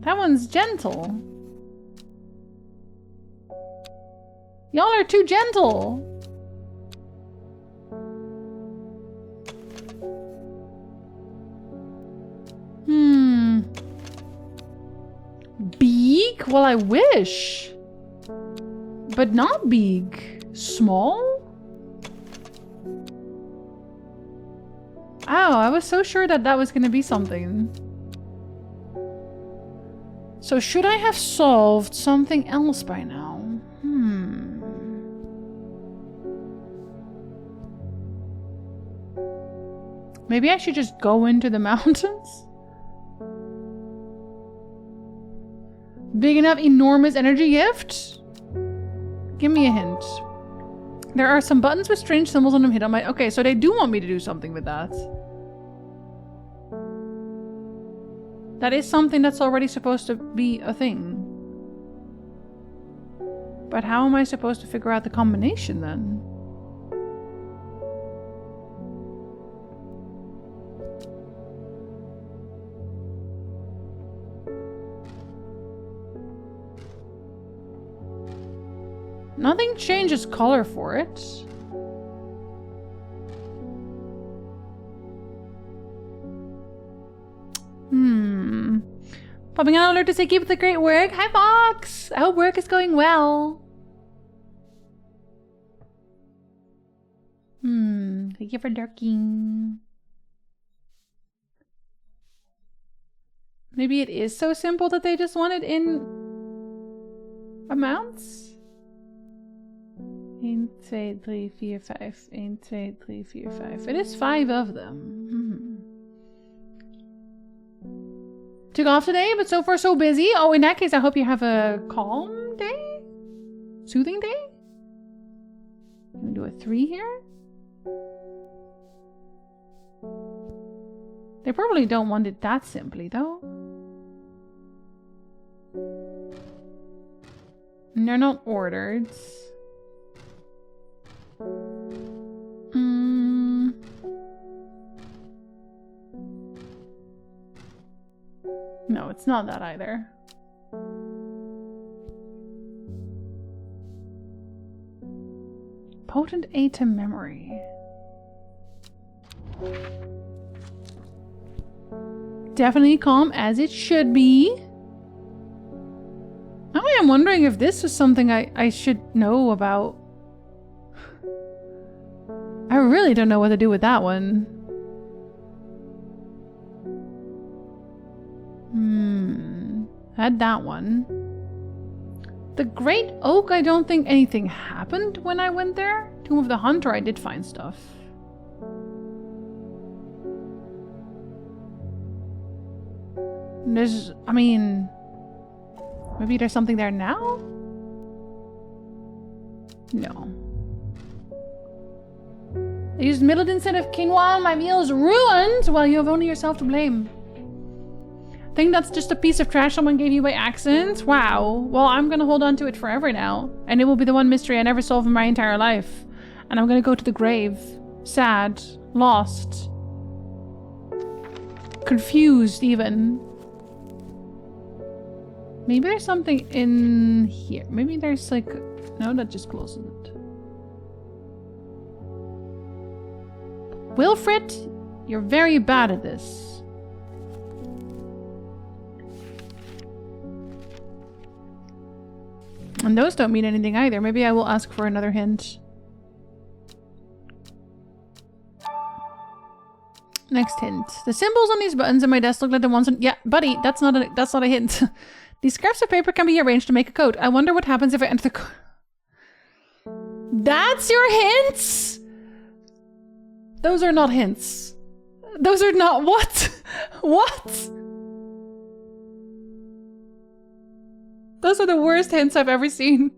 That one's gentle. Y'all are too gentle. Big? Well, I wish. But not big. Small? Oh, I was so sure that that was going to be something. So should I have solved something else by now? Maybe I should just go into the mountains? Big enough, enormous energy gift? Give me a hint. There are some buttons with strange symbols on them hidden on my... okay, so they do want me to do something with that. That is something that's already supposed to be a thing. But how am I supposed to figure out the combination then? Nothing changes color for it. Popping out an alert to say keep up the great work. Hi Fox! I hope work is going well. Thank you for lurking. Maybe it is so simple that they just want it in amounts? 1, 2, 3, 4, 5. 1, 2, 3, 4, 5. It is 5 of them. Took off today, but so far so busy. Oh, in that case, I hope you have a calm day? Soothing day? Can we do a 3 here? They probably don't want it that simply, though. And they're not ordered. No, it's not that either. Potent aid to memory. Definitely calm as it should be. Now I am wondering if this is something I should know about. I really don't know what to do with that one. Had that one. The Great Oak, I don't think anything happened when I went there. Tomb of the Hunter, I did find stuff. There's, I mean, maybe there's something there now? No. I used millet instead of quinoa and my meal is ruined. Well, you have only yourself to blame. Think that's just a piece of trash someone gave you by accident? Wow. Well, I'm gonna hold on to it forever now. And it will be the one mystery I never solve in my entire life. And I'm gonna go to the grave. Sad. Lost. Confused, even. Maybe there's something in here. Maybe there's like... No, that just closes it. Wilfred, you're very bad at this. And those don't mean anything either. Maybe I will ask for another hint. Next hint. The symbols on these buttons in my desk look like the ones on... Yeah, buddy, that's not a hint. These scraps of paper can be arranged to make a coat. I wonder what happens if I enter the coat. That's your hints? Those are not hints. Those are not... What? What? Those are the worst hints I've ever seen.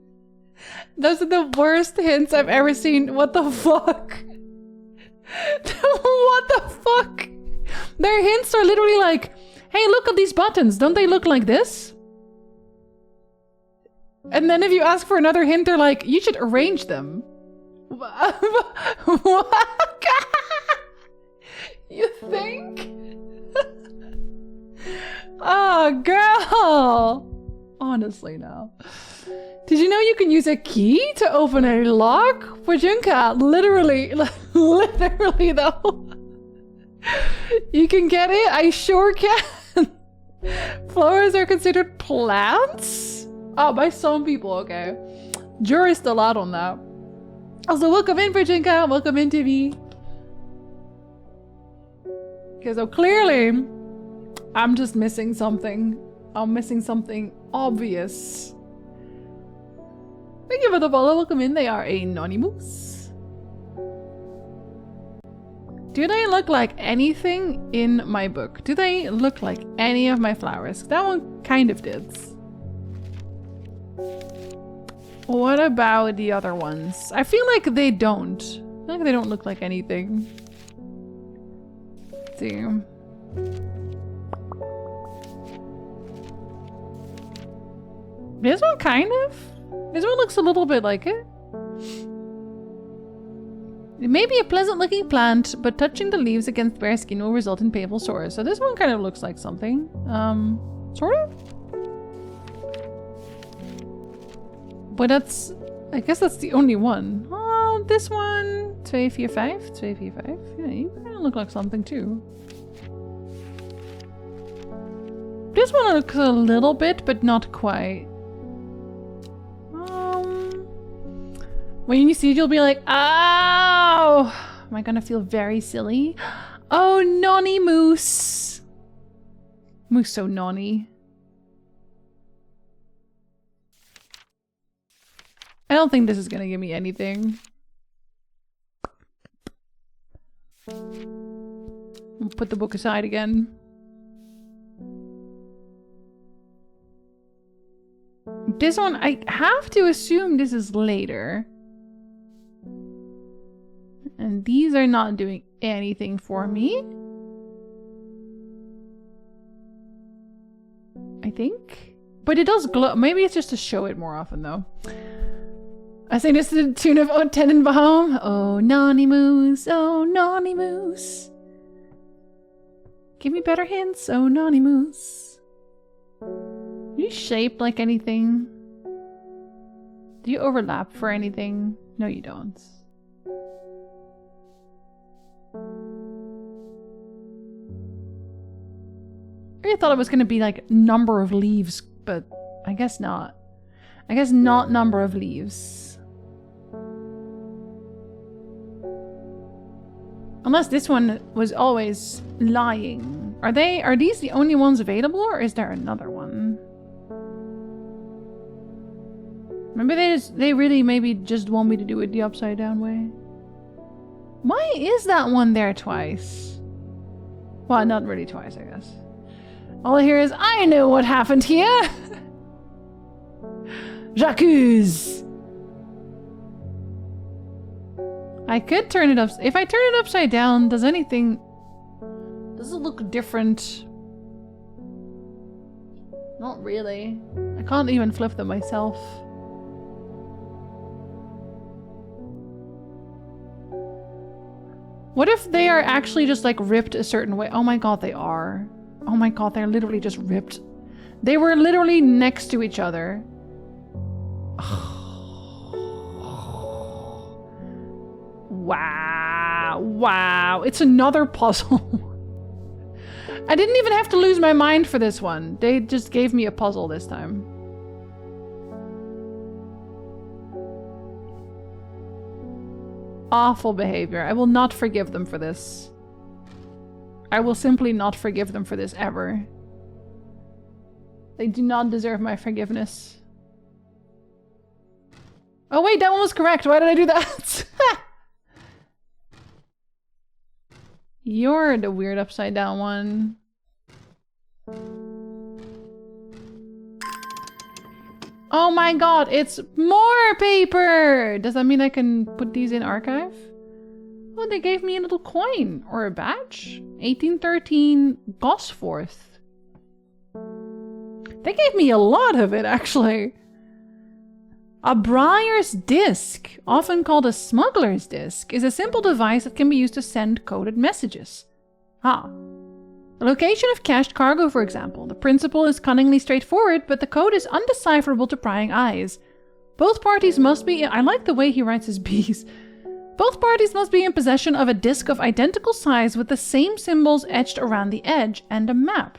Those are the worst hints I've ever seen. What the fuck? What the fuck? Their hints are literally like, hey, look at these buttons. Don't they look like this? And then if you ask for another hint, they're like, you should arrange them. What? You think? Oh, girl. Honestly, now. Did you know you can use a key to open a lock? Pajunka, literally though. You can get it? I sure can. Flowers are considered plants? Oh, by some people, okay. Jury's still out on that. Also, welcome in, Pajunka. Welcome in, TV. Okay, so clearly, I'm just missing something. I'm missing something obvious. Thank you for the follow. Welcome in. They are anonymous. Do they look like anything in my book? Do they look like any of my flowers? That one kind of did. What about the other ones? I feel like they don't. I feel like they don't look like anything. Let's see. This one kind of? This one looks a little bit like it. It may be a pleasant looking plant, but touching the leaves against bare skin will result in painful sores. So this one kind of looks like something. Sort of? But that's... I guess that's the only one. Oh, this one... 245? 245? Yeah, you kind of look like something too. This one looks a little bit, but not quite. When you see it, you'll be like, "Ow! Am I gonna feel very silly?" Oh, nonny moose. Moose so nonny. I don't think this is gonna give me anything. I'll put the book aside again. This one, I have to assume this is later. And these are not doing anything for me. I think. But it does glow. Maybe it's just to show it more often, though. I sing this to the tune of O Tenenbaum. Oh, nonny moose. Oh, nonny moose. Give me better hints. Oh, nonny moose. Are you shaped like anything? Do you overlap for anything? No, you don't. I really thought it was going to be like number of leaves, but I guess not. I guess not number of leaves. Unless this one was always lying. Are these the only ones available, or is there another one? Maybe they really maybe just want me to do it the upside down way. Why is that one there twice? Well, not really twice, I guess. All I hear is, I know what happened here! J'accuse! I could turn it up. If I turn it upside down, does it look different? Not really. I can't even flip them myself. What if they are actually just like ripped a certain way? Oh my god, they are. Oh my god, they're literally just ripped. They were literally next to each other. Wow. Wow. It's another puzzle. I didn't even have to lose my mind for this one. They just gave me a puzzle this time. Awful behavior. I will not forgive them for this. I will simply not forgive them for this ever. They do not deserve my forgiveness. Oh wait, that one was correct. Why did I do that? You're the weird upside down one. Oh my god, it's more paper! Does that mean I can put these in archive? Oh, they gave me a little coin or a badge. 1813 Gosforth. They gave me a lot of it, actually. A Briar's disc, often called a smuggler's disc, is a simple device that can be used to send coded messages. Ah. The location of cached cargo, for example. The principle is cunningly straightforward, but the code is undecipherable to prying eyes. Both parties must be... I like the way he writes his B's. Both parties must be in possession of a disc of identical size with the same symbols etched around the edge and a map.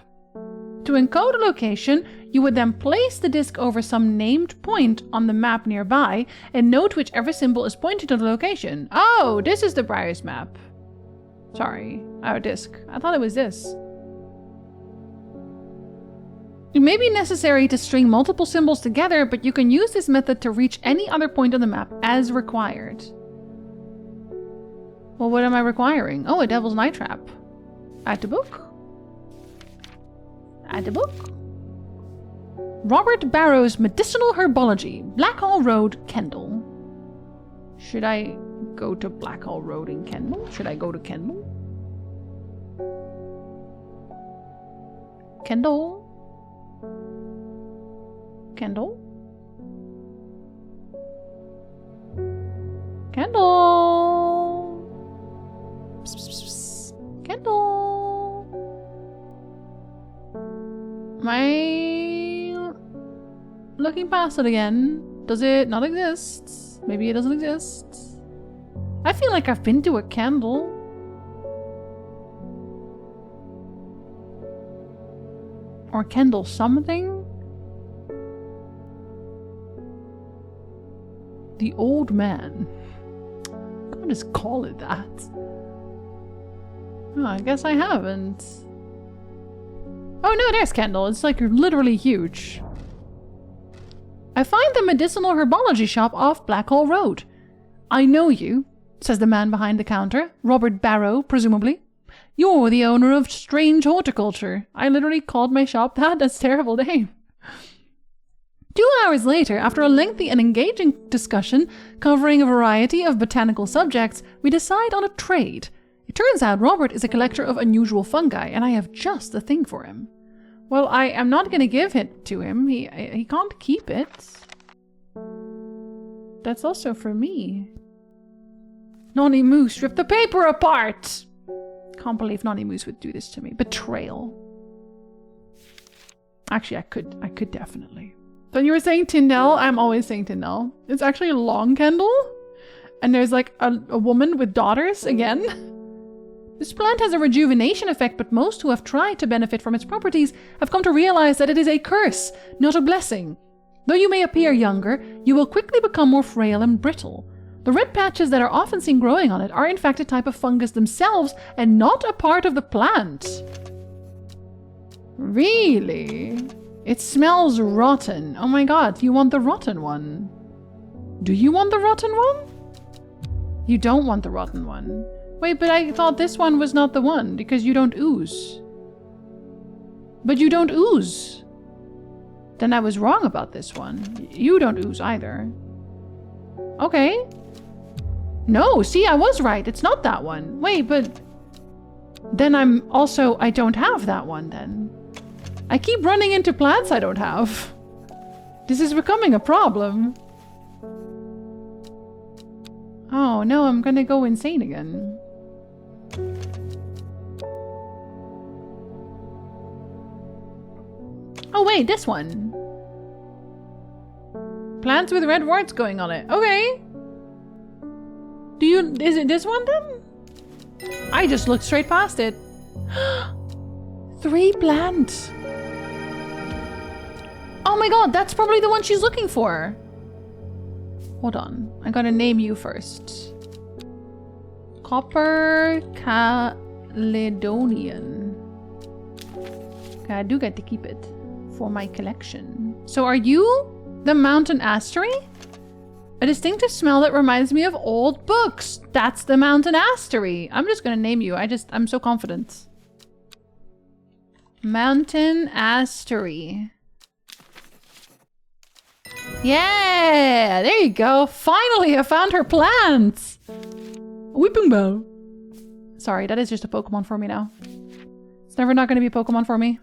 To encode a location, you would then place the disc over some named point on the map nearby and note whichever symbol is pointing to the location. Oh, this is the Briar's map. Sorry, our disc. I thought it was this. It may be necessary to string multiple symbols together, but you can use this method to reach any other point on the map as required. Well, what am I requiring? Oh, a Devil's Night Trap. Add to book. Add to book. Robert Barrow's Medicinal Herbology, Blackhall Road, Kendal. Should I go to Blackhall Road in Kendal? Should I go to Kendal? Kendal? Kendal? Candle. Psst, psst, psst, psst. Candle. Am I looking past it again? Does it not exist? Maybe it doesn't exist. I feel like I've been to a candle. Or candle something? The old man. I'll just call it that. Oh, I guess I haven't. Oh no, there's Kendall. It's like literally huge. I find the medicinal herbology shop off Blackhall Road. I know you, says the man behind the counter. Robert Barrow, presumably. You're the owner of Strange Horticulture. I literally called my shop that. That's a terrible name. 2 hours later, after a lengthy and engaging discussion covering a variety of botanical subjects, we decide on a trade. It turns out Robert is a collector of unusual fungi, and I have just the thing for him. Well, I am not going to give it to him. He can't keep it. That's also for me. Nonny Moose ripped the paper apart! Can't believe Nonny Moose would do this to me. Betrayal. Actually, I could definitely. So you were saying Tyndall? I'm always saying Tyndall. It's actually a long candle. And there's like a woman with daughters again. This plant has a rejuvenation effect, but most who have tried to benefit from its properties have come to realize that it is a curse, not a blessing. Though you may appear younger, you will quickly become more frail and brittle. The red patches that are often seen growing on it are in fact a type of fungus themselves and not a part of the plant. Really? It smells rotten. Oh my god, you want the rotten one? Do you want the rotten one? You don't want the rotten one. Wait, but I thought this one was not the one because you don't ooze. But you don't ooze. Then I was wrong about this one. You don't ooze either. Okay. No, see, I was right. It's not that one. Wait, but then I don't have that one then. I keep running into plants I don't have. This is becoming a problem. Oh no, I'm gonna go insane again. Oh wait, this one. Plants with red warts going on it. Okay. Is it this one then? I just looked straight past it. 3 plants. Oh my god, that's probably the one she's looking for. Hold on, I gotta name you first. Copper Caledonian. Okay, I do get to keep it for my collection. So are you the mountain astery? A distinctive smell that reminds me of old books. That's the mountain astery. I'm just gonna name you. I'm so confident. Mountain astery. Yeah, there you go. Finally, I found her plants. Weeping Bell. Sorry, that is just a Pokemon for me now. It's never not going to be a Pokemon for me.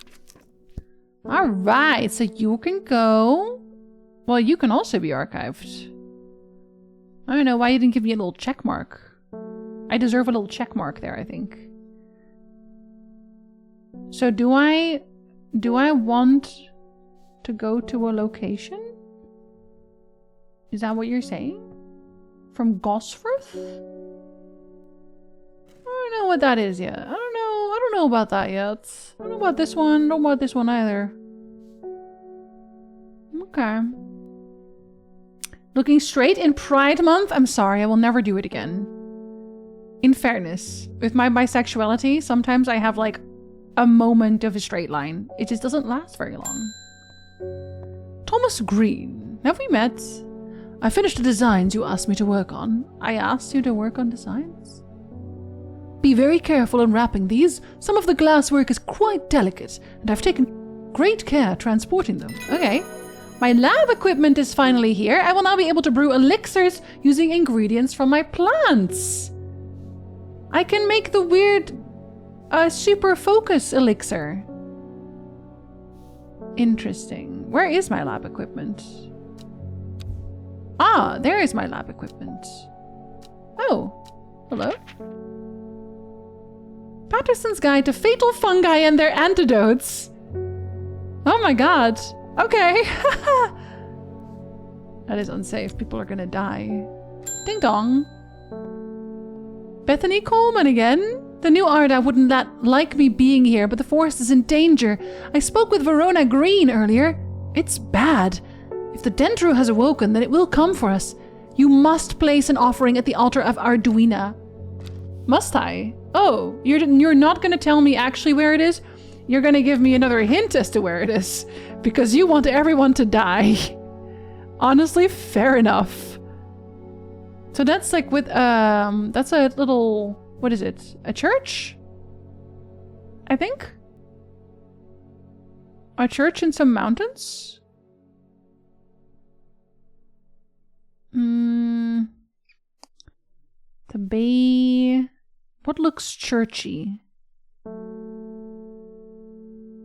All right, so you can go. Well, you can also be archived. I don't know why you didn't give me a little check mark. I deserve a little check mark there, I think. So do I want to go to a location? Is that what you're saying? From Gosforth? I don't know what that is yet. I don't know about that yet. I don't know about this one. Don't know about this one either. Okay. Looking straight in Pride Month? I'm sorry, I will never do it again. In fairness, with my bisexuality, sometimes I have like a moment of a straight line. It just doesn't last very long. Thomas Green. Have we met? I finished the designs you asked me to work on. I asked you to work on designs? Be very careful in wrapping these. Some of the glasswork is quite delicate, and I've taken great care transporting them. Okay. My lab equipment is finally here. I will now be able to brew elixirs using ingredients from my plants. I can make the weird super focus elixir. Interesting. Where is my lab equipment? Ah, there is my lab equipment. Oh, hello? Patterson's Guide to Fatal Fungi and Their Antidotes. Oh my god. Okay. That is unsafe. People are gonna die. Ding dong. Bethany Coleman again? The new Arda wouldn't like me being here, but the forest is in danger. I spoke with Verona Green earlier. It's bad. If the Dendru has awoken, then it will come for us. You must place an offering at the altar of Arduina. Must I? Oh, you're not going to tell me actually where it is? You're going to give me another hint as to where it is. Because you want everyone to die. Honestly, fair enough. So that's like with, that's a little, what is it? A church? I think? A church in some mountains? The bay... What looks churchy?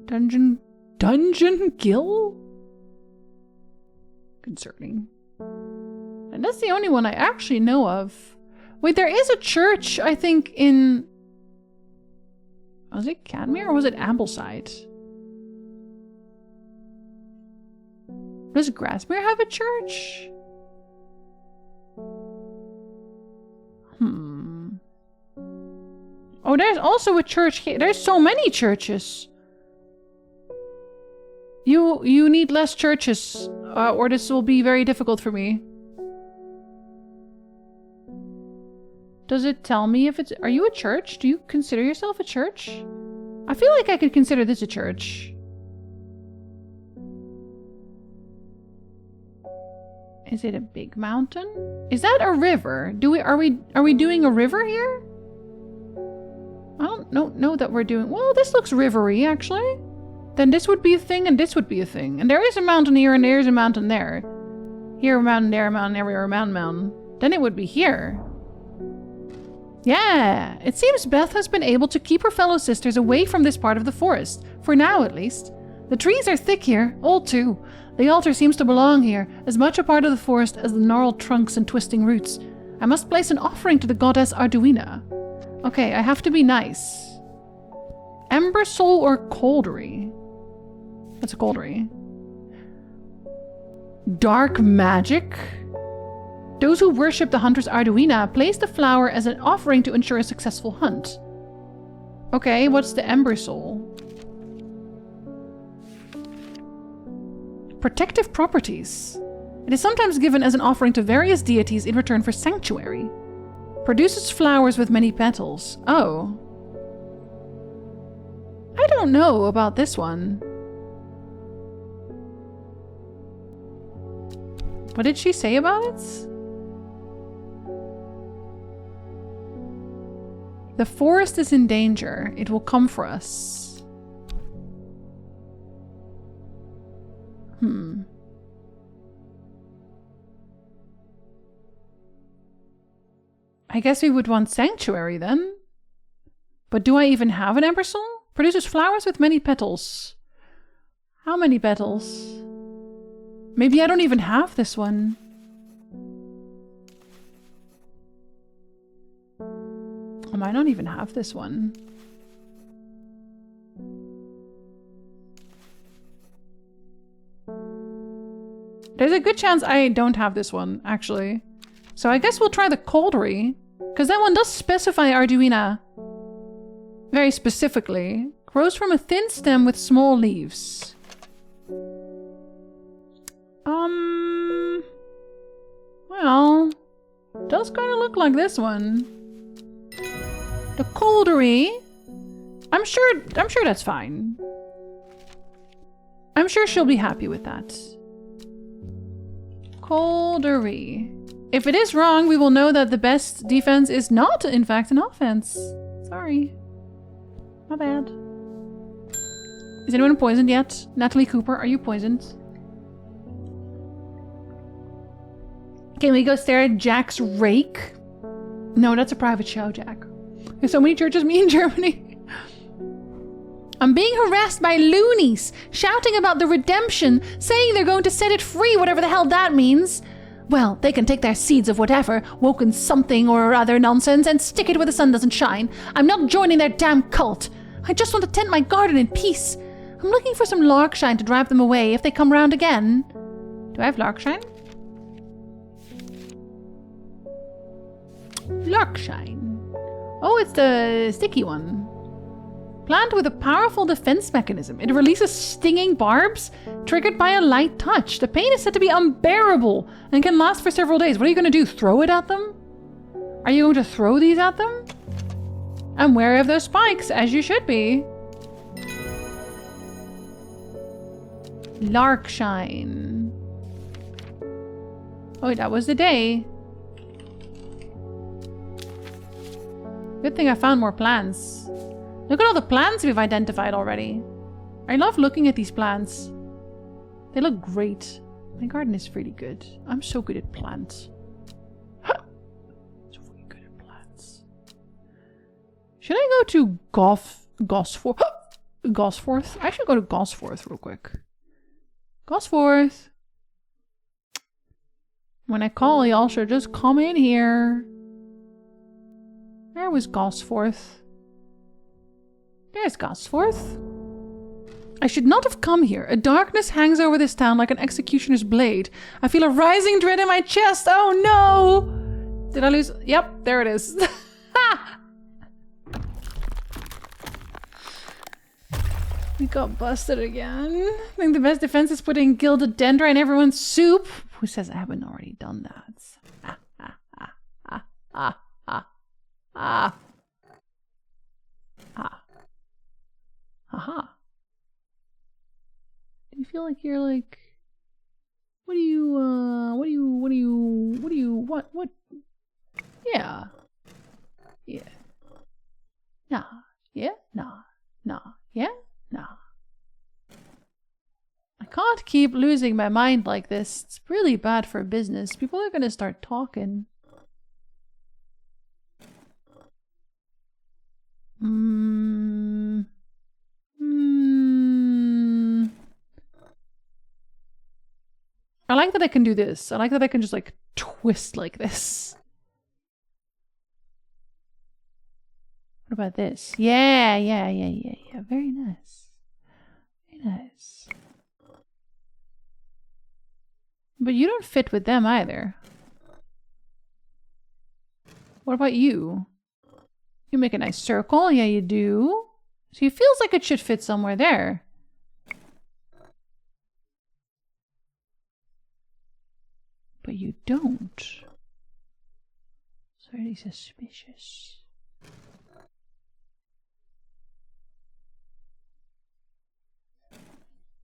Dungeon Gill? Concerning. And that's the only one I actually know of. Wait, there is a church, I think, in... Was it Cadmere or was it Ambleside? Does Grasmere have a church? Oh, there's also a church here. There's so many churches. You need less churches, or this will be very difficult for me. Does it tell me if it's... Are you a church? Do you consider yourself a church? I feel like I could consider this a church. Is it a big mountain? Is that a river? Are we doing a river here? I don't know that we're doing... Well, this looks rivery, actually. Then this would be a thing, and this would be a thing. And there is a mountain here, and there's a mountain there. Here a mountain, there a mountain, everywhere a mountain. Then it would be here. Yeah! It seems Beth has been able to keep her fellow sisters away from this part of the forest. For now, at least. The trees are thick here, old too. The altar seems to belong here, as much a part of the forest as the gnarled trunks and twisting roots. I must place an offering to the goddess Arduina. Okay, I have to be nice. Ember Soul or Coldry? What's a Coldry? Dark Magic? Those who worship the hunter's Arduina place the flower as an offering to ensure a successful hunt. Okay, what's the Ember Soul? Protective properties. It is sometimes given as an offering to various deities in return for sanctuary. Produces flowers with many petals. Oh. I don't know about this one. What did she say about it? The forest is in danger. It will come for us. I guess we would want sanctuary then. But do I even have an Ember Soul? Produces flowers with many petals. How many petals? Maybe I don't even have this one. I might not even have this one. There's a good chance I don't have this one, actually. So I guess we'll try the Coldry, because that one does specify Arduina very specifically. Grows from a thin stem with small leaves. Well, does kind of look like this one. The Coldry, I'm sure that's fine. I'm sure she'll be happy with that. Coldry. If it is wrong, we will know that the best defense is not, in fact, an offense. Sorry. My bad. Is anyone poisoned yet? Natalie Cooper, are you poisoned? Can we go stare at Jack's rake? No, that's a private show, Jack. There's so many churches, me in Germany. I'm being harassed by loonies, shouting about the redemption, saying they're going to set it free, whatever the hell that means. Well, they can take their seeds of whatever, woken something or other nonsense, and stick it where the sun doesn't shine. I'm not joining their damn cult. I just want to tend my garden in peace. I'm looking for some larkshine to drive them away if they come round again. Do I have larkshine? Larkshine. Oh, it's the sticky one. Plant with a powerful defense mechanism. It releases stinging barbs triggered by a light touch. The pain is said to be unbearable and can last for several days. What are you going to do? Throw it at them? Are you going to throw these at them? I'm wary of those spikes, as you should be. Larkshine. Oh, that was the day. Good thing I found more plants. Look at all the plants we've identified already. I love looking at these plants. They look great. My garden is really good. I'm so good at plants. So really good at plants. Should I go to Gosforth? Gosforth? I should go to Gosforth real quick. Gosforth. When I call, y'all should just come in here. There was Gosforth. There's Gosforth. I should not have come here. A darkness hangs over this town like an executioner's blade. I feel a rising dread in my chest. Oh no! Did I lose? Yep, there it is. We got busted again. I think the best defense is putting gilded dendra in everyone's soup. Who says I haven't already done that? Aha. Do you feel like you're like, what? Yeah. Yeah. Nah. Yeah? Nah. Nah. Yeah? Nah. I can't keep losing my mind like this. It's really bad for business. People are gonna start talking. I like that I can do this. I like that I can just like twist like this. What about this? Yeah. Very nice. Very nice. But you don't fit with them either. What about you? You make a nice circle. Yeah, you do. So it feels like it should fit somewhere there. But you don't. It's really suspicious.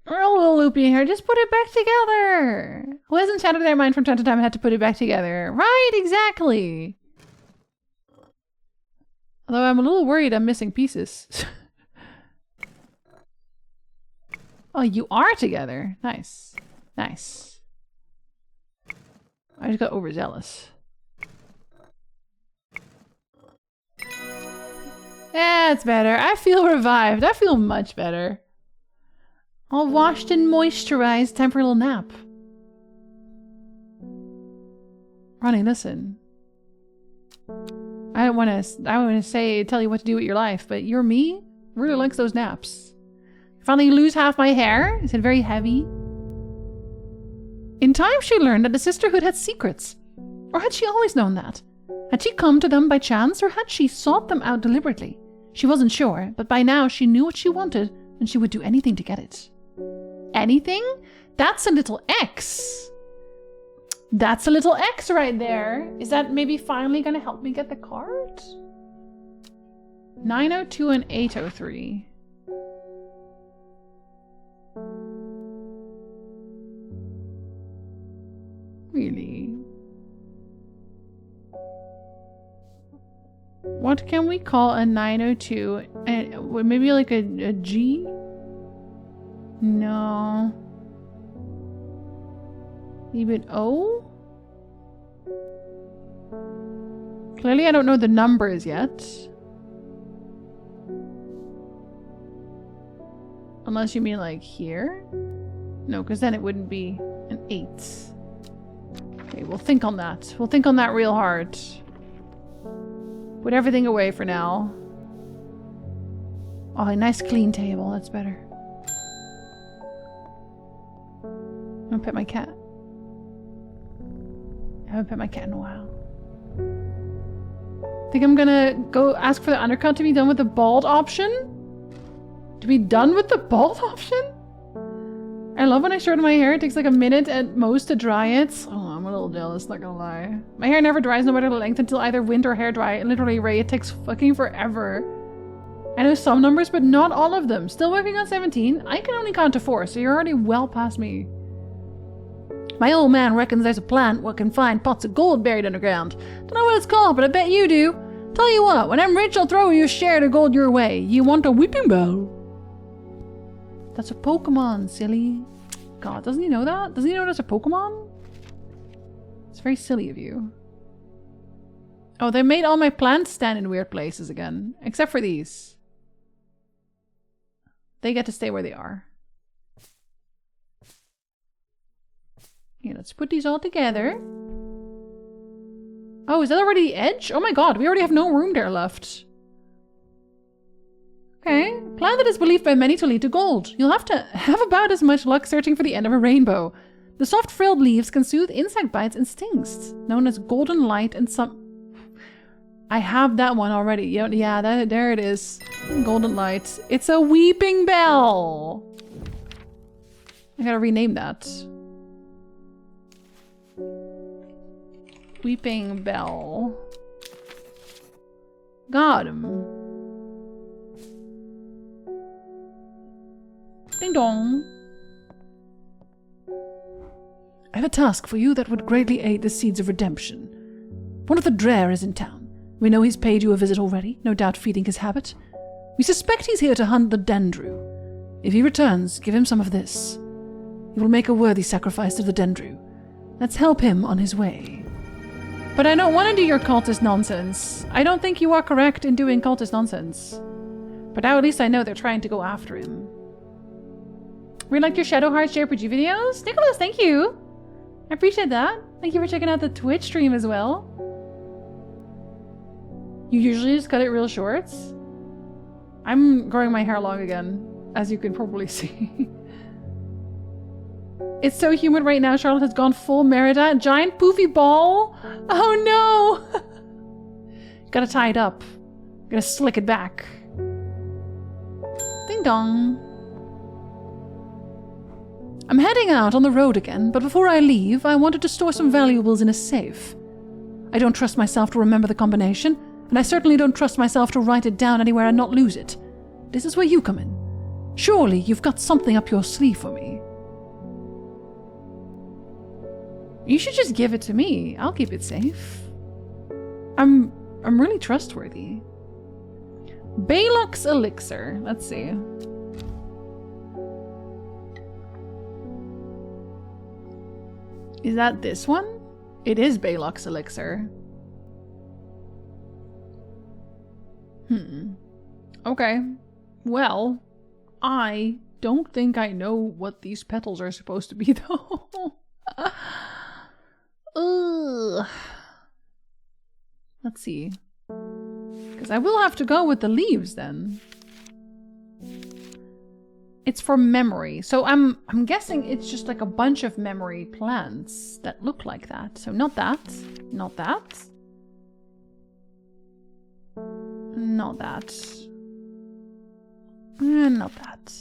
We're a little loopy here. Just put it back together. Who hasn't shattered their mind from time to time and had to put it back together? Right, exactly. Although I'm a little worried I'm missing pieces. Oh, you are together. Nice. Nice. I just got overzealous. Yeah, it's better. I feel revived. I feel much better. All washed and moisturized. Time for a little nap. Ronnie, listen. I don't want to tell you what to do with your life, but your me really likes those naps. Finally lose half my hair. Is it very heavy? In time, she learned that the sisterhood had secrets. Or had she always known that? Had she come to them by chance, or had she sought them out deliberately? She wasn't sure, but by now she knew what she wanted, and she would do anything to get it. Anything? That's a little X. That's a little X right there. Is that maybe finally gonna help me get the card? 902 and 803. Really? What can we call a 902? And maybe like a G? No. Even O? Clearly I don't know the numbers yet. Unless you mean like here? No, because then it wouldn't be an 8. Okay, we'll think on that. We'll think on that real hard. Put everything away for now. Oh, a nice clean table. That's better. I'm gonna pet my cat. I haven't pet my cat in a while. I think I'm gonna go ask for the undercut to be done with the bald option. To be done with the bald option? I love when I shorten my hair. It takes like a minute at most to dry it. Oh, I'm a little jealous, not gonna lie. My hair never dries no matter the length until either wind or hair dry. Literally, Ray, it takes fucking forever. I know some numbers, but not all of them. Still working on 17. I can only count to 4, so you're already well past me. My old man reckons there's a plant where can find pots of gold buried underground. Don't know what it's called, but I bet you do. Tell you what, when I'm rich, I'll throw you a share of gold your way. You want a weeping bell? That's a Pokemon, silly. God, doesn't he know that? Doesn't he know that's a Pokemon? It's very silly of you. Oh, they made all my plants stand in weird places again. Except for these. They get to stay where they are. Yeah, let's put these all together. Oh, is that already the edge? Oh my god, we already have no room there left. Okay, plant that is believed by many to lead to gold. You'll have to have about as much luck searching for the end of a rainbow. The soft frilled leaves can soothe insect bites and stings, known as golden light and some... I have that one already. Yeah, there it is. Golden light. It's a weeping bell. I gotta rename that. Weeping bell. Got him. Ding dong. I have a task for you that would greatly aid the seeds of redemption. One of the Drare is in town. We know he's paid you a visit already, no doubt feeding his habit. We suspect he's here to hunt the Dendru. If he returns, give him some of this. He will make a worthy sacrifice to the Dendru. Let's help him on his way. But I don't want to do your cultist nonsense. I don't think you are correct in doing cultist nonsense. But now at least I know they're trying to go after him. We like your Shadow Hearts JRPG videos? Nicholas, thank you! I appreciate that. Thank you for checking out the Twitch stream as well. You usually just cut it real short. I'm growing my hair long again, as you can probably see. It's so humid right now. Charlotte has gone full Merida. Giant poofy ball. Oh no! Gotta tie it up. Gotta slick it back. Ding dong. I'm heading out on the road again, but before I leave, I wanted to store some valuables in a safe. I don't trust myself to remember the combination, and I certainly don't trust myself to write it down anywhere and not lose it. This is where you come in. Surely you've got something up your sleeve for me. You should just give it to me. I'll keep it safe. I'm really trustworthy. Baylock's Elixir. Let's see. Is that this one? It is Baylock's Elixir. Okay. Well, I don't think I know what these petals are supposed to be, though. Ugh. Let's see. Because I will have to go with the leaves then. It's for memory. So I'm guessing it's just like a bunch of memory plants that look like that. So not that. Not that. Not that. And not that.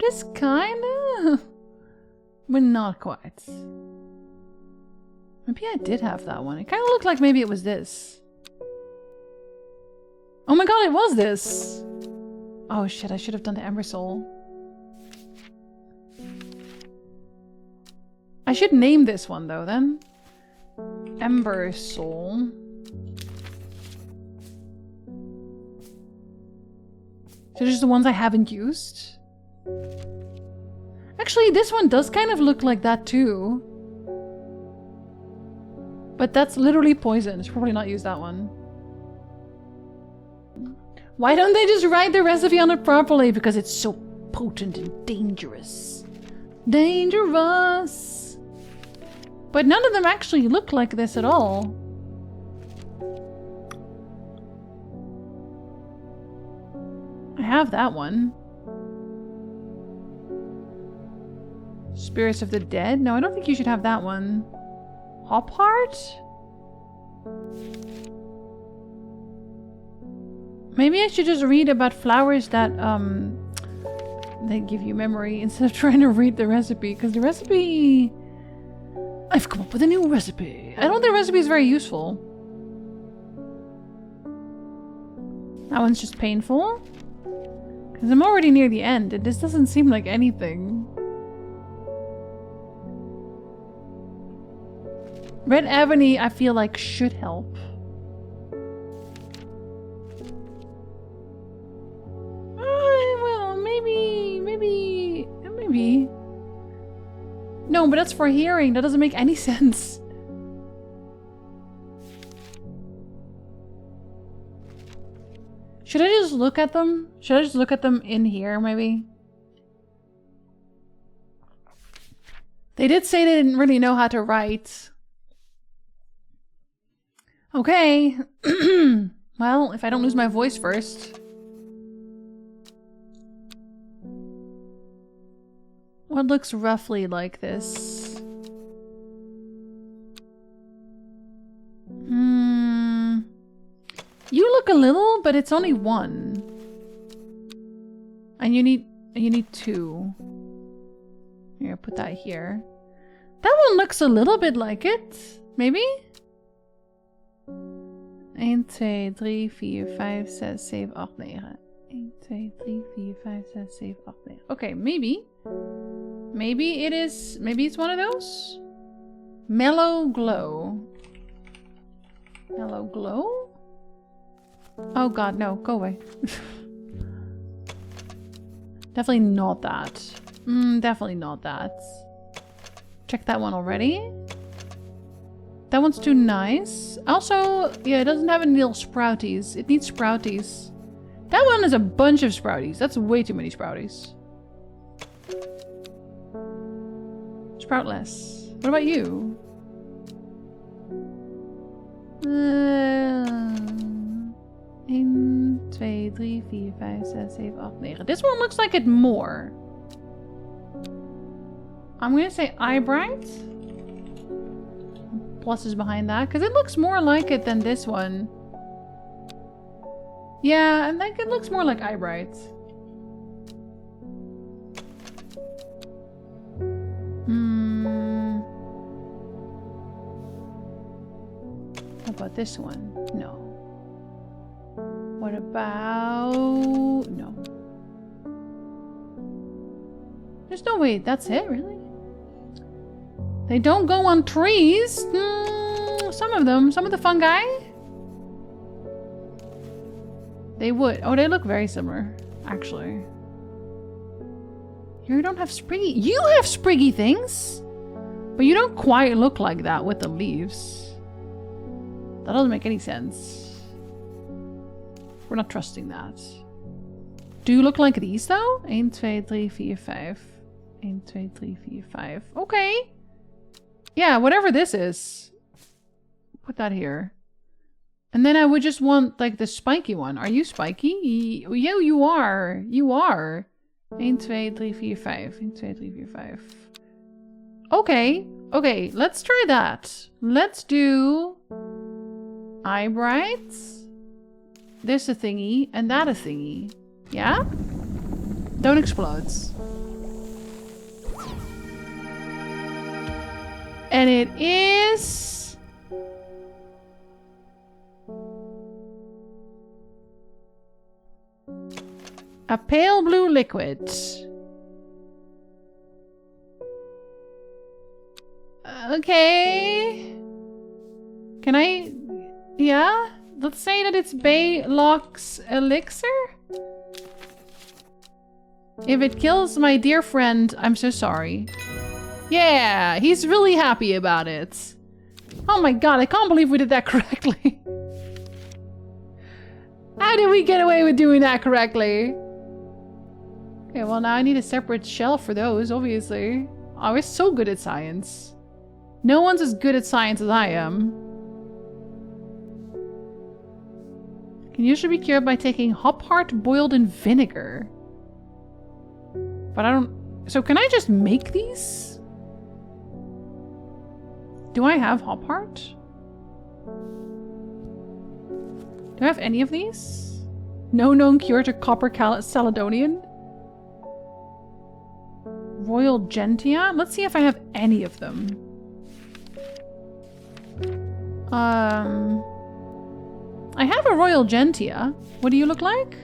Just kinda. But not quite. Maybe I did have that one. It kind of looked like maybe it was this. Oh my god, it was this! Oh shit, I should have done the Ember Soul. I should name this one though, then. Ember Soul. So just the ones I haven't used? Actually, this one does kind of look like that too. But that's literally poison. I should probably not use that one. Why don't they just write the recipe on it properly? Because it's so potent and dangerous. Dangerous. But none of them actually look like this at all. I have that one. Spirits of the Dead? No, I don't think you should have that one. Hop Heart? Maybe I should just read about flowers that, they give you memory instead of trying to read the recipe, because the recipe... I've come up with a new recipe. I don't think the recipe is very useful. That one's just painful. Because I'm already near the end, and this doesn't seem like anything. Red Ebony, I feel like, should help. Well, maybe. No, but that's for hearing. That doesn't make any sense. Should I just look at them? Should I just look at them in here, maybe? They did say they didn't really know how to write. Okay. Well, if I don't lose my voice first. What looks roughly like this? You look a little, but it's only one. And you need two. Here, put that here. That one looks a little bit like it. Maybe? 1, 2, 3, 4, 5, 6, 7, 8, 9. 1, 2, 3, 4, 5, 6, 7, 8, 9. Okay, maybe. Maybe it is... Maybe it's one of those? Mellow Glow. Mellow Glow? Oh god, no. Go away. Definitely not that. Definitely not that. Check that one already. That one's too nice. Also, yeah, it doesn't have any little sprouties. It needs sprouties. That one is a bunch of sprouties. That's way too many sprouties. Sproutless. What about you? 1, 2, 3, 4, 5, 6, 7, 8, 9. This one looks like it more. I'm gonna say Eyebright. Pluses behind that, because it looks more like it than this one. Yeah, and like it looks more like Eyebright. How about this one? No. What about... No. There's no way that's it, really? They don't go on trees. Some of them. Some of the fungi. They would. Oh, they look very similar, actually. You don't have spriggy. You have spriggy things! But you don't quite look like that with the leaves. That doesn't make any sense. We're not trusting that. Do you look like these, though? 1, 2, 3, 4, 5. 1, 2, 3, 4, 5. Okay. Yeah, whatever this is. Put that here. And then I would just want, like, the spiky one. Are you spiky? Yeah, you are. You are. 1, 2, 3, 4, 5. 1, 2, 3, 4, 5. Okay. Okay, let's try that. Let's do... Eyebright. This a thingy. And that a thingy. Yeah? Don't explode. And it is... a pale blue liquid. Okay. Can I... Yeah? Let's say that it's Baylock's elixir? If it kills my dear friend, I'm so sorry. Yeah, he's really happy about it. Oh my god, I can't believe we did that correctly. How did we get away with doing that correctly? Okay, well now I need a separate shelf for those, obviously. Oh, we're so good at science. No one's as good at science as I am. Can usually be cured by taking hop heart boiled in vinegar. But I don't... So can I just make these? Do I have hop heart? Do I have any of these? No known cure to copper caledonian? Royal Gentia? Let's see if I have any of them. I have a Royal Gentia. What do you look like?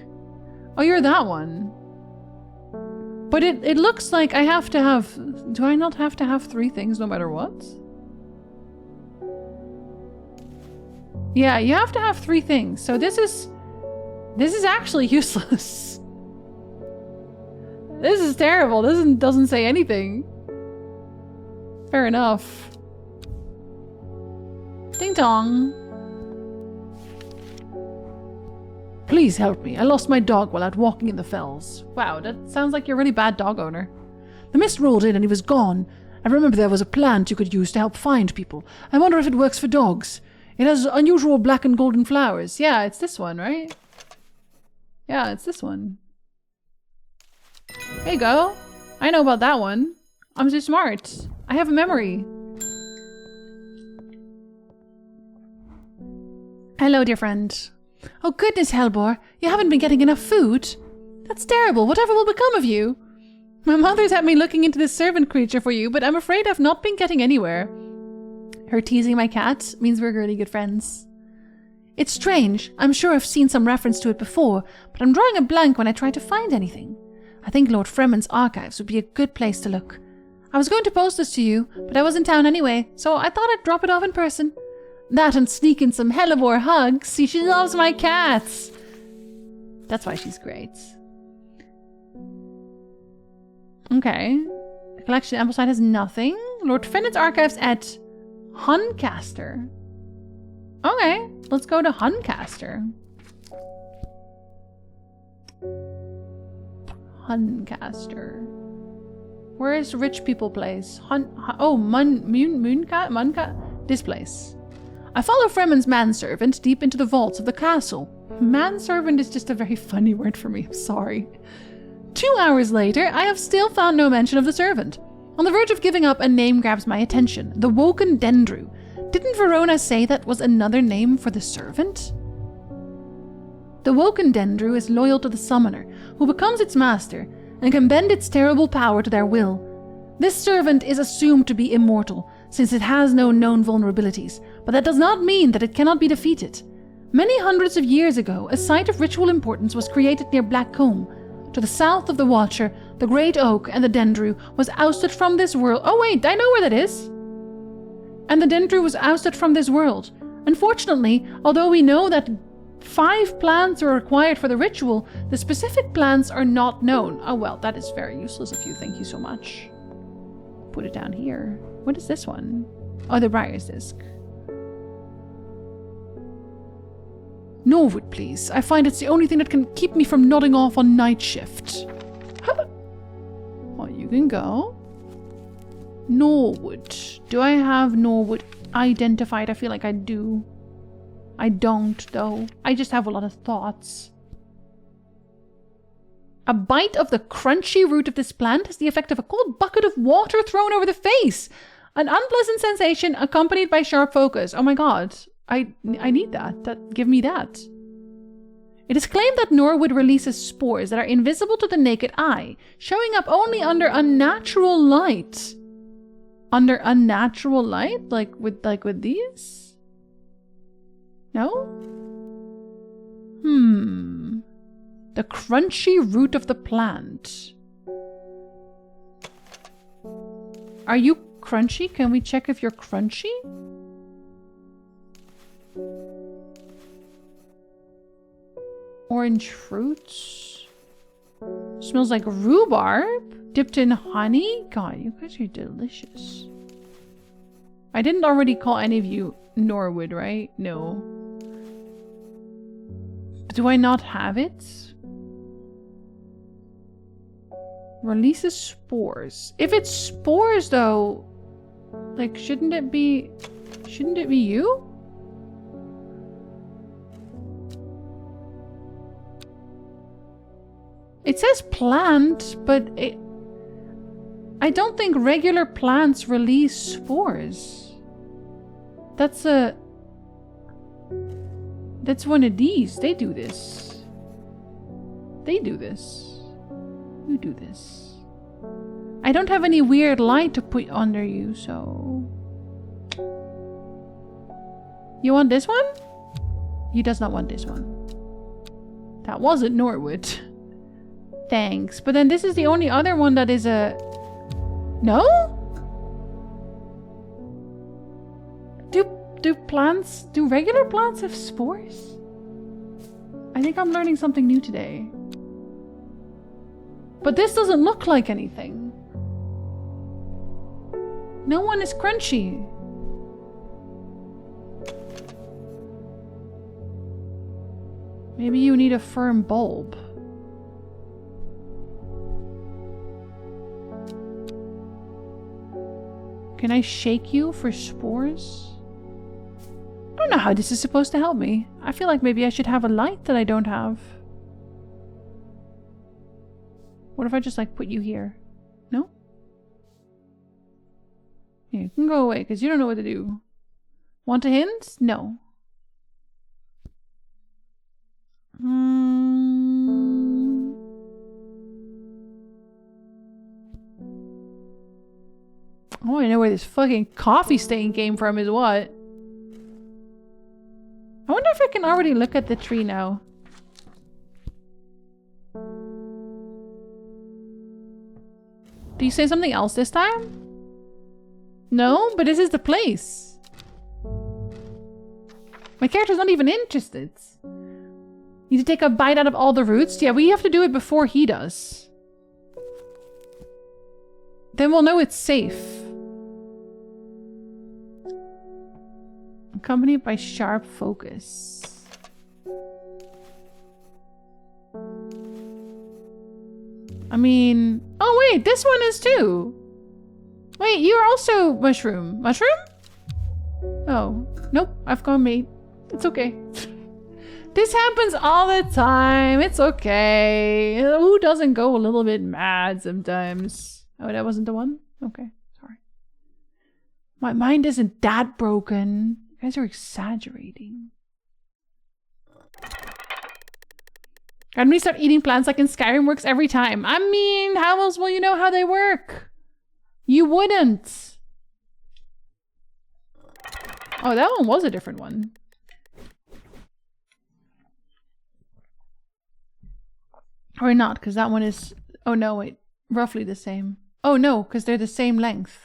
Oh, you're that one. But it looks like I have to have... Do I not have to have 3 things no matter what? Yeah, you have to have 3 things. So this is actually useless. This is terrible. This doesn't say anything. Fair enough. Ding dong. Please help me. I lost my dog while out walking in the fells. Wow, that sounds like you're a really bad dog owner. The mist rolled in and he was gone. I remember there was a plant you could use to help find people. I wonder if it works for dogs. It has unusual black and golden flowers. Yeah, it's this one, right? Yeah, it's this one. There you go. I know about that one. I'm so smart. I have a memory. Hello, dear friend. Oh goodness, Hellbore, you haven't been getting enough food? That's terrible. Whatever will become of you? My mother's had me looking into this servant creature for you, but I'm afraid I've not been getting anywhere. Her teasing my cat means we're really good friends. It's strange. I'm sure I've seen some reference to it before, but I'm drawing a blank when I try to find anything. I think Lord Fremen's archives would be a good place to look. I was going to post this to you, but I was in town anyway, so I thought I'd drop it off in person. That and sneak in some Hellebore hugs. See, she loves my cats. That's why she's great. Okay. The collection Ambleside has nothing. Lord Fennett's archives at Huncaster. Okay, let's go to Huncaster. Huncaster. Where is rich people place? Mooncat? This place. I follow Fremen's manservant deep into the vaults of the castle. Manservant is just a very funny word for me, I'm sorry. 2 hours later, I have still found no mention of the servant. On the verge of giving up, a name grabs my attention. The Woken Dendru. Didn't Verona say that was another name for the servant? The Woken Dendru is loyal to the summoner, who becomes its master, and can bend its terrible power to their will. This servant is assumed to be immortal, since it has no known vulnerabilities, but that does not mean that it cannot be defeated. Many hundreds of years ago, a site of ritual importance was created near Blackcomb. To the south of the Watcher, the Great Oak and the Dendru was ousted from this world. Oh wait, I know where that is! And the Dendru was ousted from this world. Unfortunately, although we know that 5 plants are required for the ritual, the specific plants are not known. Oh well, that is very useless of you, thank you so much. Put it down here. What is this one? Oh, the Briar's Disc. Norwood, please. I find it's the only thing that can keep me from nodding off on night shift. Oh, you can go. Norwood. Do I have Norwood identified? I feel like I do. I don't, though. I just have a lot of thoughts. A bite of the crunchy root of this plant has the effect of a cold bucket of water thrown over the face. An unpleasant sensation accompanied by sharp focus. Oh my god. I need that. Give me that. It is claimed that Norwood releases spores that are invisible to the naked eye, showing up only under unnatural light. Under unnatural light? Like with these? No? The crunchy root of the plant. Are you crunchy? Can we check if you're crunchy? Orange fruits. Smells like rhubarb dipped in honey. God, you guys are delicious. I didn't already call any of you Norwood, right? No. Do I not have it? Releases spores. If it's spores though, like shouldn't it be you? It says plant, but I don't think regular plants release spores. That's one of these. They do this. They do this. You do this. I don't have any weird light to put under you, so... You want this one? He does not want this one. That wasn't Norwood. Thanks. But then this is the only other one that is a... No? Do regular plants have spores? I think I'm learning something new today. But this doesn't look like anything. No one is crunchy. Maybe you need a firm bulb. Can I shake you for spores? I don't know how this is supposed to help me. I feel like maybe I should have a light that I don't have. What if I just like put you here? No? Yeah, you can go away because you don't know what to do. Want a hint? No. Oh, I know where this fucking coffee stain came from is what. I wonder if I can already look at the tree now. Do you say something else this time? No, but this is the place. My character's not even interested. Need to take a bite out of all the roots? Yeah, we have to do it before he does. Then we'll know it's safe. Accompanied by sharp focus. I mean... Oh wait, this one is too! Wait, you're also mushroom. Mushroom? Oh. Nope, I've gone mate. It's okay. This happens all the time. It's okay. Who doesn't go a little bit mad sometimes? Oh, that wasn't the one? Okay, sorry. My mind isn't that broken. You guys are exaggerating. I'm gonna stop eating plants like in Skyrim works every time. I mean, how else will you know how they work? You wouldn't. Oh, that one was a different one. Or not, because that one is... Oh no, wait. Roughly the same. Oh no, because they're the same length.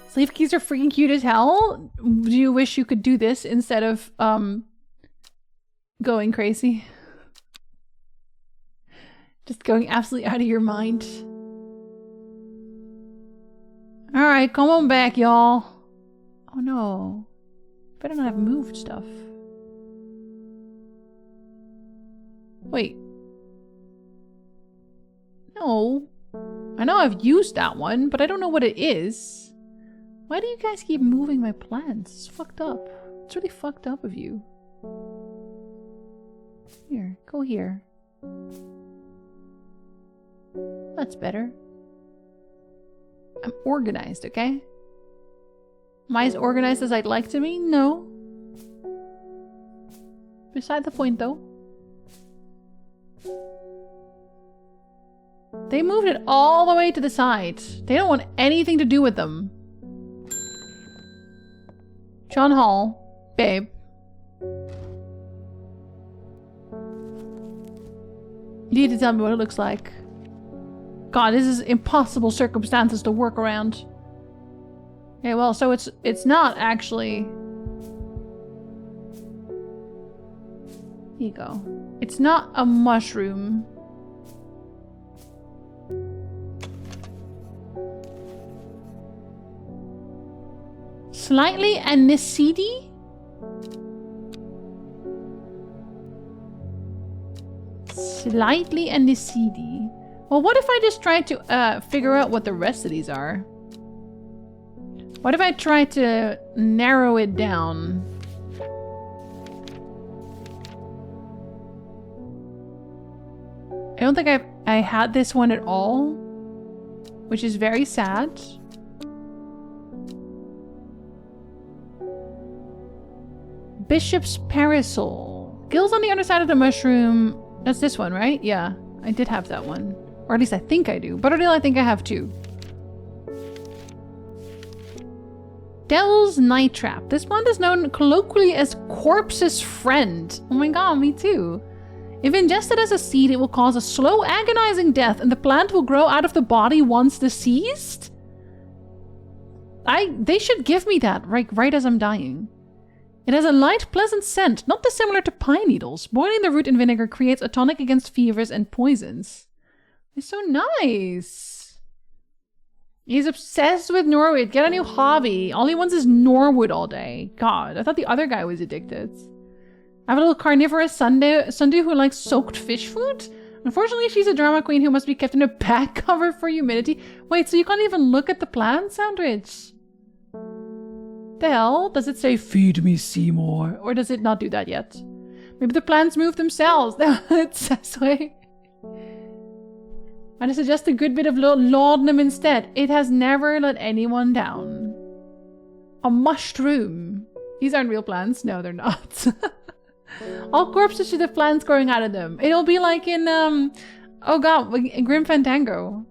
Sleeve keys are freaking cute as hell. Do you wish you could do this instead of going crazy? Just going absolutely out of your mind. Alright, come on back, y'all. Oh no. Better not have moved stuff. Wait. No. I know I've used that one, but I don't know what it is. Why do you guys keep moving my plants? It's fucked up. It's really fucked up of you. Here, go here. That's better. I'm organized, okay? Am I as organized as I'd like to be? No. Beside the point, though. They moved it all the way to the side. They don't want anything to do with them. John Hall, babe. You need to tell me what it looks like. God, this is impossible circumstances to work around. Okay, well, so it's not actually... Here you go. It's not a mushroom. Slightly anisidi? Slightly and seedy. Well, what if I just try to figure out what the rest of these are? What if I try to narrow it down? I don't think I had this one at all, which is very sad. Bishop's Parasol. Gills on the other side of the mushroom. That's this one, right? Yeah, I did have that one. Or at least I think I do. Butterdale, I think I have two. Devil's Night Trap. This plant is known colloquially as Corpse's Friend. Oh my god, me too. If ingested as a seed, it will cause a slow, agonizing death, and the plant will grow out of the body once deceased? They should give me that, right as I'm dying. It has a light, pleasant scent, not dissimilar to pine needles. Boiling the root in vinegar creates a tonic against fevers and poisons. It's so nice. He's obsessed with Norwood. Get a new hobby. All he wants is Norwood all day. God, I thought the other guy was addicted. I have a little carnivorous Sunday who likes soaked fish food. Unfortunately, she's a drama queen who must be kept in a bag cover for humidity. Wait, so you can't even look at the plant sandwich? The hell? Does it say, feed me, Seymour? Or does it not do that yet? Maybe the plants move themselves. It says, wait. I suggest a good bit of laudanum instead. It has never let anyone down. A mushroom. These aren't real plants. No, they're not. All corpses should have plants growing out of them. It'll be like in, oh god, in Grim Fandango.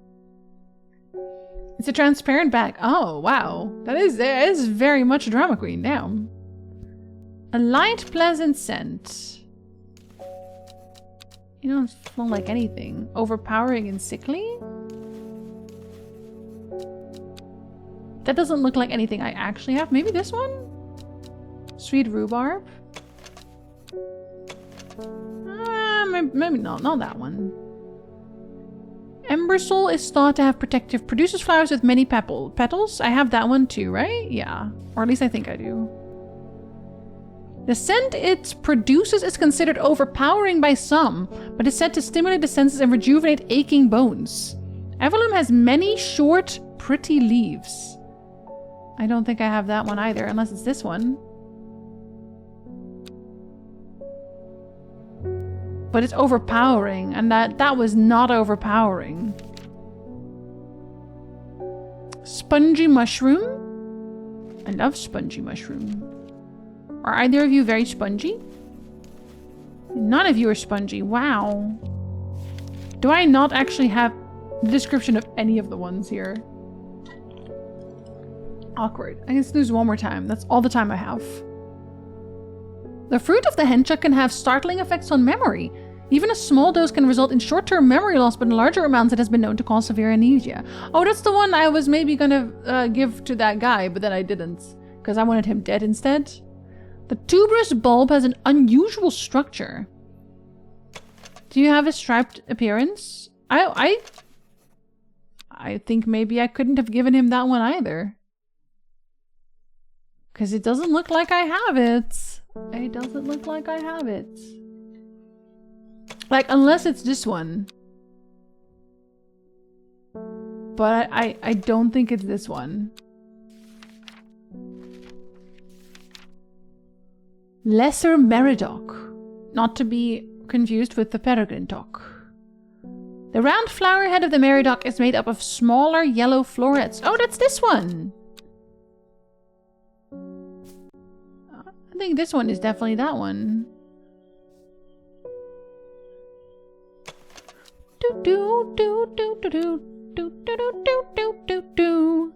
It's a transparent bag. Oh, wow. That is very much drama queen. Damn. A light, pleasant scent. You don't smell like anything. Overpowering and sickly? That doesn't look like anything I actually have. Maybe this one? Sweet rhubarb? Maybe not that one. Embersol is thought to have protective, produces flowers with many petals. I have that one too, right? Yeah. Or at least I think I do. The scent it produces is considered overpowering by some, but is said to stimulate the senses and rejuvenate aching bones. Evelyn has many short, pretty leaves. I don't think I have that one either, unless it's this one. But it's overpowering, and that was not overpowering. Spongy mushroom? I love spongy mushroom. Are either of you very spongy? None of you are spongy. Wow. Do I not actually have the description of any of the ones here? Awkward. I can snooze one more time. That's all the time I have. The fruit of the hencha can have startling effects on memory. Even a small dose can result in short-term memory loss, but in larger amounts it has been known to cause severe amnesia. Oh, that's the one I was maybe gonna give to that guy, but then I didn't, because I wanted him dead instead. The tuberous bulb has an unusual structure. Do you have a striped appearance? I think maybe I couldn't have given him that one either. Because it doesn't look like I have it. It doesn't look like I have it. Like, unless it's this one. But I don't think it's this one. Lesser Meridoc. Not to be confused with the peregrine dock. The round flower head of the Meridoc is made up of smaller yellow florets. Oh, that's this one! I think this one is definitely that one. Do do do do do do do do do do do do.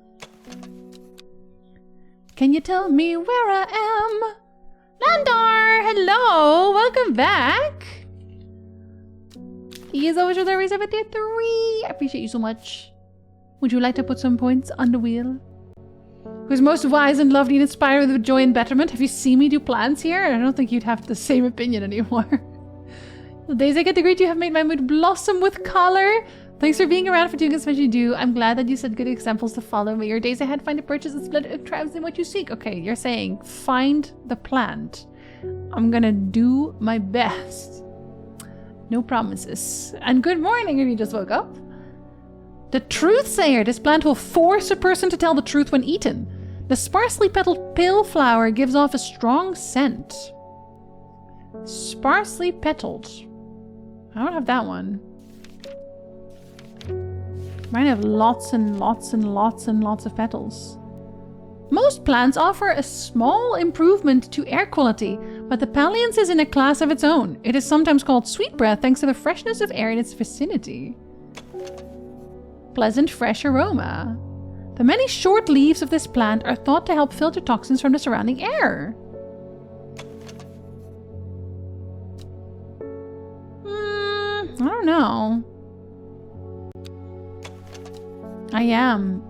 Can you tell me where I am? Landar, hello, welcome back. He is over to the 73. I appreciate you so much. Would you like to put some points on the wheel? Who's most wise and lovely and inspired with joy and betterment? Have you seen me do plans here? I don't think you'd have the same opinion anymore. The days I get to greet you have made my mood blossom with color. Thanks for being around, for doing as much you do. I'm glad that you set good examples to follow. May your days ahead find a purchase and split of tribes in what you seek. Okay, you're saying find the plant. I'm gonna do my best. No promises. And good morning if you just woke up. The Truth Sayer. This plant will force a person to tell the truth when eaten. The sparsely petaled pale flower gives off a strong scent. Sparsely petaled. I don't have that one. Mine have lots and lots and lots and lots of petals. Most plants offer a small improvement to air quality, but the Palliance is in a class of its own. It is sometimes called sweet breath thanks to the freshness of air in its vicinity. Pleasant fresh aroma. The many short leaves of this plant are thought to help filter toxins from the surrounding air. I don't know. I am.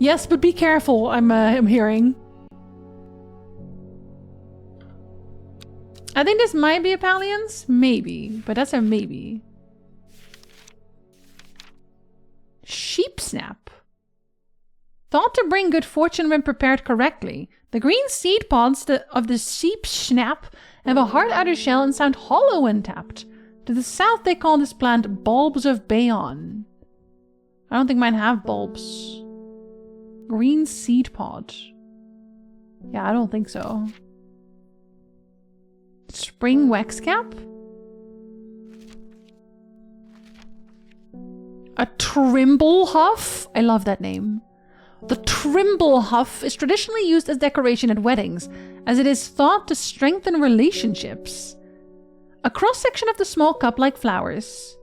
Yes, but be careful, I'm hearing. I think this might be a Palliance. Maybe, but that's a maybe. Sheep snap. Thought to bring good fortune when prepared correctly. The green seed pods of the sheep snap have a hard outer shell and sound hollow when tapped. To the south they call this plant bulbs of Bayon. I don't think mine have bulbs. Green seed pod. Yeah, I don't think so. Spring wax cap? A trimble huff? I love that name. The trimble huff is traditionally used as decoration at weddings, as it is thought to strengthen relationships. A cross-section of the small cup-like flowers.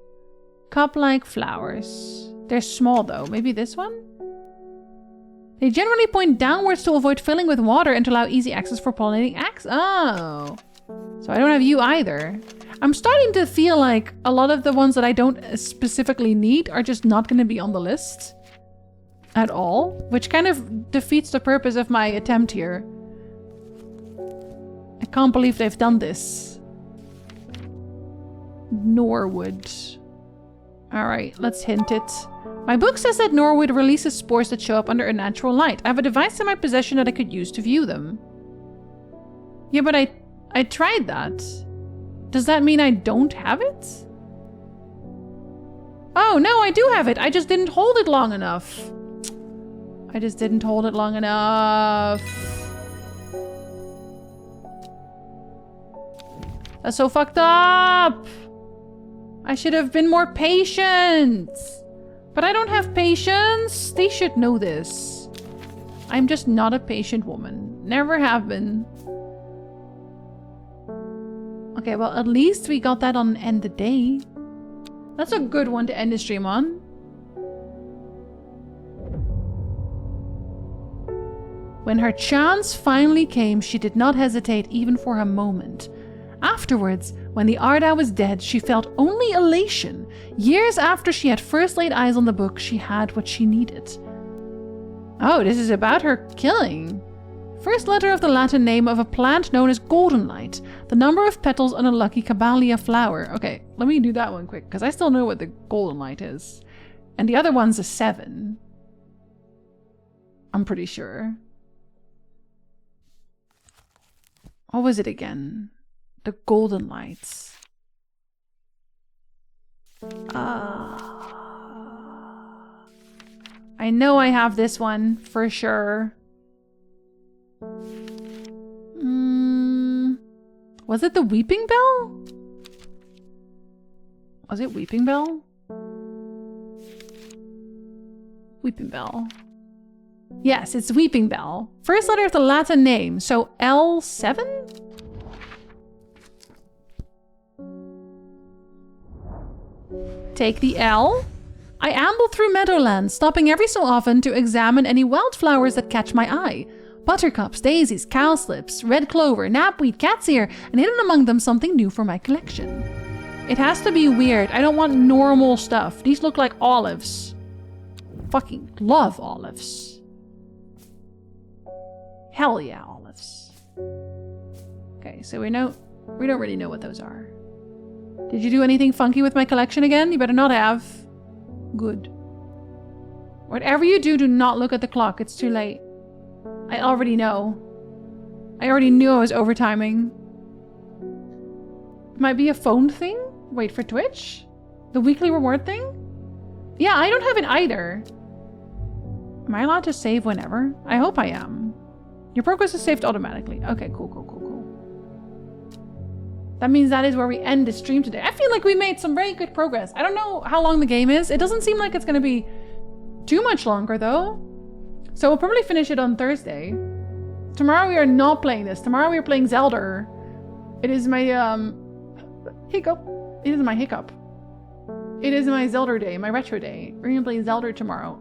Cup-like flowers. They're small though. Maybe this one? They generally point downwards to avoid filling with water and to allow easy access for pollinating Oh. So I don't have you either. I'm starting to feel like a lot of the ones that I don't specifically need are just not going to be on the list at all, which kind of defeats the purpose of my attempt here. I can't believe they've done this. Norwood. Alright, let's hint it. My book says that Norwood releases spores that show up under a natural light. I have a device in my possession that I could use to view them. Yeah, but I tried that. Does that mean I don't have it? Oh, no, I do have it. I just didn't hold it long enough. I just didn't hold it long enough. That's so fucked up. I should have been more patient. But I don't have patience. They should know this. I'm just not a patient woman. Never have been. Okay, well, at least we got that on end the day. That's a good one to end the stream on. When her chance finally came, she did not hesitate even for a moment. Afterwards, when the Arda was dead, she felt only elation. Years after she had first laid eyes on the book, she had what she needed. Oh, this is about her killing. First letter of the Latin name of a plant known as golden light. The number of petals on a lucky Caballia flower. Okay, let me do that one quick, because I still know what the golden light is. And the other one's a 7. I'm pretty sure. What was it again? The golden lights. I know I have this one for sure. Was it the Weeping Bell? Was it Weeping Bell? Weeping Bell. Yes, it's Weeping Bell. First letter of the Latin name, so L7? Take the L. I amble through meadowlands, stopping every so often to examine any wildflowers that catch my eye. Buttercups, daisies, cowslips, red clover, knapweed, cat's ear, and hidden among them something new for my collection. It has to be weird. I don't want normal stuff. These look like olives. Fucking love olives. Hell yeah, olives. Okay, so we don't really know what those are. Did you do anything funky with my collection again? You better not have. Good. Whatever you do, do not look at the clock. It's too late. I already know. I already knew I was overtiming. Might be a phone thing? Wait, for Twitch? The weekly reward thing? Yeah, I don't have it either. Am I allowed to save whenever? I hope I am. Your progress is saved automatically. Okay, cool. That means that is where we end the stream today. I feel like we made some very good progress. I don't know how long the game is. It doesn't seem like it's going to be too much longer, though. So we'll probably finish it on Thursday. Tomorrow we are not playing this. Tomorrow we are playing Zelda. It is my, hiccup. It is my hiccup. It is my Zelda day, my retro day. We're gonna play Zelda tomorrow.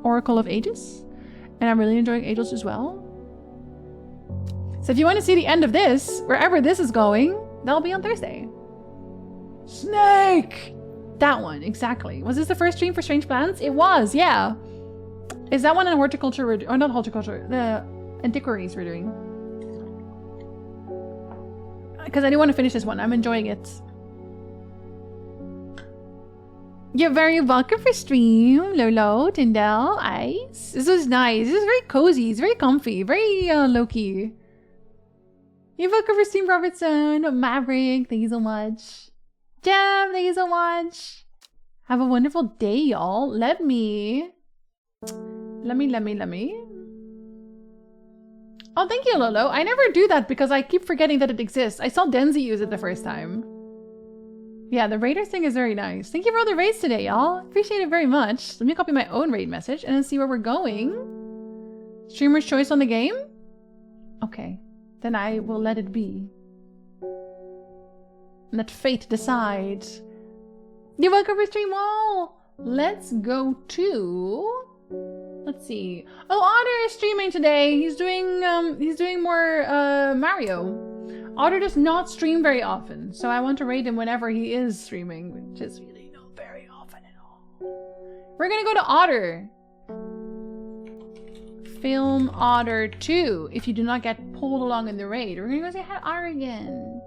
Oracle of Ages. And I'm really enjoying Ages as well. So if you want to see the end of this, wherever this is going, that'll be on Thursday. Snake! That one, exactly. Was this the first stream for Strange Plants? It was, yeah. Is that one in Horticulture, or not Horticulture, the Antiquaries we're doing? Because I do want to finish this one. I'm enjoying it. You're very welcome for stream, Lolo, Tyndall, Ice. This was nice. This is very cozy. It's very comfy. Very low-key. You're welcome for stream, Robertson. Maverick, thank you so much. Jam, thank you so much. Have a wonderful day, y'all. Let me. Oh, thank you, Lolo. I never do that because I keep forgetting that it exists. I saw Jinzee use it the first time. Yeah, the Raiders thing is very nice. Thank you for all the raids today, y'all. Appreciate it very much. Let me copy my own raid message and then see where we're going. Streamer's choice on the game? Okay. Then I will let it be. Let fate decide. You're welcome for stream wall. Let's go to... Let's see. Oh, Otter is streaming today. He's doing more Mario. Otter does not stream very often, so I want to raid him whenever he is streaming, which is really not very often at all. We're gonna go to Otter. Film Otter 2. If you do not get pulled along in the raid, we're gonna go say hi to Otter again.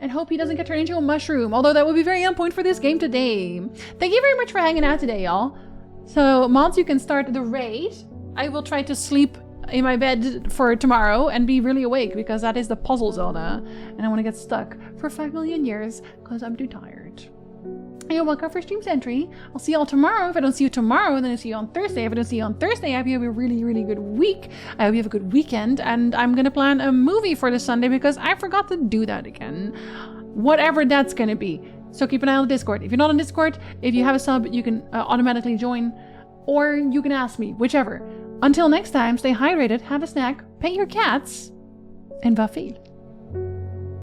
And hope he doesn't get turned into a mushroom, although that would be very on point for this game today. Thank you very much for hanging out today, y'all. So, mods, you can start the raid. I will try to sleep in my bed for tomorrow and be really awake because that is the puzzle Zelda. And I want to get stuck for 5 million years because I'm too tired. You're welcome for Stream Sentry. I'll see y'all tomorrow. If I don't see you tomorrow, then I'll see you on Thursday. If I don't see you on Thursday, I hope you have a really, really good week. I hope you have a good weekend. And I'm going to plan a movie for this Sunday because I forgot to do that again. Whatever that's going to be. So keep an eye on the Discord. If you're not on Discord, if you have a sub, you can automatically join. Or you can ask me, whichever. Until next time, stay hydrated, have a snack, pet your cats, and va fil.